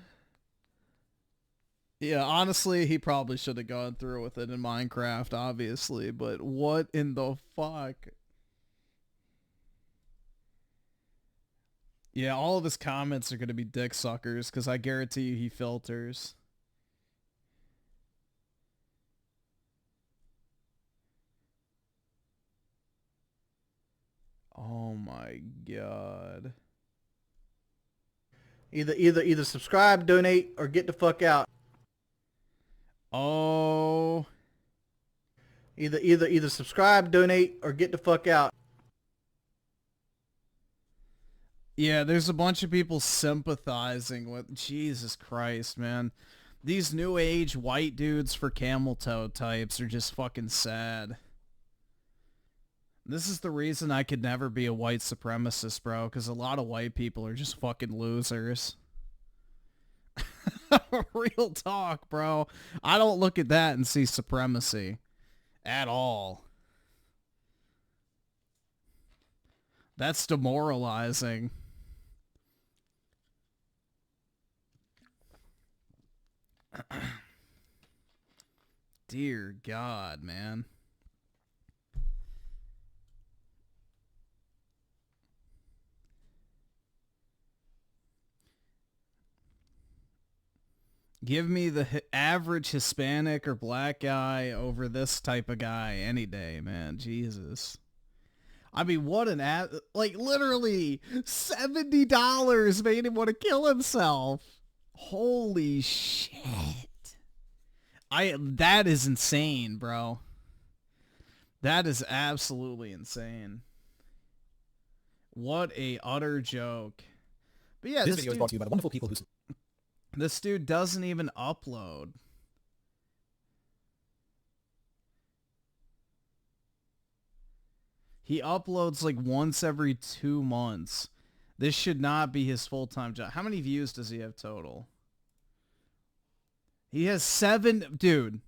Yeah, honestly, he probably should have gone through with it in Minecraft, obviously, but what in the fuck? Yeah, all of his comments are going to be dick suckers, because I guarantee you he filters. Oh my god. Either subscribe, donate, or get the fuck out. Oh. Either subscribe, donate, or get the fuck out. Yeah, there's a bunch of people sympathizing with... Jesus Christ, man. These new age white dudes for camel toe types are just fucking sad. This is the reason I could never be a white supremacist, bro, because a lot of white people are just fucking losers. Real talk, bro. I don't look at that and see supremacy. At all. That's demoralizing. Dear God, man. Give me the average Hispanic or black guy over this type of guy any day, man. Jesus. I mean, what an like literally $70 made him want to kill himself. Holy shit. That is insane, bro. That is absolutely insane. What a utter joke. But yeah, this video is brought to you by the wonderful people who... This dude doesn't even upload. He uploads like once every 2 months. This should not be his full-time job. How many views does he have total? He has 7... Dude.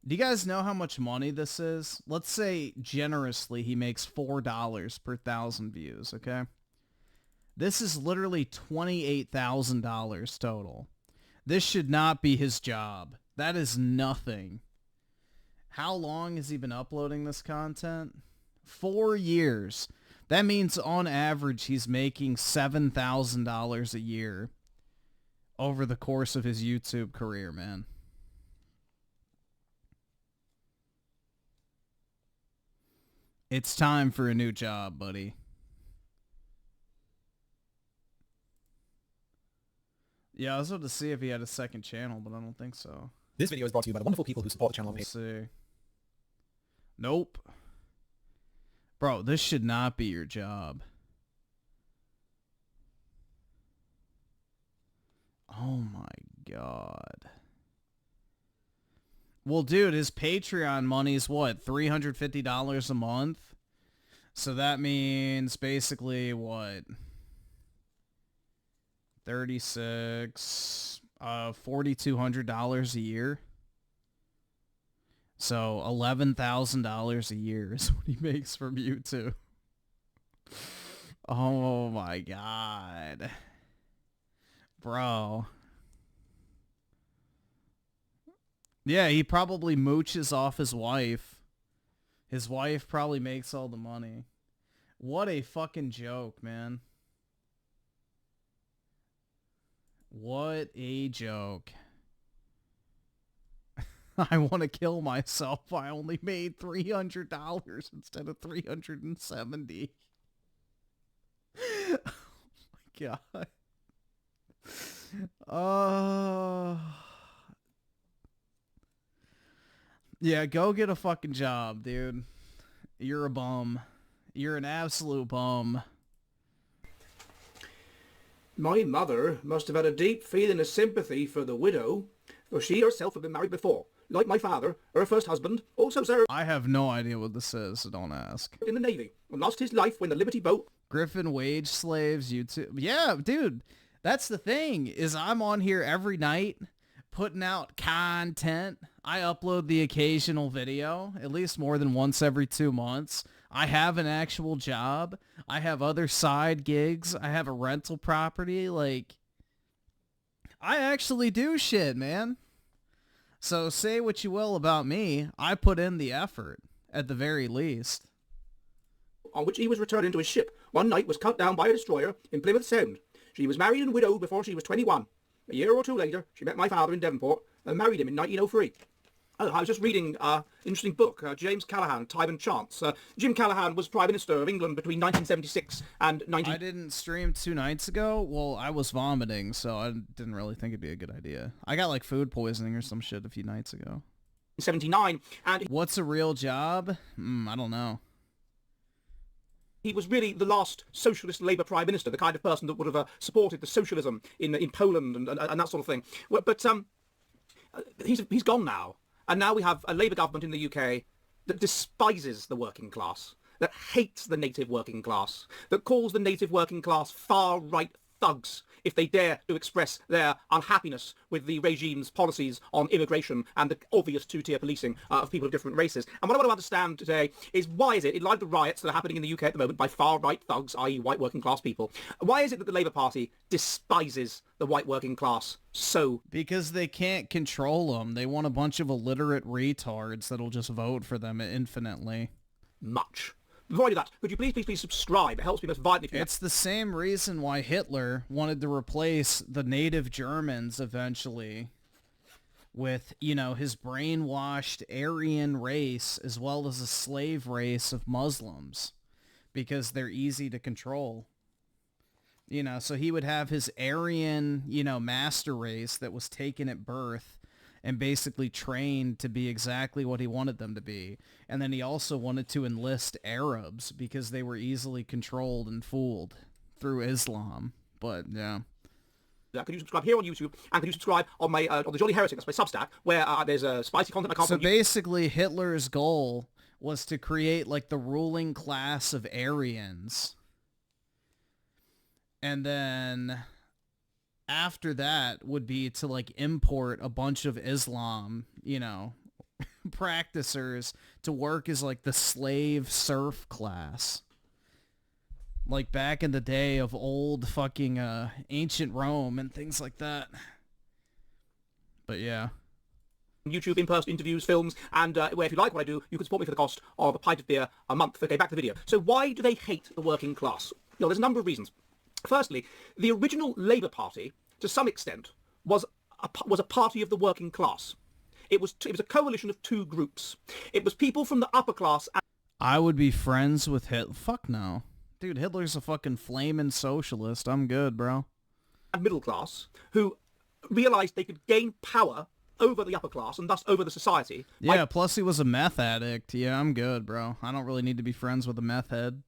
Do you guys know how much money this is? Let's say generously he makes $4 per 1,000 views, okay? This is literally $28,000 total. This should not be his job. That is nothing. How long has he been uploading this content? 4 years. That means on average he's making $7,000 a year over the course of his YouTube career, man. It's time for a new job, buddy. Yeah, I was about to see if he had a second channel, but I don't think so. This video is brought to you by the wonderful people who support the channel. Let's see. Nope. Bro, this should not be your job. Oh my God. Well, dude, his Patreon money's what? $350 a month? So that means basically what? 36, $4,200 a year. So $11,000 a year is what he makes from YouTube. Oh my God. Bro. Yeah, he probably mooches off his wife. His wife probably makes all the money. What a fucking joke, man. What a joke. I want to kill myself. I only made $300 instead of $370. Oh my God. Yeah, go get a fucking job, dude. You're a bum. You're an absolute bum. My mother must have had a deep feeling of sympathy for the widow, for she herself had been married before. Like my father, her first husband, also served... I have no idea what this is, so don't ask. ...in the Navy, and lost his life when the Liberty boat... Griffin wage slaves, YouTube... Yeah, dude, that's the thing, is I'm on here every night putting out content. I upload the occasional video, at least more than once every 2 months. I have an actual job. I have other side gigs. I have a rental property. Like, I actually do shit, man. So say what you will about me. I put in the effort, at the very least. ...on which he was returning to his ship, one night was cut down by a destroyer in Plymouth Sound. She was married and widowed before she was 21. A year or two later, she met my father in Devonport and married him in 1903. I was just reading an interesting book, James Callaghan, Time and Chance. Jim Callaghan was Prime Minister of England between 1976 and 19... I didn't stream 2 nights ago. Well, I was vomiting, so I didn't really think it'd be a good idea. I got like food poisoning or some shit a few nights ago. 79, and... What's a real job? I don't know. He was really the last socialist Labour Prime Minister, the kind of person that would have supported the socialism in Poland and that sort of thing. But he's gone now. And now we have a Labour government in the UK that despises the working class, that hates the native working class, that calls the native working class far-right thugs if they dare to express their unhappiness with the regime's policies on immigration and the obvious two-tier policing of people of different races. And what I want to understand today is why is it, in light of the riots that are happening in the UK at the moment by far-right thugs, i.e. white working class people, why is it that the Labour Party despises the white working class so? Because they can't control them. They want a bunch of illiterate retards that'll just vote for them infinitely. Much. Before I do that, could you please subscribe? It helps me most vitally. It's the same reason why Hitler wanted to replace the native Germans eventually with, you know, his brainwashed Aryan race as well as a slave race of Muslims, because they're easy to control. You know, so he would have his Aryan, you know, master race that was taken at birth and basically trained to be exactly what he wanted them to be. And then he also wanted to enlist Arabs because they were easily controlled and fooled through Islam. But, yeah. Can you subscribe here on YouTube, and can you subscribe on my on the Jolly Heretic, that's my Substack, where there's spicy content I can't. So basically, Hitler's goal was to create like the ruling class of Aryans, and then after that would be to like import a bunch of Islam, you know, practicers to work as like the slave serf class. Like back in the day of old fucking ancient Rome and things like that. But yeah. YouTube, in-person interviews, films, and where if you like what I do, you can support me for the cost of a pint of beer a month. Okay, back to the video. So why do they hate the working class? You know, there's a number of reasons. Firstly, the original Labour Party, to some extent, was a party of the working class. It was a coalition of two groups. It was people from the upper class. I would be friends with Hitler. Fuck no. Dude, Hitler's a fucking flaming socialist. I'm good, bro. And middle class, who realised they could gain power over the upper class and thus over the society. Yeah, plus he was a meth addict. Yeah, I'm good, bro. I don't really need to be friends with a meth head.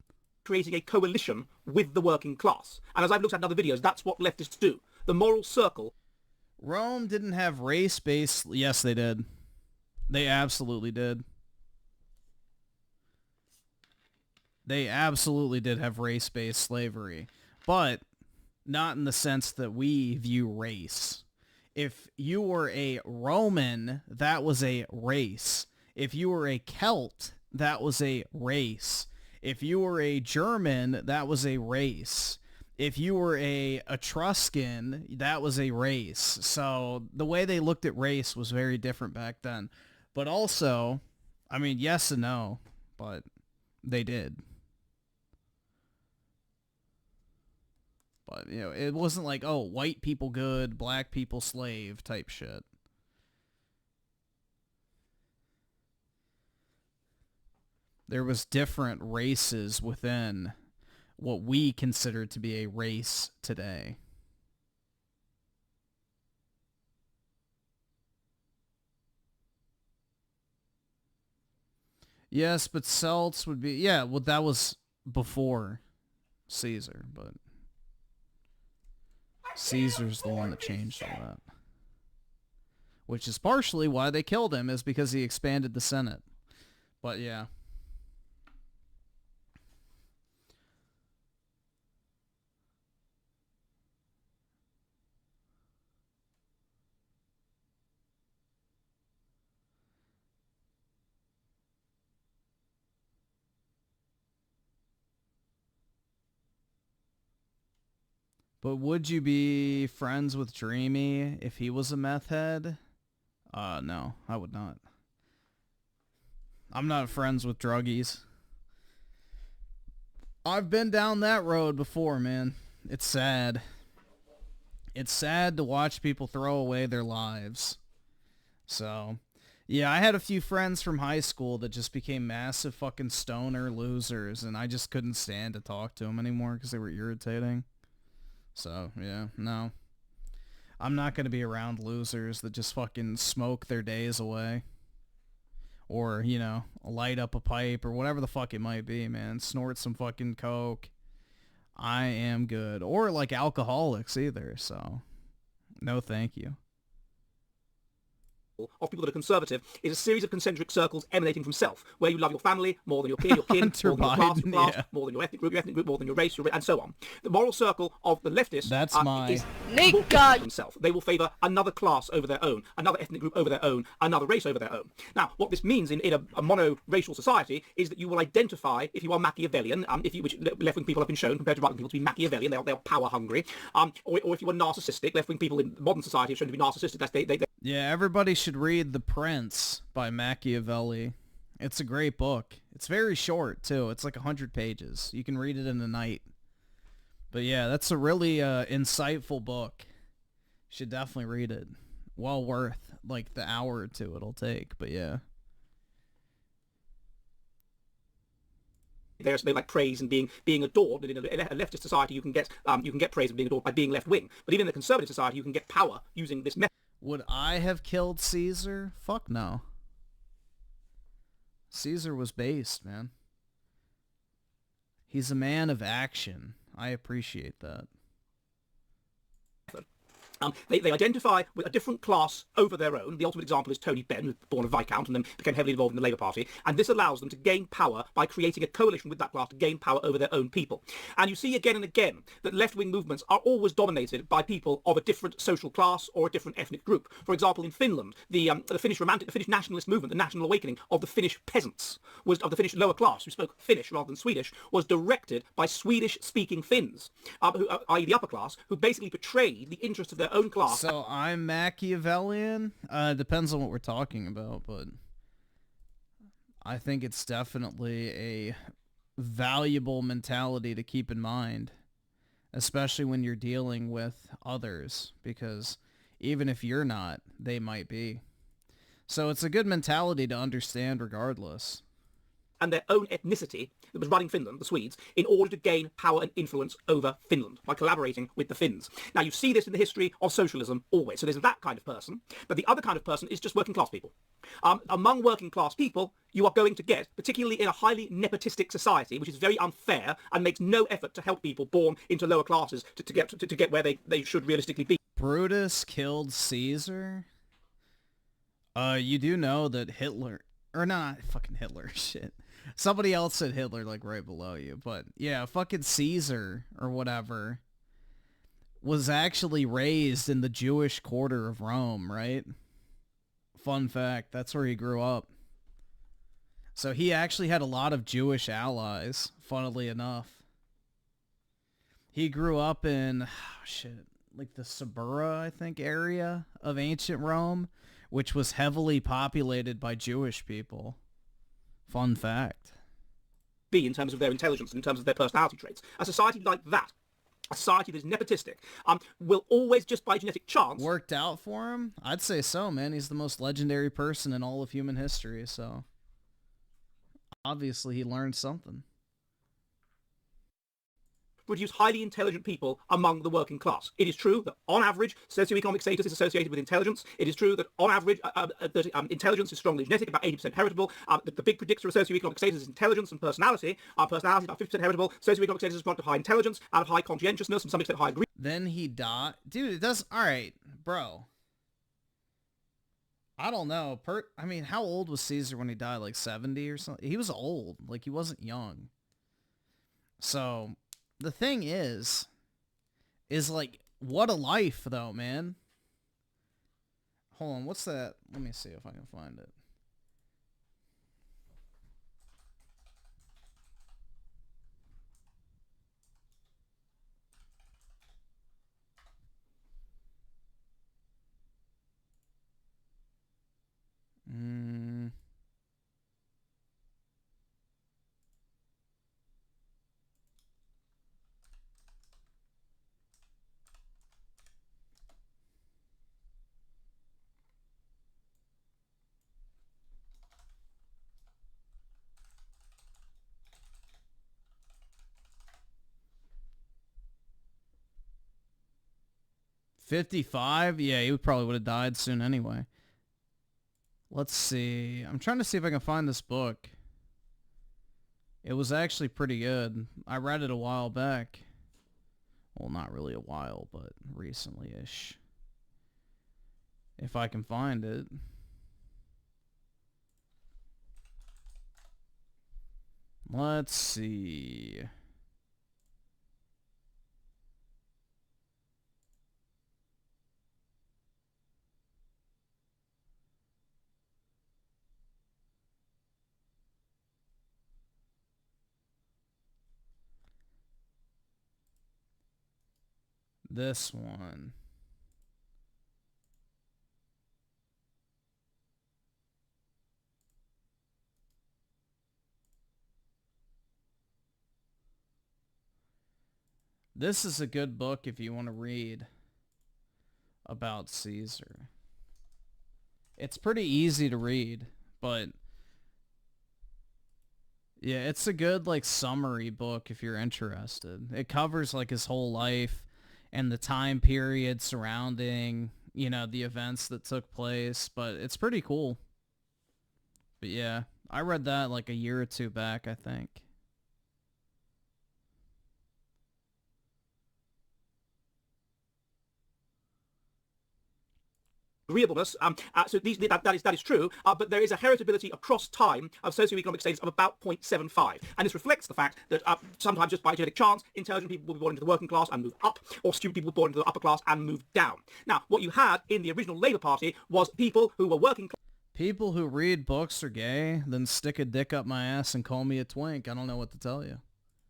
Creating a coalition with the working class. And as I've looked at in other videos, that's what leftists do. The moral circle. Rome didn't have race-based... Yes, they did. They absolutely did. They absolutely did have race-based slavery, but not in the sense that we view race. If you were a Roman, that was a race. If you were a Celt, that was a race. If you were a German, that was a race. If you were a Etruscan, that was a race. So the way they looked at race was very different back then. But also, I mean, yes and no, but they did. But, you know, it wasn't like, oh, white people good, black people slave type shit. There was different races within what we consider to be a race today. Yes, but Celts would be... Yeah, well, that was before Caesar, but... Caesar's the one that changed all that. Which is partially why they killed him, is because he expanded the Senate. But yeah. But would you be friends with Dreamy if he was a meth head? No, I would not. I'm not friends with druggies. I've been down that road before, man. It's sad. It's sad to watch people throw away their lives. So, yeah, I had a few friends from high school that just became massive fucking stoner losers, and I just couldn't stand to talk to them anymore because they were irritating. So, yeah, no. I'm not going to be around losers that just fucking smoke their days away. Or, you know, light up a pipe or whatever the fuck it might be, man. Snort some fucking coke. I am good. Or like alcoholics either, so no thank you. of people that are conservative is a series of concentric circles emanating from self, where you love your family more than your kin, more than your class, more than your ethnic group, more than your race, and so on. The moral circle of the leftists is more from self. They will favour another class over their own, another ethnic group over their own, another race over their own. Now, what this means in a mono-racial society is that you will identify, if you are Machiavellian, which left-wing people have been shown compared to right-wing people to be Machiavellian, they are power-hungry, or if you are narcissistic, left-wing people in modern society have shown to be narcissistic. Yeah, everybody should read The Prince by Machiavelli. It's a great book. It's very short, too. It's like 100 pages. You can read it in a night. But yeah, that's a really insightful book. You should definitely read it. Well worth, like, the hour or two it'll take, but yeah. They like praise and being adored. And in a leftist society, you can get praise and being adored by being left-wing. But even in a conservative society, you can get power using this method. Would I have killed Caesar? Fuck no. Caesar was based, man. He's a man of action. I appreciate that. They identify with a different class over their own. The ultimate example is Tony Benn, who was born a Viscount and then became heavily involved in the Labour Party. And this allows them to gain power by creating a coalition with that class to gain power over their own people. And you see again and again that left-wing movements are always dominated by people of a different social class or a different ethnic group. For example, in Finland, the Finnish nationalist movement, the national awakening of the Finnish peasants, of the Finnish lower class, who spoke Finnish rather than Swedish, was directed by Swedish-speaking Finns, i.e. the upper class, who basically betrayed the interests of their own class. So I'm Machiavellian? Depends on what we're talking about, but I think it's definitely a valuable mentality to keep in mind, especially when you're dealing with others, because even if you're not, they might be. So it's a good mentality to understand regardless. And their own ethnicity that was running Finland, the Swedes, in order to gain power and influence over Finland by collaborating with the Finns. Now, you see this in the history of socialism always. So there's that kind of person, but the other kind of person is just working class people. Among working class people, you are going to get, particularly in a highly nepotistic society, which is very unfair and makes no effort to help people born into lower classes to get where they should realistically be. Brutus killed Caesar? You do know that Hitler... Or not, fucking Hitler, shit. Somebody else said Hitler, like, right below you. But, yeah, fucking Caesar, or whatever, was actually raised in the Jewish quarter of Rome, right? Fun fact, that's where he grew up. So he actually had a lot of Jewish allies, funnily enough. He grew up in, like the Suburra, I think, area of ancient Rome, which was heavily populated by Jewish people. Fun fact. Be in terms of their intelligence, in terms of their personality traits. A society like that, a society that is nepotistic, will always, just by genetic chance... Worked out for him? I'd say so, man. He's the most legendary person in all of human history, so... Obviously, he learned something. Produce highly intelligent people among the working class. It is true that, on average, socioeconomic status is associated with intelligence. It is true that, on average, intelligence is strongly genetic, about 80% heritable. The big predictor of socioeconomic status is intelligence and personality. Personality is about 50% heritable. Socioeconomic status is a product of high intelligence, and of high conscientiousness, and some extent high greed. Then he died. Dude, it does... Alright, bro. I don't know. I mean, how old was Caesar when he died? Like 70 or something? He was old. Like, he wasn't young. So... The thing is like, what a life, though, man. Hold on, what's that? Let me see if I can find it. $55? Yeah, he probably would have died soon anyway. Let's see. I'm trying to see if I can find this book. It was actually pretty good. I read it a while back. Well, not really a while, but recently-ish. If I can find it. Let's see. This one. This is a good book if you want to read about Caesar. It's pretty easy to read, but yeah, it's a good like summary book if you're interested. It covers like his whole life and the time period surrounding, you know, the events that took place, but it's pretty cool. But yeah, I read that like a year or two back, I think. Agreeableness, so that is true, but there is a heritability across time of socioeconomic status of about 0.75. And this reflects the fact that sometimes just by genetic chance, intelligent people will be born into the working class and move up, or stupid people born into the upper class and move down. Now, what you had in the original Labour Party was people who were working class. People who read books are gay, then stick a dick up my ass and call me a twink. I don't know what to tell you.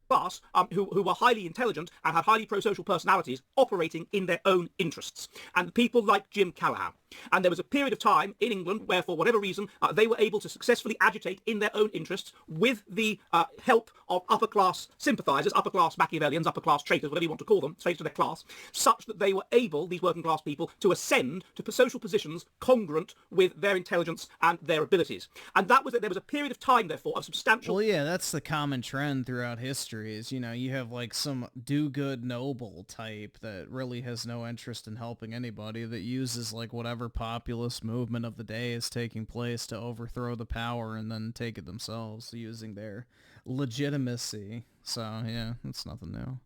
Class who were highly intelligent and had highly pro-social personalities operating in their own interests. And people like Jim Callaghan. And there was a period of time in England where, for whatever reason, they were able to successfully agitate in their own interests with the help of upper-class sympathisers, upper-class Machiavellians, upper-class traitors, whatever you want to call them, traitors to their class, such that they were able, these working-class people, to ascend to social positions congruent with their intelligence and their abilities. And that was there was a period of time, therefore, of substantial... Well, yeah, that's the common trend throughout history is, you know, you have like some do-good noble type that really has no interest in helping anybody that uses like whatever populist movement of the day is taking place to overthrow the power and then take it themselves using their legitimacy. So, yeah, that's nothing new.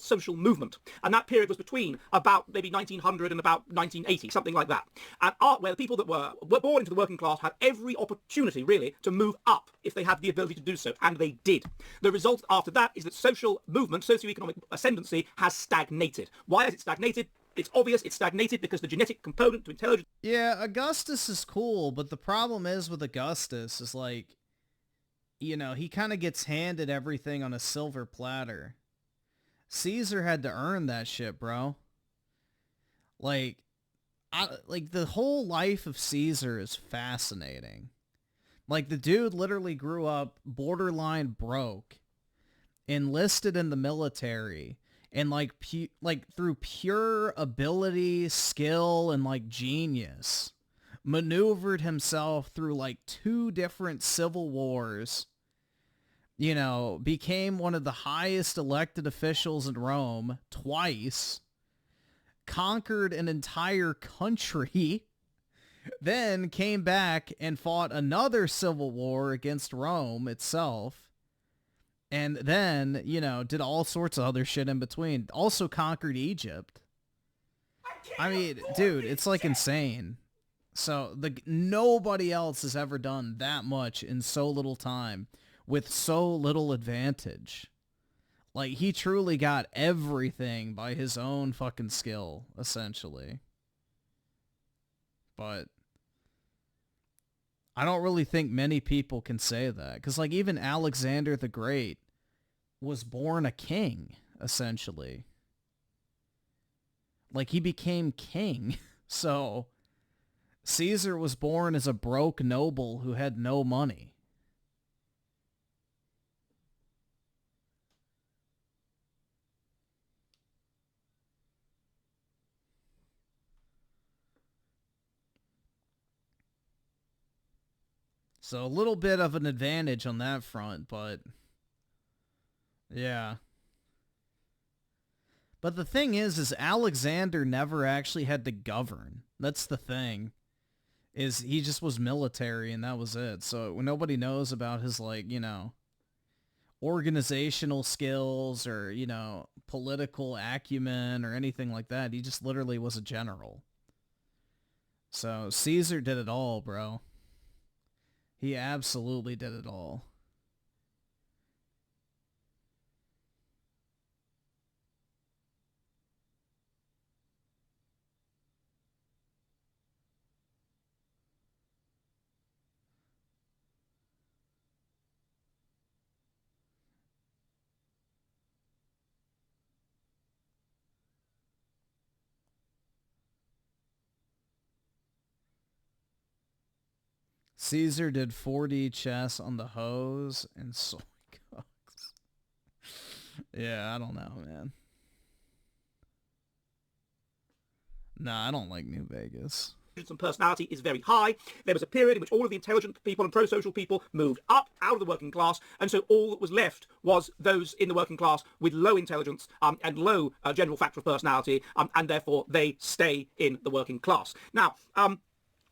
Social movement, and that period was between about maybe 1900 and about 1980, something like that, and where the people that were born into the working class had every opportunity really to move up if they had the ability to do so, and they did. The result after that is that social movement, socioeconomic ascendancy has stagnated. Why has it stagnated? It's obvious it's stagnated because the genetic component to intelligence... Yeah, Augustus is cool, but the problem is with Augustus is like, you know, he kind of gets handed everything on a silver platter. Caesar had to earn that shit, bro. Like the whole life of Caesar is fascinating. Like, the dude literally grew up borderline broke, enlisted in the military, and like through pure ability, skill, and like genius, maneuvered himself through like 2 different civil wars. You know, became one of the highest elected officials in Rome twice, conquered an entire country, then came back and fought another civil war against Rome itself, and then, you know, did all sorts of other shit in between. Also conquered Egypt. I mean, dude, it's like insane. So, nobody else has ever done that much in so little time, with so little advantage. Like, he truly got everything by his own fucking skill, essentially. But I don't really think many people can say that. Because, like, even Alexander the Great was born a king, essentially. Like, he became king. So, Caesar was born as a broke noble who had no money. So a little bit of an advantage on that front, but yeah. But the thing is Alexander never actually had to govern. That's the thing. Is he just was military and that was it. So nobody knows about his, like, you know, organizational skills or, you know, political acumen or anything like that. He just literally was a general. So Caesar did it all, bro. He absolutely did it all. Caesar did 4D chess on the hose and soy cooks. Yeah, I don't know, man. Nah, I don't like New Vegas. And personality is very high. There was a period in which all of the intelligent people and pro-social people moved up out of the working class, and so all that was left was those in the working class with low intelligence and low general factor of personality, and therefore they stay in the working class. Now,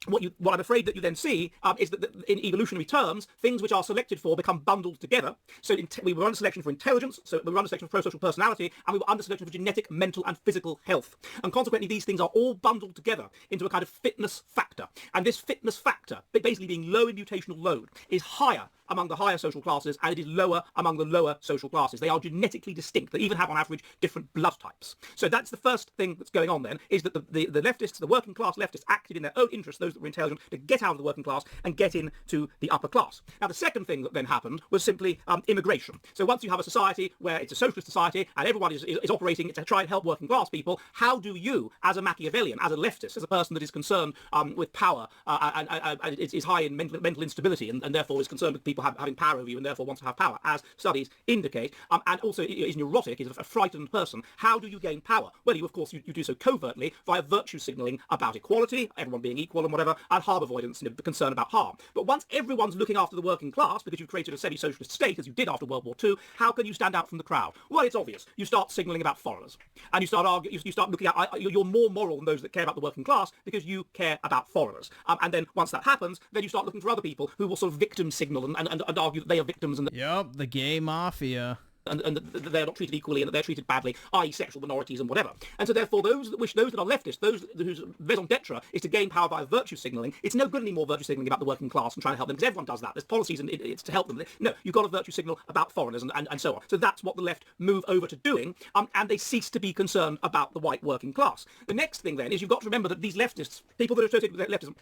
what I'm afraid that you then see is that in evolutionary terms, things which are selected for become bundled together. So we were under selection for intelligence, so we were under selection for pro-social personality, and we were under selection for genetic, mental, and physical health. And consequently, these things are all bundled together into a kind of fitness factor. And this fitness factor, basically being low in mutational load, is higher among the higher social classes, and it is lower among the lower social classes. They are genetically distinct. They even have, on average, different blood types. So that's the first thing that's going on then, is that the leftists, the working class leftists, acted in their own interest, those that were intelligent, to get out of the working class and get into the upper class. Now, the second thing that then happened was simply immigration. So once you have a society where it's a socialist society and everyone is operating to try and help working class people, how do you, as a Machiavellian, as a leftist, as a person that is concerned with power and is high in mental instability and therefore is concerned with people having power over you and therefore wants to have power, as studies indicate, and also is neurotic, is a frightened person, how do you gain power? Well, of course, you do so covertly via virtue signalling about equality, everyone being equal and whatever, and harm avoidance and concern about harm. But once everyone's looking after the working class, because you've created a semi-socialist state, as you did after World War II, how can you stand out from the crowd? Well, it's obvious. You start signalling about foreigners. And you start looking at, you're more moral than those that care about the working class because you care about foreigners. And then once that happens, then you start looking for other people who will sort of victim signal and argue that they are victims and the gay mafia. And they're not treated equally and that they're treated badly, i.e. sexual minorities and whatever. And so therefore those that are leftists, those whose raison d'etre is to gain power by virtue signalling, it's no good anymore virtue signalling about the working class and trying to help them, because everyone does that. There's policies and it's to help them. No, you've got to virtue signal about foreigners and so on. So that's what the left move over to doing, and they cease to be concerned about the white working class. The next thing then is you've got to remember that these leftists, people that are associated with leftism,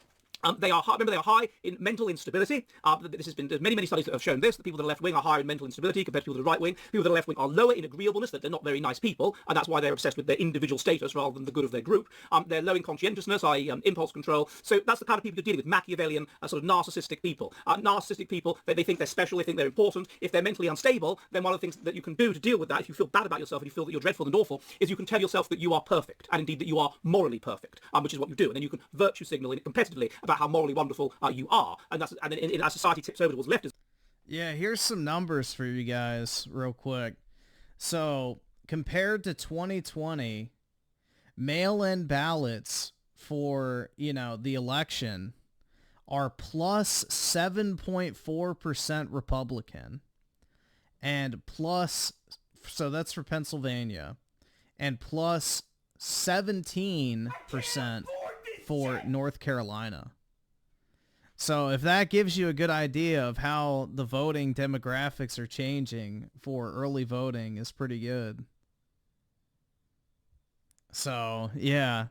they are high in mental instability. There's many studies that have shown this. The people that are left wing are higher in mental instability compared to people that are right wing. People that are left wing are lower in agreeableness, that they're not very nice people, and that's why they're obsessed with their individual status rather than the good of their group. They're low in conscientiousness, i.e. impulse control. So that's the kind of people you're dealing with, Machiavellian, sort of narcissistic people. Narcissistic people, they think they're special, they think they're important. If they're mentally unstable, then one of the things that you can do to deal with that, if you feel bad about yourself and you feel that you're dreadful and awful, is you can tell yourself that you are perfect, and indeed that you are morally perfect, which is what you do. And then you can virtue signal competitively about how morally wonderful you are, and then as society tips over towards leftism. Yeah, here's some numbers for you guys real quick. So compared to 2020, mail-in ballots for the election are plus 7.4% Republican, and so that's for Pennsylvania, and plus 17% for North Carolina. So if that gives you a good idea of how the voting demographics are changing for early voting, is pretty good. So, yeah.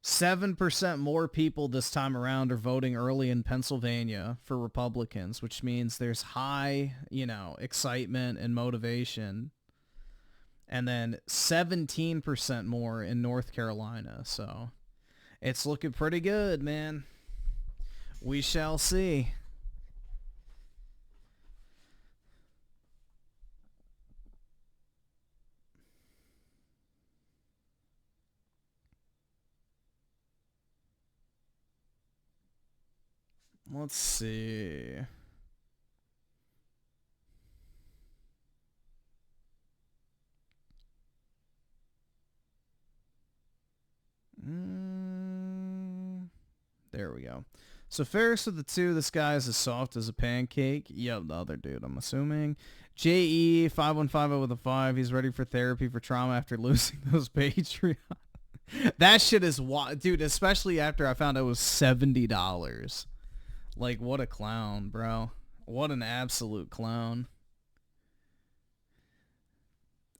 7% more people this time around are voting early in Pennsylvania for Republicans, which means there's high, excitement and motivation. And then 17% more in North Carolina. So it's looking pretty good, man. We shall see. Let's see. There we go. So Ferris of the two, this guy is as soft as a pancake. Yep, the other dude, I'm assuming. JE5150 with a 5. He's ready for therapy for trauma after losing those Patreon. That shit is wild. Dude, especially after I found out it was $70. Like, what a clown, bro. What an absolute clown.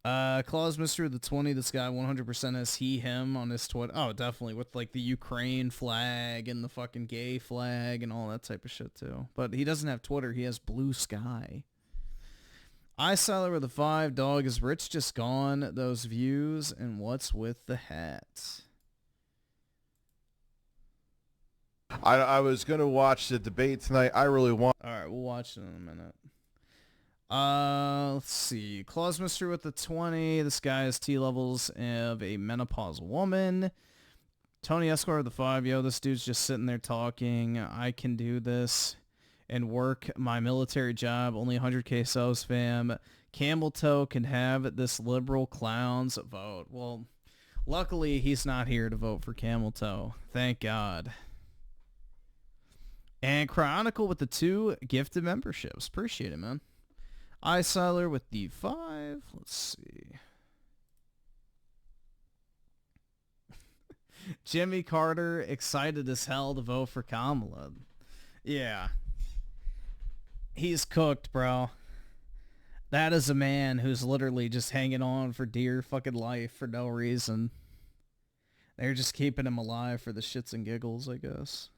Claus Mystery of the 20, this guy 100% has he, him on his Twitter. Oh, definitely, with like the Ukraine flag and the fucking gay flag and all that type of shit too. But he doesn't have Twitter, he has Blue Sky. Salari with a 5, dog, is Rich just gone? Those views, and what's with the hat? I was going to watch the debate tonight. I really want... Alright, we'll watch it in a minute. Let's see. Claus Mystery with the 20. This guy has T levels of a menopausal woman. Tony Esquire with the 5. Yo, this dude's just sitting there talking. I can do this and work my military job. Only 100k subs, fam. Camel Toe can have this liberal clown's vote. Well, luckily he's not here to vote for Camel Toe. Thank God. And Chronicle with the 2 gifted memberships. Appreciate it, man. Salari with the 5. Let's see. Jimmy Carter excited as hell to vote for Kamala. Yeah. He's cooked, bro. That is a man who's literally just hanging on for dear fucking life for no reason. They're just keeping him alive for the shits and giggles, I guess.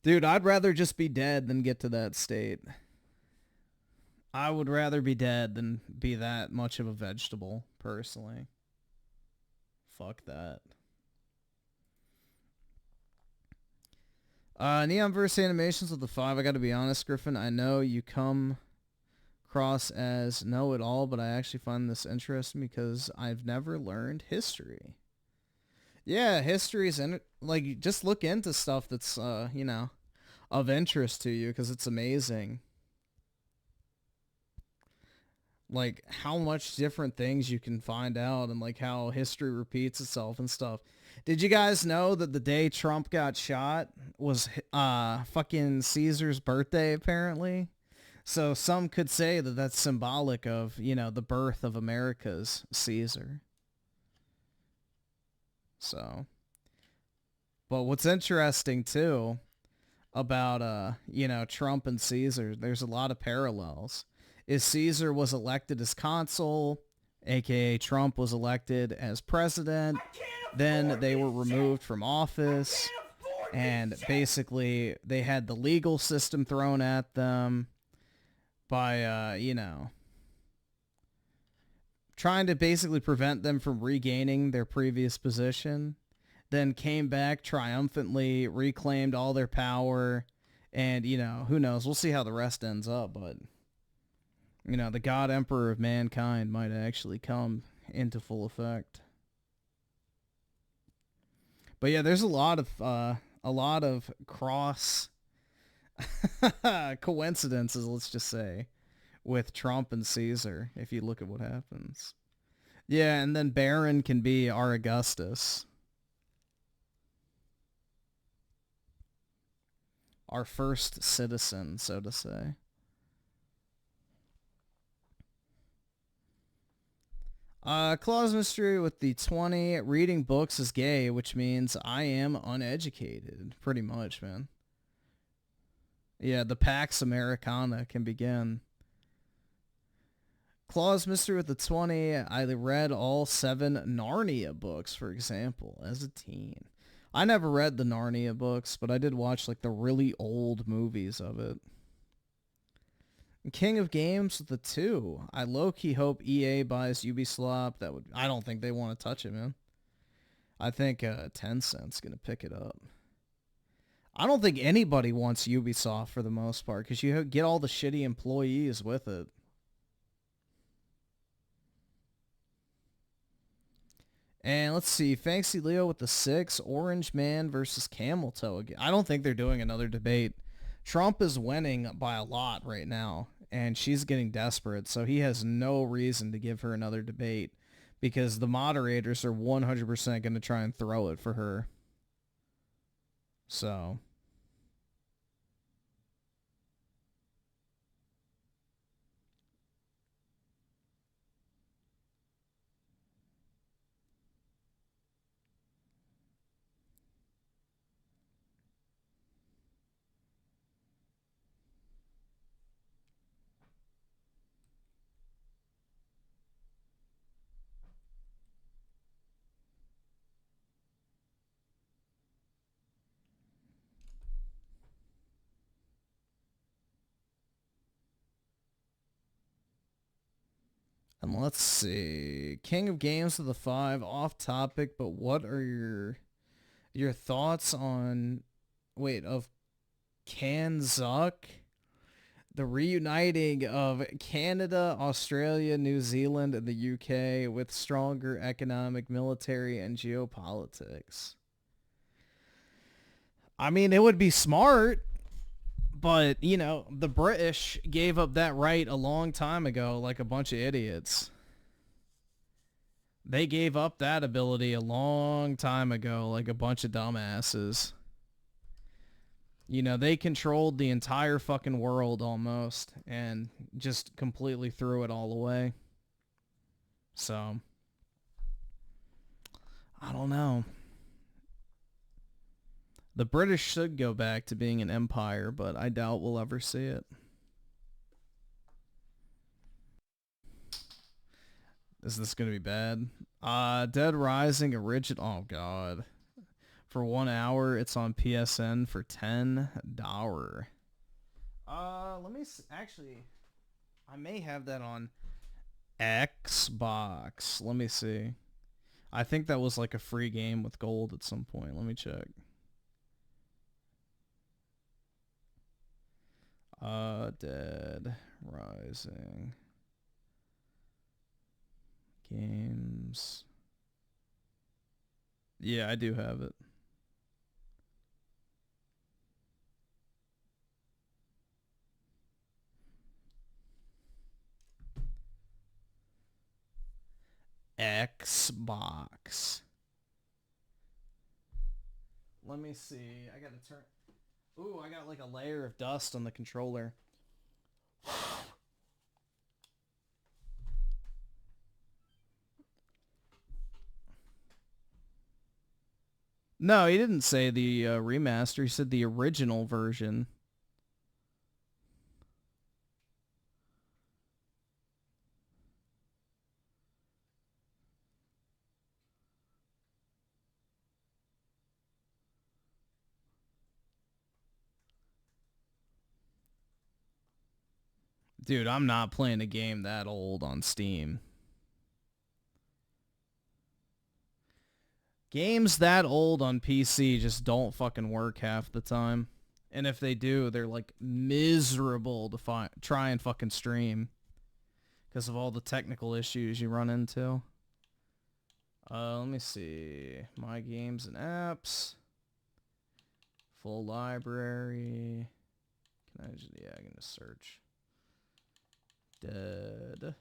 Dude, I'd rather just be dead than get to that state. I would rather be dead than be that much of a vegetable, personally. Fuck that. Neonverse Animations with the 5. I gotta be honest, Griffin. I know you come across as know-it-all, but I actually find this interesting because I've never learned history. Yeah, history is... like, just look into stuff that's, you know, of interest to you because it's amazing. Like, how much different things you can find out and, like, how history repeats itself and stuff. Did you guys know that the day Trump got shot was fucking Caesar's birthday, apparently? So some could say that that's symbolic of, you know, the birth of America's Caesar. So. But what's interesting, too, about, you know, Trump and Caesar, there's a lot of parallels. Is Caesar was elected as consul, aka Trump was elected as president. Then they were removed from office, and basically they had the legal system thrown at them by, you know, trying to basically prevent them from regaining their previous position. Then came back triumphantly, reclaimed all their power, and, you know, who knows? We'll see how the rest ends up, but... you know, the God Emperor of mankind might actually come into full effect. But yeah, there's a lot of cross coincidences, let's just say, with Trump and Caesar, if you look at what happens. Yeah, and then Baron can be our Augustus. Our first citizen, so to say. Claus Mystery with the 20. Reading books is gay, which means I am uneducated. Pretty much, man. Yeah, the Pax Americana can begin. Claus Mystery with the 20. I read all 7 Narnia books, for example, as a teen. I never read the Narnia books, but I did watch, like, the really old movies of it. King of Games with the 2. I low-key hope EA buys Ubisoft. I don't think they want to touch it, man. I think Tencent's going to pick it up. I don't think anybody wants Ubisoft for the most part, because you get all the shitty employees with it. And let's see, Fancy Leo with the 6. Orange Man versus Camel Toe again. I don't think they're doing another debate. Trump is winning by a lot right now, and she's getting desperate, so he has no reason to give her another debate because the moderators are 100% going to try and throw it for her. So... And let's see. King of Games with the 5. Off topic, but what are your... Your thoughts on, of Kanzuk? The reuniting of Canada, Australia, New Zealand, and the UK with stronger economic, military, and geopolitics. I mean, it would be smart, but, you know, the British gave up that right a long time ago like a bunch of idiots. They gave up that ability a long time ago like a bunch of dumbasses. You know, they controlled the entire fucking world almost and just completely threw it all away. So, I don't know. The British should go back to being an empire, but I doubt we'll ever see it. Is this going to be bad? Dead Rising original. Oh, God. For 1 hour, it's on PSN for $10. Let me actually, I may have that on Xbox. Let me see. I think that was like a free game with gold at some point. Let me check. Dead Rising games. Yeah, I do have it. Xbox. Let me see. I gotta turn. Ooh, I got like a layer of dust on the controller. No, he didn't say the remaster. He said the original version. Dude, I'm not playing a game that old on Steam. Games that old on PC just don't fucking work half the time. And if they do, they're like miserable to try and fucking stream. Because of all the technical issues you run into. Let me see. My games and apps. Full library. Can I just, yeah, I can just search. Dead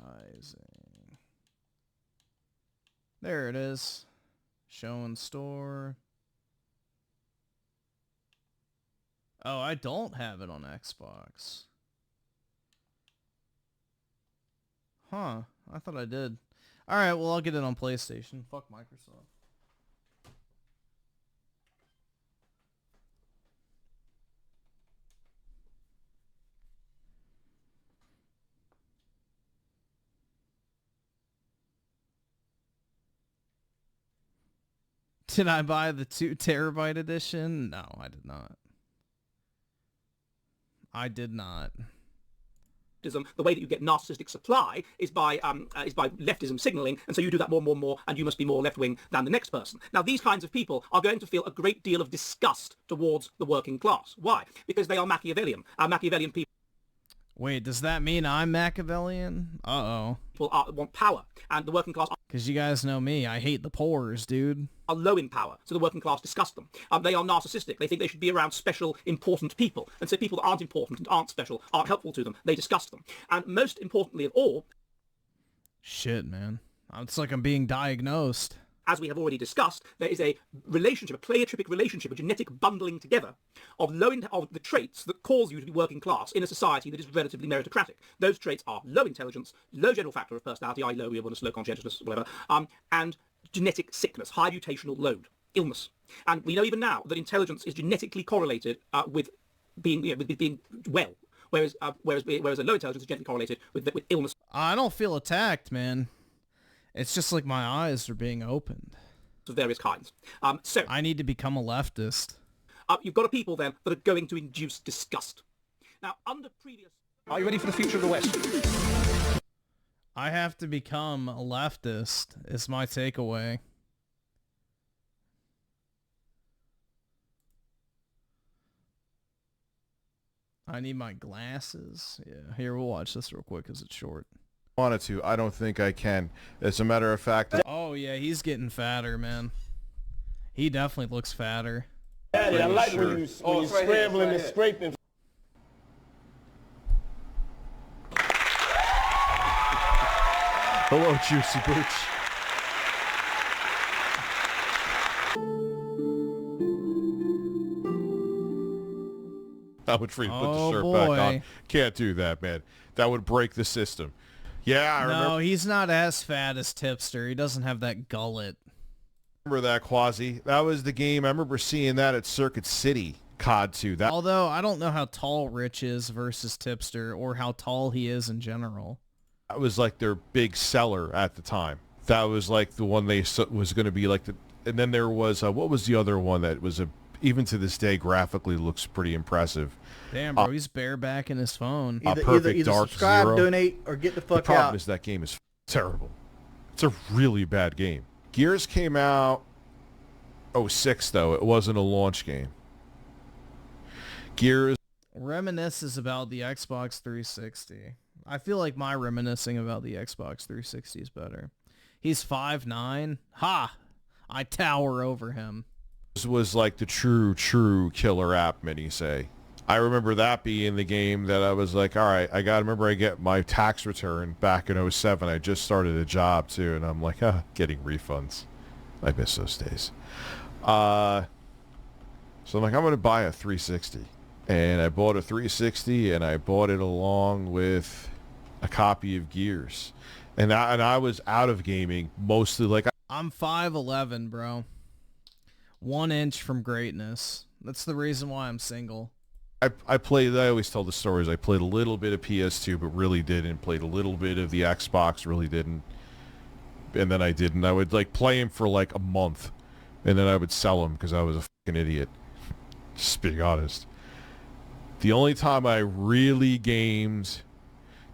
Rising. There it is. Show in store. Oh, I don't have it on Xbox. Huh. I thought I did. Alright, well, I'll get it on PlayStation. Fuck Microsoft. Did I buy the 2 terabyte edition? No, I did not. I did not. The way that you get narcissistic supply is by leftism signaling, and so you do that more and more and more, and you must be more left-wing than the next person. Now, these kinds of people are going to feel a great deal of disgust towards the working class. Why? Because they are Machiavellian. Machiavellian people. Wait, does that mean I'm Machiavellian? Uh-oh. People want power, and the working class... Because you guys know me, I hate the poors, dude. ...are low in power, so the working class disgust them. They are narcissistic. They think they should be around special, important people. And so people that aren't important and aren't special, aren't helpful to them. They disgust them. And most importantly of all... Shit, man. It's like I'm being diagnosed. As we have already discussed, there is a relationship, a pleiotropic relationship, a genetic bundling together of the traits that cause you to be working class in a society that is relatively meritocratic. Those traits are low intelligence, low general factor of personality, i.e. low willfulness, low conscientiousness, whatever, and genetic sickness, high mutational load, illness. And we know even now that intelligence is genetically correlated with being well, whereas a low intelligence is genetically correlated with illness. I don't feel attacked, man. It's just like my eyes are being opened. Of various kinds. So I need to become a leftist. You've got a people then that are going to induce disgust. Now, under previous... Are you ready for the future of the West? I have to become a leftist is my takeaway. I need my glasses. Yeah, here, we'll watch this real quick because it's short. Wanted to. I don't think I can. As a matter of fact... Oh, yeah, he's getting fatter, man. He definitely looks fatter. Daddy, I like when you scrambling and scraping. Hello, Juicy Boots. How much free to put the shirt back on? Can't do that, man. That would break the system. Yeah, I remember. No, he's not as fat as Tipster. He doesn't have that gullet. Remember that, Quasi? That was the game. I remember seeing that at Circuit City, COD 2. That Although, I don't know how tall Rich is versus Tipster or how tall he is in general. That was like their big seller at the time. That was like the one they was going to be like the... And then there was, what was the other one that was even to this day graphically looks pretty impressive? Damn, bro, he's barebacking his phone. Either Dark subscribe, Zero. donate, or get the fuck The problem out. is that game is terrible. It's a really bad game. Gears came out 06 though. It wasn't a launch game. Gears Reminisces about the Xbox 360. I feel like my reminiscing about the Xbox 360 is better. He's 5'9". Ha! I tower over him. This was like the true killer app, many say. I remember that being the game that I was like, all right, I remember I get my tax return back in 07. I just started a job too, and I'm like, getting refunds. I miss those days. So I'm like, I'm going to buy a 360. And I bought a 360, and I bought it along with a copy of Gears. And I was out of gaming, mostly like... I'm 5'11", bro. 1 inch from greatness. That's the reason why I'm single. I always tell the stories. I played a little bit of PS2, but really didn't. Played a little bit of the Xbox, really didn't. And then I didn't. I would like play him for like a month, and then I would sell him because I was a fucking idiot. Just being honest. The only time I really gamed,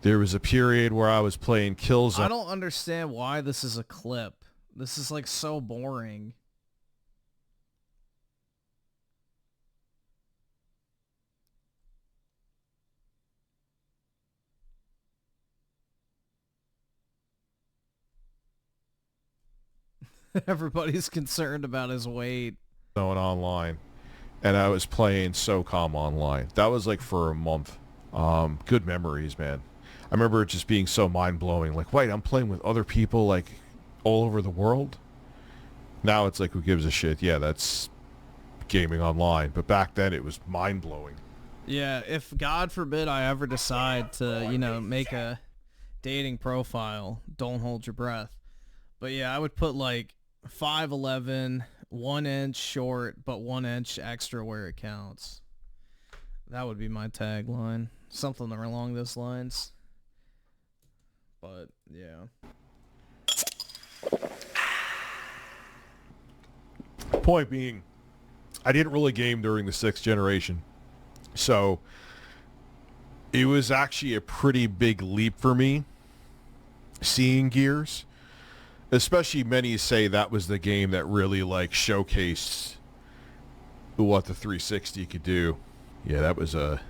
there was a period where I was playing Killzone. I don't understand why this is a clip. This is like so boring. Everybody's concerned about his weight. Online, and I was playing SOCOM online. That was like for a month. Good memories, man. I remember it just being so mind-blowing. Like, wait, I'm playing with other people like all over the world? Now it's like, who gives a shit? Yeah, that's gaming online. But back then it was mind-blowing. Yeah, if God forbid I ever decide to, make a dating profile, don't hold your breath. But yeah, I would put like 5'11", 1 inch short, but 1 inch extra where it counts. That would be my tagline. Something along those lines. But yeah. Point being, I didn't really game during the 6th generation. So it was actually a pretty big leap for me seeing Gears. Especially many say that was the game that really like showcased what the 360 could do. Yeah, that was a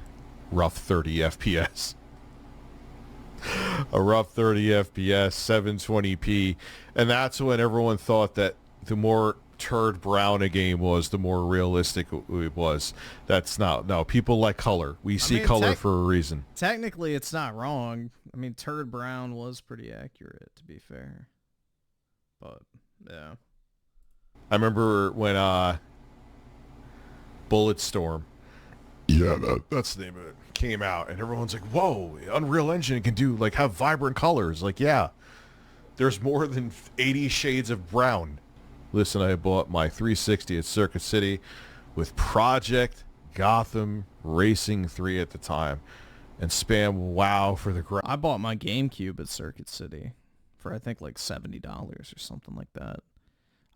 rough 30 FPS. A rough 30 FPS, 720p. And that's when everyone thought that the more turd brown a game was, the more realistic it was. That's not. No, people like color. We see color for a reason. Technically, it's not wrong. I mean, turd brown was pretty accurate, to be fair. But, yeah. I remember when Bulletstorm, that's the name of it, came out, and everyone's like, whoa, Unreal Engine can do, like, have vibrant colors. Like, yeah, there's more than 80 shades of brown. Listen, I bought my 360 at Circuit City with Project Gotham Racing 3 at the time, and spam WoW for the I bought my GameCube at Circuit City for I think like $70 or something like that.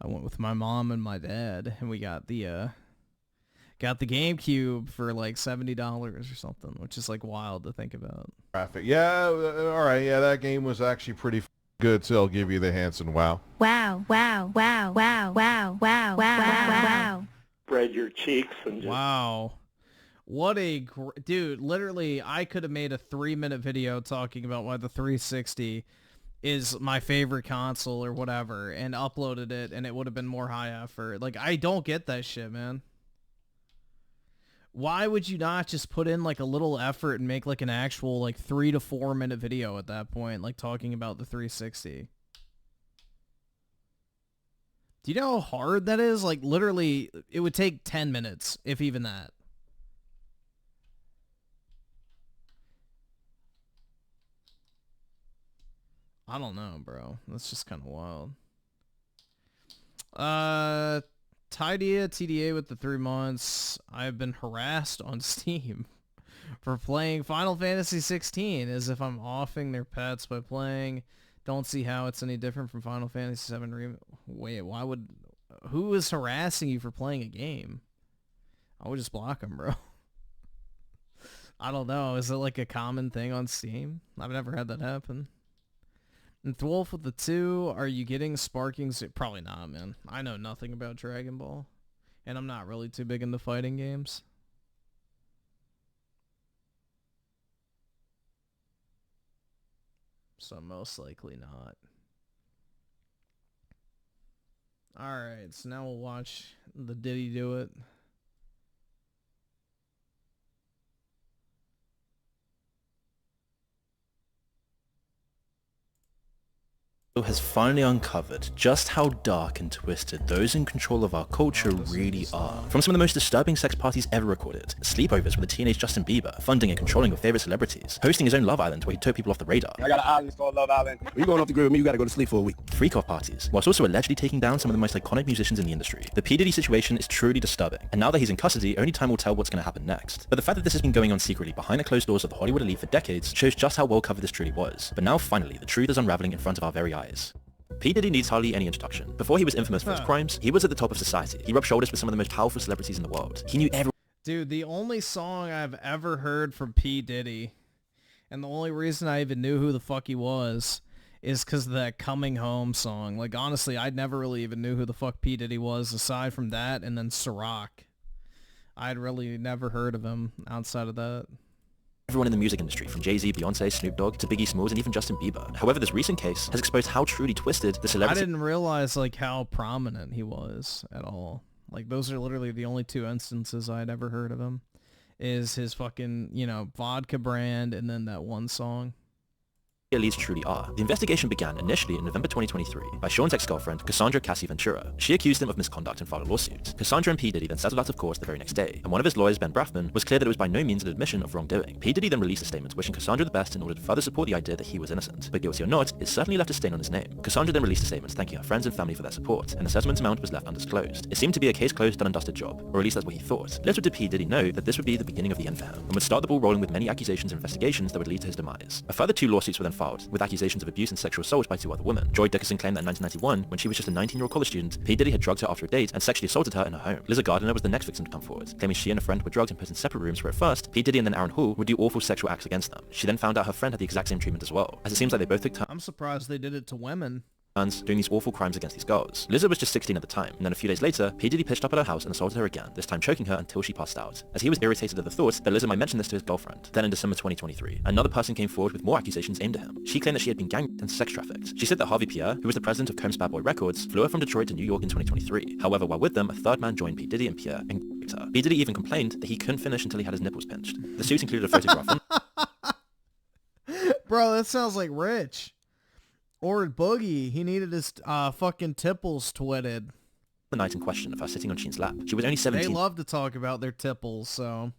I went with my mom and my dad, and we got the Got the GameCube for like $70 or something, which is like wild to think about. Traffic. Yeah, all right. Yeah, that game was actually pretty good, so I'll give you the Hanson wow. Wow, wow, wow, wow, wow, wow, wow, wow. Spread your cheeks and just... Wow. What a dude, literally I could have made a 3-minute video talking about why the 360 is my favorite console or whatever and uploaded it and it would have been more high effort. Like, I don't get that shit, man. Why would you not just put in like a little effort and make like an actual like 3 to 4 minute video at that point, like talking about the 360? Do you know how hard that is? Like, literally, it would take 10 minutes, if even that. I don't know, bro. That's just kind of wild. Tidia TDA with the 3 months. I've been harassed on Steam for playing Final Fantasy 16 as if I'm offing their pets by playing. Don't see how it's any different from Final Fantasy 7 Wait, why would... Who is harassing you for playing a game? I would just block them, bro. I don't know. Is it like a common thing on Steam? I've never had that happen. And Thwolf with the 2, are you getting Sparking? Probably not, man. I know nothing about Dragon Ball. And I'm not really too big into fighting games. So most likely not. Alright, so now we'll watch the Diddy do it. Has finally uncovered just how dark and twisted those in control of our culture really are. From some of the most disturbing sex parties ever recorded, sleepovers with a teenage Justin Bieber, funding and controlling your favorite celebrities, hosting his own Love Island where he took people off the radar. I got an island called Love Island. When you going off the grid with me, you gotta go to sleep for a week. Freak-off parties, whilst also allegedly taking down some of the most iconic musicians in the industry. The P. Diddy situation is truly disturbing, and now that he's in custody, only time will tell what's going to happen next. But the fact that this has been going on secretly behind the closed doors of the Hollywood elite for decades shows just how well covered this truly was. But now finally, the truth is unraveling in front of our very eyes. P. Diddy needs hardly any introduction. Before he was infamous for his crimes, he was at the top of society. He rubbed shoulders with some of the most powerful celebrities in the world. He knew everyone. Dude, the only song I've ever heard from P. Diddy, and the only reason I even knew who the fuck he was, is because of that Coming Home song. Like, honestly, I'd never really even knew who the fuck P. Diddy was, aside from that, and then Ciroc. I'd really never heard of him outside of that. Everyone in the music industry, from Jay-Z, Beyonce, Snoop Dogg, to Biggie Smalls, and even Justin Bieber. However, this recent case has exposed how truly twisted the celebrity... I didn't realize, like, how prominent he was at all. Like, those are literally the only 2 instances I'd ever heard of him. Is his fucking, you know, vodka brand, and then that one song. elites truly are. The investigation began initially in November 2023 by Sean's ex-girlfriend, Cassandra Cassie Ventura. She accused him of misconduct and filed a lawsuit. Cassandra and P. Diddy then settled out of court the very next day, and one of his lawyers, Ben Braffman, was clear that it was by no means an admission of wrongdoing. P. Diddy then released a statement wishing Cassandra the best in order to further support the idea that he was innocent. But guilty or not, it certainly left a stain on his name. Cassandra then released a statement thanking her friends and family for their support, and the settlement amount was left undisclosed. It seemed to be a case closed, done and dusted job, or at least that's what he thought. Little did P. Diddy know that this would be the beginning of the end for him, and would start the ball rolling with many accusations and investigations that would lead to his demise. A further 2 lawsuits were then filed, with accusations of abuse and sexual assault by 2 other women. Joy Dickerson claimed that in 1991, when she was just a 19-year-old college student, P. Diddy had drugged her after a date and sexually assaulted her in her home. Liza Gardner was the next victim to come forward, claiming she and a friend were drugged and put in separate rooms where at first, P. Diddy and then Aaron Hall would do awful sexual acts against them. She then found out her friend had the exact same treatment as well, as it seems like they both took turns. I'm surprised they did it to women. Doing these awful crimes against these girls. Liza was just 16 at the time, and then a few days later, P. Diddy pitched up at her house and assaulted her again, this time choking her until she passed out, as he was irritated at the thought that Liza might mention this to his girlfriend. Then in December 2023, another person came forward with more accusations aimed at him. She claimed that she had been gang and sex trafficked. She said that Harvey Pierre, who was the president of Combs Bad Boy Records, flew her from Detroit to New York in 2023. However, while with them, a third man joined P. Diddy and Pierre and raped her. P. Diddy even complained that he couldn't finish until he had his nipples pinched. The suit included a photograph. Bro, that sounds like Rich. Or Boogie, he needed his fucking tipples twitted. The night in question of her sitting on Sheen's lap. She was only 17. They love to talk about their tipples, so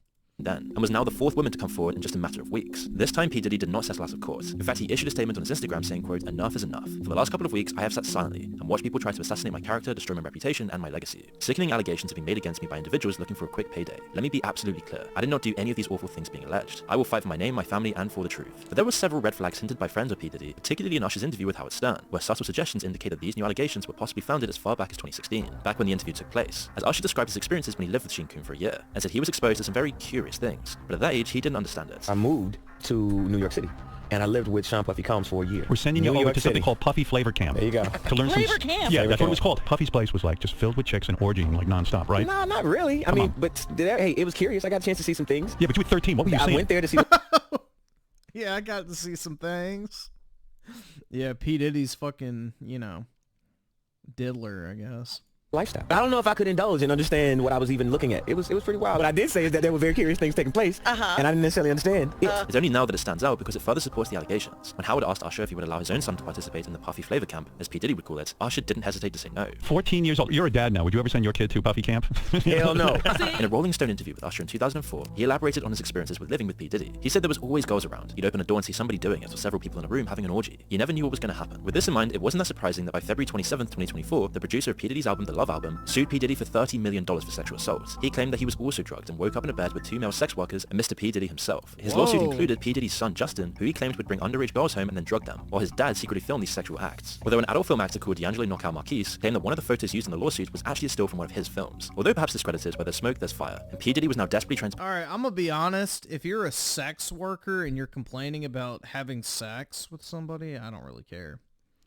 then, and was now the 4th woman to come forward in just a matter of weeks. This time P. Diddy did not settle out of court. In fact, he issued a statement on his Instagram saying, quote, "Enough is enough. For the last couple of weeks, I have sat silently and watched people try to assassinate my character, destroy my reputation, and my legacy. Sickening allegations have been made against me by individuals looking for a quick payday. Let me be absolutely clear. I did not do any of these awful things being alleged. I will fight for my name, my family, and for the truth." But there were several red flags hinted by friends of P. Diddy, particularly in Usher's interview with Howard Stern, where subtle suggestions indicate that these new allegations were possibly founded as far back as 2016, back when the interview took place, as Usher described his experiences when he lived with Sheen-kun for a year, and said he was exposed to some very curious things, but at that age he didn't understand it. I moved to New York City, and I lived with Sean Puffy Combs for a year. We're sending you over to something called Puffy Flavor Camp. There you go. To learn Flavor some... Camp? Yeah, Flavor that's what it Camp. was called. Puffy's place was like just filled with chicks and orgying like nonstop, right? No, not really. I mean, but hey, it was curious. I got a chance to see some things. Yeah, but you were 13. What were you I seeing? went there to see... Yeah, I got to see some things. Yeah, P. Diddy's fucking, you know, Diddler, I guess. lifestyle. I don't know if I could indulge and understand what I was even looking at. It was pretty wild. What I did say is that there were very curious things taking place, and I didn't necessarily understand it. It's only now that it stands out because it further supports the allegations. When Howard asked Usher if he would allow his own son to participate in the Puffy Flavor Camp, as P. Diddy would call it, Usher didn't hesitate to say no. 14 years old. You're a dad now. Would you ever send your kid to Puffy Camp? Hell no. In a Rolling Stone interview with Usher in 2004, he elaborated on his experiences with living with P. Diddy. He said there was always girls around. You'd open a door and see somebody doing it, or several people in a room having an orgy. You never knew what was going to happen. With this in mind, it wasn't that surprising that by February 27, 2024, the producer of P. Diddy's album The Love Album sued P. Diddy for $30 million for sexual assault. He claimed that he was also drugged and woke up in a bed with 2 male sex workers and Mr. P. Diddy himself. His lawsuit included P. Diddy's son Justin, who he claimed would bring underage girls home and then drug them, while his dad secretly filmed these sexual acts. Although an adult film actor called D'Angelo Knockout Marquise claimed that one of the photos used in the lawsuit was actually a still from one of his films. Although perhaps discredited, where there's smoke, there's fire, and P. Diddy was now desperately trying to... Alright, I'm gonna be honest, if you're a sex worker and you're complaining about having sex with somebody, I don't really care.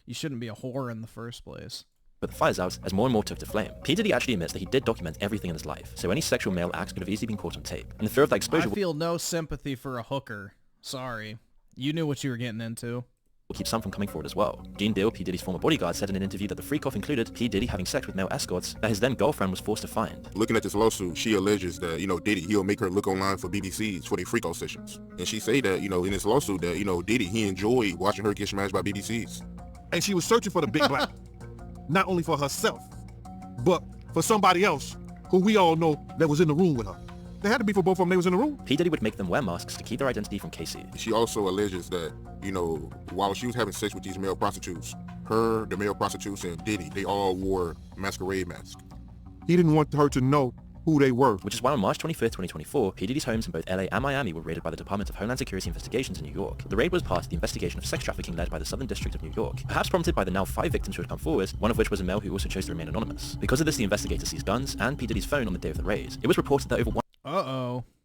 You shouldn't be a whore in the first place. But the fires out as more and more took to flame. P. Diddy actually admits that he did document everything in his life, so any sexual male acts could have easily been caught on tape. And the fear of that exposure I feel no sympathy for a hooker. Sorry. You knew what you were getting into. will keep some from coming forward as well. Gene Deal, P. Diddy's former bodyguard, said in an interview that the freak-off included P. Diddy having sex with male escorts that his then-girlfriend was forced to find. Looking at this lawsuit, she alleges that, Diddy, he'll make her look online for BBCs for their freak-off sessions. And she say that, in this lawsuit that, Diddy, he enjoyed watching her get smashed by BBCs. And she was searching for the big black, not only for herself, but for somebody else who we all know that was in the room with her. They had to be for both of them, they was in the room. P. Diddy would make them wear masks to keep their identity from Casey. She also alleges that, while she was having sex with these male prostitutes, the male prostitutes, and Diddy, they all wore masquerade masks. He didn't want her to know who they were. Which is why on March 25th, 2024, P. Diddy's homes in both LA and Miami were raided by the Department of Homeland Security Investigations in New York. The raid was part of the investigation of sex trafficking led by the Southern District of New York, perhaps prompted by the now 5 victims who had come forward, one of which was a male who also chose to remain anonymous. Because of this, the investigators seized guns and P. Diddy's phone on the day of the raid. It was reported that over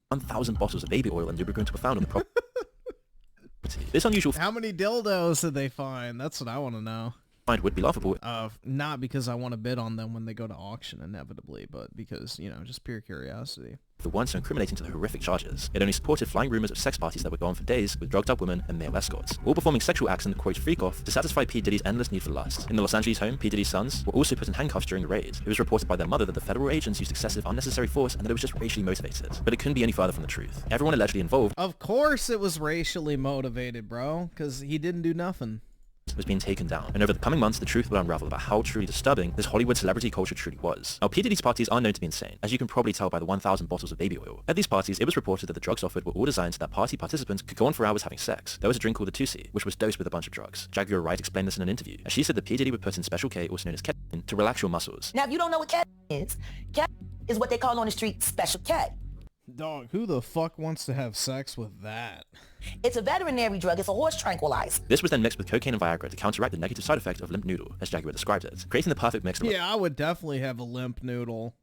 1,000 bottles of baby oil and lubricant were found on the property. This unusual... How many dildos did they find? That's what I want to know. Would be laughable. Not because I want to bid on them when they go to auction inevitably, but because, just pure curiosity. The one so incriminating to the horrific charges. It only supported flying rumors of sex parties that would go on for days with drugged up women and male escorts, all performing sexual acts in the quote freak-off to satisfy P. Diddy's endless need for lust. In the Los Angeles home, P. Diddy's sons were also put in handcuffs during the raid. It was reported by their mother that the federal agents used excessive unnecessary force and that it was just racially motivated. But it couldn't be any further from the truth. Everyone allegedly involved... Of course it was racially motivated, bro, because he didn't do nothing. Was being taken down, and over the coming months the truth will unravel about how truly disturbing this Hollywood celebrity culture truly was. Now, P. Diddy's parties are known to be insane, as you can probably tell by the 1,000 bottles of baby oil. At these parties, it was reported that the drugs offered were all designed so that party participants could go on for hours having sex. There was a drink called the Tusi, which was dosed with a bunch of drugs. Jaguar Wright explained this in an interview, as she said that P. Diddy would put in special K, also known as ketamine, to relax your muscles. Now, if you don't know what ketamine is what they call on the street special K. Dog, who the fuck wants to have sex with that? It's a veterinary drug. It's a horse tranquilizer. This was then mixed with cocaine and Viagra to counteract the negative side effect of limp noodle, as Jaguar described it, creating the perfect mix to I would definitely have a limp noodle.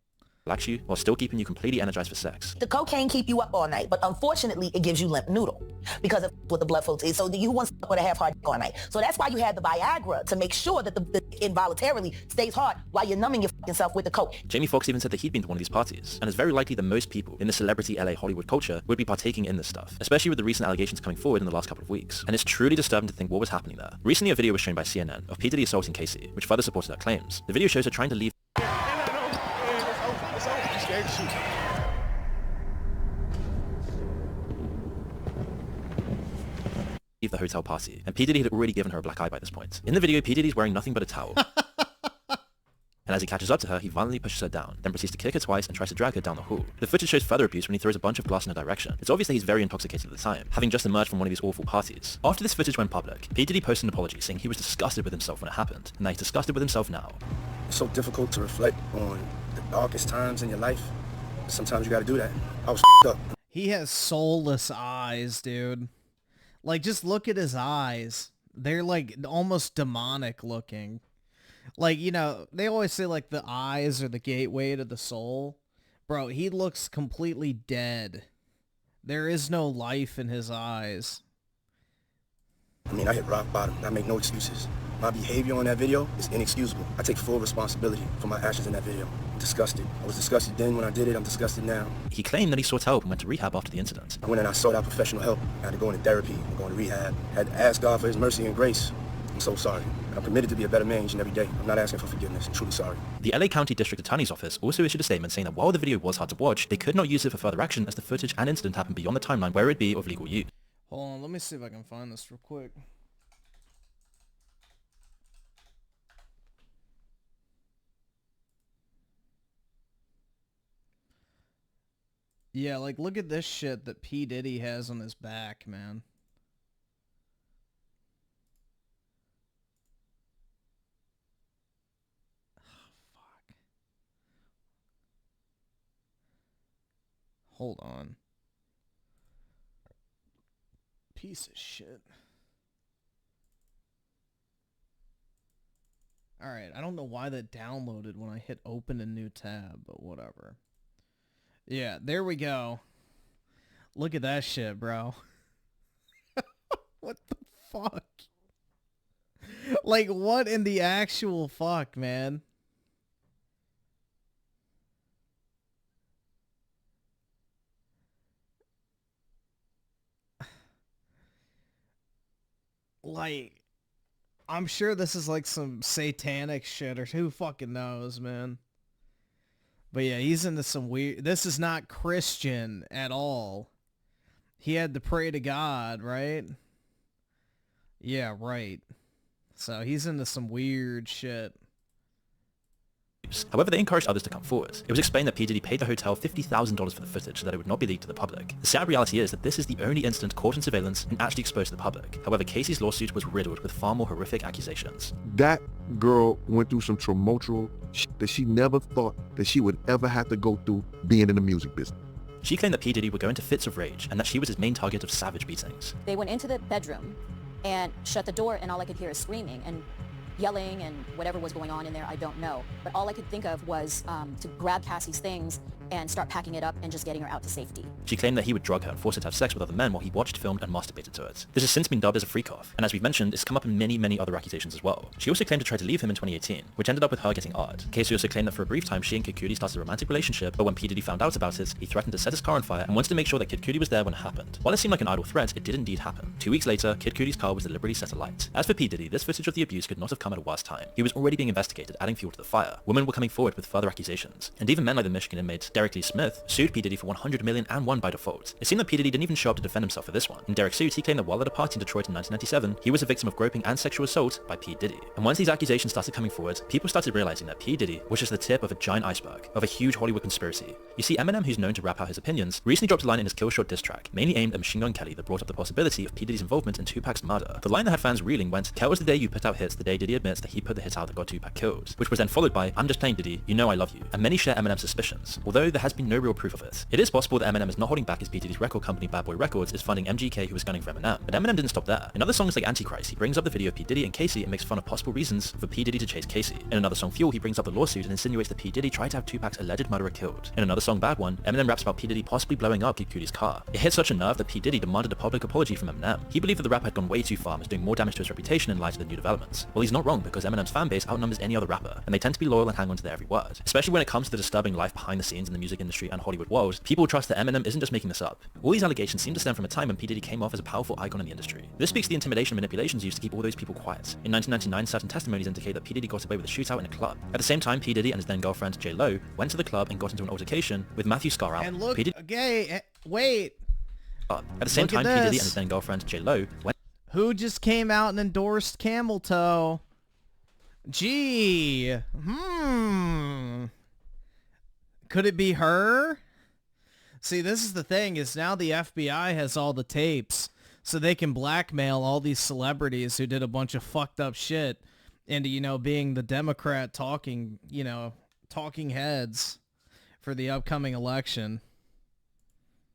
Relax you while still keeping you completely energized for sex. The cocaine keep you up all night, but unfortunately it gives you limp noodle because of what the blood flow is. So you want to with a half hard all night. So that's why you have the Viagra, to make sure that the involuntarily stays hard while you're numbing yourself with the coke. Jamie Foxx even said that he'd been to one of these parties, and it's very likely that most people in the celebrity LA Hollywood culture would be partaking in this stuff, especially with the recent allegations coming forward in the last couple of weeks. And it's truly disturbing to think what was happening there. Recently a video was shown by CNN of P. Diddy assaulting Casey, which further supported her claims. The video shows her trying to leave the hotel party, and P. Diddy had already given her a black eye by this point. In the video, P. Diddy's wearing nothing but a towel. and as he catches up to her, he violently pushes her down, then proceeds to kick her twice and tries to drag her down the hall. The footage shows further abuse when he throws a bunch of glass in her direction. It's obvious that he's very intoxicated at the time, having just emerged from one of these awful parties. After this footage went public, P. Diddy posted an apology saying he was disgusted with himself when it happened, and that he's disgusted with himself now. It's so difficult to reflect on the darkest times in your life. Sometimes you gotta do that. I was up. He has soulless eyes, dude. Like, just look at his eyes. They're like almost demonic looking. Like, you know, they always say like the eyes are the gateway to the soul. Bro, he looks completely dead. There is no life in his eyes. I mean, I hit rock bottom. I make no excuses. My behavior on that video is inexcusable. I take full responsibility for my actions in that video. I'm disgusted. I was disgusted then when I did it. I'm disgusted now. He claimed that he sought help and went to rehab after the incident. I went and I sought out professional help. I had to go into therapy and go into rehab. I had to ask God for his mercy and grace. I'm so sorry. I'm committed to be a better man each and every day. I'm not asking for forgiveness. I'm truly sorry. The LA County District Attorney's Office also issued a statement saying that while the video was hard to watch, they could not use it for further action as the footage and incident happened beyond the timeline where it would be of legal use. Hold on, let me see if I can find this real quick. Yeah, like, look at this shit that P. Diddy has on his back, man. Hold on. Piece of shit. Alright, I don't know why that downloaded when I hit open a new tab, but whatever. Yeah, there we go. Look at that shit, bro. What the fuck? Like, what in the actual fuck, man? Like, I'm sure this is like some satanic shit or who fucking knows, man. But yeah, he's into some weird... This is not Christian at all. He had to pray to God, right? Yeah, right. So he's into some weird shit. However, they encouraged others to come forward. It was explained that P. Diddy paid the hotel $50,000 for the footage so that it would not be leaked to the public. The sad reality is that this is the only incident caught in surveillance and actually exposed to the public. However, Casey's lawsuit was riddled with far more horrific accusations. That girl went through some tumultuous shit that she never thought that she would ever have to go through being in the music business. She claimed that P. Diddy would go into fits of rage and that she was his main target of savage beatings. They went into the bedroom and shut the door, and all I could hear is screaming and yelling and whatever was going on in there, I don't know. But all I could think of was to grab Cassie's things and start packing it up and just getting her out to safety. She claimed that he would drug her and force her to have sex with other men while he watched, filmed, and masturbated to it. This has since been dubbed as a freak-off, and as we've mentioned, it's come up in many, many other accusations as well. She also claimed to try to leave him in 2018, which ended up with her getting art. Casey also claimed that for a brief time she and Kid Cudi started a romantic relationship, but when P. Diddy found out about it, he threatened to set his car on fire and wanted to make sure that Kid Cudi was there when it happened. While it seemed like an idle threat, it did indeed happen. 2 weeks later, Kid Cudi's car was deliberately set alight. As for P. Diddy, this footage of the abuse could not have come at a worse time. He was already being investigated, adding fuel to the fire. Women were coming forward with further accusations, and even men like the Michigan inmate Derek Lee Smith sued P. Diddy for $100 million and won by default. It seemed that P. Diddy didn't even show up to defend himself for this one. In Derek's suit, he claimed that while at a party in Detroit in 1997, he was a victim of groping and sexual assault by P. Diddy. And once these accusations started coming forward, people started realizing that P. Diddy was just the tip of a giant iceberg, of a huge Hollywood conspiracy. You see, Eminem, who's known to rap out his opinions, recently dropped a line in his Kill Shot diss track, mainly aimed at Machine Gun Kelly, that brought up the possibility of P. Diddy's involvement in Tupac's murder. The line that had fans reeling went, "Kill was the day you put out hits, the day Diddy admits that he put the hit out that got Tupac killed," which was then followed by, "I'm just playing Diddy, you know I love you," and many share Eminem's suspicions, although there has been no real proof of it. It is possible that Eminem is not holding back as P. Diddy's record company Bad Boy Records is funding MGK, who was gunning for Eminem. But Eminem didn't stop there. In other songs like Antichrist, he brings up the video of P. Diddy and Casey and makes fun of possible reasons for P. Diddy to chase Casey. In another song, Fuel, he brings up the lawsuit and insinuates that P. Diddy tried to have Tupac's alleged murderer killed. In another song, Bad One, Eminem raps about P. Diddy possibly blowing up Kid Cudi's car. It hit such a nerve that P. Diddy demanded a public apology from Eminem. He believed that the rapper had gone way too far and was doing more damage to his reputation in light of the new developments. Well, he's not wrong, because Eminem's fanbase outnumbers any other rapper, and they tend to be loyal and hang on to their every word. Especially when it comes to the disturbing life behind the scenes in the music industry and Hollywood world, people trust that Eminem isn't just making this up. All these allegations seem to stem from a time when P. Diddy came off as a powerful icon in the industry. This speaks to the intimidation and manipulations used to keep all those people quiet. In 1999, certain testimonies indicate that P. Diddy got away with a shootout in a club. At the same time, P. Diddy and his then girlfriend J. Lo went to the club and got into an altercation with Matthew Scar out. And look, P. Diddy... wait. At the same time, P. Diddy and his then girlfriend J. Lo went... Who just came out and endorsed Camel Toe? Gee. Could it be her? See, this is the thing, is now the FBI has all the tapes, so they can blackmail all these celebrities who did a bunch of fucked up shit into, you know, being the Democrat talking, you know, talking heads for the upcoming election.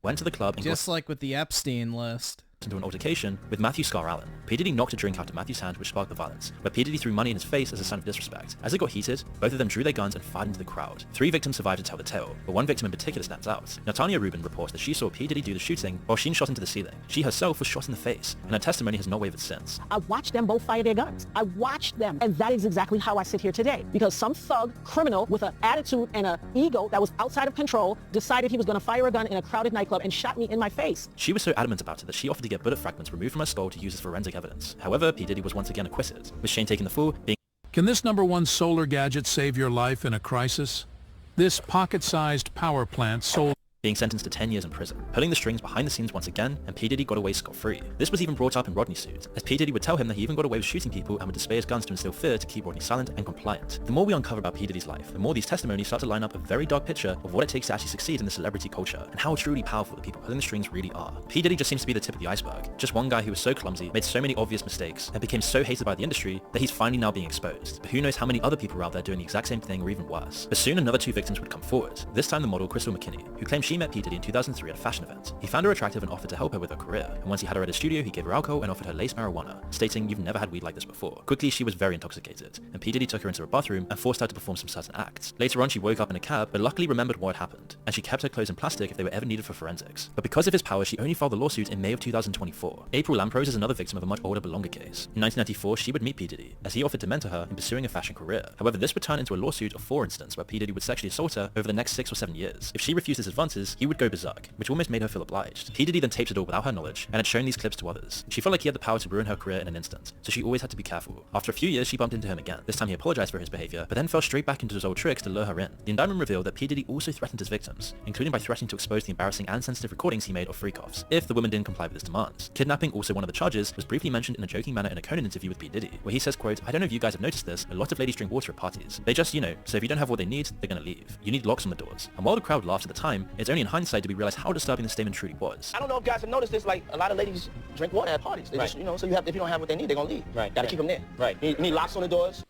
Went to the club and just like with the Epstein list. Into an altercation with Matthew Scar Allen. P. Diddy knocked a drink out of Matthew's hand, which sparked the violence, but P. Diddy threw money in his face as a sign of disrespect. As it got heated, both of them drew their guns and fired into the crowd. 3 victims survived to tell the tale, but one victim in particular stands out. Natania Rubin reports that she saw P. Diddy do the shooting while she shot into the ceiling. She herself was shot in the face, and her testimony has not wavered since. I watched them both fire their guns. I watched them, and that is exactly how I sit here today, because some thug criminal with an attitude and an ego that was outside of control decided he was going to fire a gun in a crowded nightclub and shot me in my face. She was so adamant about it that she offered to get bullet fragments removed from her skull to use as forensic evidence. However, P. Diddy was once again acquitted, with Shane taking the fall, being... Can this #1 solar gadget save your life in a crisis? This pocket-sized power plant sold... being sentenced to 10 years in prison, pulling the strings behind the scenes once again, and P. Diddy got away scot-free. This was even brought up in Rodney's suit, as P. Diddy would tell him that he even got away with shooting people and would display his guns to instill fear to keep Rodney silent and compliant. The more we uncover about P. Diddy's life, the more these testimonies start to line up a very dark picture of what it takes to actually succeed in the celebrity culture, and how truly powerful the people pulling the strings really are. P. Diddy just seems to be the tip of the iceberg, just one guy who was so clumsy, made so many obvious mistakes, and became so hated by the industry that he's finally now being exposed. But who knows how many other people are out there doing the exact same thing or even worse. But soon another 2 victims would come forward, this time the model Crystal McKinney, who claimed she met P. Diddy in 2003 at a fashion event. He found her attractive and offered to help her with her career, and once he had her at his studio, he gave her alcohol and offered her laced marijuana, stating, "You've never had weed like this before." Quickly, she was very intoxicated, and P. Diddy took her into a bathroom and forced her to perform some certain acts. Later on, she woke up in a cab, but luckily remembered what had happened, and she kept her clothes in plastic if they were ever needed for forensics. But because of his power, she only filed the lawsuit in May of 2024. April Lamprose is another victim of a much older but longer case. In 1994, she would meet P. Diddy, as he offered to mentor her in pursuing a fashion career. However, this would turn into a lawsuit of 4 incidents where P. Diddy would sexually assault her over the next 6 or 7 years. If she refused his advances, he would go berserk, which almost made her feel obliged. P. Diddy then taped it all without her knowledge, and had shown these clips to others. She felt like he had the power to ruin her career in an instant, so she always had to be careful. After a few years, she bumped into him again. This time he apologized for his behavior, but then fell straight back into his old tricks to lure her in. The indictment revealed that P. Diddy also threatened his victims, including by threatening to expose the embarrassing and sensitive recordings he made of freak-offs, if the woman didn't comply with his demands. Kidnapping, also one of the charges, was briefly mentioned in a joking manner in a Conan interview with P. Diddy, where he says, quote, "I don't know if you guys have noticed this, a lot of ladies drink water at parties. They just, you know, so if you don't have what they need, they're gonna leave. You need locks on the doors." And while the crowd laughed at the time, it's only in hindsight do we realize how disturbing the statement truly was. I don't know if guys have noticed this, like, a lot of ladies drink water at parties. They just, you know, so if you don't have what they need, they're gonna leave. Right. Gotta keep them there. Right. You need locks on the doors.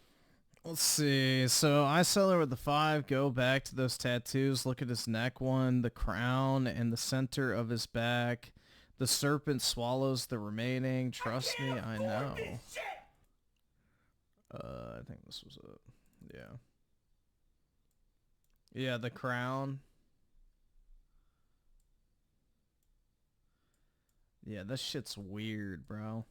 Let's see. So I sell her with the 5. Go back to those tattoos. Look at his neck one, the crown, and the center of his back. The serpent swallows the remaining. Trust me, I know. I think this was it. Yeah. Yeah, the crown. Yeah, this shit's weird, bro.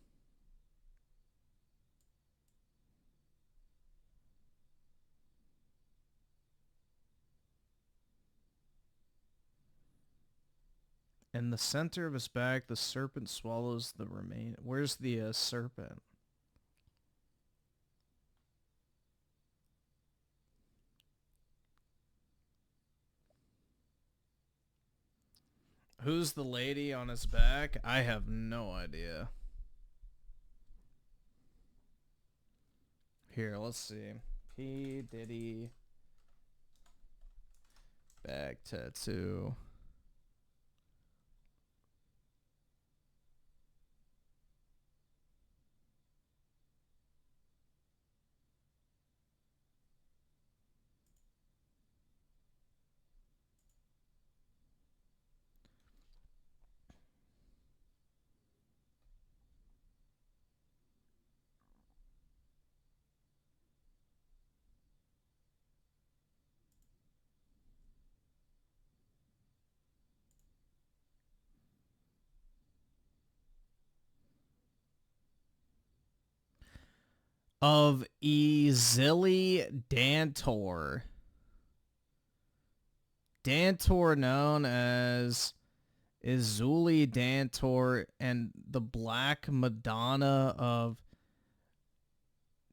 In the center of his back, the serpent swallows the remain. Where's the serpent? Who's the lady on his back? I have no idea. Here, let's see. P. Diddy back tattoo. Of Ezili Dantor. Dantor, known as Izuli Dantor, and the Black Madonna of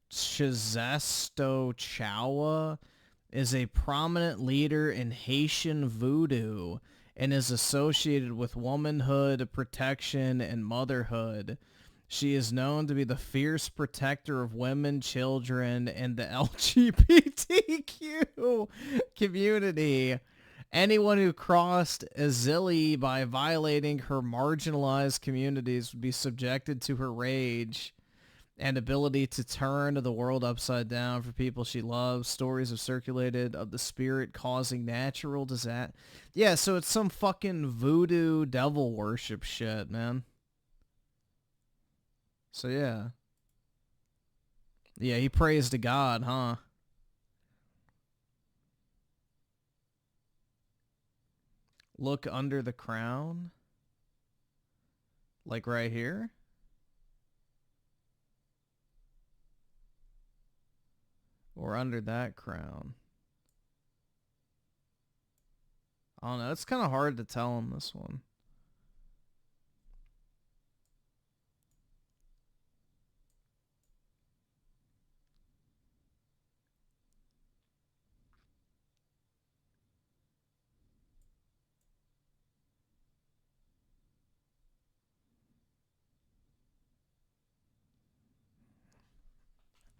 Shizesto Chawa, is a prominent leader in Haitian voodoo and is associated with womanhood, protection, and motherhood. She is known to be the fierce protector of women, children, and the LGBTQ community. Anyone who crossed Azili by violating her marginalized communities would be subjected to her rage and ability to turn the world upside down for people she loves. Stories have circulated of the spirit causing natural disaster. Yeah, so it's some fucking voodoo devil worship shit, man. So yeah. Yeah, he prays to God, huh? Look under the crown. Like right here? Or under that crown. I don't know. It's kind of hard to tell on this one.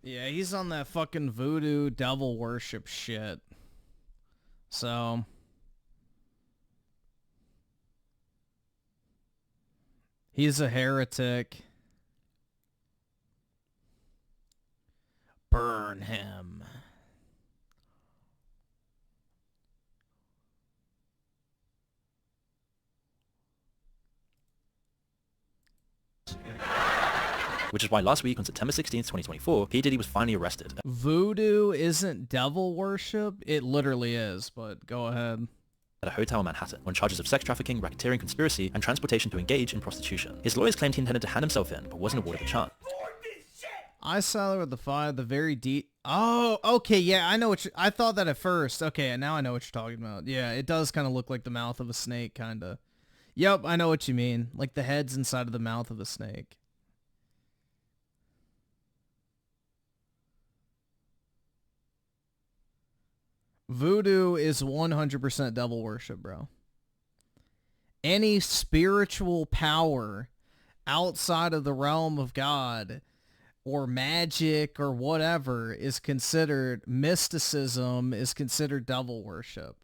Yeah, he's on that fucking voodoo devil worship shit. So he's a heretic. Burn him. Which is why last week on September 16th, 2024, P. Diddy was finally arrested. Voodoo isn't devil worship? It literally is, but go ahead. At a hotel in Manhattan on charges of sex trafficking, racketeering, conspiracy, and transportation to engage in prostitution. His lawyers claimed he intended to hand himself in, but wasn't awarded a chance. I saw with the fire, the very deep... Oh, okay, yeah, I know what I thought that at first. Okay, now I know what you're talking about. Yeah, it does kind of look like the mouth of a snake, kind of. Yep, I know what you mean. Like the head's inside of the mouth of a snake. Voodoo is 100% devil worship, bro. Any spiritual power outside of the realm of God or magic or whatever is considered mysticism, is considered devil worship.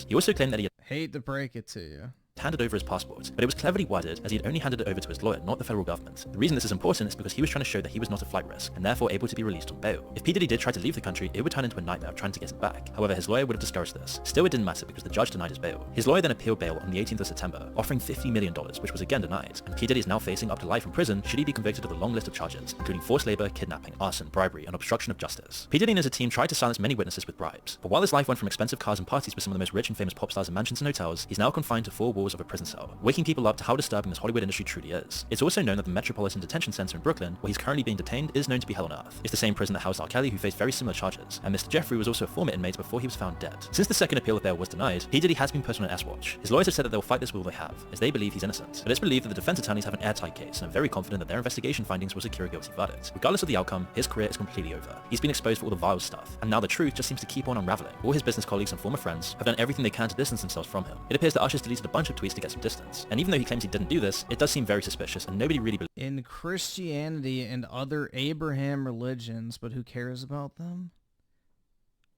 He also claimed that he hate to break it to you. handed over his passport, but it was cleverly worded as he had only handed it over to his lawyer, not the federal government. The reason this is important is because he was trying to show that he was not a flight risk, and therefore able to be released on bail. If P. Diddy did try to leave the country, it would turn into a nightmare of trying to get him back. However, his lawyer would have discouraged this. Still, it didn't matter because the judge denied his bail. His lawyer then appealed bail on the 18th of September, offering $50 million, which was again denied, and P. Diddy is now facing up to life in prison should he be convicted of a long list of charges, including forced labor, kidnapping, arson, bribery, and obstruction of justice. P. Diddy and his team tried to silence many witnesses with bribes, but while his life went from expensive cars and parties with some of the most rich and famous pop stars and mansions and hotels, he's now confined to 4 walls of a prison cell, waking people up to how disturbing this Hollywood industry truly is. It's also known that the Metropolitan Detention Center in Brooklyn, where he's currently being detained, is known to be hell on earth. It's the same prison that housed R. Kelly, who faced very similar charges, and Mr. Jeffrey was also a former inmate before he was found dead. Since the second appeal of bail was denied, P. Diddy has been put on an S-watch. His lawyers have said that they'll fight this with all they have, as they believe he's innocent. But it's believed that the defense attorneys have an airtight case, and are very confident that their investigation findings will secure a guilty verdict. Regardless of the outcome, his career is completely over. He's been exposed for all the vile stuff, and now the truth just seems to keep on unraveling. All his business colleagues and former friends have done everything they can to distance themselves from him. It appears that Usher's deleted a bunch of tweets to get some distance, and even though he claims he didn't do this, it does seem very suspicious, and nobody really believes. In Christianity and other Abraham religions, but who cares about them?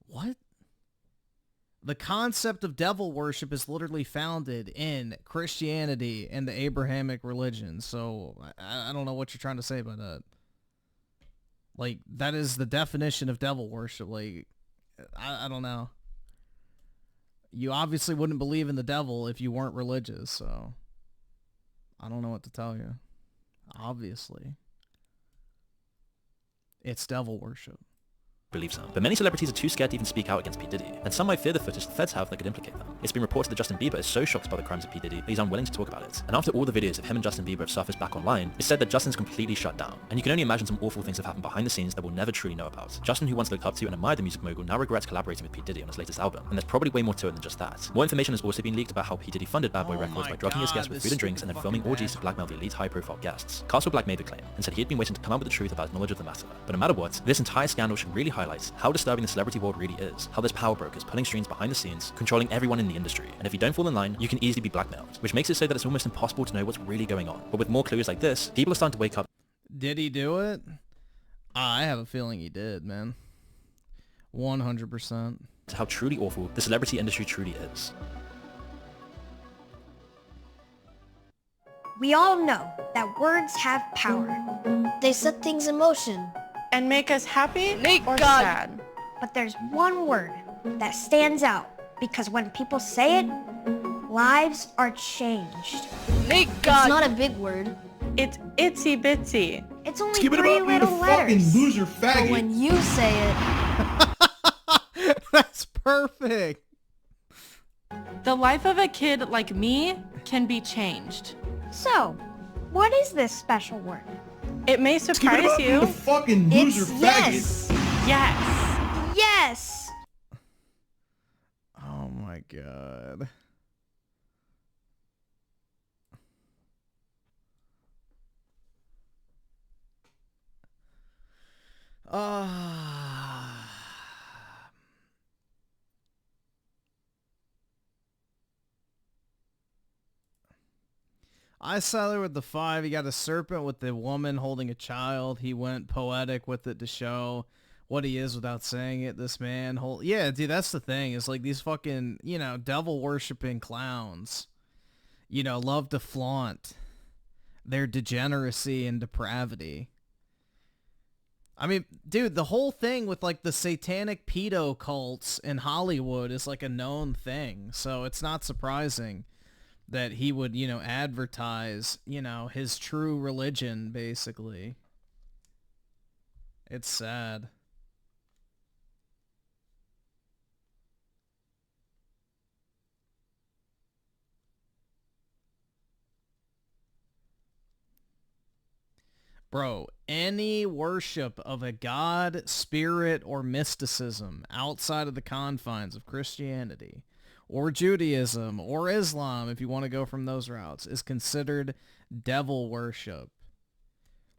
What? The concept of devil worship is literally founded in Christianity and the Abrahamic religion, so I don't know what you're trying to say by that. Like, that is the definition of devil worship. Like, I don't know. You obviously wouldn't believe in the devil if you weren't religious, so I don't know what to tell you. Obviously. It's devil worship. Believes him. But many celebrities are too scared to even speak out against P. Diddy, and some might fear the footage the feds have that could implicate them. It's been reported that Justin Bieber is so shocked by the crimes of P. Diddy that he's unwilling to talk about it. And after all the videos of him and Justin Bieber have surfaced back online, it's said that Justin's completely shut down. And you can only imagine some awful things have happened behind the scenes that we'll never truly know about. Justin, who once looked up to and admired the music mogul, now regrets collaborating with P. Diddy on his latest album, and there's probably way more to it than just that. More information has also been leaked about how P. Diddy funded Bad Boy Records by drugging his guests with food and drinks and then filming orgies to blackmail the elite high-profile guests. Castle Black made the claim and said he had been waiting to come out with the truth about his knowledge of the matter. But no matter what, this entire scandal should really highlight highlights how disturbing the celebrity world really is, how there's power brokers pulling strings behind the scenes, controlling everyone in the industry, and if you don't fall in line, you can easily be blackmailed, which makes it so that it's almost impossible to know what's really going on. But with more clues like this, people are starting to wake up. Did he do it? I have a feeling he did, man. 100%. To how truly awful the celebrity industry truly is. We all know that words have power. They set things in motion. And make us happy or sad. But there's one word that stands out because when people say it, lives are changed. It's not a big word. It's itsy bitsy. It's only Skip it 3 about little you letters. fucking loser faggot. But when you say it... That's perfect. The life of a kid like me can be changed. So, what is this special word? It may surprise you. You fucking loser faggot. Yes. Yes. Yes. Oh my god. I saw there with the 5. He got a serpent with the woman holding a child. He went poetic with it to show what he is without saying it. This man, yeah, dude, that's the thing. Is like these fucking, you know, devil worshipping clowns, you know, love to flaunt their degeneracy and depravity. I mean, dude, the whole thing with like the satanic pedo cults in Hollywood is like a known thing. So it's not surprising that he would, you know, advertise, you know, his true religion, basically. It's sad. Bro, any worship of a god, spirit, or mysticism outside of the confines of Christianity or Judaism or Islam, if you want to go from those routes, is considered devil worship.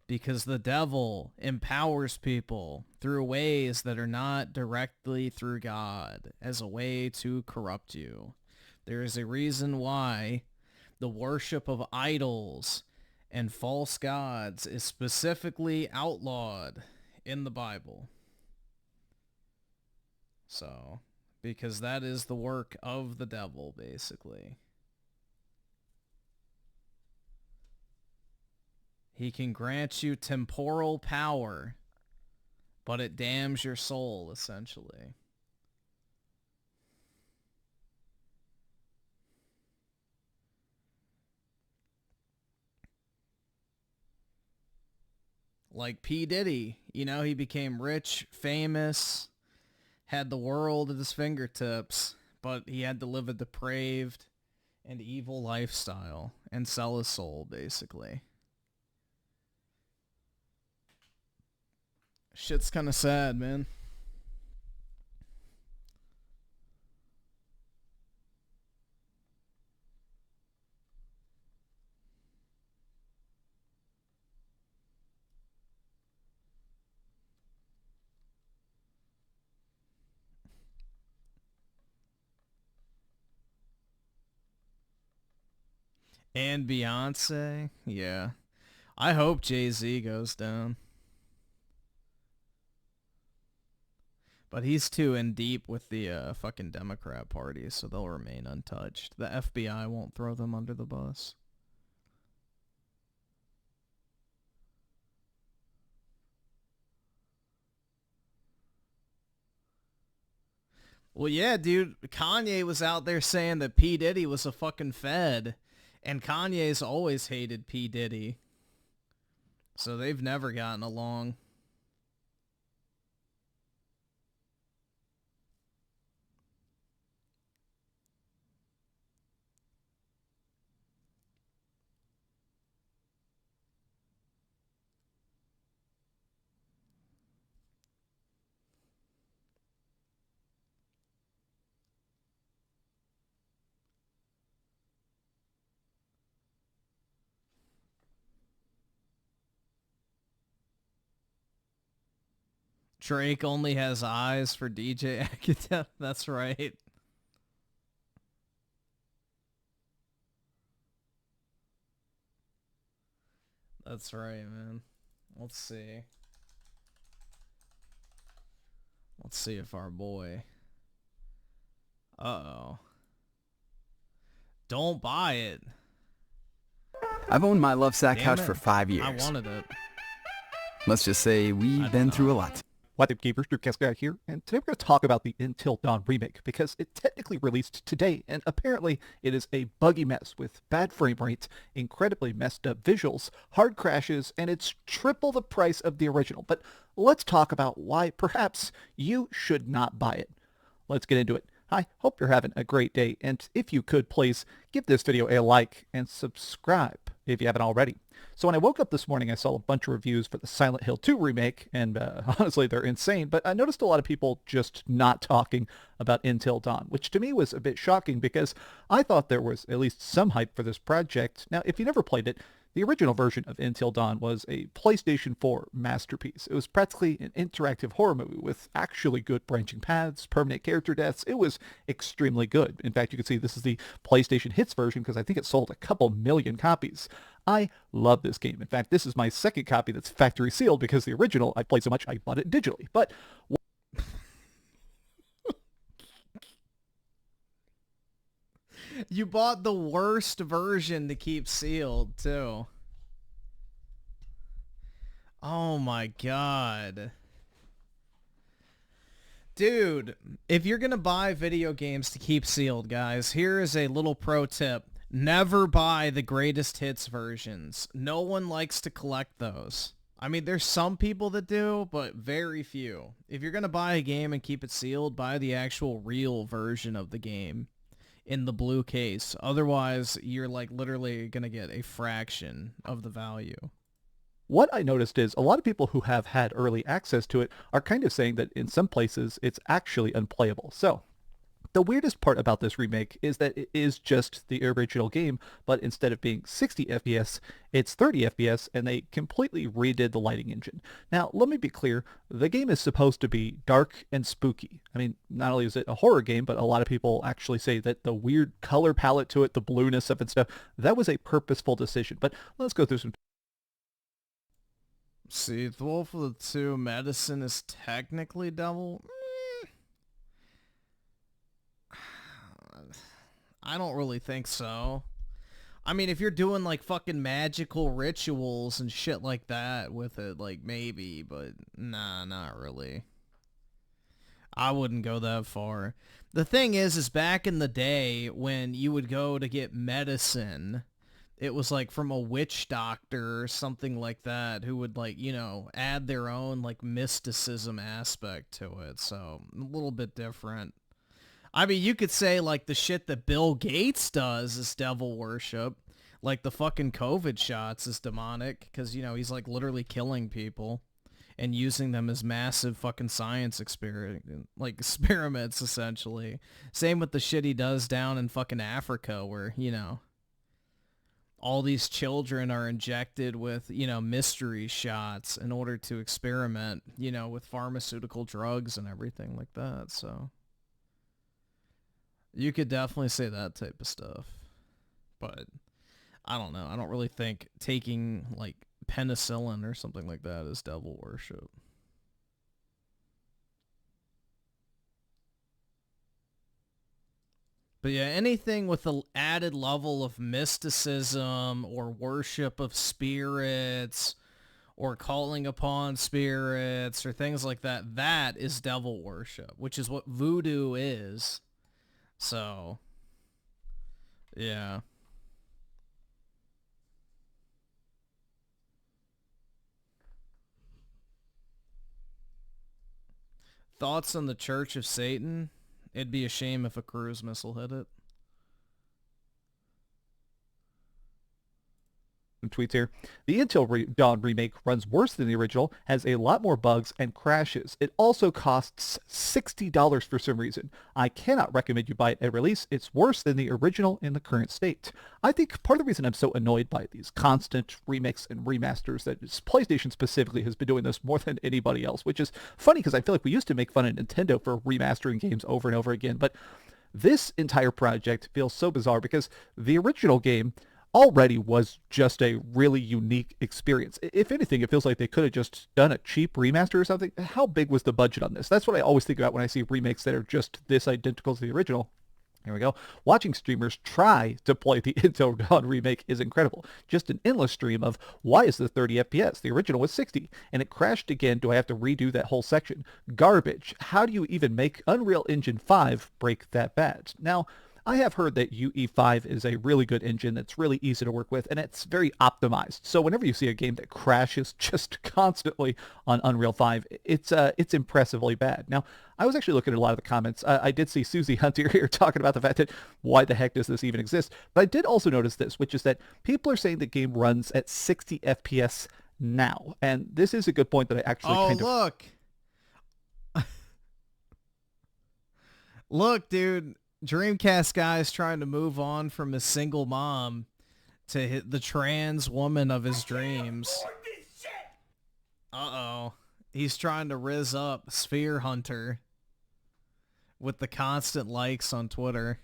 Because the devil empowers people through ways that are not directly through God as a way to corrupt you. There is a reason why the worship of idols and false gods is specifically outlawed in the Bible. So, because that is the work of the devil, basically. He can grant you temporal power, but it damns your soul, essentially. Like P. Diddy, you know, he became rich, famous, had the world at his fingertips, but he had to live a depraved and evil lifestyle and sell his soul, basically. Shit's kind of sad, man. And Beyonce, yeah. I hope Jay-Z goes down. But he's too in deep with the fucking Democrat Party, so they'll remain untouched. The FBI won't throw them under the bus. Well, yeah, dude, Kanye was out there saying that P. Diddy was a fucking Fed. And Kanye's always hated P. Diddy. So they've never gotten along. Drake only has eyes for DJ Akadem. That's right. That's right, man. Let's see. Let's see if our boy... Uh-oh. Don't buy it. I've owned my Love Sack Damn couch it. for 5 years. I wanted it. Let's just say we've been through a lot. What up, gamers? Dreamcast Guy here, and today we're going to talk about the Until Dawn remake because it technically released today, and apparently it is a buggy mess with bad frame rate, incredibly messed up visuals, hard crashes, and it's triple the price of the original. But let's talk about why perhaps you should not buy it. Let's get into it. Hi, hope you're having a great day, and if you could, please give this video a like and subscribe if you haven't already. So when I woke up this morning, I saw a bunch of reviews for the Silent Hill 2 remake, and honestly, they're insane, but I noticed a lot of people just not talking about Until Dawn, which to me was a bit shocking because I thought there was at least some hype for this project. Now, if you never played it, the original version of Until Dawn was a PlayStation 4 masterpiece. It was practically an interactive horror movie with actually good branching paths, permanent character deaths. It was extremely good. In fact, you can see this is the PlayStation Hits version because I think it sold a couple million copies. I love this game. In fact, this is my second copy that's factory sealed because the original I played so much I bought it digitally. But you bought the worst version to keep sealed, too. Oh my god. Dude, if you're gonna buy video games to keep sealed, guys, here is a little pro tip. Never buy the greatest hits versions. No one likes to collect those. I mean, there's some people that do, but very few. If you're gonna buy a game and keep it sealed, buy the actual real version of the game in the blue case. Otherwise, you're like literally gonna get a fraction of the value. what I noticed is a lot of people who have had early access to it are kind of saying that in some places it's actually unplayable. So the weirdest part about this remake is that it is just the original game, but instead of being 60 FPS, it's 30 FPS, and they completely redid the lighting engine. Now, let me be clear, the game is supposed to be dark and spooky. I mean, not only is it a horror game, but a lot of people actually say that the weird color palette to it, the blueness of it and stuff, that was a purposeful decision. But let's go through some... See, the Wolf of the Two medicine is technically double. I don't really think so. I mean, if you're doing like fucking magical rituals and shit like that with it, like maybe, but nah, not really. I wouldn't go that far. The thing is back in the day when you would go to get medicine, it was like from a witch doctor or something like that who would like, you know, add their own like mysticism aspect to it. So a little bit different. I mean, you could say, like, the shit that Bill Gates does is devil worship. Like, the fucking COVID shots is demonic. Because, you know, he's, like, literally killing people. And using them as massive fucking science experiments, essentially. Same with the shit he does down in fucking Africa, where, you know, all these children are injected with, you know, mystery shots in order to experiment, you know, with pharmaceutical drugs and everything like that, so... You could definitely say that type of stuff. But, I don't know. I don't really think taking, like, penicillin or something like that is devil worship. But yeah, anything with an added level of mysticism or worship of spirits or calling upon spirits or things like that, that is devil worship, which is what voodoo is. So, yeah. Thoughts on the Church of Satan? It'd be a shame if a cruise missile hit it. tweets here. The Until Dawn remake runs worse than the original, has a lot more bugs, and crashes. It also costs $60 for some reason. I cannot recommend you buy it at release. It's worse than the original in the current state. I think part of the reason I'm so annoyed by these constant remakes and remasters that PlayStation specifically has been doing this more than anybody else, which is funny because I feel like we used to make fun of Nintendo for remastering games over and over again, but this entire project feels so bizarre because the original game already was just a really unique experience. If anything, it feels like they could have just done a cheap remaster or something. How big was the budget on this? That's what I always think about when I see remakes that are just this identical to the original. Here we go. Watching streamers try to play the Until Dawn remake is incredible. Just an endless stream of, why is the 30 FPS? The original was 60, and it crashed again. Do I have to redo that whole section? Garbage. How do you even make Unreal Engine 5 break that bad? Now, I have heard that UE5 is a really good engine that's really easy to work with, and it's very optimized. So whenever you see a game that crashes just constantly on Unreal 5, it's impressively bad. Now, I was actually looking at a lot of the comments. I did see Susie Hunter here talking about the fact that why the heck does this even exist? But I did also notice this, which is that people are saying the game runs at 60 FPS now. And this is a good point that I actually look. Look, dude. Dreamcast guy's trying to move on from his single mom to hit the trans woman of his dreams. Uh-oh. He's trying to rizz up Sphere Hunter with the constant likes on Twitter.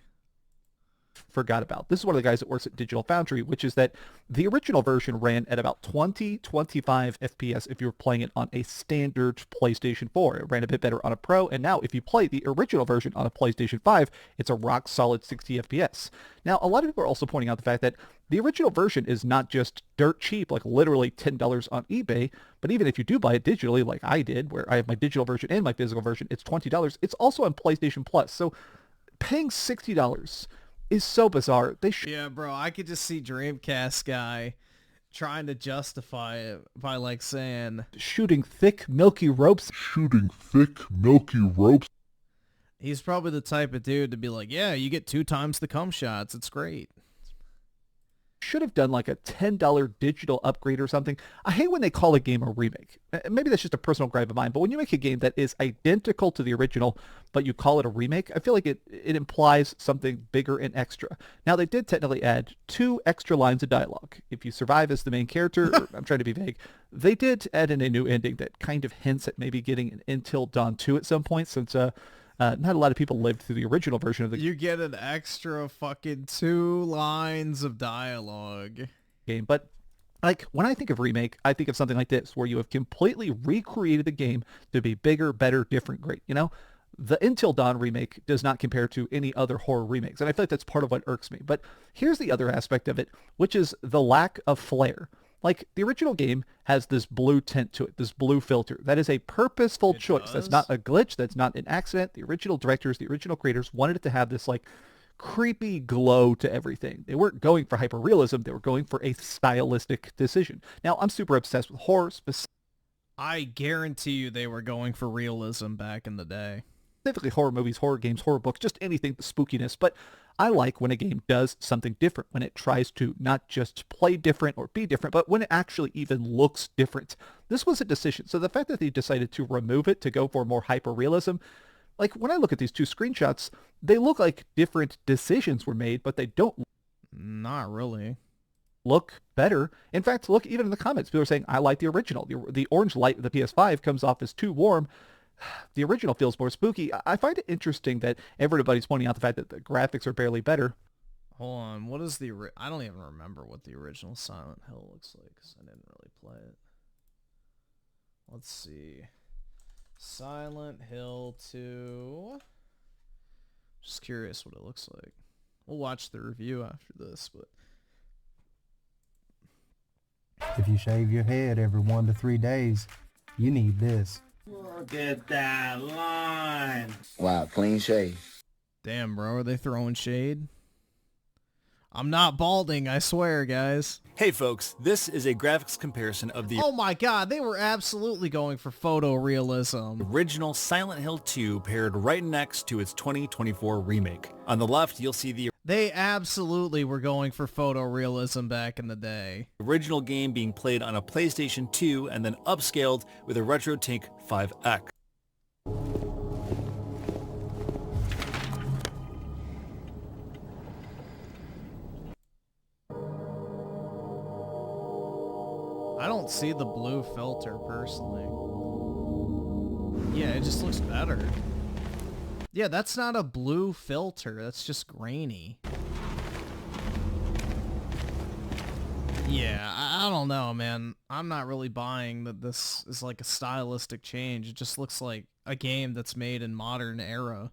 Forgot about. This is one of the guys that works at Digital Foundry, which is that the original version ran at about 25 FPS if you were playing it on a standard PlayStation 4. It ran a bit better on a Pro, and now if you play the original version on a PlayStation 5, it's a rock solid 60 FPS. Now, a lot of people are also pointing out the fact that the original version is not just dirt cheap, like literally $10 on eBay, but even if you do buy it digitally, like I did, where I have my digital version and my physical version, it's $20. It's also on PlayStation Plus, so paying $60 is so bizarre. Yeah, bro, I could just see Dreamcast guy trying to justify it by like saying shooting thick milky ropes. He's probably the type of dude to be like, yeah, you get 2 times the cum shots. It's great. Should have done like a $10 digital upgrade or something. I hate when they call a game a remake. Maybe that's just a personal gripe of mine, but when you make a game that is identical to the original, but you call it a remake, I feel like it implies something bigger and extra. Now, they did technically add 2 extra lines of dialogue. If you survive as the main character, or, I'm trying to be vague, they did add in a new ending that kind of hints at maybe getting an Until Dawn 2 at some point, since not a lot of people lived through the original version of the You get an extra fucking 2 lines of dialogue. Game, but like when I think of remake, I think of something like this, where you have completely recreated the game to be bigger, better, different, great. You know, the Until Dawn remake does not compare to any other horror remakes, and I feel like that's part of what irks me. But here's the other aspect of it, which is the lack of flair. Like, the original game has this blue tint to it, this blue filter. That is a purposeful choice. That's not a glitch. That's not an accident. The original directors, the original creators wanted it to have this, like, creepy glow to everything. They weren't going for hyperrealism. They were going for a stylistic decision. Now, I'm super obsessed with horror. I guarantee you they were going for realism back in the day. Specifically horror movies, horror games, horror books, just anything, the spookiness. But I like when a game does something different, when it tries to not just play different or be different, but when it actually even looks different. This was a decision. So the fact that they decided to remove it to go for more hyper-realism, like when I look at these 2 screenshots, they look like different decisions were made, but they don't. Not really. Look better. In fact, look, even in the comments, people are saying, I like the original. The orange light of the PS5 comes off as too warm. The original feels more spooky. I find it interesting that everybody's pointing out the fact that the graphics are barely better. Hold on, what is the... I don't even remember what the original Silent Hill looks like, because I didn't really play it. Let's see. Silent Hill 2. Just curious what it looks like. We'll watch the review after this, but... If you shave your head every 1 to 3 days, you need this. Look at that line. Wow, clean shave. Damn, bro, are they throwing shade? I'm not balding, I swear, guys. Hey folks, this is a graphics comparison of the Oh my god, they were absolutely going for photorealism. original Silent Hill 2 paired right next to its 2024 remake. On the left, you'll see the They absolutely were going for photorealism back in the day. Original game being played on a PlayStation 2 and then upscaled with a RetroTink 5X. I don't see the blue filter personally. Yeah, it just looks better. Yeah, that's not a blue filter. That's just grainy. Yeah, I don't know, man. I'm not really buying that this is like a stylistic change. It just looks like a game that's made in modern era.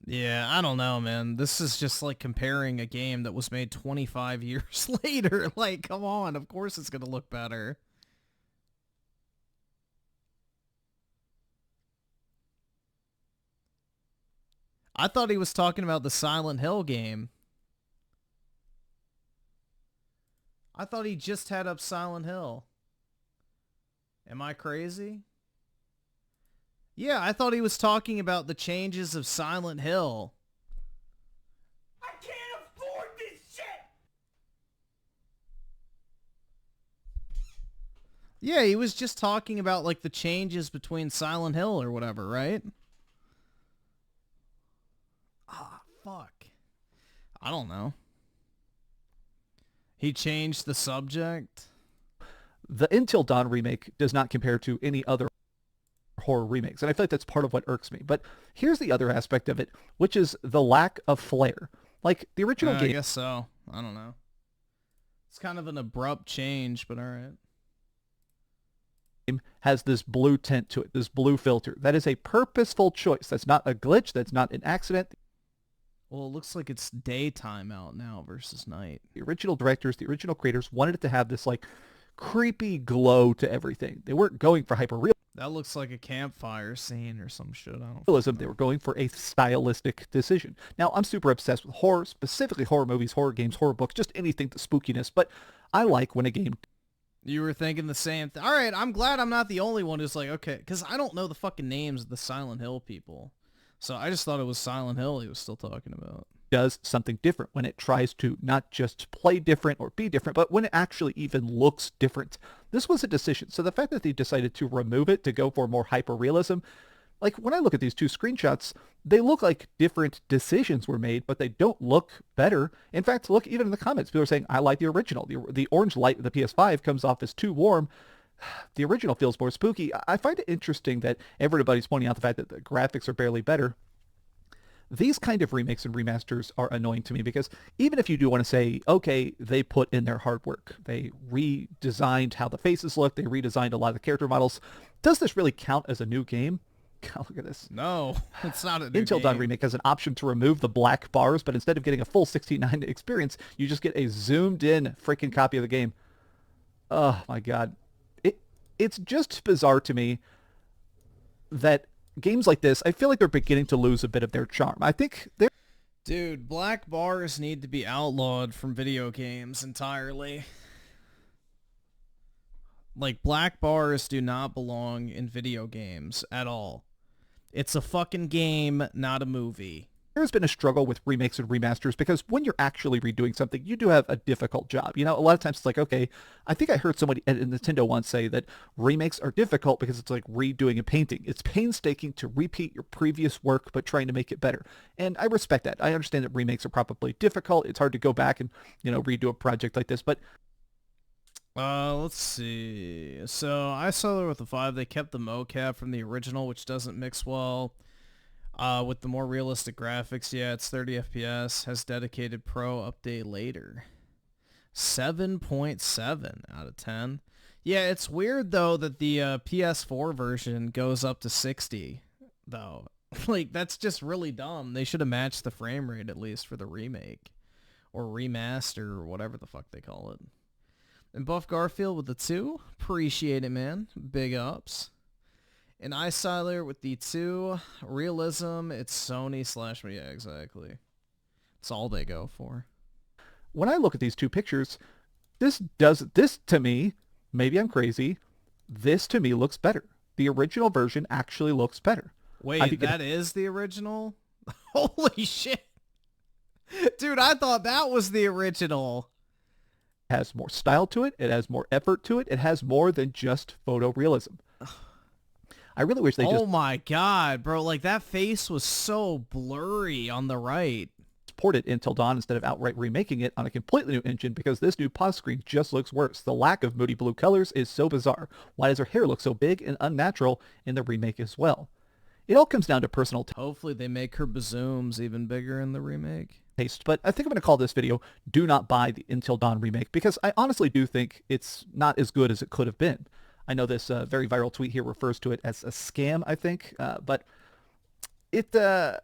Yeah, I don't know, man. This is just like comparing a game that was made 25 years later. Like, come on, of course it's gonna look better. I thought he was talking about the Silent Hill game. I thought he just had up Silent Hill. Am I crazy? Yeah, I thought he was talking about the changes of Silent Hill. I can't afford this shit! Yeah, he was just talking about like the changes between Silent Hill or whatever, right? Ah, fuck. I don't know. He changed the subject. The Until Dawn remake does not compare to any other horror remakes, and I feel like that's part of what irks me. But here's the other aspect of it, which is the lack of flair. Like the original game. I guess so. I don't know. It's kind of an abrupt change, but all right. Has this blue tint to it, this blue filter. That is a purposeful choice. That's not a glitch. That's not an accident. Well, it looks like it's daytime out now versus night. The original directors, the original creators wanted it to have this like creepy glow to everything. They weren't going for hyper real. That looks like a campfire scene or some shit. I don't Realism. They were going for a stylistic decision. Now, I'm super obsessed with horror, specifically horror movies, horror games, horror books, just anything, the spookiness. But I like when a game... You were thinking the same thing. All right, I'm glad I'm not the only one who's like, okay, because I don't know the fucking names of the Silent Hill people. So I just thought it was Silent Hill he was still talking about. Does something different when it tries to not just play different or be different, but when it actually even looks different. This was a decision. So the fact that they decided to remove it to go for more hyper-realism, like when I look at these two screenshots, they look like different decisions were made, but they don't look better. In fact, look, even in the comments, people are saying, I like the original. The orange light of the PS5 comes off as too warm. The original feels more spooky. I find it interesting that everybody's pointing out the fact that the graphics are barely better. These kind of remakes and remasters are annoying to me because even if you do want to say, okay, they put in their hard work, they redesigned how the faces look, they redesigned a lot of the character models, does this really count as a new game? God, look at this. No, it's not a new Until Dawn Remake has an option to remove the black bars, but instead of getting a full 16:9 experience, you just get a zoomed in freaking copy of the game. Oh my God. It's just bizarre to me that games like this, I feel like they're beginning to lose a bit of their charm. I think they're... Dude, black bars need to be outlawed from video games entirely. Like, black bars do not belong in video games at all. It's a fucking game, not a movie. There's been a struggle with remakes and remasters because when you're actually redoing something, you do have a difficult job. You know, a lot of times it's like, okay, I think I heard somebody at Nintendo once say that remakes are difficult because it's like redoing a painting. It's painstaking to repeat your previous work, but trying to make it better. And I respect that. I understand that remakes are probably difficult. It's hard to go back and, you know, redo a project like this, but... let's see. So I saw there with the 5, they kept the mocap from the original, which doesn't mix well. With the more realistic graphics, yeah, it's 30 FPS, has dedicated pro update later. 7.7 out of 10. Yeah, it's weird, though, that the PS4 version goes up to 60, though. Like, that's just really dumb. They should have matched the frame rate, at least, for the remake. Or remaster, or whatever the fuck they call it. And Buff Garfield with the 2. Appreciate it, man. Big ups. An Salari with the 2. Realism, it's Sony / yeah, exactly. It's all they go for. When I look at these two pictures, this to me, maybe I'm crazy, this to me looks better. The original version actually looks better. Wait, that is the original? Holy shit. Dude, I thought that was the original. It has more style to it. It has more effort to it. It has more than just photorealism. I really wish they just... Oh my god, bro. Like, that face was so blurry on the right. ...ported Until Dawn instead of outright remaking it on a completely new engine, because this new pause screen just looks worse. The lack of moody blue colors is so bizarre. Why does her hair look so big and unnatural in the remake as well? It all comes down to personal Hopefully they make her bazooms even bigger in the remake. Taste, but I think I'm going to call this video Do Not Buy the Until Dawn remake, because I honestly do think it's not as good as it could have been. I know this very viral tweet here refers to it as a scam, I think, but it's the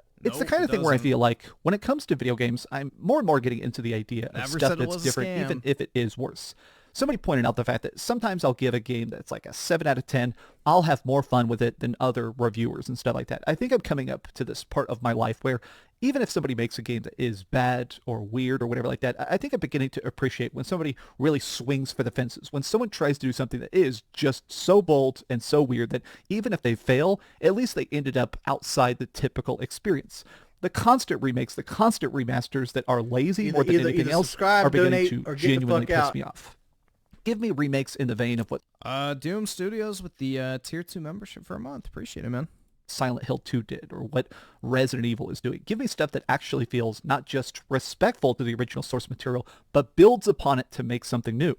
kind of thing where I feel like when it comes to video games, I'm more and more getting into the idea of stuff that's different, even if it is worse. Somebody pointed out the fact that sometimes I'll give a game that's like a 7 out of 10. I'll have more fun with it than other reviewers and stuff like that. I think I'm coming up to this part of my life where even if somebody makes a game that is bad or weird or whatever like that, I think I'm beginning to appreciate when somebody really swings for the fences. When someone tries to do something that is just so bold and so weird that even if they fail, at least they ended up outside the typical experience. The constant remakes, the constant remasters that are lazy more than anything else are beginning to genuinely piss me off. Give me remakes in the vein of what Doom Studios with the tier 2 membership for a month. Appreciate it, man. Silent Hill 2 did, or what Resident Evil is doing. Give me stuff that actually feels not just respectful to the original source material, but builds upon it to make something new.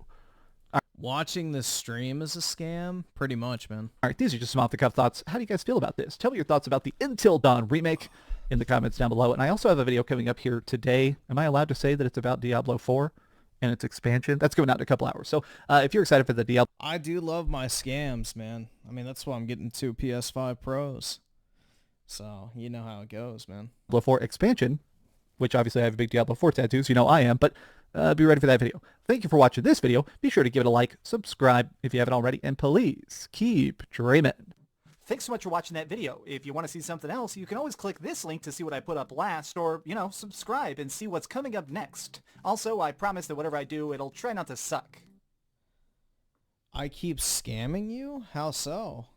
Watching this stream is a scam? Pretty much, man. All right, these are just some off-the-cuff thoughts. How do you guys feel about this? Tell me your thoughts about the Until Dawn remake in the comments down below. And I also have a video coming up here today. Am I allowed to say that it's about Diablo 4? And its expansion? That's coming out in a couple hours. So if you're excited for the Diablo... I do love my scams, man. I mean, that's why I'm getting 2 PS5 Pros. So, you know how it goes, man. Diablo 4 expansion, which obviously I have a big Diablo 4 tattoo, so you know I am, but be ready for that video. Thank you for watching this video. Be sure to give it a like, subscribe if you haven't already, and please keep dreaming. Thanks so much for watching that video. If you want to see something else, you can always click this link to see what I put up last, or, you know, subscribe and see what's coming up next. Also, I promise that whatever I do, it'll try not to suck. I keep scamming you? How so?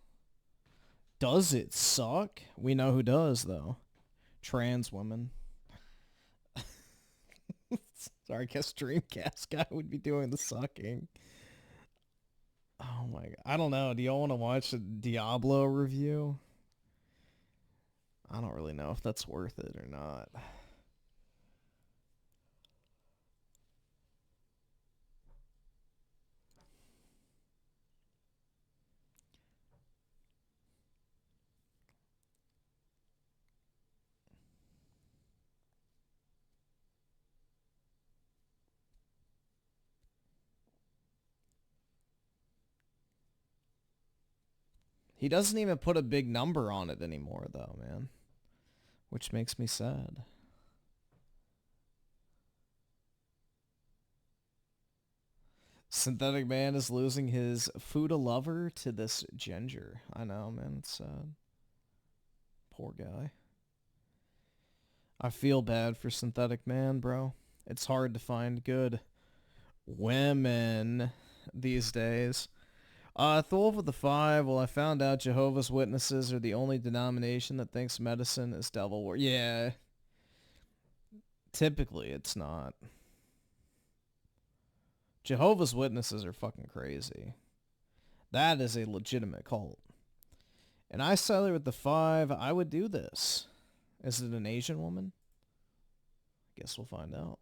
Does it suck? We know who does, though. Trans women. Sorry, I guess Dreamcast guy would be doing the sucking. Oh my god. I don't know. Do y'all want to watch a Diablo review? I don't really know if that's worth it or not. He doesn't even put a big number on it anymore, though, man. Which makes me sad. Synthetic Man is losing his Fuda lover to this ginger. I know, man. It's sad. Poor guy. I feel bad for Synthetic Man, bro. It's hard to find good women these days. Thulv with the 5. Well, I found out Jehovah's Witnesses are the only denomination that thinks medicine is devil work. Yeah. Typically, it's not. Jehovah's Witnesses are fucking crazy. That is a legitimate cult. And Salari with the 5. I would do this. Is it an Asian woman? Guess we'll find out.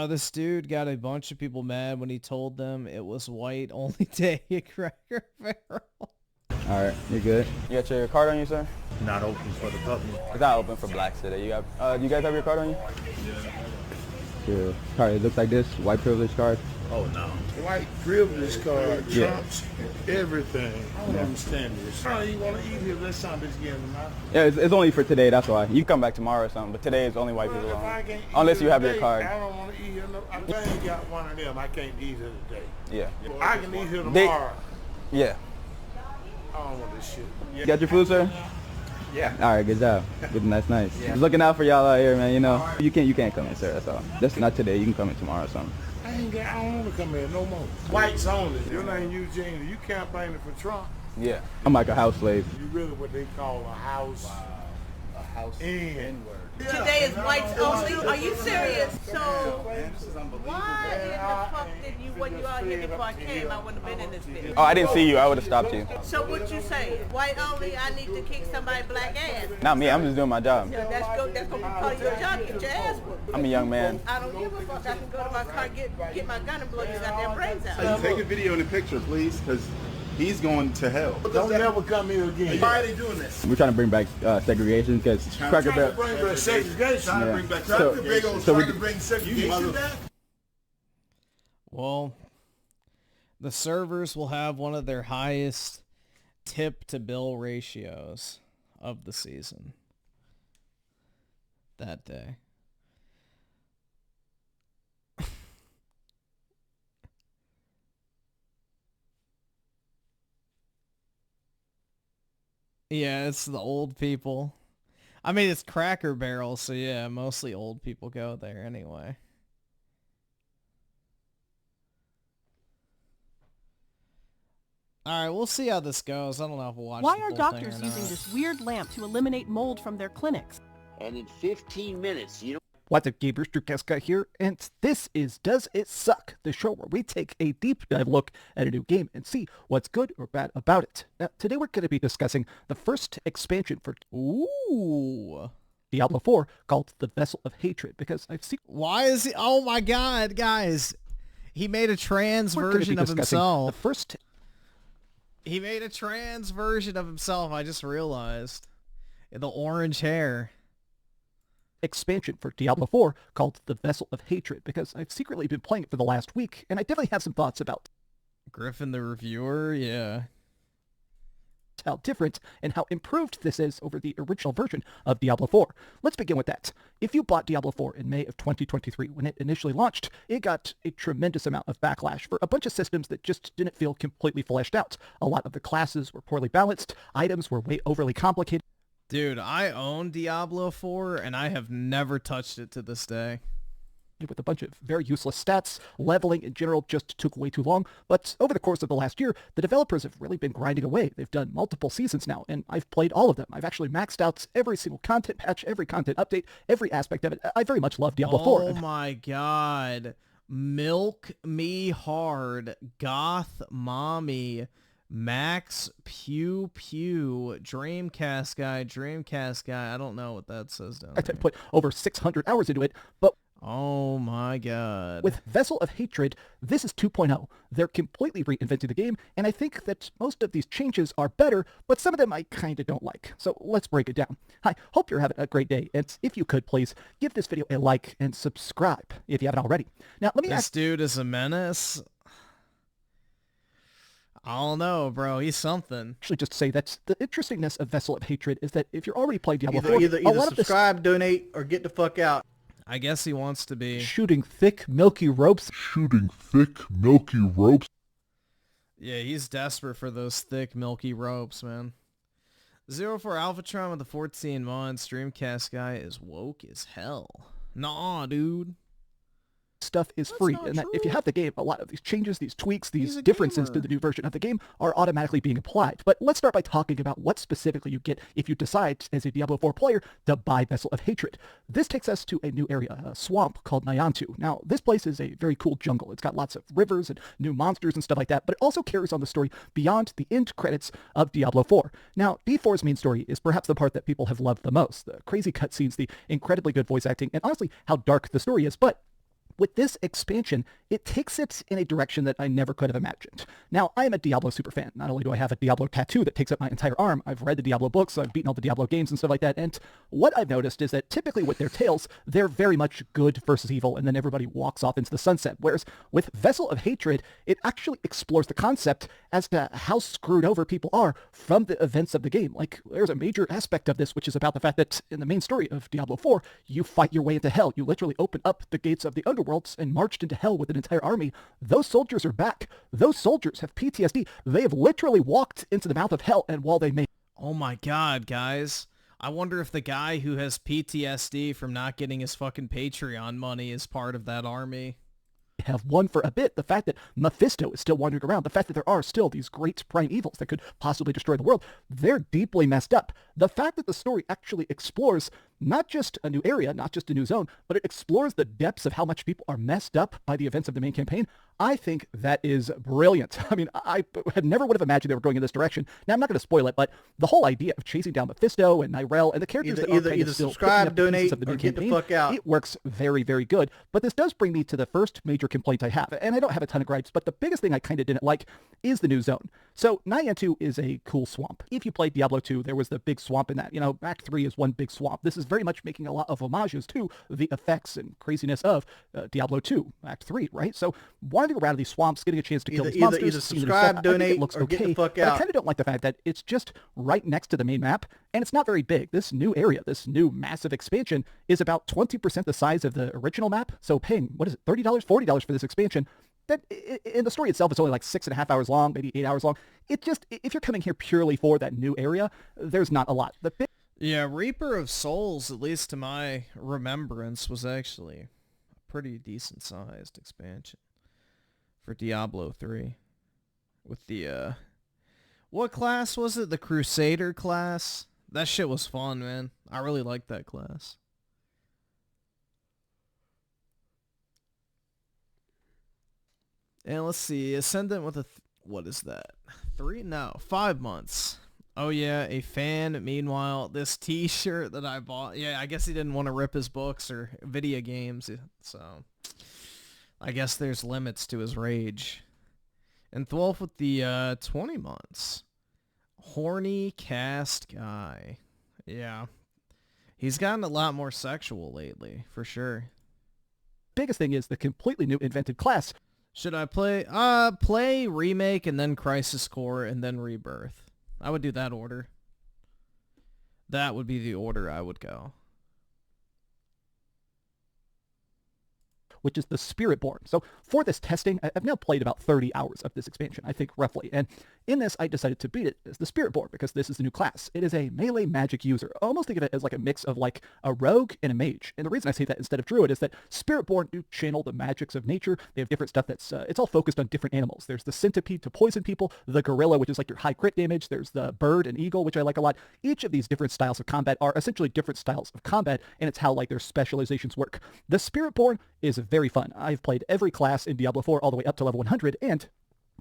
This dude got a bunch of people mad when he told them it was white only day at Cracker Barrel. Alright, you're good. You got your card on you, sir? Not open for the public. It's not open for blacks today. You got, do you guys have your card on you? Your card, it looks like this, white privilege card. Oh no. White privilege card Yeah. trumps everything. I don't Yeah. understand this. Oh, you want to eat here? Let's sign this again tonight. Yeah, it's only for today, that's why. You can come back tomorrow or something, but today is only white people If only. I can't eat Unless here you have your today, card. I don't want to eat here. No, I ain't got one of them. I can't eat here today. Yeah. I can eat here They- tomorrow. Yeah. I don't want this shit. You got your food, sir? Yeah. All right, good job. Good, nice. Yeah. Just looking out for y'all out here, man. You know, you can't come in, sir. That's all. That's not today. You can come in tomorrow or something. I don't want to come here no more. Whites only. Your name Eugene. You campaigning for Trump. Yeah. I'm like a house slave. You really what they call a house. A house N-word. Today is whites only. Are you serious? So why in the fuck did you, when you out here before I came, I wouldn't have been in this video? Oh, I didn't see you. I would have stopped you. So what you saying? White only, I need to kick somebody black ass. Not me. I'm just doing my job. Yeah, that's gonna be part of your job. Get your ass whooped. I'm a young man. I don't give a fuck. I can go to my car, get my gun and blow your goddamn brains out. Take a video and a picture, please, because he's going to hell. Don't ever come here again. Why are they doing this? We're trying to bring back segregation because Cracker Barrel. Bring back segregation. Trying to bring back segregation. Well, the servers will have one of their highest tip to bill ratios of the season that day. Yeah, it's the old people. I mean, it's Cracker Barrel, so yeah, mostly old people go there anyway. Alright, we'll see how this goes. I don't know if we'll watch Why the are whole doctors thing or using not. this weird lamp to eliminate mold from their clinics? And in 15 minutes, you know. What's up, gamers? Drew Casca here, and this is Does It Suck? The show where we take a deep dive look at a new game and see what's good or bad about it. Now, today we're going to be discussing the first expansion for Diablo 4 called The Vessel of Hatred, because I've seen... Why is he... Oh my god, guys! He made a trans version of himself. The first... He made a trans version of himself, I just realized. The orange hair. Expansion for Diablo 4 called The Vessel of Hatred, because I've secretly been playing it for the last week, and I definitely have some thoughts about Griffin the reviewer, yeah. How different and how improved this is over the original version of Diablo 4. Let's begin with that. If you bought Diablo 4 in May of 2023 when it initially launched, it got a tremendous amount of backlash for a bunch of systems that just didn't feel completely fleshed out. A lot of the classes were poorly balanced, items were way overly complicated. Dude, I own Diablo 4, and I have never touched it to this day. With a bunch of very useless stats, leveling in general just took way too long, but over the course of the last year, the developers have really been grinding away. They've done multiple seasons now, and I've played all of them. I've actually maxed out every single content patch, every content update, every aspect of it. I very much love Diablo 4. Oh my god. Milk me hard. Goth mommy. Max Pew Pew. Dreamcast guy. I don't know what that says down I there. put over 600 hours into it, but oh my god. with Vessel of Hatred, this is 2.0. They're completely reinventing the game, and I think that most of these changes are better, but some of them I kinda don't like. So let's break it down. Hi, hope you're having a great day, and if you could, please give this video a like and subscribe if you haven't already. Now, let me This ask... dude is a menace? I don't know, bro. He's something. Actually, just say that the interestingness of Vessel of Hatred is that if you're already playing Diablo 4, Either a lot of this subscribe, donate, or get the fuck out. I guess he wants to be. shooting thick, milky ropes. Yeah, he's desperate for those thick, milky ropes, man. 04 Alphatron with the 14 months. Dreamcast guy is woke as hell. Nah, dude. Stuff is free, and that if you have the game, a lot of these changes, these tweaks, these differences to the new version of the game are automatically being applied. But let's start by talking about what specifically you get if you decide, as a Diablo 4 player, to buy Vessel of Hatred. This takes us to a new area, a swamp called Nyantu. Now, this place is a very cool jungle. It's got lots of rivers and new monsters and stuff like that, but it also carries on the story beyond the end credits of Diablo 4. Now, D4's main story is perhaps the part that people have loved the most. The crazy cutscenes, the incredibly good voice acting, and honestly, how dark the story is, but with this expansion, it takes it in a direction that I never could have imagined. Now, I am a Diablo superfan. Not only do I have a Diablo tattoo that takes up my entire arm, I've read the Diablo books, I've beaten all the Diablo games and stuff like that, and what I've noticed is that typically with their tales, they're very much good versus evil, and then everybody walks off into the sunset, whereas with Vessel of Hatred, it actually explores the concept as to how screwed over people are from the events of the game. Like, there's a major aspect of this, which is about the fact that in the main story of Diablo 4, you fight your way into hell. You literally open up the gates of the underworlds and marched into hell with an entire army. Those soldiers are back. Those soldiers have PTSD. They have literally walked into the mouth of hell, and while they may... Oh my god, guys. I wonder if the guy who has PTSD from not getting his fucking Patreon money is part of that army. Have won for a bit. The fact that Mephisto is still wandering around, the fact that there are still these great prime evils that could possibly destroy the world, they're deeply messed up. The fact that the story actually explores not just a new area, not just a new zone, but it explores the depths of how much people are messed up by the events of the main campaign, I think that is brilliant. I mean, I had never would have imagined they were going in this direction. Now, I'm not going to spoil it, but the whole idea of chasing down Mephisto and Nyrel and the characters that are kind of still subscribe, donate, or get the fuck out. It works very, very good. But this does bring me to the first major complaint I have, and I don't have a ton of gripes, but the biggest thing I kind of didn't like is the new zone. So Nyantu is a cool swamp. If you played Diablo 2, there was the big swamp in that. You know, Act 3 is one big swamp. This is very much making a lot of homages to the effects and craziness of Diablo 2, Act 3, right? So wandering around these swamps, getting a chance to kill these monsters, either subscribe, donate, or get the fuck out. But I kind of don't like the fact that it's just right next to the main map, and it's not very big. This new area, this new massive expansion, is about 20% the size of the original map. So paying, what is it, $30, $40 for this expansion, that in the story itself, it's only like 6.5 hours long, maybe 8 hours long. It just, if you're coming here purely for that new area, there's not a lot. Yeah, Reaper of Souls, at least to my remembrance, was actually a pretty decent sized expansion for Diablo 3. With the, what class was it? The Crusader class? That shit was fun, man. I really liked that class. And let's see, Ascendant with a, what is that? 5 months. Oh yeah, a fan. Meanwhile, this t-shirt that I bought, yeah, I guess he didn't want to rip his books or video games, so I guess there's limits to his rage. And Thwolf with the 20 months. Horny cast guy. Yeah. He's gotten a lot more sexual lately, for sure. Biggest thing is the completely new invented class. Should I play play Remake and then Crisis Core and then Rebirth? I would do that order. That would be the order I would go. Which is the Spiritborn. So for this testing, I've now played about 30 hours of this expansion, I think, roughly. And in this, I decided to beat it as the Spiritborn because this is the new class. It is a melee magic user. Almost think of it as like a mix of like a rogue and a mage. And the reason I say that instead of druid is that Spiritborn do channel the magics of nature. They have different stuff that's, it's all focused on different animals. There's the centipede to poison people, the gorilla, which is like your high crit damage. There's the bird and eagle, which I like a lot. Each of these different styles of combat are essentially different styles of combat, and it's how like their specializations work. The Spiritborn is very fun. I've played every class in Diablo 4 all the way up to level 100, and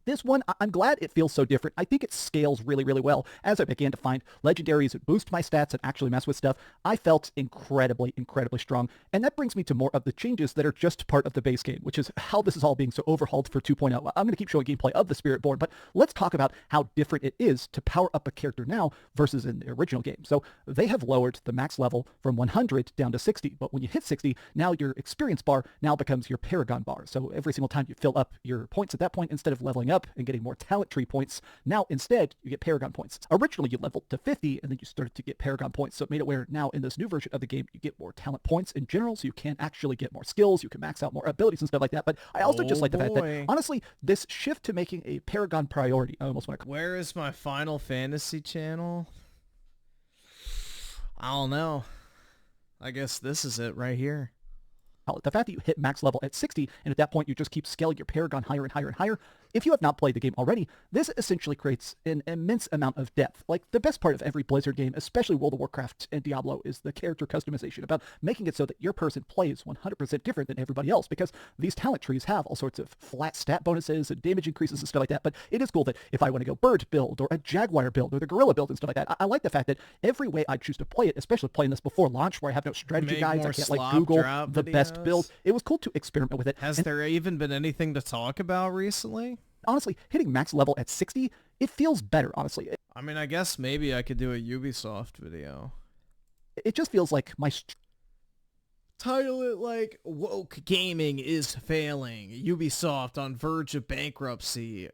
this one, I'm glad it feels so different. I think it scales really, really well. As I began to find legendaries that boost my stats and actually mess with stuff, I felt incredibly, incredibly strong. And that brings me to more of the changes that are just part of the base game, which is how this is all being so overhauled for 2.0. I'm going to keep showing gameplay of the Spiritborn, but let's talk about how different it is to power up a character now versus in the original game. So they have lowered the max level from 100 down to 60, but when you hit 60, now your experience bar now becomes your Paragon bar. So every single time you fill up your points at that point, instead of leveling up and getting more talent tree points, now instead you get Paragon points. Originally you leveled to 50 and then you started to get Paragon points, so it made it where now in this new version of the game you get more talent points in general, so you can actually get more skills, you can max out more abilities and stuff like that. But I also just like the fact that honestly this shift to making a Paragon priority, I almost want to... Where is my Final Fantasy channel? I don't know. I guess this is it right here. The fact that you hit max level at 60 and at that point you just keep scaling your Paragon higher and higher and higher, if you have not played the game already, this essentially creates an immense amount of depth. Like, the best part of every Blizzard game, especially World of Warcraft and Diablo, is the character customization, about making it so that your person plays 100% different than everybody else, because these talent trees have all sorts of flat stat bonuses and damage increases and stuff like that. But it is cool that if I want to go bird build or a jaguar build or the gorilla build and stuff like that, I like the fact that every way I choose to play it, especially playing this before launch where I have no strategy guides, I can't like Google the best build. It was cool to experiment with it. Has there even been anything to talk about recently? Honestly, hitting max level at 60, it feels better, honestly. I mean, I guess maybe I could do a Ubisoft video. It just feels like my... Title it like, woke gaming is failing. Ubisoft on verge of bankruptcy.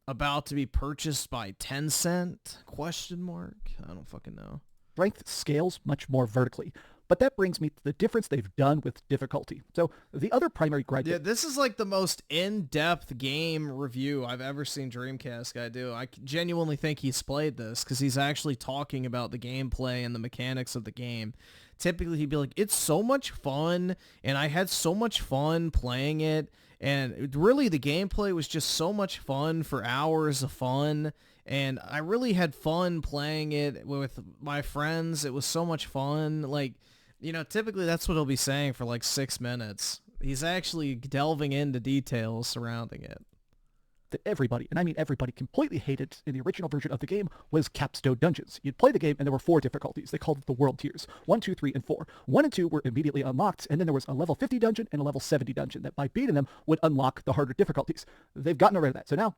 About to be purchased by Tencent? Question mark? I don't fucking know. Strength scales much more vertically. But that brings me to the difference they've done with difficulty. So the other primary gripe... Yeah, this is like the most in-depth game review I've ever seen Dreamcast guy do. I genuinely think he's played this because he's actually talking about the gameplay and the mechanics of the game. Typically, he'd be like, it's so much fun, and I had so much fun playing it, and really the gameplay was just so much fun for hours of fun, and I really had fun playing it with my friends. It was so much fun. Like, you know, typically that's what he'll be saying for like 6 minutes. He's actually delving into details surrounding it. That everybody, and I mean everybody, completely hated in the original version of the game was capstone dungeons. You'd play the game and there were 4 difficulties. They called it the world tiers. 1, 2, 3, and 4. 1 and 2 were immediately unlocked, and then there was a level 50 dungeon and a level 70 dungeon that by beating them would unlock the harder difficulties. They've gotten rid of that. So now,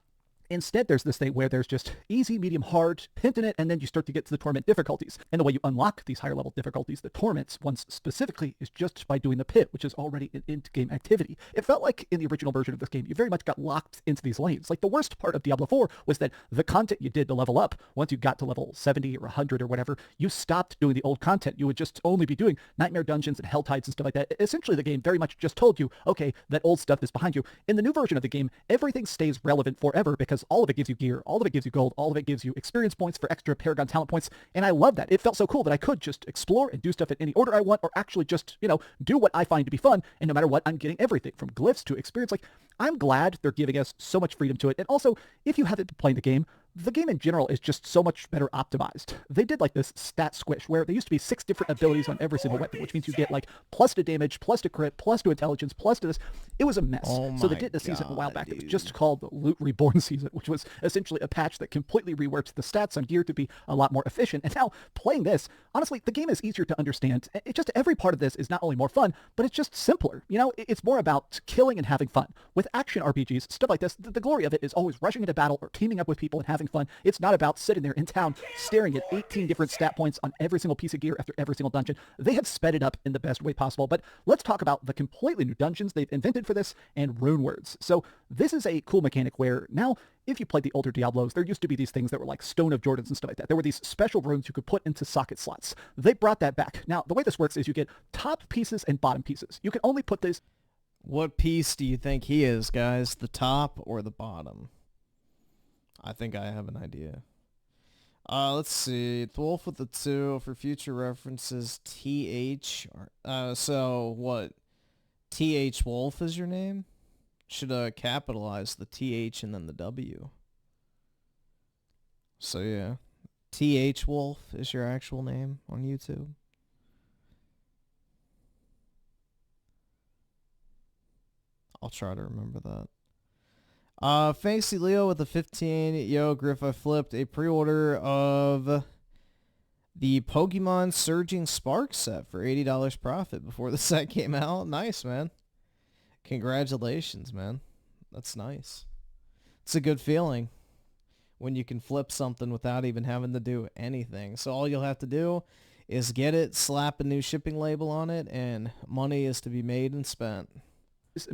instead, there's this thing where there's just easy, medium, hard, pint in it, and then you start to get to the torment difficulties. And the way you unlock these higher level difficulties, the torments ones specifically, is just by doing the pit, which is already an in-game activity. It felt like in the original version of this game, you very much got locked into these lanes. Like, the worst part of Diablo 4 was that the content you did to level up, once you got to level 70 or 100 or whatever, you stopped doing the old content. You would just only be doing Nightmare Dungeons and Hell Tides and stuff like that. Essentially, the game very much just told you, okay, that old stuff is behind you. In the new version of the game, everything stays relevant forever because all of it gives you gear, all of it gives you gold, all of it gives you experience points for extra Paragon talent points, and I love that. It felt so cool that I could just explore and do stuff in any order I want, or actually just, you know, do what I find to be fun, and no matter what, I'm getting everything, from glyphs to experience. Like, I'm glad they're giving us so much freedom to it, and also, if you haven't been playing the game in general is just so much better optimized. They did like this stat squish where there used to be 6 different abilities on every single weapon, which means you get like plus to damage, plus to crit, plus to intelligence, plus to this. It was a mess. So they did a season a while back that was just called the Loot Reborn season, which was essentially a patch that completely reworked the stats on gear to be a lot more efficient. And now playing this, honestly, the game is easier to understand. It just, every part of this is not only more fun, but it's just simpler. You know, it's more about killing and having fun. With action RPGs, stuff like this, the glory of it is always rushing into battle or teaming up with people and having fun. It's not about sitting there in town staring at 18 different stat points on every single piece of gear after every single dungeon. They have sped it up in the best way possible, but let's talk about the completely new dungeons they've invented for this and rune words. So this is a cool mechanic where now, if you played the older Diablos, there used to be these things that were like Stone of Jordans and stuff like that. There were these special runes you could put into socket slots. They brought that back. Now, the way this works is you get top pieces and bottom pieces. You can only put this... What piece do you think he is, guys? The top or the bottom? I think I have an idea. Let's see. The Wolf with the 2 for future references. TH. So what? TH Wolf is your name? Should capitalize the TH and then the W. So yeah. TH Wolf is your actual name on YouTube. I'll try to remember that. Fancy Leo with the 15. Yo, Griff, I flipped a pre-order of the Pokemon Surging Spark set for $80 profit before the set came out. Nice, man. Congratulations, man. That's nice. It's a good feeling when you can flip something without even having to do anything. So all you'll have to do is get it, slap a new shipping label on it, and money is to be made and spent.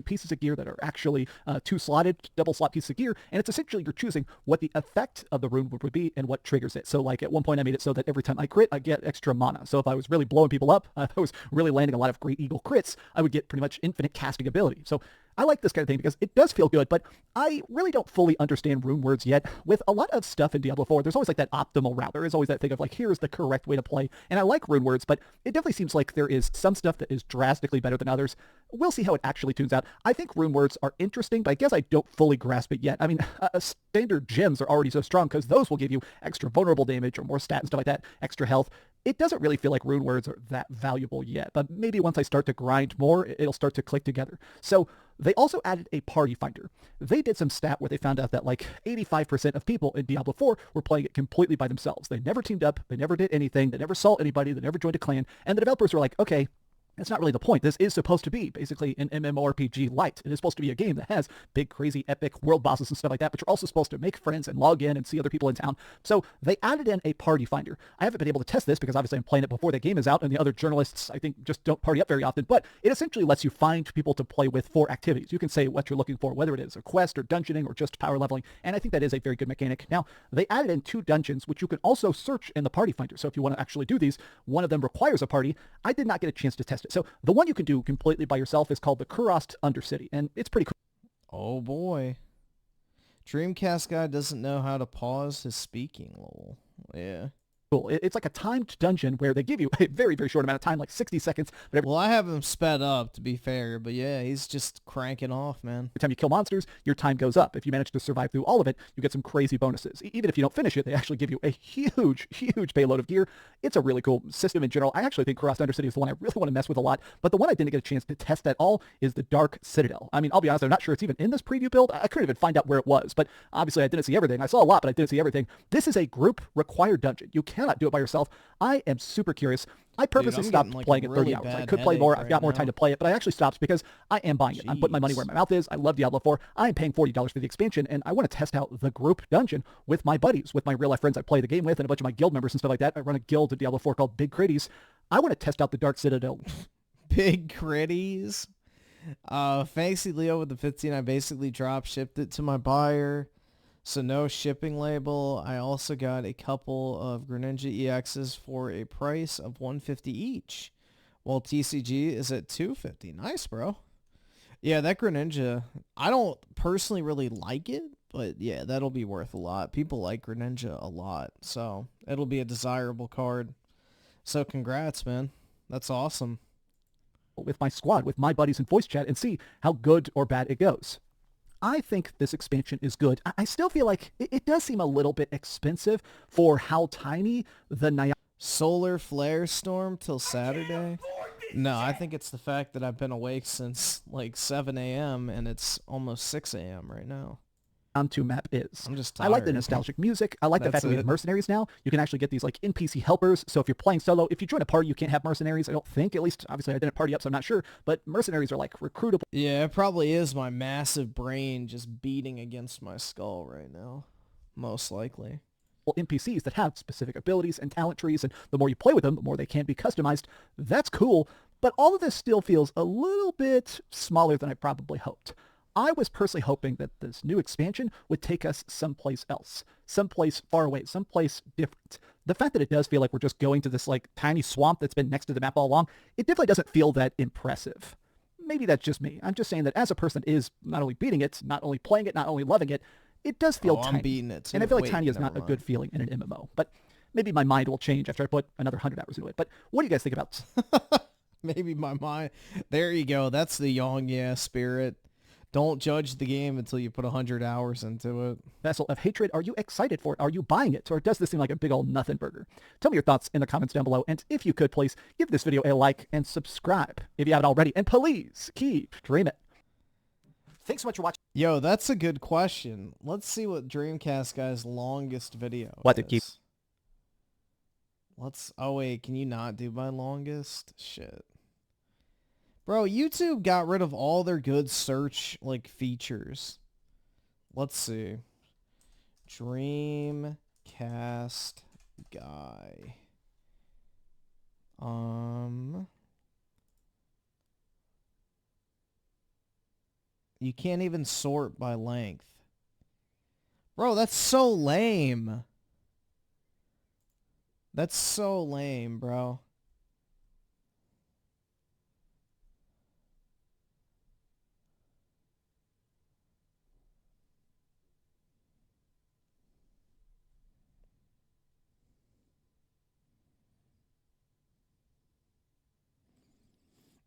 Pieces of gear that are actually 2-slotted, double slot pieces of gear, and it's essentially you're choosing what the effect of the rune would be and what triggers it. So like at one point I made it so that every time I crit, I get extra mana. So if I was really blowing people up, if I was really landing a lot of Great Eagle crits, I would get pretty much infinite casting ability. So I like this kind of thing because it does feel good, but I really don't fully understand rune words yet. With a lot of stuff in Diablo 4, there's always like that optimal route. There is always that thing of like, here's the correct way to play. And I like rune words, but it definitely seems like there is some stuff that is drastically better than others. We'll see how it actually tunes out. I think rune words are interesting, but I guess I don't fully grasp it yet. I mean, standard gems are already so strong because those will give you extra vulnerable damage or more stat and stuff like that, extra health. It doesn't really feel like rune words are that valuable yet, but maybe once I start to grind more, it'll start to click together. So they also added a party finder. They did some stat where they found out that like 85% of people in Diablo 4 were playing it completely by themselves. They never teamed up, they never did anything, they never saw anybody, they never joined a clan, and the developers were like, okay, that's not really the point. This is supposed to be basically an MMORPG light. It is supposed to be a game that has big, crazy, epic world bosses and stuff like that, but you're also supposed to make friends and log in and see other people in town. So they added in a party finder. I haven't been able to test this because obviously I'm playing it before the game is out, and the other journalists, I think, just don't party up very often, but it essentially lets you find people to play with for activities. You can say what you're looking for, whether it is a quest or dungeoning or just power leveling, and I think that is a very good mechanic. Now, they added in 2 dungeons, which you can also search in the party finder. So if you want to actually do these, one of them requires a party. I did not get a chance to test it. So the one you can do completely by yourself is called the Kurost Undercity, and it's pretty cool. Oh boy. Dreamcast guy doesn't know how to pause his speaking, lol. Yeah. It's like a timed dungeon where they give you a very, very short amount of time, like 60 seconds. But well, I have him sped up, to be fair, but yeah, he's just cranking off, man. Every time you kill monsters, your time goes up. If you manage to survive through all of it, you get some crazy bonuses. Even if you don't finish it, they actually give you a huge, huge payload of gear. It's a really cool system in general. I actually think Kurost Undercity is the one I really want to mess with a lot, but the one I didn't get a chance to test at all is the Dark Citadel. I mean, I'll be honest, I'm not sure it's even in this preview build. I couldn't even find out where it was, but obviously I didn't see everything. I saw a lot, but I didn't see everything. This is a group required dungeon. You cannot do it by yourself. I am super curious. I purposely stopped playing it 30 hours. I could play more. I've got more time to play it, but I actually stopped because I am buying it. I'm putting my money where my mouth is. I love Diablo 4. I am paying $40 for the expansion, and I want to test out the group dungeon with my buddies, with my real-life friends I play the game with, and a bunch of my guild members and stuff like that. I run a guild in Diablo 4 called Big Critties. I want to test out the Dark Citadel. Big Critties? Fantasy Leo with the 15, I basically drop shipped it to my buyer. So no shipping label. I also got a couple of Greninja EXs for a price of $150 each, while TCG is at $250. Nice, bro. Yeah, that Greninja, I don't personally really like it, but yeah, that'll be worth a lot. People like Greninja a lot, so it'll be a desirable card. So congrats, man. That's awesome. With my squad, with my buddies in voice chat, and see how good or bad it goes. I think this expansion is good. I still feel like it does seem a little bit expensive for how tiny the Solar Flare Storm till Saturday? No, I think it's the fact that I've been awake since like 7 a.m. and it's almost 6 a.m. right now. Onto map is. I'm just tired. I like the nostalgic music. I like the fact that we have mercenaries now. You can actually get these like NPC helpers. So if you're playing solo, if you join a party, you can't have mercenaries. I don't think, at least obviously I didn't party up, so I'm not sure. But mercenaries are like recruitable. Yeah, it probably is my massive brain just beating against my skull right now. Most likely. NPCs that have specific abilities and talent trees, and the more you play with them, the more they can be customized. That's cool, but all of this still feels a little bit smaller than I probably hoped. I was personally hoping that this new expansion would take us someplace else, someplace far away, someplace different. The fact that it does feel like we're just going to this like tiny swamp that's been next to the map all along, it definitely doesn't feel that impressive. Maybe that's just me. I'm just saying that as a person that is not only beating it, not only playing it, not only loving it, it does feel tiny. I'm beating it too. And I feel like tiny is not a good feeling in an MMO. But maybe my mind will change after I put another 100 hours into it. But what do you guys think about this? Maybe my mind. There you go. That's the young spirit. Don't judge the game until you put 100 hours into it. Vessel of Hatred, are you excited for it? Are you buying it? Or does this seem like a big old nothing burger? Tell me your thoughts in the comments down below. And if you could, please give this video a like and subscribe if you haven't already. And please keep dreaming. Thanks so much for watching. Yo, that's a good question. Let's see what Dreamcast guy's longest video What is. to keep? Oh wait, can you not do my longest? Shit. Bro, YouTube got rid of all their good search like features. Let's see. Dreamcast guy. You can't even sort by length. Bro, that's so lame. That's so lame, bro.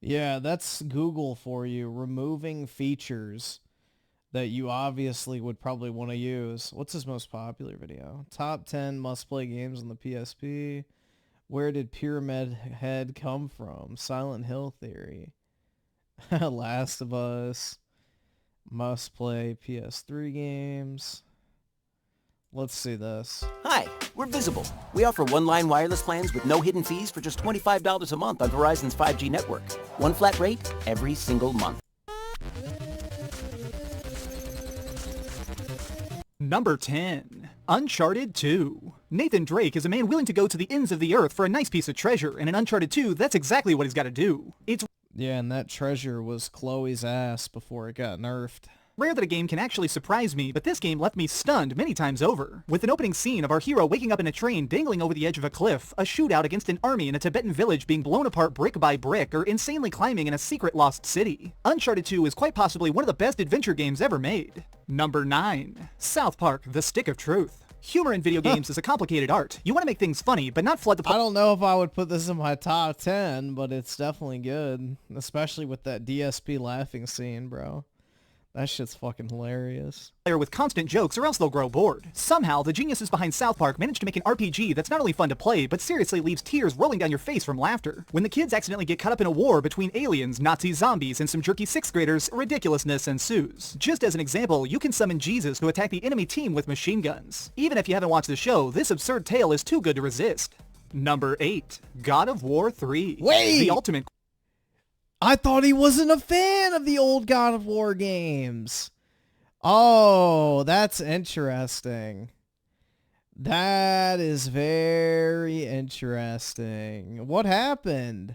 Yeah, that's Google for you. Removing features that you obviously would probably want to use. What's his most popular video? Top 10 must-play games on the PSP. Where did Pyramid Head come from? Silent Hill Theory. Last of Us. Must-play PS3 games. Let's see this. Hi, we're Visible. We offer one-line wireless plans with no hidden fees for just $25 a month on Verizon's 5G network. One flat rate every single month. Number 10. Uncharted 2. Nathan Drake is a man willing to go to the ends of the earth for a nice piece of treasure, and in Uncharted 2, that's exactly what he's got to do. It's Yeah, and that treasure was Chloe's ass before it got nerfed. rare that a game can actually surprise me, but this game left me stunned many times over. With an opening scene of our hero waking up in a train dangling over the edge of a cliff, a shootout against an army in a Tibetan village being blown apart brick by brick, or insanely climbing in a secret lost city. Uncharted 2 is quite possibly one of the best adventure games ever made. Number 9. South Park: The Stick of Truth. Humor in video games is a complicated art. You want to make things funny, but not flood the... I don't know if I would put this in my top 10, but it's definitely good. Especially with that DSP laughing scene, bro. That shit's fucking hilarious. With constant jokes or else they'll grow bored. Somehow, the geniuses behind South Park managed to make an RPG that's not only fun to play, but seriously leaves tears rolling down your face from laughter. When the kids accidentally get caught up in a war between aliens, Nazi zombies, and some jerky 6th graders, ridiculousness ensues. Just as an example, you can summon Jesus to attack the enemy team with machine guns. Even if you haven't watched the show, this absurd tale is too good to resist. Number 8. God of War 3. Wait! The ultimate... I thought he wasn't a fan of the old God of War games. Oh, that's interesting. That is very interesting. What happened?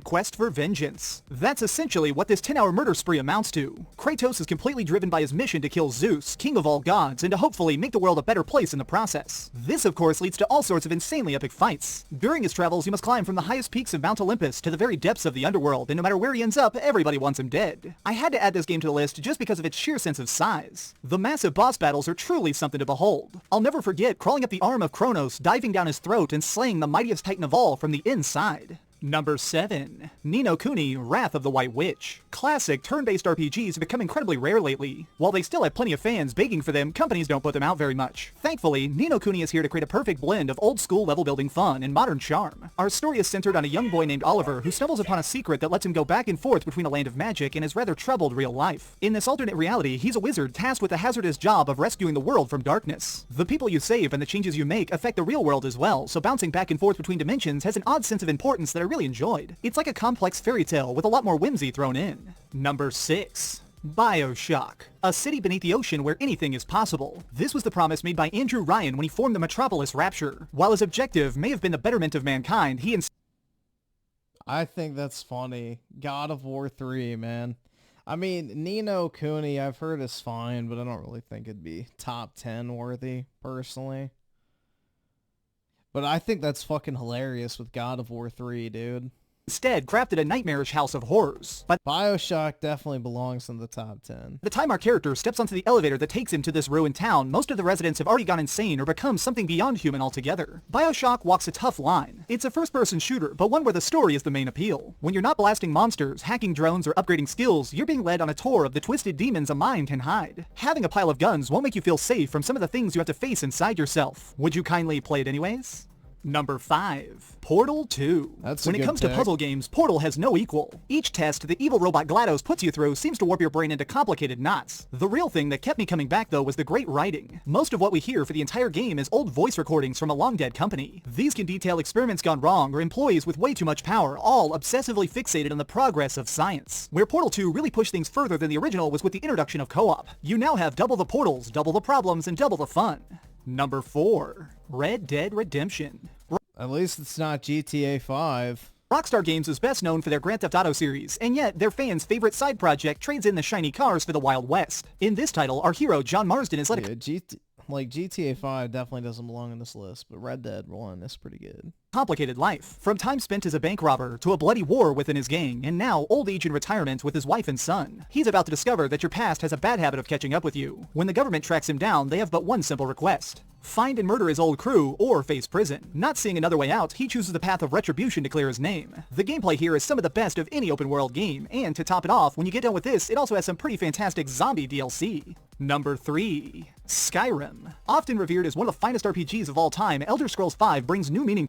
Quest for vengeance. That's essentially what this 10-hour murder spree amounts to. Kratos is completely driven by his mission to kill Zeus, king of all gods, and to hopefully make the world a better place in the process. This, of course, leads to all sorts of insanely epic fights. During his travels, he must climb from the highest peaks of Mount Olympus to the very depths of the underworld, and no matter where he ends up, everybody wants him dead. I had to add this game to the list just because of its sheer sense of size. The massive boss battles are truly something to behold. I'll never forget crawling up the arm of Kronos, diving down his throat, and slaying the mightiest titan of all from the inside. Number 7. Ni no Kuni: Wrath of the White Witch. Classic turn-based RPGs have become incredibly rare lately. While they still have plenty of fans begging for them, companies don't put them out very much. Thankfully, Ni no Kuni is here to create a perfect blend of old-school level-building fun and modern charm. Our story is centered on a young boy named Oliver who stumbles upon a secret that lets him go back and forth between a land of magic and his rather troubled real life. In this alternate reality, he's a wizard tasked with the hazardous job of rescuing the world from darkness. The people you save and the changes you make affect the real world as well, so bouncing back and forth between dimensions has an odd sense of importance that I really enjoyed. It's like a complex fairy tale with a lot more whimsy thrown in. Number 6. BioShock. A city beneath the ocean where anything is possible. This was the promise made by Andrew Ryan when he formed the Metropolis Rapture. While his objective may have been the betterment of mankind, I think that's funny. God of War 3, man. I mean, Ni no Kuni I've heard is fine, but I don't really think it'd be top 10 worthy, personally. But I think that's fucking hilarious with God of War 3, dude. Instead crafted a nightmarish house of horrors. But BioShock definitely belongs in the top 10. The time our character steps onto the elevator that takes him to this ruined town, most of the residents have already gone insane or become something beyond human altogether. BioShock walks a tough line. It's a first-person shooter, but one where the story is the main appeal. When you're not blasting monsters, hacking drones, or upgrading skills, you're being led on a tour of the twisted demons a mind can hide. Having a pile of guns won't make you feel safe from some of the things you have to face inside yourself. Would you kindly play it anyways? Number 5. Portal 2. When it comes to puzzle games, Portal has no equal. Each test the evil robot GLaDOS puts you through seems to warp your brain into complicated knots. The real thing that kept me coming back though was the great writing. Most of what we hear for the entire game is old voice recordings from a long-dead company. These can detail experiments gone wrong or employees with way too much power, all obsessively fixated on the progress of science. Where Portal 2 really pushed things further than the original was with the introduction of co-op. You now have double the portals, double the problems, and double the fun. Number 4. Red Dead Redemption. At least it's not GTA 5. Rockstar Games is best known for their Grand Theft Auto series, and yet their fans' favorite side project trades in the shiny cars for the Wild West. In this title, our hero John Marsden is GTA 5 definitely doesn't belong on this list, but Red Dead 1 is pretty good. Complicated life. From time spent as a bank robber to a bloody war within his gang, and now old age in retirement with his wife and son. He's about to discover that your past has a bad habit of catching up with you. When the government tracks him down, they have but one simple request. find and murder his old crew, or face prison. Not seeing another way out, he chooses the path of retribution to clear his name. The gameplay here is some of the best of any open world game, and to top it off, when you get done with this, it also has some pretty fantastic zombie DLC. Number 3. Skyrim. Often revered as one of the finest RPGs of all time, Elder Scrolls V brings new meaning.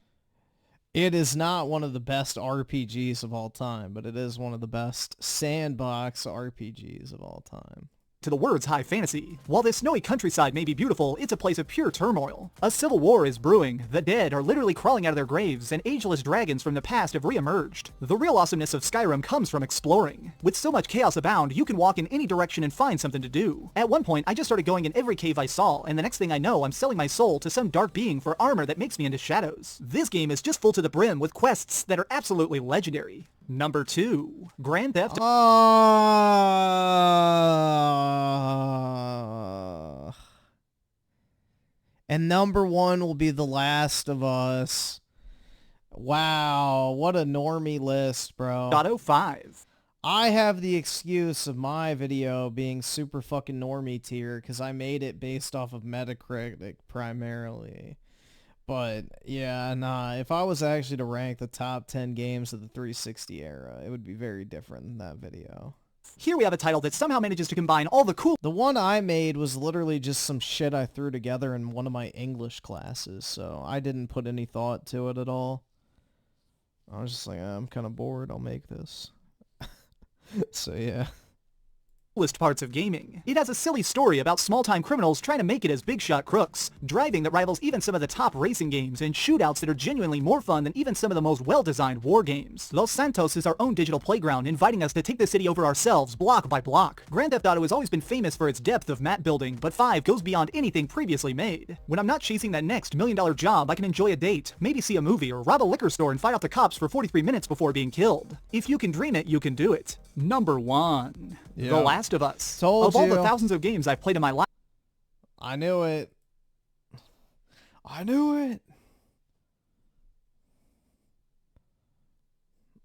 It is not one of the best RPGs of all time, but it is one of the best sandbox RPGs of all time. To the words high fantasy. While this snowy countryside may be beautiful, it's a place of pure turmoil. A civil war is brewing, the dead are literally crawling out of their graves, and ageless dragons from the past have re-emerged. The real awesomeness of Skyrim comes from exploring. With so much chaos abound, you can walk in any direction and find something to do. At one point, I just started going in every cave I saw, and the next thing I know, I'm selling my soul to some dark being for armor that makes me into shadows. This game is just full to the brim with quests that are absolutely legendary. Number 2. Grand Theft. And number 1 will be The Last of Us. Wow, what a normie list, bro. Auto 5. I have the excuse of my video being super fucking normie tier because I made it based off of Metacritic primarily. But yeah, nah, if I was actually to rank the top 10 games of the 360 era, it would be very different than that video. Here we have a title that somehow manages to combine all the cool... The one I made was literally just some shit I threw together in one of my English classes, so I didn't put any thought to it at all. I was just like, I'm kind of bored, I'll make this. So yeah. Parts of gaming. It has a silly story about small-time criminals trying to make it as big-shot crooks, driving that rivals even some of the top racing games, and shootouts that are genuinely more fun than even some of the most well-designed war games. Los Santos is our own digital playground, inviting us to take the city over ourselves, block by block. Grand Theft Auto has always been famous for its depth of map building, but 5 goes beyond anything previously made. When I'm not chasing that next million-dollar job, I can enjoy a date, maybe see a movie, or rob a liquor store and fight off the cops for 43 minutes before being killed. If you can dream it, you can do it. Number 1. Yeah. The Last of Us. Told of all you. the thousands of games I've played in my life. I knew it. I knew it.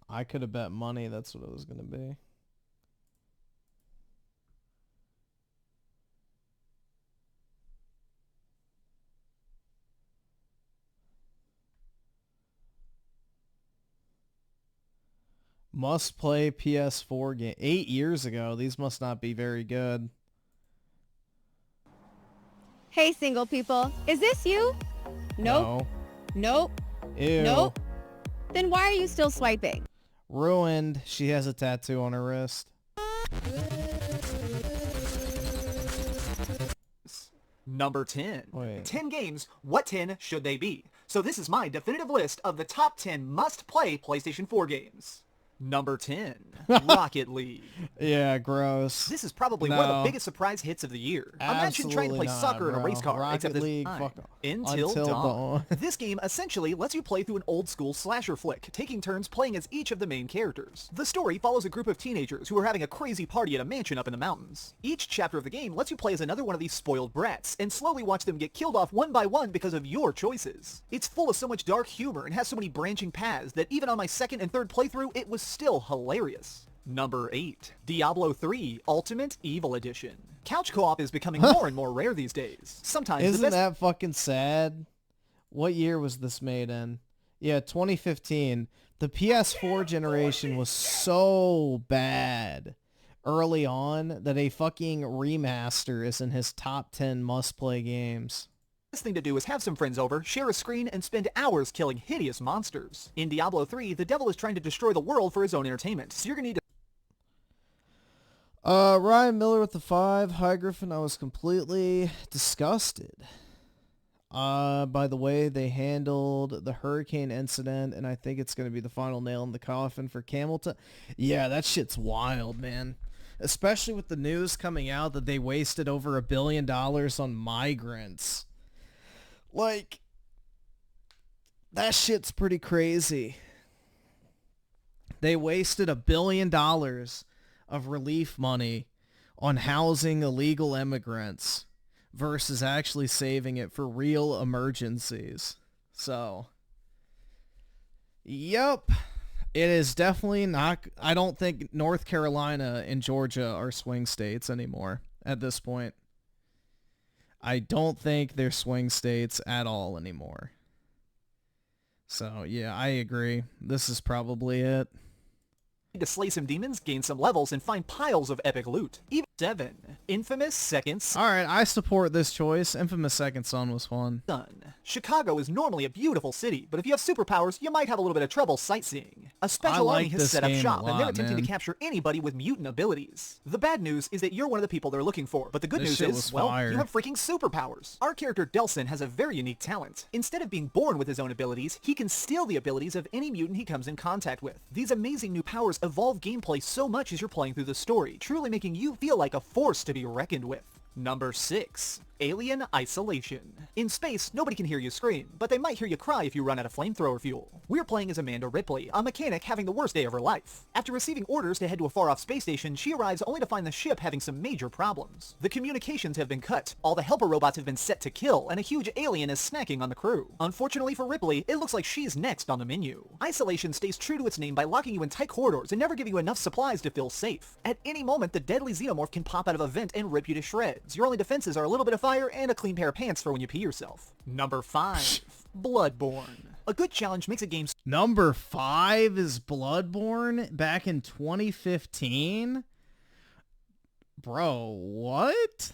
I could have bet money that's what it was going to be. Must play PS4 game. 8 years ago. These must not be very good. Hey, single people. Is this you? Nope. No. Nope. Ew. Nope. Then why are you still swiping? Ruined. She has a tattoo on her wrist. Number 10. Wait. 10 games. What 10 should they be? So this is my definitive list of the top 10 must-play PlayStation 4 games. Number 10, Rocket League. Yeah, gross. This is probably one of the biggest surprise hits of the year. Imagine trying to play soccer in a race car, Rocket except League, this fuck time. off. Until Dawn. This game essentially lets you play through an old-school slasher flick, taking turns playing as each of the main characters. The story follows a group of teenagers who are having a crazy party at a mansion up in the mountains. Each chapter of the game lets you play as another one of these spoiled brats, and slowly watch them get killed off one by one because of your choices. It's full of so much dark humor and has so many branching paths that even on my second and third playthrough, it was still hilarious. Number 8. Diablo 3 Ultimate Evil Edition. Couch co-op is becoming more and more rare these days. Sometimes Isn't that fucking sad? What year was this made in? Yeah, 2015. The PS4 generation was so bad early on that a fucking remaster is in his top 10 must-play games. The best thing to do is have some friends over, share a screen, and spend hours killing hideous monsters. In Diablo 3, the devil is trying to destroy the world for his own entertainment, so you're gonna need to... Ryan Miller with the 5. Hi, Griffin. I was completely disgusted. By the way they handled the hurricane incident, and I think it's going to be the final nail in the coffin for Camelton. Yeah, that shit's wild, man. Especially with the news coming out that they wasted over $1 billion on migrants. Like, that shit's pretty crazy. They wasted $1 billion of relief money on housing illegal immigrants versus actually saving it for real emergencies. So, yep. It is definitely not... I don't think North Carolina and Georgia are swing states anymore at this point. I don't think they're swing states at all anymore. So, yeah, I agree. This is probably it. To slay some demons, gain some levels, and find piles of epic loot. Even 7. Infamous Second Son. Alright, I support this choice. Infamous Second Son was fun. Chicago is normally a beautiful city, but if you have superpowers, you might have a little bit of trouble sightseeing. A special army has set up shop, and they're attempting to capture anybody with mutant abilities. The bad news is that you're one of the people they're looking for, but the good news is, well, you have freaking superpowers. Our character Delson has a very unique talent. Instead of being born with his own abilities, he can steal the abilities of any mutant he comes in contact with. These amazing new powers evolve gameplay so much as you're playing through the story, truly making you feel like a force to be reckoned with. Number 6. Alien Isolation. In space, nobody can hear you scream, but they might hear you cry if you run out of flamethrower fuel. We're playing as Amanda Ripley, a mechanic having the worst day of her life. After receiving orders to head to a far-off space station, she arrives only to find the ship having some major problems. The communications have been cut, all the helper robots have been set to kill, and a huge alien is snacking on the crew. Unfortunately for Ripley, it looks like she's next on the menu. Isolation stays true to its name by locking you in tight corridors and never giving you enough supplies to feel safe. At any moment, the deadly xenomorph can pop out of a vent and rip you to shreds. Your only defenses are a little bit of fire and a clean pair of pants for when you pee yourself. Number 5. Bloodborne. A good challenge makes a game... Number 5 is Bloodborne back in 2015? Bro, what?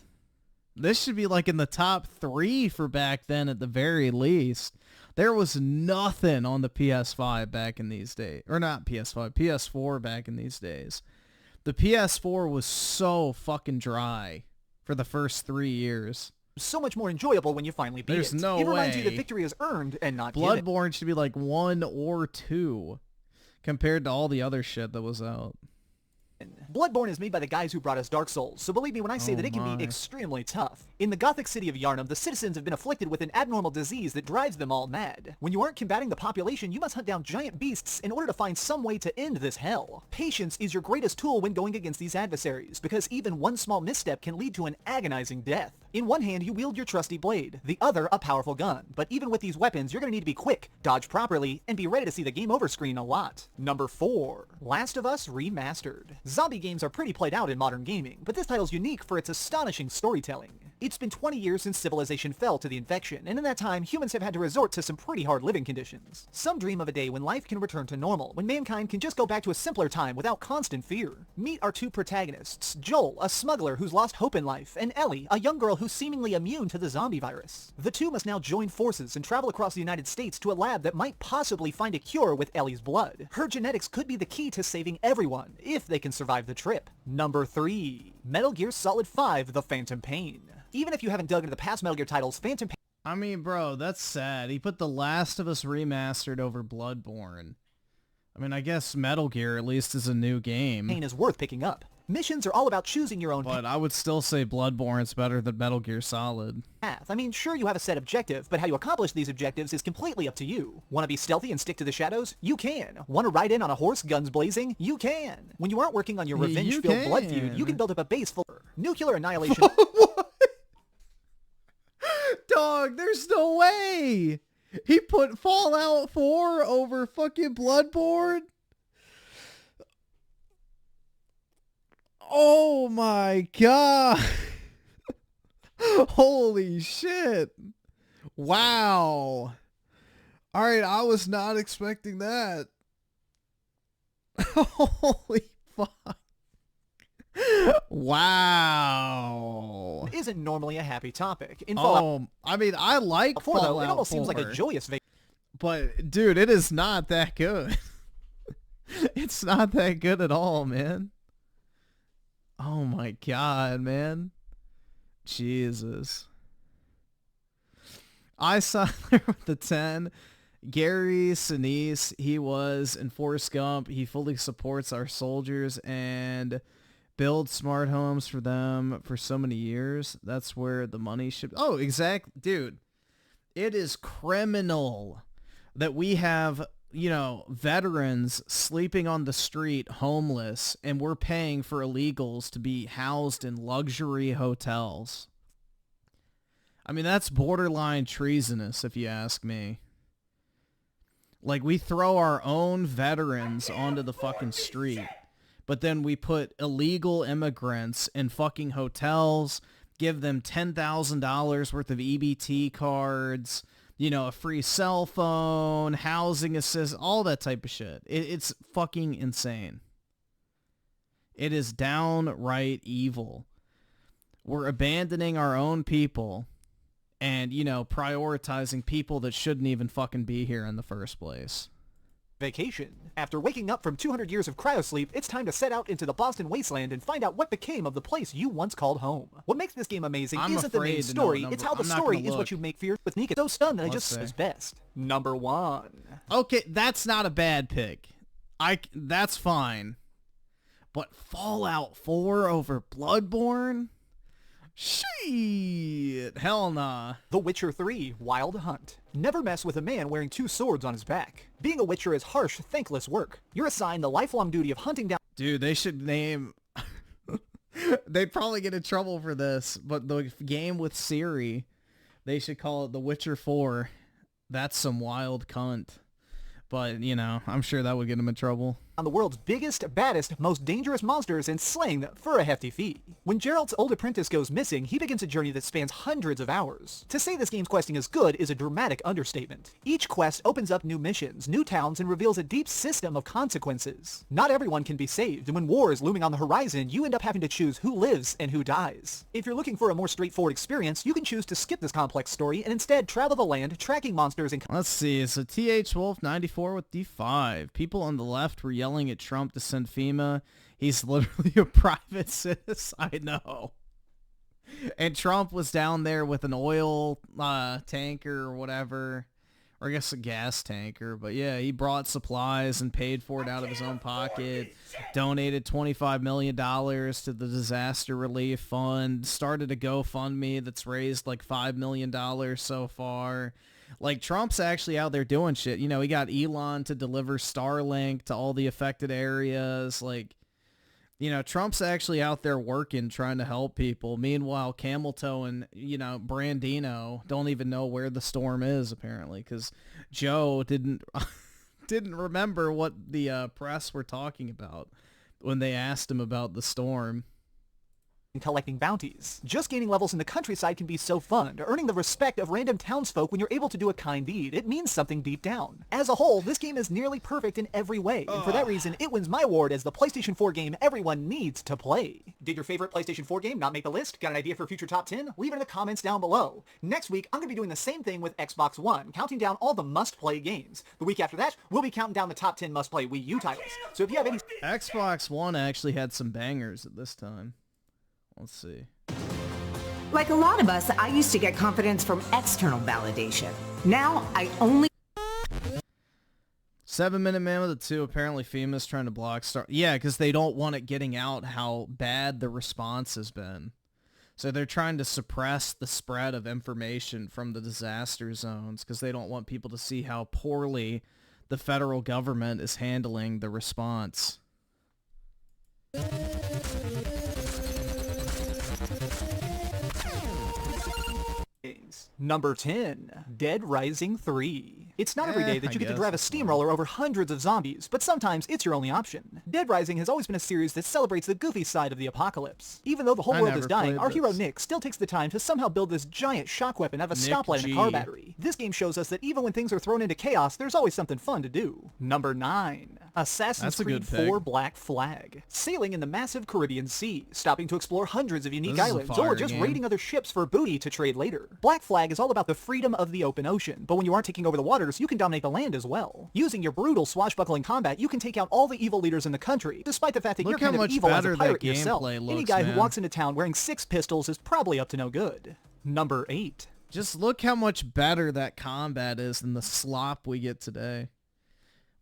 This should be like in the top 3 for back then at the very least. There was nothing on the PS5 back in these days. Or not PS5, PS4 back in these days. The PS4 was so fucking dry for the first 3 years. So much more enjoyable when you finally beat it. There's no way. It reminds you that victory is earned and not given. Bloodborne should be like 1 or 2 compared to all the other shit that was out. Bloodborne is made by the guys who brought us Dark Souls, so believe me when I say that it can be extremely tough. In the Gothic city of Yharnam, the citizens have been afflicted with an abnormal disease that drives them all mad. When you aren't combating the population, you must hunt down giant beasts in order to find some way to end this hell. Patience is your greatest tool when going against these adversaries, because even one small misstep can lead to an agonizing death. In one hand, you wield your trusty blade, the other a powerful gun. But even with these weapons, you're going to need to be quick, dodge properly, and be ready to see the game over screen a lot. Number 4. Last of Us Remastered. Zombie games are pretty played out in modern gaming, but this title's unique for its astonishing storytelling. It's been 20 years since civilization fell to the infection, and in that time, humans have had to resort to some pretty hard living conditions. Some dream of a day when life can return to normal, when mankind can just go back to a simpler time without constant fear. Meet our 2 protagonists, Joel, a smuggler who's lost hope in life, and Ellie, a young girl who's seemingly immune to the zombie virus. The 2 must now join forces and travel across the United States to a lab that might possibly find a cure with Ellie's blood. Her genetics could be the key to saving everyone, if they can survive the trip. Number 3. Metal Gear Solid 5: The Phantom Pain. Even if you haven't dug into the past Metal Gear titles, Phantom Pain... I mean, bro, that's sad. He put The Last of Us Remastered over Bloodborne. I mean, I guess Metal Gear at least is a new game. Pain is worth picking up. Missions are all about choosing your own But I would still say Bloodborne's better than Metal Gear Solid. path. I mean, sure, you have a set objective, but how you accomplish these objectives is completely up to you. Want to be stealthy and stick to the shadows? You can. Want to ride in on a horse, guns blazing? You can. When you aren't working on your revenge-filled blood feud, you can build up a base full of nuclear annihilation. Dog, there's no way! He put Fallout 4 over fucking Bloodborne? Oh my god! Holy shit! Wow! Alright, I was not expecting that. Holy fuck. Wow. Isn't normally a happy topic. In Fallout, I mean, I like Fallout 4, Fallout it almost 4, seems like a joyous vacation. but dude, it is not that good. It's not that good at all, man. Oh my god, man. Jesus. I saw there with the 10. Gary Sinise, he was in Forrest Gump. He fully supports our soldiers and builds smart homes for them for so many years. That's where the money should... Oh, exactly. Dude, it is criminal that we have, you know, veterans sleeping on the street homeless and we're paying for illegals to be housed in luxury hotels. I mean, that's borderline treasonous if you ask me. Like, we throw our own veterans onto the fucking street, but then we put illegal immigrants in fucking hotels give them $10,000 worth of EBT cards, you know, a free cell phone, housing assist, all that type of shit. It's fucking insane. It is downright evil. We're abandoning our own people and, you know, prioritizing people that shouldn't even fucking be here in the first place. Vacation. After waking up from 200 years of cryosleep, it's time to set out into the Boston wasteland and find out what became of the place you once called home. What makes this game amazing isn't the main story, it's how the story is what you make fear with Nika. So stunned that I just says best. Number 1. Okay, that's not a bad pick. That's fine. But Fallout 4 over Bloodborne? Shit, hell nah. The Witcher 3, Wild Hunt. Never mess with a man wearing 2 swords on his back. Being a Witcher is harsh, thankless work. You're assigned the lifelong duty of hunting down... Dude, they should name... They'd probably get in trouble for this, but the game with Ciri, they should call it The Witcher 4. That's some wild cunt. But, you know, I'm sure that would get him in trouble. On the world's biggest, baddest, most dangerous monsters and slaying them for a hefty fee. When Geralt's old apprentice goes missing, he begins a journey that spans hundreds of hours. To say this game's questing is good is a dramatic understatement. Each quest opens up new missions, new towns, and reveals a deep system of consequences. Not everyone can be saved, and when war is looming on the horizon, you end up having to choose who lives and who dies. If you're looking for a more straightforward experience, you can choose to skip this complex story and instead travel the land, tracking monsters and... Let's see, so TH Wolf 94 with D5. People on the left were yelling at Trump to send FEMA. He's literally a private citizen. I know. And Trump was down there with an oil tanker or whatever, or I guess a gas tanker. But yeah, he brought supplies and paid for it out of his own pocket, donated $25 million to the disaster relief fund, started a GoFundMe that's raised like $5 million so far. Like, Trump's actually out there doing shit. You know, he got Elon to deliver Starlink to all the affected areas. Like, you know, Trump's actually out there working, trying to help people. Meanwhile, Camel Toe and, you know, Brandino don't even know where the storm is, apparently, because Joe didn't remember what the press were talking about when they asked him about the storm. Collecting bounties. Just gaining levels in the countryside can be so fun, earning the respect of random townsfolk when you're able to do a kind deed. It means something deep down. As a whole, this game is nearly perfect in every way, and for that reason, it wins my award as the PlayStation 4 game everyone needs to play. Did your favorite PlayStation 4 game not make the list? Got an idea for a future top 10? Leave it in the comments down below. Next week, I'm going to be doing the same thing with Xbox One, counting down all the must-play games. The week after that, we'll be counting down the top 10 must-play Wii U titles. So if you have any... Xbox One actually had some bangers at this time. Let's see. Like a lot of us, I used to get confidence from external validation. Now, I only... 7 Minute Man with a 2. Apparently FEMA's trying to block Star... Yeah, because they don't want it getting out how bad the response has been. So they're trying to suppress the spread of information from the disaster zones because they don't want people to see how poorly the federal government is handling the response. Number 10, Dead Rising 3. It's not every day that you get to drive a steamroller over hundreds of zombies, but sometimes it's your only option. Dead Rising has always been a series that celebrates the goofy side of the apocalypse. Even though the whole world is dying, our hero Nick still takes the time to somehow build this giant shock weapon out of a stoplight and a car battery. This game shows us that even when things are thrown into chaos, there's always something fun to do. Number 9, Assassin's Creed 4 Black Flag. Sailing in the massive Caribbean Sea, stopping to explore hundreds of unique islands, or just raiding other ships for booty to trade later. Black Flag is all about the freedom of the open ocean, but when you aren't taking over the waters, you can dominate the land as well. Using your brutal swashbuckling combat, you can take out all the evil leaders in the country, despite the fact that you're kind of evil as a pirate yourself. Any guy who walks into town wearing 6 pistols is probably up to no good. Number 8. Just look how much better that combat is than the slop we get today.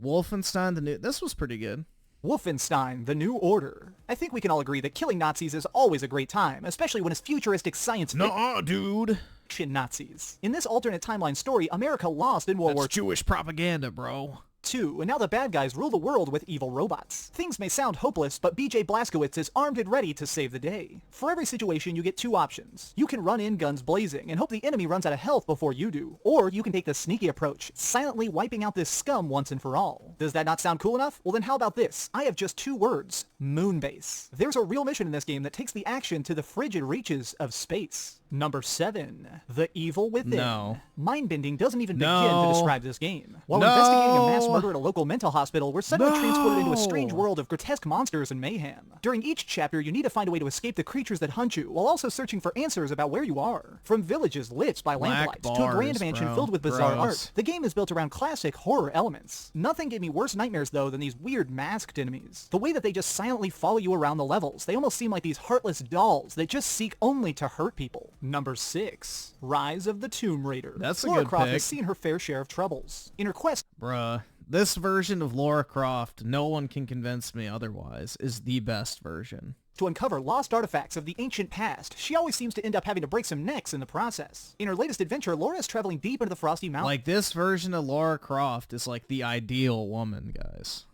Wolfenstein, this was pretty good. Wolfenstein, The New Order. I think we can all agree that killing Nazis is always a great time, especially when it's futuristic science fiction. Nuh-uh, dude. Nazis. In this alternate timeline story, America lost in World War II. Jewish propaganda, bro. 2, and now the bad guys rule the world with evil robots. Things may sound hopeless, but BJ Blazkowicz is armed and ready to save the day. For every situation, you get 2 options. You can run in guns blazing and hope the enemy runs out of health before you do, or you can take the sneaky approach, silently wiping out this scum once and for all. Does that not sound cool enough? Well then how about this? I have just 2 words. Moonbase. There's a real mission in this game that takes the action to the frigid reaches of space. Number 7. The Evil Within. No. Mind-bending doesn't even begin to describe this game. While investigating a mass murder at a local mental hospital, we're suddenly transported into a strange world of grotesque monsters and mayhem. During each chapter, you need to find a way to escape the creatures that hunt you, while also searching for answers about where you are. From villages lit by lamplight to a grand mansion filled with bizarre art, the game is built around classic horror elements. Nothing gave me worse nightmares, though, than these weird masked enemies. The way that they just silently follow you around the levels, they almost seem like these heartless dolls that just seek only to hurt people. Number 6. Rise of the Tomb Raider. That's a Lara good Croft pick. has seen her fair share of troubles. In her quest... Bruh. This version of Lara Croft, no one can convince me otherwise, is the best version. To uncover lost artifacts of the ancient past, she always seems to end up having to break some necks in the process. In her latest adventure, Laura is traveling deep into the Frosty Mountains. Like, this version of Lara Croft is like the ideal woman, guys.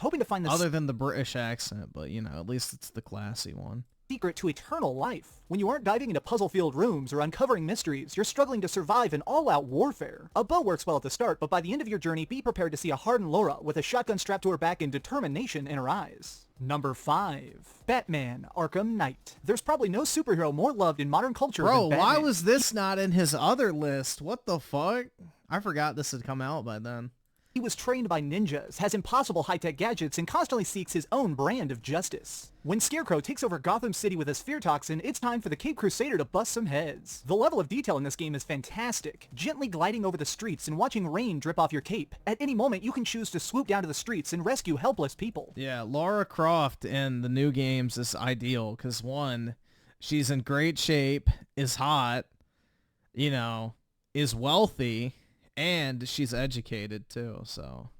Hoping to find the other than the British accent, but you know, at least it's the classy one. Secret to eternal life. When you aren't diving into puzzle-filled rooms or uncovering mysteries, you're struggling to survive in all-out warfare. A bow works well at the start, but by the end of your journey, be prepared to see a hardened Laura with a shotgun strapped to her back and determination in her eyes. Number 5. Batman Arkham Knight. There's probably no superhero more loved in modern culture than Batman. Why was this not in his other list? What the fuck? I forgot this had come out by then. He was trained by ninjas, has impossible high-tech gadgets, and constantly seeks his own brand of justice. When Scarecrow takes over Gotham City with his fear toxin, it's time for the Cape Crusader to bust some heads. The level of detail in this game is fantastic, gently gliding over the streets and watching rain drip off your cape. At any moment, you can choose to swoop down to the streets and rescue helpless people. Yeah, Lara Croft in the new games is ideal, because one, she's in great shape, is hot, you know, is wealthy, and she's educated too, so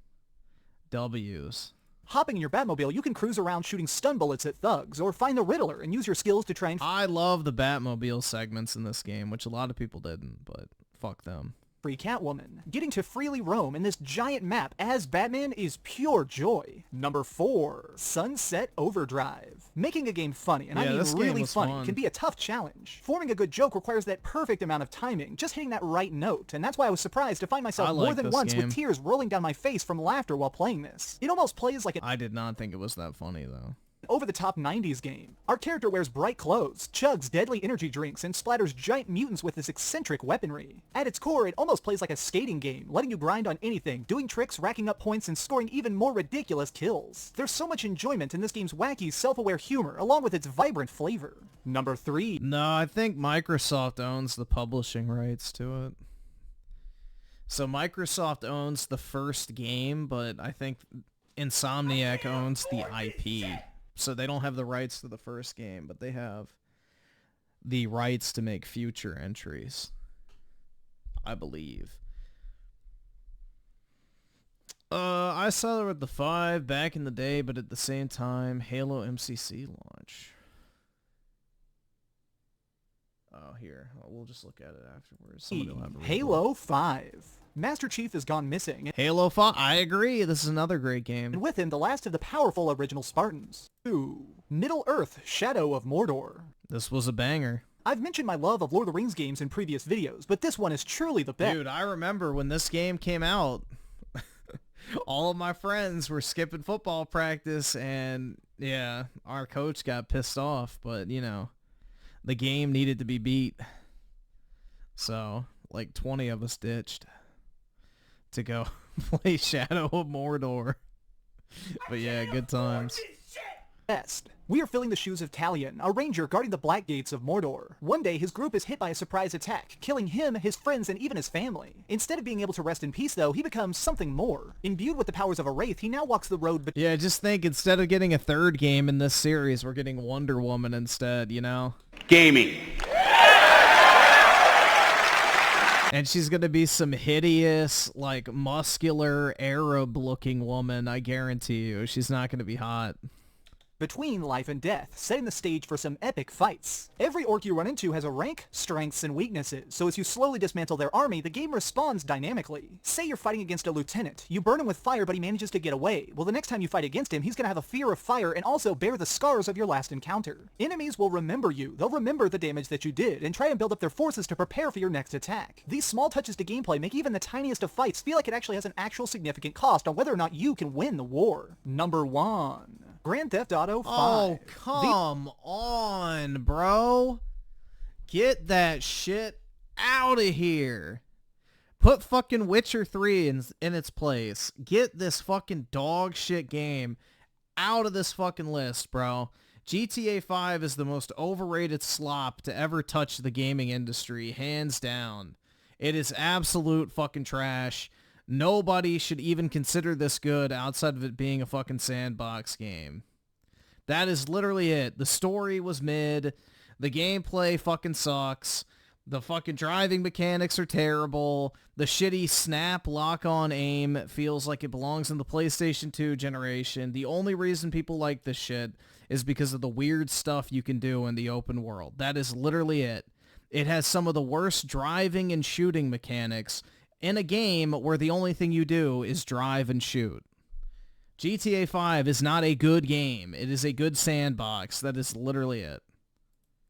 W's. Hopping in your Batmobile, you can cruise around shooting stun bullets at thugs, or find the Riddler and use your skills to try and... I love the Batmobile segments in this game, which a lot of people didn't, but fuck them. Free Catwoman. Getting to freely roam in this giant map as Batman is pure joy. Number 4. Sunset Overdrive. Making a game funny, and I mean really funny, can be a tough challenge. Forming a good joke requires that perfect amount of timing, just hitting that right note, and that's why I was surprised to find myself more than once with tears rolling down my face from laughter while playing this. It almost plays like I did not think it was that funny, though. Over-the-top 90s game. Our character wears bright clothes, chugs deadly energy drinks, and splatters giant mutants with this eccentric weaponry. At its core, it almost plays like a skating game, letting you grind on anything, doing tricks, racking up points, and scoring even more ridiculous kills. There's so much enjoyment in this game's wacky, self-aware humor, along with its vibrant flavor. Number 3. No, I think Microsoft owns the publishing rights to it. So Microsoft owns the first game, but I think Insomniac owns the IP. So they don't have the rights to the first game, but they have the rights to make future entries, I believe. I saw it at the 5 back in the day, but at the same time, Halo MCC launch. Oh, here. We'll just look at it afterwards. Somebody will have a Halo 5. Master Chief has gone missing. Halo 5, I agree. This is another great game. And with him, the last of the powerful original Spartans. 2. Middle-earth: Shadow of Mordor. This was a banger. I've mentioned my love of Lord of the Rings games in previous videos, but this one is truly the best. Dude, I remember when this game came out, all of my friends were skipping football practice, and yeah, our coach got pissed off, but you know, the game needed to be beat. So, like 20 of us ditched to go play Shadow of Mordor. But yeah, good times. Best. We are filling the shoes of Talion, a ranger guarding the black gates of Mordor. One day, his group is hit by a surprise attack, killing him, his friends, and even his family. Instead of being able to rest in peace, though, he becomes something more. Imbued with the powers of a wraith, he now walks the road Yeah, just think, instead of getting a third game in this series, we're getting Wonder Woman instead, you know? Gaming. And she's going to be some hideous, like, muscular, Arab-looking woman, I guarantee you. She's not going to be hot. between life and death, setting the stage for some epic fights. Every orc you run into has a rank, strengths, and weaknesses, so as you slowly dismantle their army, the game responds dynamically. Say you're fighting against a lieutenant. You burn him with fire, but he manages to get away. Well, the next time you fight against him, he's gonna have a fear of fire and also bear the scars of your last encounter. Enemies will remember you. They'll remember the damage that you did, and try and build up their forces to prepare for your next attack. These small touches to gameplay make even the tiniest of fights feel like it actually has an actual significant cost on whether or not you can win the war. Number 1. Grand Theft Auto 5. Oh, come on, bro. Get that shit out of here. Put fucking Witcher 3 in its place. Get this fucking dog shit game out of this fucking list, bro. GTA 5 is the most overrated slop to ever touch the gaming industry, hands down. It is absolute fucking trash. Nobody should even consider this good outside of it being a fucking sandbox game. That is literally it. The story was mid. The gameplay fucking sucks. The fucking driving mechanics are terrible. The shitty snap lock-on aim feels like it belongs in the PlayStation 2 generation. The only reason people like this shit is because of the weird stuff you can do in the open world. That is literally it. It has some of the worst driving and shooting mechanics in a game where the only thing you do is drive and shoot. GTA 5 is not a good game. It is a good sandbox. That is literally it.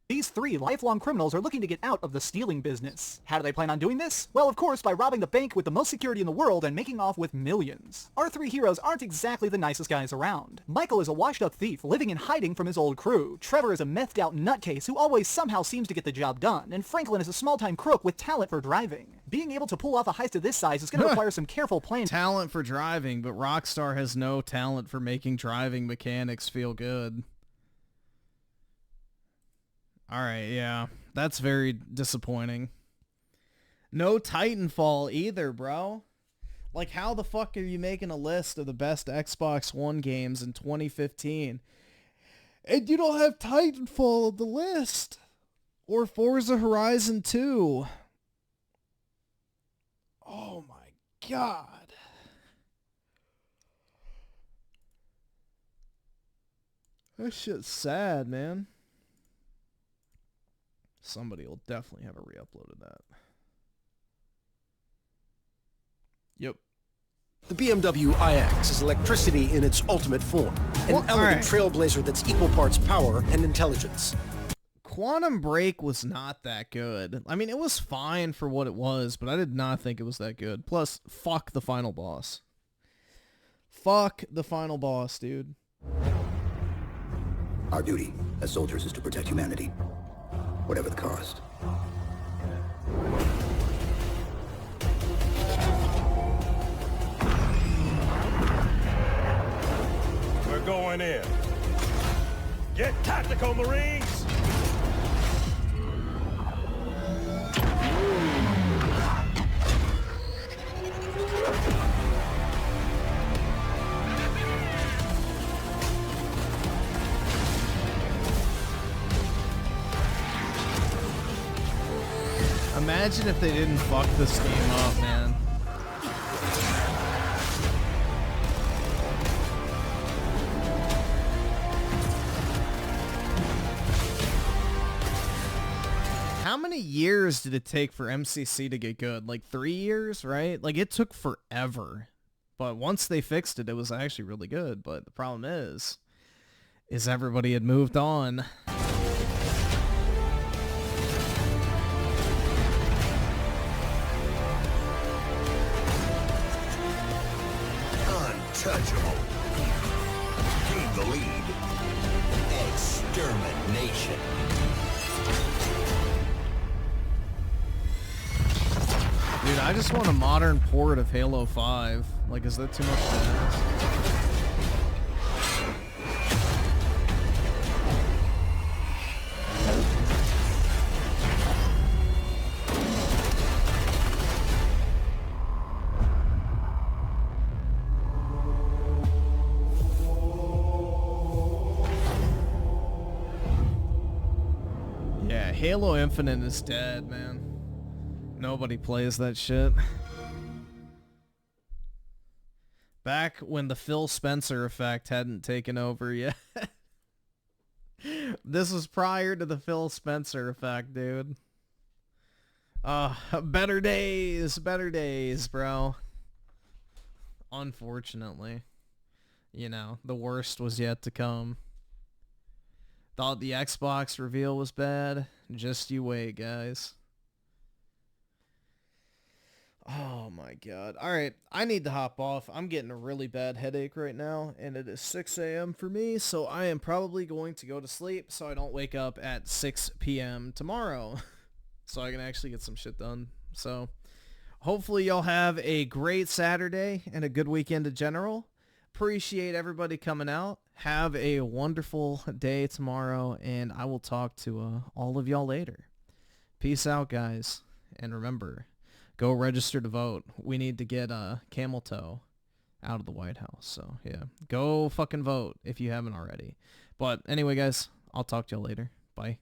These 3 lifelong criminals are looking to get out of the stealing business. How do they plan on doing this? Well, of course, by robbing the bank with the most security in the world and making off with millions. Our 3 heroes aren't exactly the nicest guys around. Michael is a washed-up thief living in hiding from his old crew. Trevor is a methed-out nutcase who always somehow seems to get the job done. And Franklin is a small-time crook with talent for driving. Being able to pull off a heist of this size is going to require some careful planning. Talent for driving, but Rockstar has no talent for making driving mechanics feel good. Alright, yeah. That's very disappointing. No Titanfall either, bro. Like, how the fuck are you making a list of the best Xbox One games in 2015? And you don't have Titanfall on the list. Or Forza Horizon 2. Oh my god. That shit's sad, man. Somebody will definitely have a re-upload of that. Yep. The BMW iX is electricity in its ultimate form. An elegant trailblazer that's equal parts power and intelligence. Quantum Break was not that good. I mean, it was fine for what it was, but I did not think it was that good. Plus, fuck the final boss. Fuck the final boss, dude. Our duty as soldiers is to protect humanity, whatever the cost. We're going in. Get tactical, Marines! Imagine if they didn't fuck this game up, man. How many years did it take for MCC to get good? Like 3 years, right? Like, it took forever. But once they fixed it, it was actually really good. But the problem is everybody had moved on. Untouchable. Gain the lead. Extermination. Dude, I just want a modern port of Halo 5. Like, is that too much to ask? Yeah, Halo Infinite is dead, man. Nobody plays that shit. Back when the Phil Spencer effect hadn't taken over yet. This was prior to the Phil Spencer effect, dude. Better days, bro. Unfortunately. You know, the worst was yet to come. Thought the Xbox reveal was bad. Just you wait, guys. Oh my god. Alright, I need to hop off. I'm getting a really bad headache right now, and it is 6 a.m. for me, so I am probably going to go to sleep so I don't wake up at 6 p.m. tomorrow. So I can actually get some shit done. So, hopefully y'all have a great Saturday and a good weekend in general. Appreciate everybody coming out. Have a wonderful day tomorrow, and I will talk to all of y'all later. Peace out, guys. And remember, go register to vote. We need to get Camel Toe out of the White House. So, yeah. Go fucking vote if you haven't already. But anyway, guys, I'll talk to y'all later. Bye.